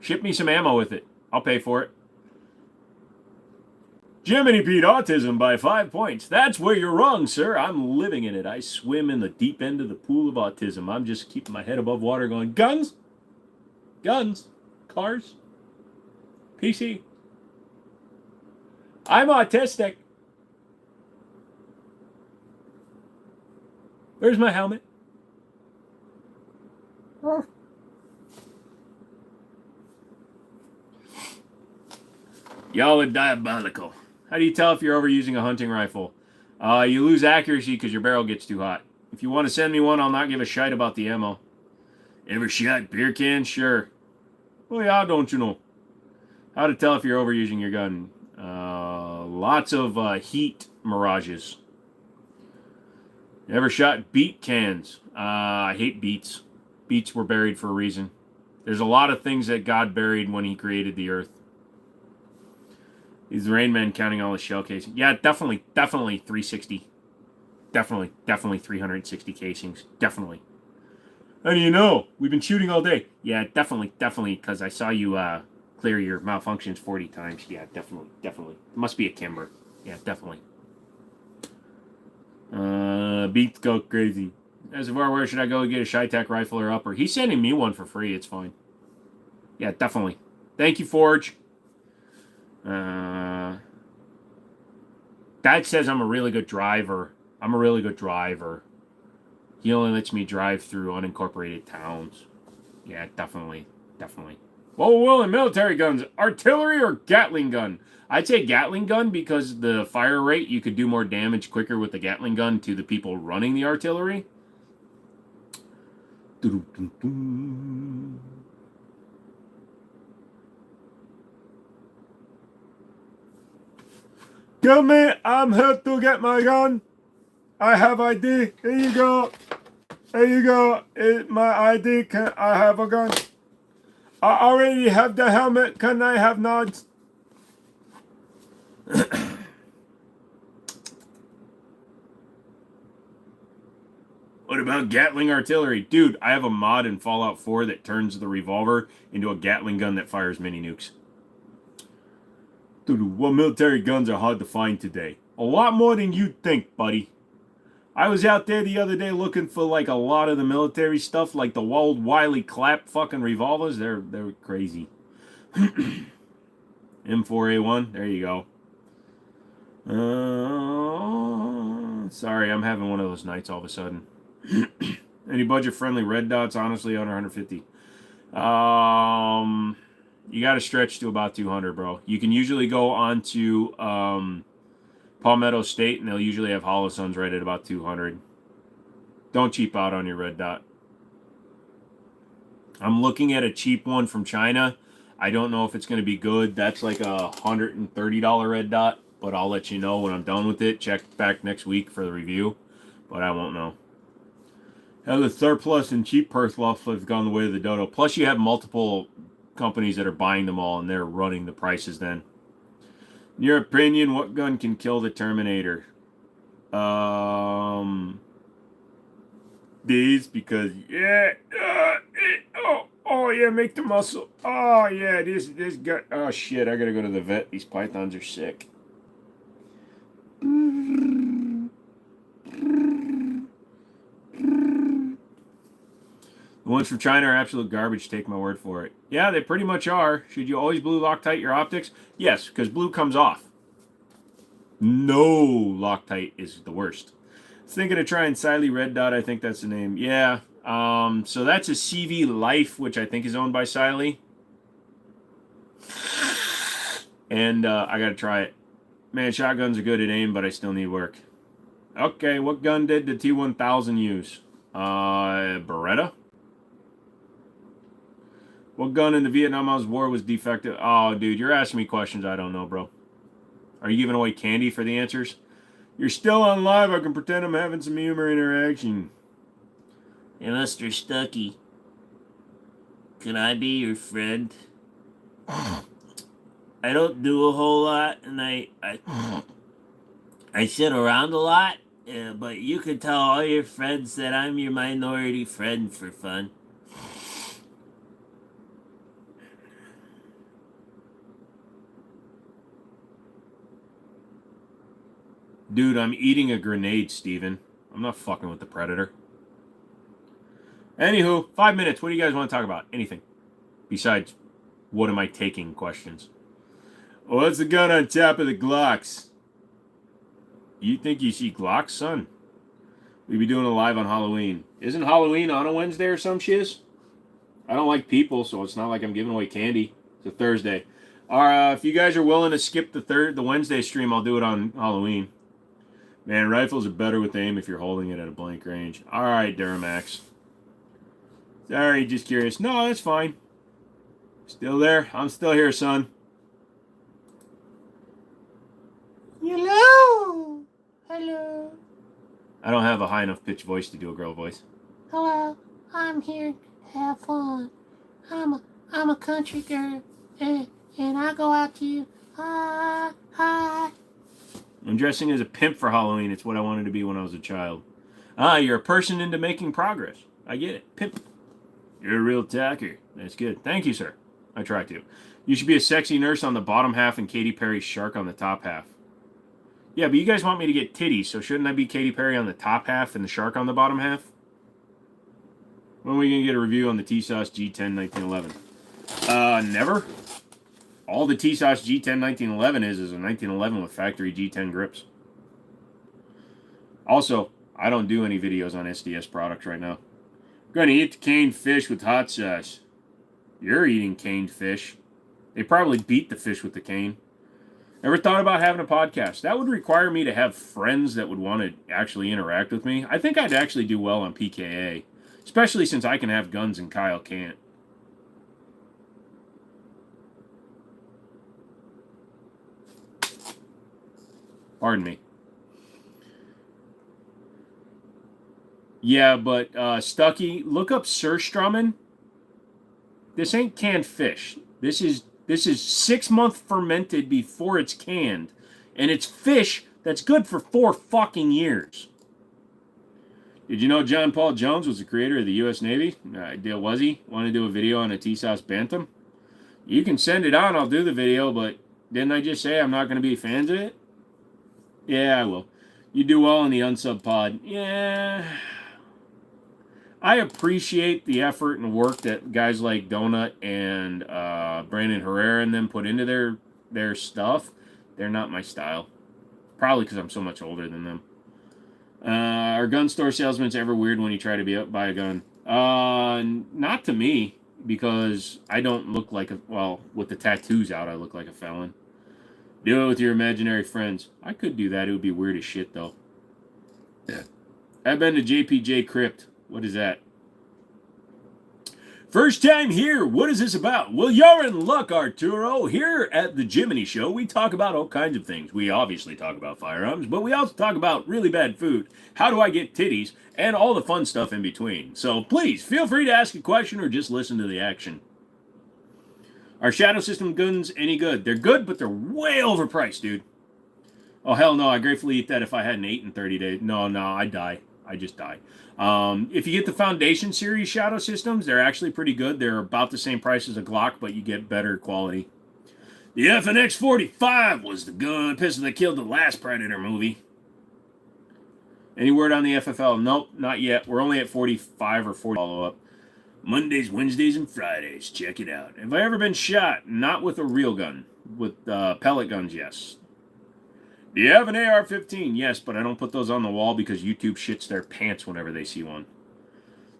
Ship me some ammo with it. I'll pay for it. Jimmini beat autism by 5 points. That's where you're wrong, sir. I'm living in it. I swim in the deep end of the pool of autism. I'm just keeping my head above water going, guns, guns, cars, PC. I'm autistic. Where's my helmet? Y'all are diabolical. How do you tell if you're overusing a hunting rifle? You lose accuracy because your barrel gets too hot. If you want to send me one, I'll not give a shite about the ammo. Ever shot beer cans? Sure. Well, yeah, don't you know? How to tell if you're overusing your gun? Lots of heat mirages. Ever shot beet cans? I hate beets. Beets were buried for a reason. There's a lot of things that God buried when he created the earth. He's the Rain Man counting all the shell casings. Yeah, definitely 360. Definitely 360 casings. Definitely. How do you know? We've been shooting all day. Yeah, definitely, because I saw you clear your malfunctions 40 times. Yeah, definitely. It must be a Kimber. Yeah, definitely. Beats go crazy. As of where should I go get a Shy-Tech rifle or upper? He's sending me one for free. It's fine. Yeah, definitely. Thank you, Forge. Dad says I'm a really good driver. I'm a really good driver. He only lets me drive through unincorporated towns. Yeah, definitely. Definitely. Whoa, and military guns. Artillery or Gatling gun? I'd say Gatling gun because the fire rate, you could do more damage quicker with the Gatling gun to the people running the artillery. Give me, I'm here to get my gun. I have ID. Here you go. Here you go. My ID. Can I have a gun? I already have the helmet. Can I have nods? What about Gatling artillery? Dude, I have a mod in Fallout 4 that turns the revolver into a Gatling gun that fires mini nukes. Dude, what military guns are hard to find today? A lot more than you'd think, buddy. I was out there the other day looking for like a lot of the military stuff, like the old Wiley Clapp fucking revolvers. They're crazy. M4A1, there you go. Sorry, I'm having one of those nights all of a sudden. Any budget-friendly red dots? Honestly, under 150. You got to stretch to about 200, bro. You can usually go on to Palmetto State, and they'll usually have Holosuns right at about 200. Don't cheap out on your red dot. I'm looking at a cheap one from China. I don't know if it's going to be good. That's like a $130 red dot, but I'll let you know when I'm done with it. Check back next week for the review, but I won't know. How the surplus and cheap purse loss have gone the way of the dodo. Plus, you have multiple companies that are buying them all, and they're running the prices then. In your opinion, what gun can kill the Terminator? These, because, yeah, yeah, make the muscle. Oh, yeah, this gun. Oh, shit, I gotta go to the vet. These pythons are sick. The ones from China are absolute garbage, take my word for it. Yeah, they pretty much are. Should you always blue Loctite your optics? Yes, because blue comes off. No Loctite is the worst. Thinking of trying Siley Red Dot, I think that's the name. Yeah, so that's a CV Life, which I think is owned by Siley. And I gotta try it. Man, shotguns are good at aim, but I still need work. Okay, what gun did the T-1000 use? Beretta? What gun in the Vietnam War was defective? Oh, dude, you're asking me questions I don't know, bro. Are you giving away candy for the answers? You're still on live. I can pretend I'm having some humor interaction. Hey, Mr. Stucky. Can I be your friend? I don't do a whole lot, and I sit around a lot, but you can tell all your friends that I'm your minority friend for fun. Dude, I'm eating a grenade, Steven. I'm not fucking with the Predator. Anywho, 5 minutes. What do you guys want to talk about? Anything. Besides, what am I taking questions? What's the gun on top of the Glocks? You think you see Glocks, son? We be doing a live on Halloween. Isn't Halloween on a Wednesday or some shiz? I don't like people, so it's not like I'm giving away candy. It's a Thursday. If you guys are willing to skip the Wednesday stream, I'll do it on Halloween. Man, rifles are better with aim if you're holding it at a blank range. All right, Duramax. Sorry, just curious. No, that's fine. Still there? I'm still here, son. Hello. Hello. I don't have a high enough pitch voice to do a girl voice. Hello. I'm here to have fun. I'm a country girl, and I go out to you. Hi. I'm dressing as a pimp for Halloween. It's what I wanted to be when I was a child. Ah, you're a person into making progress. I get it. Pimp. You're a real tacker. That's good. Thank you, sir. I try to. You should be a sexy nurse on the bottom half and Katy Perry's shark on the top half. Yeah, but you guys want me to get titties, so shouldn't I be Katy Perry on the top half and the shark on the bottom half? When are we going to get a review on the T-Sauce G10 1911? Never. All the T-Sauce G10 1911 is a 1911 with factory G10 grips. Also, I don't do any videos on SDS products right now. I'm going to eat the canned fish with hot sauce. You're eating canned fish. They probably beat the fish with the cane. Ever thought about having a podcast? That would require me to have friends that would want to actually interact with me. I think I'd actually do well on PKA. Especially since I can have guns and Kyle can't. Pardon me. Yeah, but Stucky, look up surströmming. This ain't canned fish. This is 6 month fermented before it's canned, and it's fish that's good for 4 fucking years. Did you know John Paul Jones was the creator of the U.S. Navy? Was he? Want to do a video on a T-Sauce Bantam? You can send it on. I'll do the video, but didn't I just say I'm not going to be fans of it? Yeah, I will. You do well in the unsub pod. Yeah. I appreciate the effort and work that guys like Donut and Brandon Herrera and them put into their stuff. They're not my style. Probably because I'm so much older than them. Are gun store salesmen ever weird when you try to buy a gun? Not to me, because I don't look like with the tattoos out, I look like a felon. Do it with your imaginary friends. I could do that. It would be weird as shit, though. I've been to JPJ Crypt. What is that? First time here. What is this about? Well, you're in luck, Arturo. Here at the Jimmini Show, we talk about all kinds of things. We obviously talk about firearms, but we also talk about really bad food, how do I get titties, and all the fun stuff in between. So please, feel free to ask a question or just listen to the action. Are Shadow System guns any good? They're good, but they're way overpriced, dude. Oh, hell no. I gratefully eat that if I hadn't eaten in 30 days. No, I'd die. I just die. If you get the Foundation Series Shadow Systems, they're actually pretty good. They're about the same price as a Glock, but you get better quality. The FNX 45 was the gun pistol that killed the last Predator movie. Any word on the FFL? Nope, not yet. We're only at 45 or 40 follow-up. Mondays, Wednesdays, and Fridays. Check it out. Have I ever been shot? Not with a real gun. With pellet guns, yes. Do you have an AR-15? Yes, but I don't put those on the wall because YouTube shits their pants whenever they see one.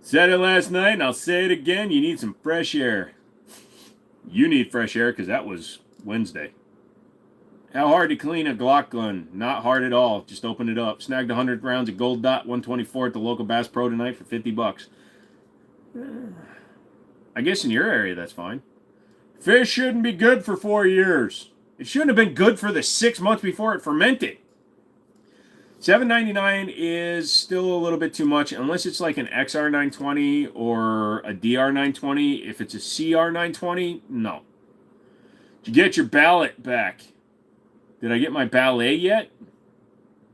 Said it last night, and I'll say it again. You need some fresh air. You need fresh air because that was Wednesday. How hard to clean a Glock gun? Not hard at all. Just open it up. Snagged 100 rounds of Gold Dot 124 at the local Bass Pro tonight for $50. I guess in your area, that's fine. Fish shouldn't be good for 4 years. It shouldn't have been good for the 6 months before it fermented. $7.99 is still a little bit too much, unless it's like an XR920 or a DR920. If it's a CR920, no. Did you get your ballot back? Did I get my ballet yet?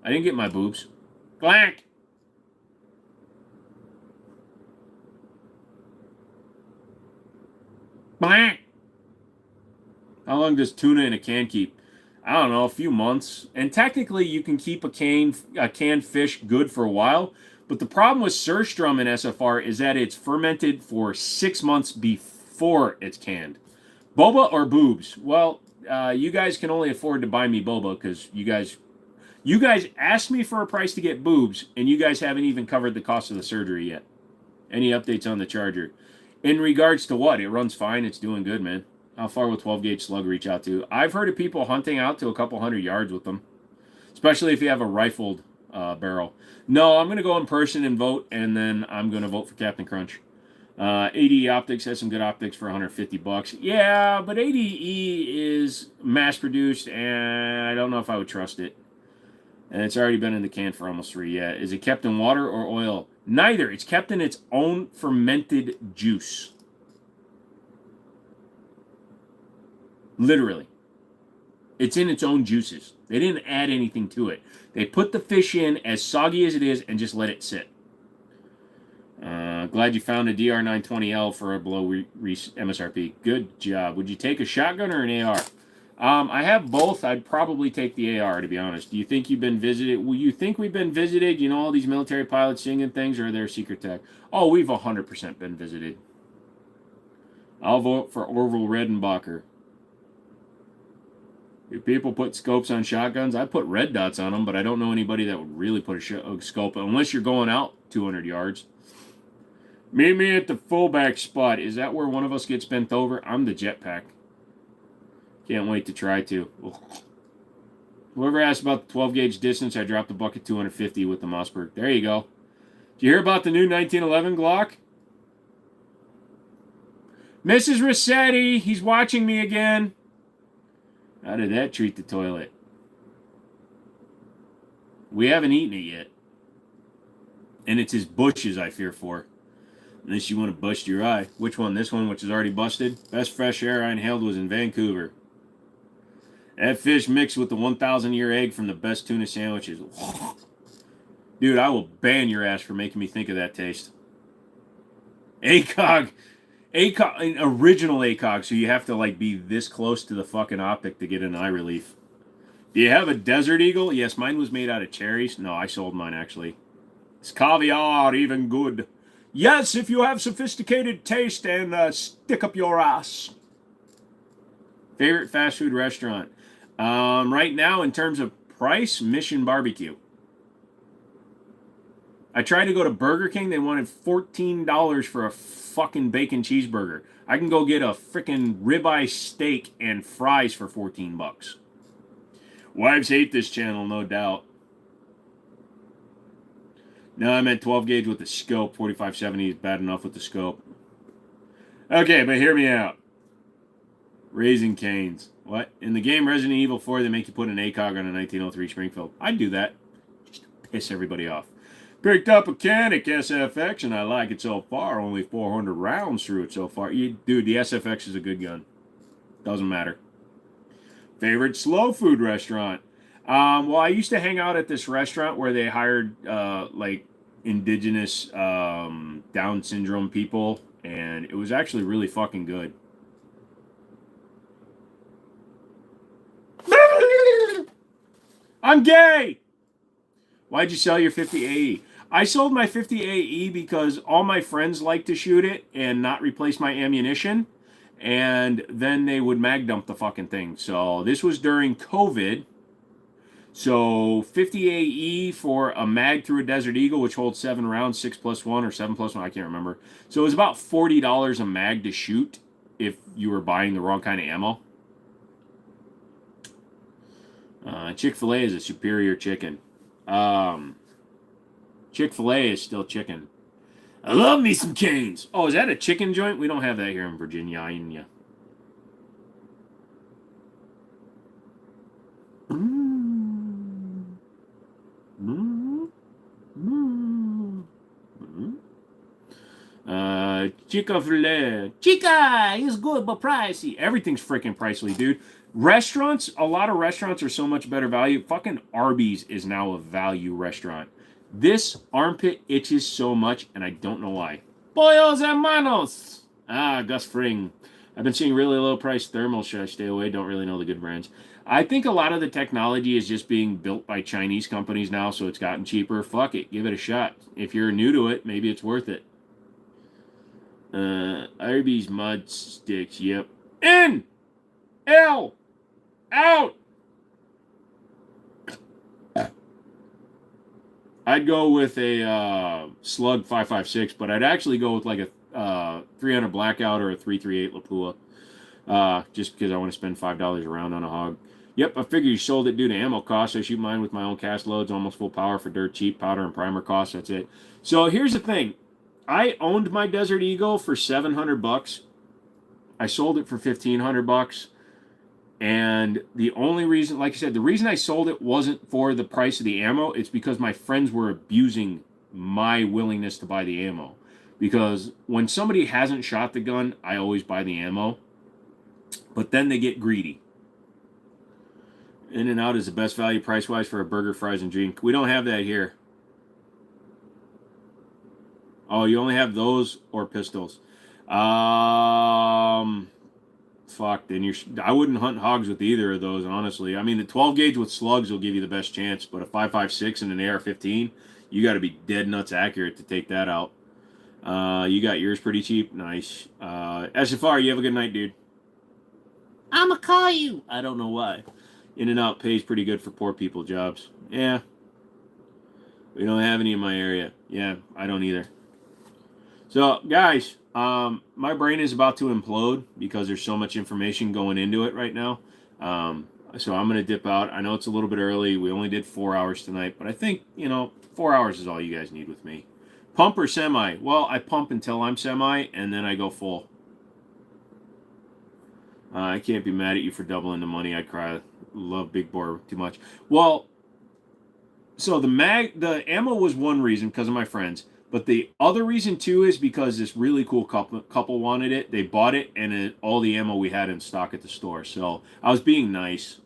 I didn't get my boobs. Blank. Blank. How long does tuna in a can keep? I don't know, a few months. And technically, you can keep a canned fish good for a while. But the problem with surströmming in SFR is that it's fermented for 6 months before it's canned. Boba or boobs? Well, you guys can only afford to buy me boba because you guys asked me for a price to get boobs, and you guys haven't even covered the cost of the surgery yet. Any updates on the Charger? In regards to what? It runs fine. It's doing good, man. How far will 12-gauge slug reach out to? I've heard of people hunting out to a couple 100 yards with them, especially if you have a rifled barrel. No, I'm going to go in person and vote, and then I'm going to vote for Captain Crunch. ADE Optics has some good optics for $150. Yeah, but ADE is mass-produced, and I don't know if I would trust it. And it's already been in the can for almost 3 years. Is it kept in water or oil? Neither. It's kept in its own fermented juice. Literally. It's in its own juices. They didn't add anything to it. They put the fish in as soggy as it is and just let it sit. Glad you found a DR920L for a below MSRP. Good job. Would you take a shotgun or an AR? I have both. I'd probably take the AR, to be honest. Do you think you've been visited? Well, you think we've been visited? You know, all these military pilots singing things, or are there secret tech? Oh, we've 100% been visited. I'll vote for Orville Redenbacher. If people put scopes on shotguns, I put red dots on them, but I don't know anybody that would really put a scope, unless you're going out 200 yards. Meet me at the fullback spot. Is that where one of us gets bent over? I'm the jetpack. Can't wait to try to. Ugh. Whoever asked about the 12 gauge distance, I dropped the bucket 250 with the Mossberg. There you go. Did you hear about the new 1911 Glock? Mrs. Rossetti, he's watching me again. How did that treat the toilet? We haven't eaten it yet. And it's his bushes I fear for. Unless you want to bust your eye. Which one? This one, which is already busted? Best fresh air I inhaled was in Vancouver. That fish mixed with the 1,000-year egg from the best tuna sandwiches. Dude, I will ban your ass for making me think of that taste. ACOG, original ACOG, so you have to like be this close to the fucking optic to get an eye relief. Do you have a Desert Eagle? Yes, mine was made out of cherries. No, I sold mine actually. Is caviar even good? Yes, if you have sophisticated taste and stick up your ass. Favorite fast food restaurant? Right now, in terms of price, Mission Barbecue. I tried to go to Burger King. They wanted $14 for a fucking bacon cheeseburger. I can go get a freaking ribeye steak and fries for 14 bucks. Wives hate this channel, no doubt. No, I meant 12 gauge with the scope. 4570 is bad enough with the scope. Okay, but hear me out. Raising Cane's. What? In the game Resident Evil 4, they make you put an ACOG on a 1903 Springfield. I'd do that. Just to piss everybody off. Picked up a Canic SFX, and I like it so far. Only 400 rounds through it so far. Dude, the SFX is a good gun. Doesn't matter. Favorite slow food restaurant? Well, I used to hang out at this restaurant where they hired, like, indigenous Down syndrome people, and it was actually really fucking good. I'm gay! Why'd you sell your 50 AE? I sold my 50 AE because all my friends like to shoot it and not replace my ammunition, and then they would mag dump the fucking thing. So this was during COVID. So 50 AE for a mag through a Desert Eagle, which holds 7 rounds, 6+1 or 7+1, I can't remember. So it was about $40 a mag to shoot if you were buying the wrong kind of ammo. Chick-fil-A is a superior chicken. Chick-fil-A is still chicken. I love me some Cane's. Oh, is that a chicken joint? We don't have that here in Virginia. Chick-fil-A. Chica is good but pricey. Everything's freaking pricey, dude. Restaurants, a lot of restaurants are so much better value. Fucking Arby's is now a value restaurant. This armpit itches so much, and I don't know why. Pollos hermanos. Gus Fring. I've been seeing really low price thermals. Should I stay away? Don't really know the good brands. I think a lot of the technology is just being built by Chinese companies now, so it's gotten cheaper. Fuck it. Give it a shot. If you're new to it, maybe it's worth it. Arby's mud sticks. Yep. In! L! Out! I'd go with a Slug 5.56, but I'd actually go with like a 300 Blackout or a 338 Lapua, just because I want to spend $5 a round on a hog. Yep, I figure you sold it due to ammo costs. I shoot mine with my own cast loads, almost full power for dirt cheap, powder and primer costs. That's it. So here's the thing. I owned my Desert Eagle for $700. I sold it for $1,500. And the only reason, like I said, the reason I sold it wasn't for the price of the ammo. It's because my friends were abusing my willingness to buy the ammo. Because when somebody hasn't shot the gun, I always buy the ammo. But then they get greedy. In-N-Out is the best value price-wise for a burger, fries, and drink. We don't have that here. Oh, you only have those or pistols. fuck, then I wouldn't hunt hogs with either of those, honestly. I mean, the 12 gauge with slugs will give you the best chance, but a 5.56 and an AR-15, you got to be dead nuts accurate to take that out. You got yours pretty cheap. Nice. SFR, you have a good night, dude. I'ma call you. I don't know why. In-N-Out pays pretty good for poor people jobs. Yeah. We don't have any in my area. Yeah, I don't either. So, guys, my brain is about to implode because there's so much information going into it right now. So I'm going to dip out. I know it's a little bit early. We only did 4 hours tonight, but I think, 4 hours is all you guys need with me. Pump or semi? Well, I pump until I'm semi, and then I go full. I can't be mad at you for doubling the money. I cry. Love big bore too much. Well, so the ammo was one reason because of my friends. But the other reason, too, is because this really cool couple wanted it. They bought it, and all the ammo we had in stock at the store. So I was being nice.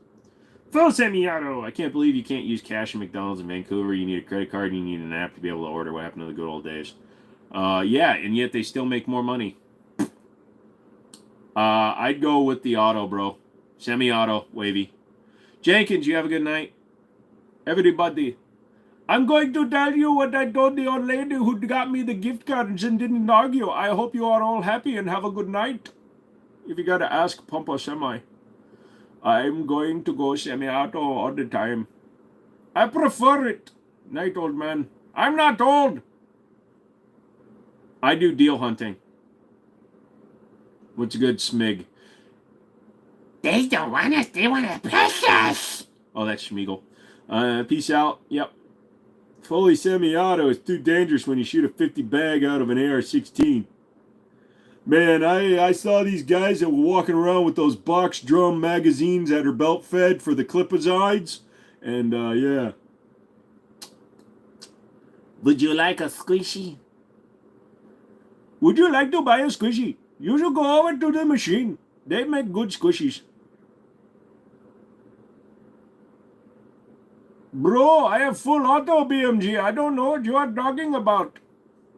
Phil Semiato, I can't believe you can't use cash in McDonald's in Vancouver. You need a credit card and you need an app to be able to order. What happened to the good old days? Yeah, and yet they still make more money. I'd go with the auto, bro. Semi-auto, wavy. Jenkins, you have a good night. Everybody, I'm going to tell you what I told the old lady who got me the gift cards and didn't argue. I hope you are all happy and have a good night. If you got to ask, pump or semi. I'm going to go semi-auto all the time. I prefer it. Night, old man. I'm not old. I do deal hunting. What's good, Smig? They don't want us. They want to press us. Oh, that's Schmiegel. Peace out. Yep. Fully semi-auto is too dangerous when you shoot a 50 bag out of an AR-16. Man, I saw these guys that were walking around with those box drum magazines that are belt fed for the clipazides. And, yeah. Would you like a squishy? Would you like to buy a squishy? You should go over to the machine. They make good squishies. Bro, I have full auto BMG. I don't know what you are talking about.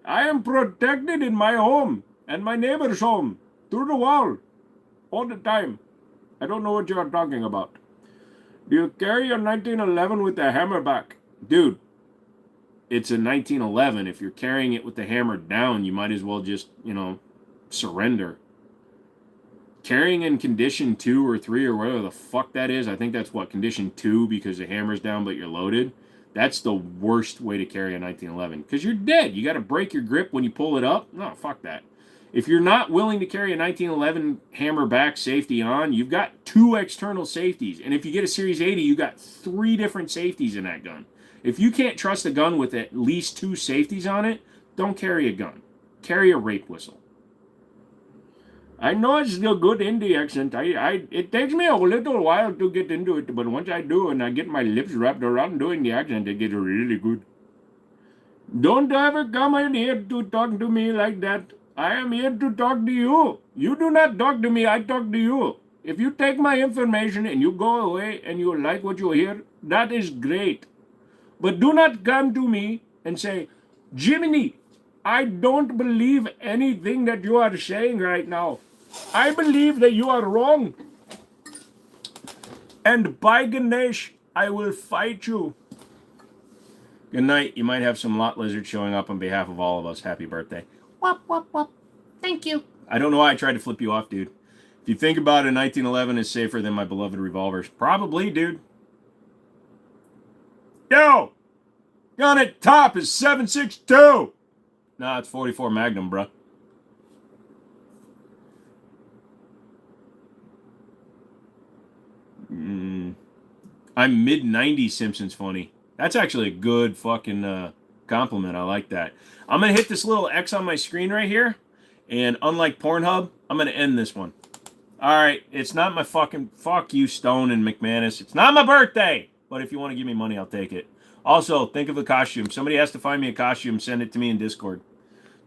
I am protected in my home and my neighbor's home through the wall all the time. I don't know what you are talking about. Do you carry your 1911 with the hammerback? Dude, it's a 1911. If you're carrying it with the hammer down, you might as well just, surrender. Carrying in condition 2 or 3 or whatever the fuck that is, I think that's what, condition 2 because the hammer's down but you're loaded. That's the worst way to carry a 1911 because you're dead. You got to break your grip when you pull it up. No, fuck that. If you're not willing to carry a 1911 hammer back safety on, you've got 2 external safeties. And if you get a Series 80, you got 3 different safeties in that gun. If you can't trust a gun with at least 2 safeties on it, don't carry a gun. Carry a rape whistle. I know it's still good indie accent. It takes me a little while to get into it, but once I do and I get my lips wrapped around doing the accent, it gets really good. Don't ever come in here to talk to me like that. I am here to talk to you. You do not talk to me, I talk to you. If you take my information and you go away and you like what you hear, that is great. But do not come to me and say, Jimmini, I don't believe anything that you are saying right now. I believe that you are wrong. And by Ganesh, I will fight you. Good night. You might have some lot lizards showing up on behalf of all of us. Happy birthday. Wop, wop, wop. Thank you. I don't know why I tried to flip you off, dude. If you think about it, 1911 is safer than my beloved revolvers. Probably, dude. Yo! Gun at top is 7.62. Nah, it's 44 Magnum, bruh. I'm mid-90s Simpsons funny. That's actually a good fucking compliment. I like that. I'm going to hit this little X on my screen right here. And unlike Pornhub, I'm going to end this one. All right. It's not my fucking... Fuck you, Stone and McManus. It's not my birthday. But if you want to give me money, I'll take it. Also, think of a costume. Somebody has to find me a costume. Send it to me in Discord.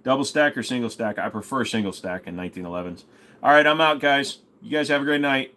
Double stack or single stack? I prefer single stack in 1911s. All right. I'm out, guys. You guys have a great night.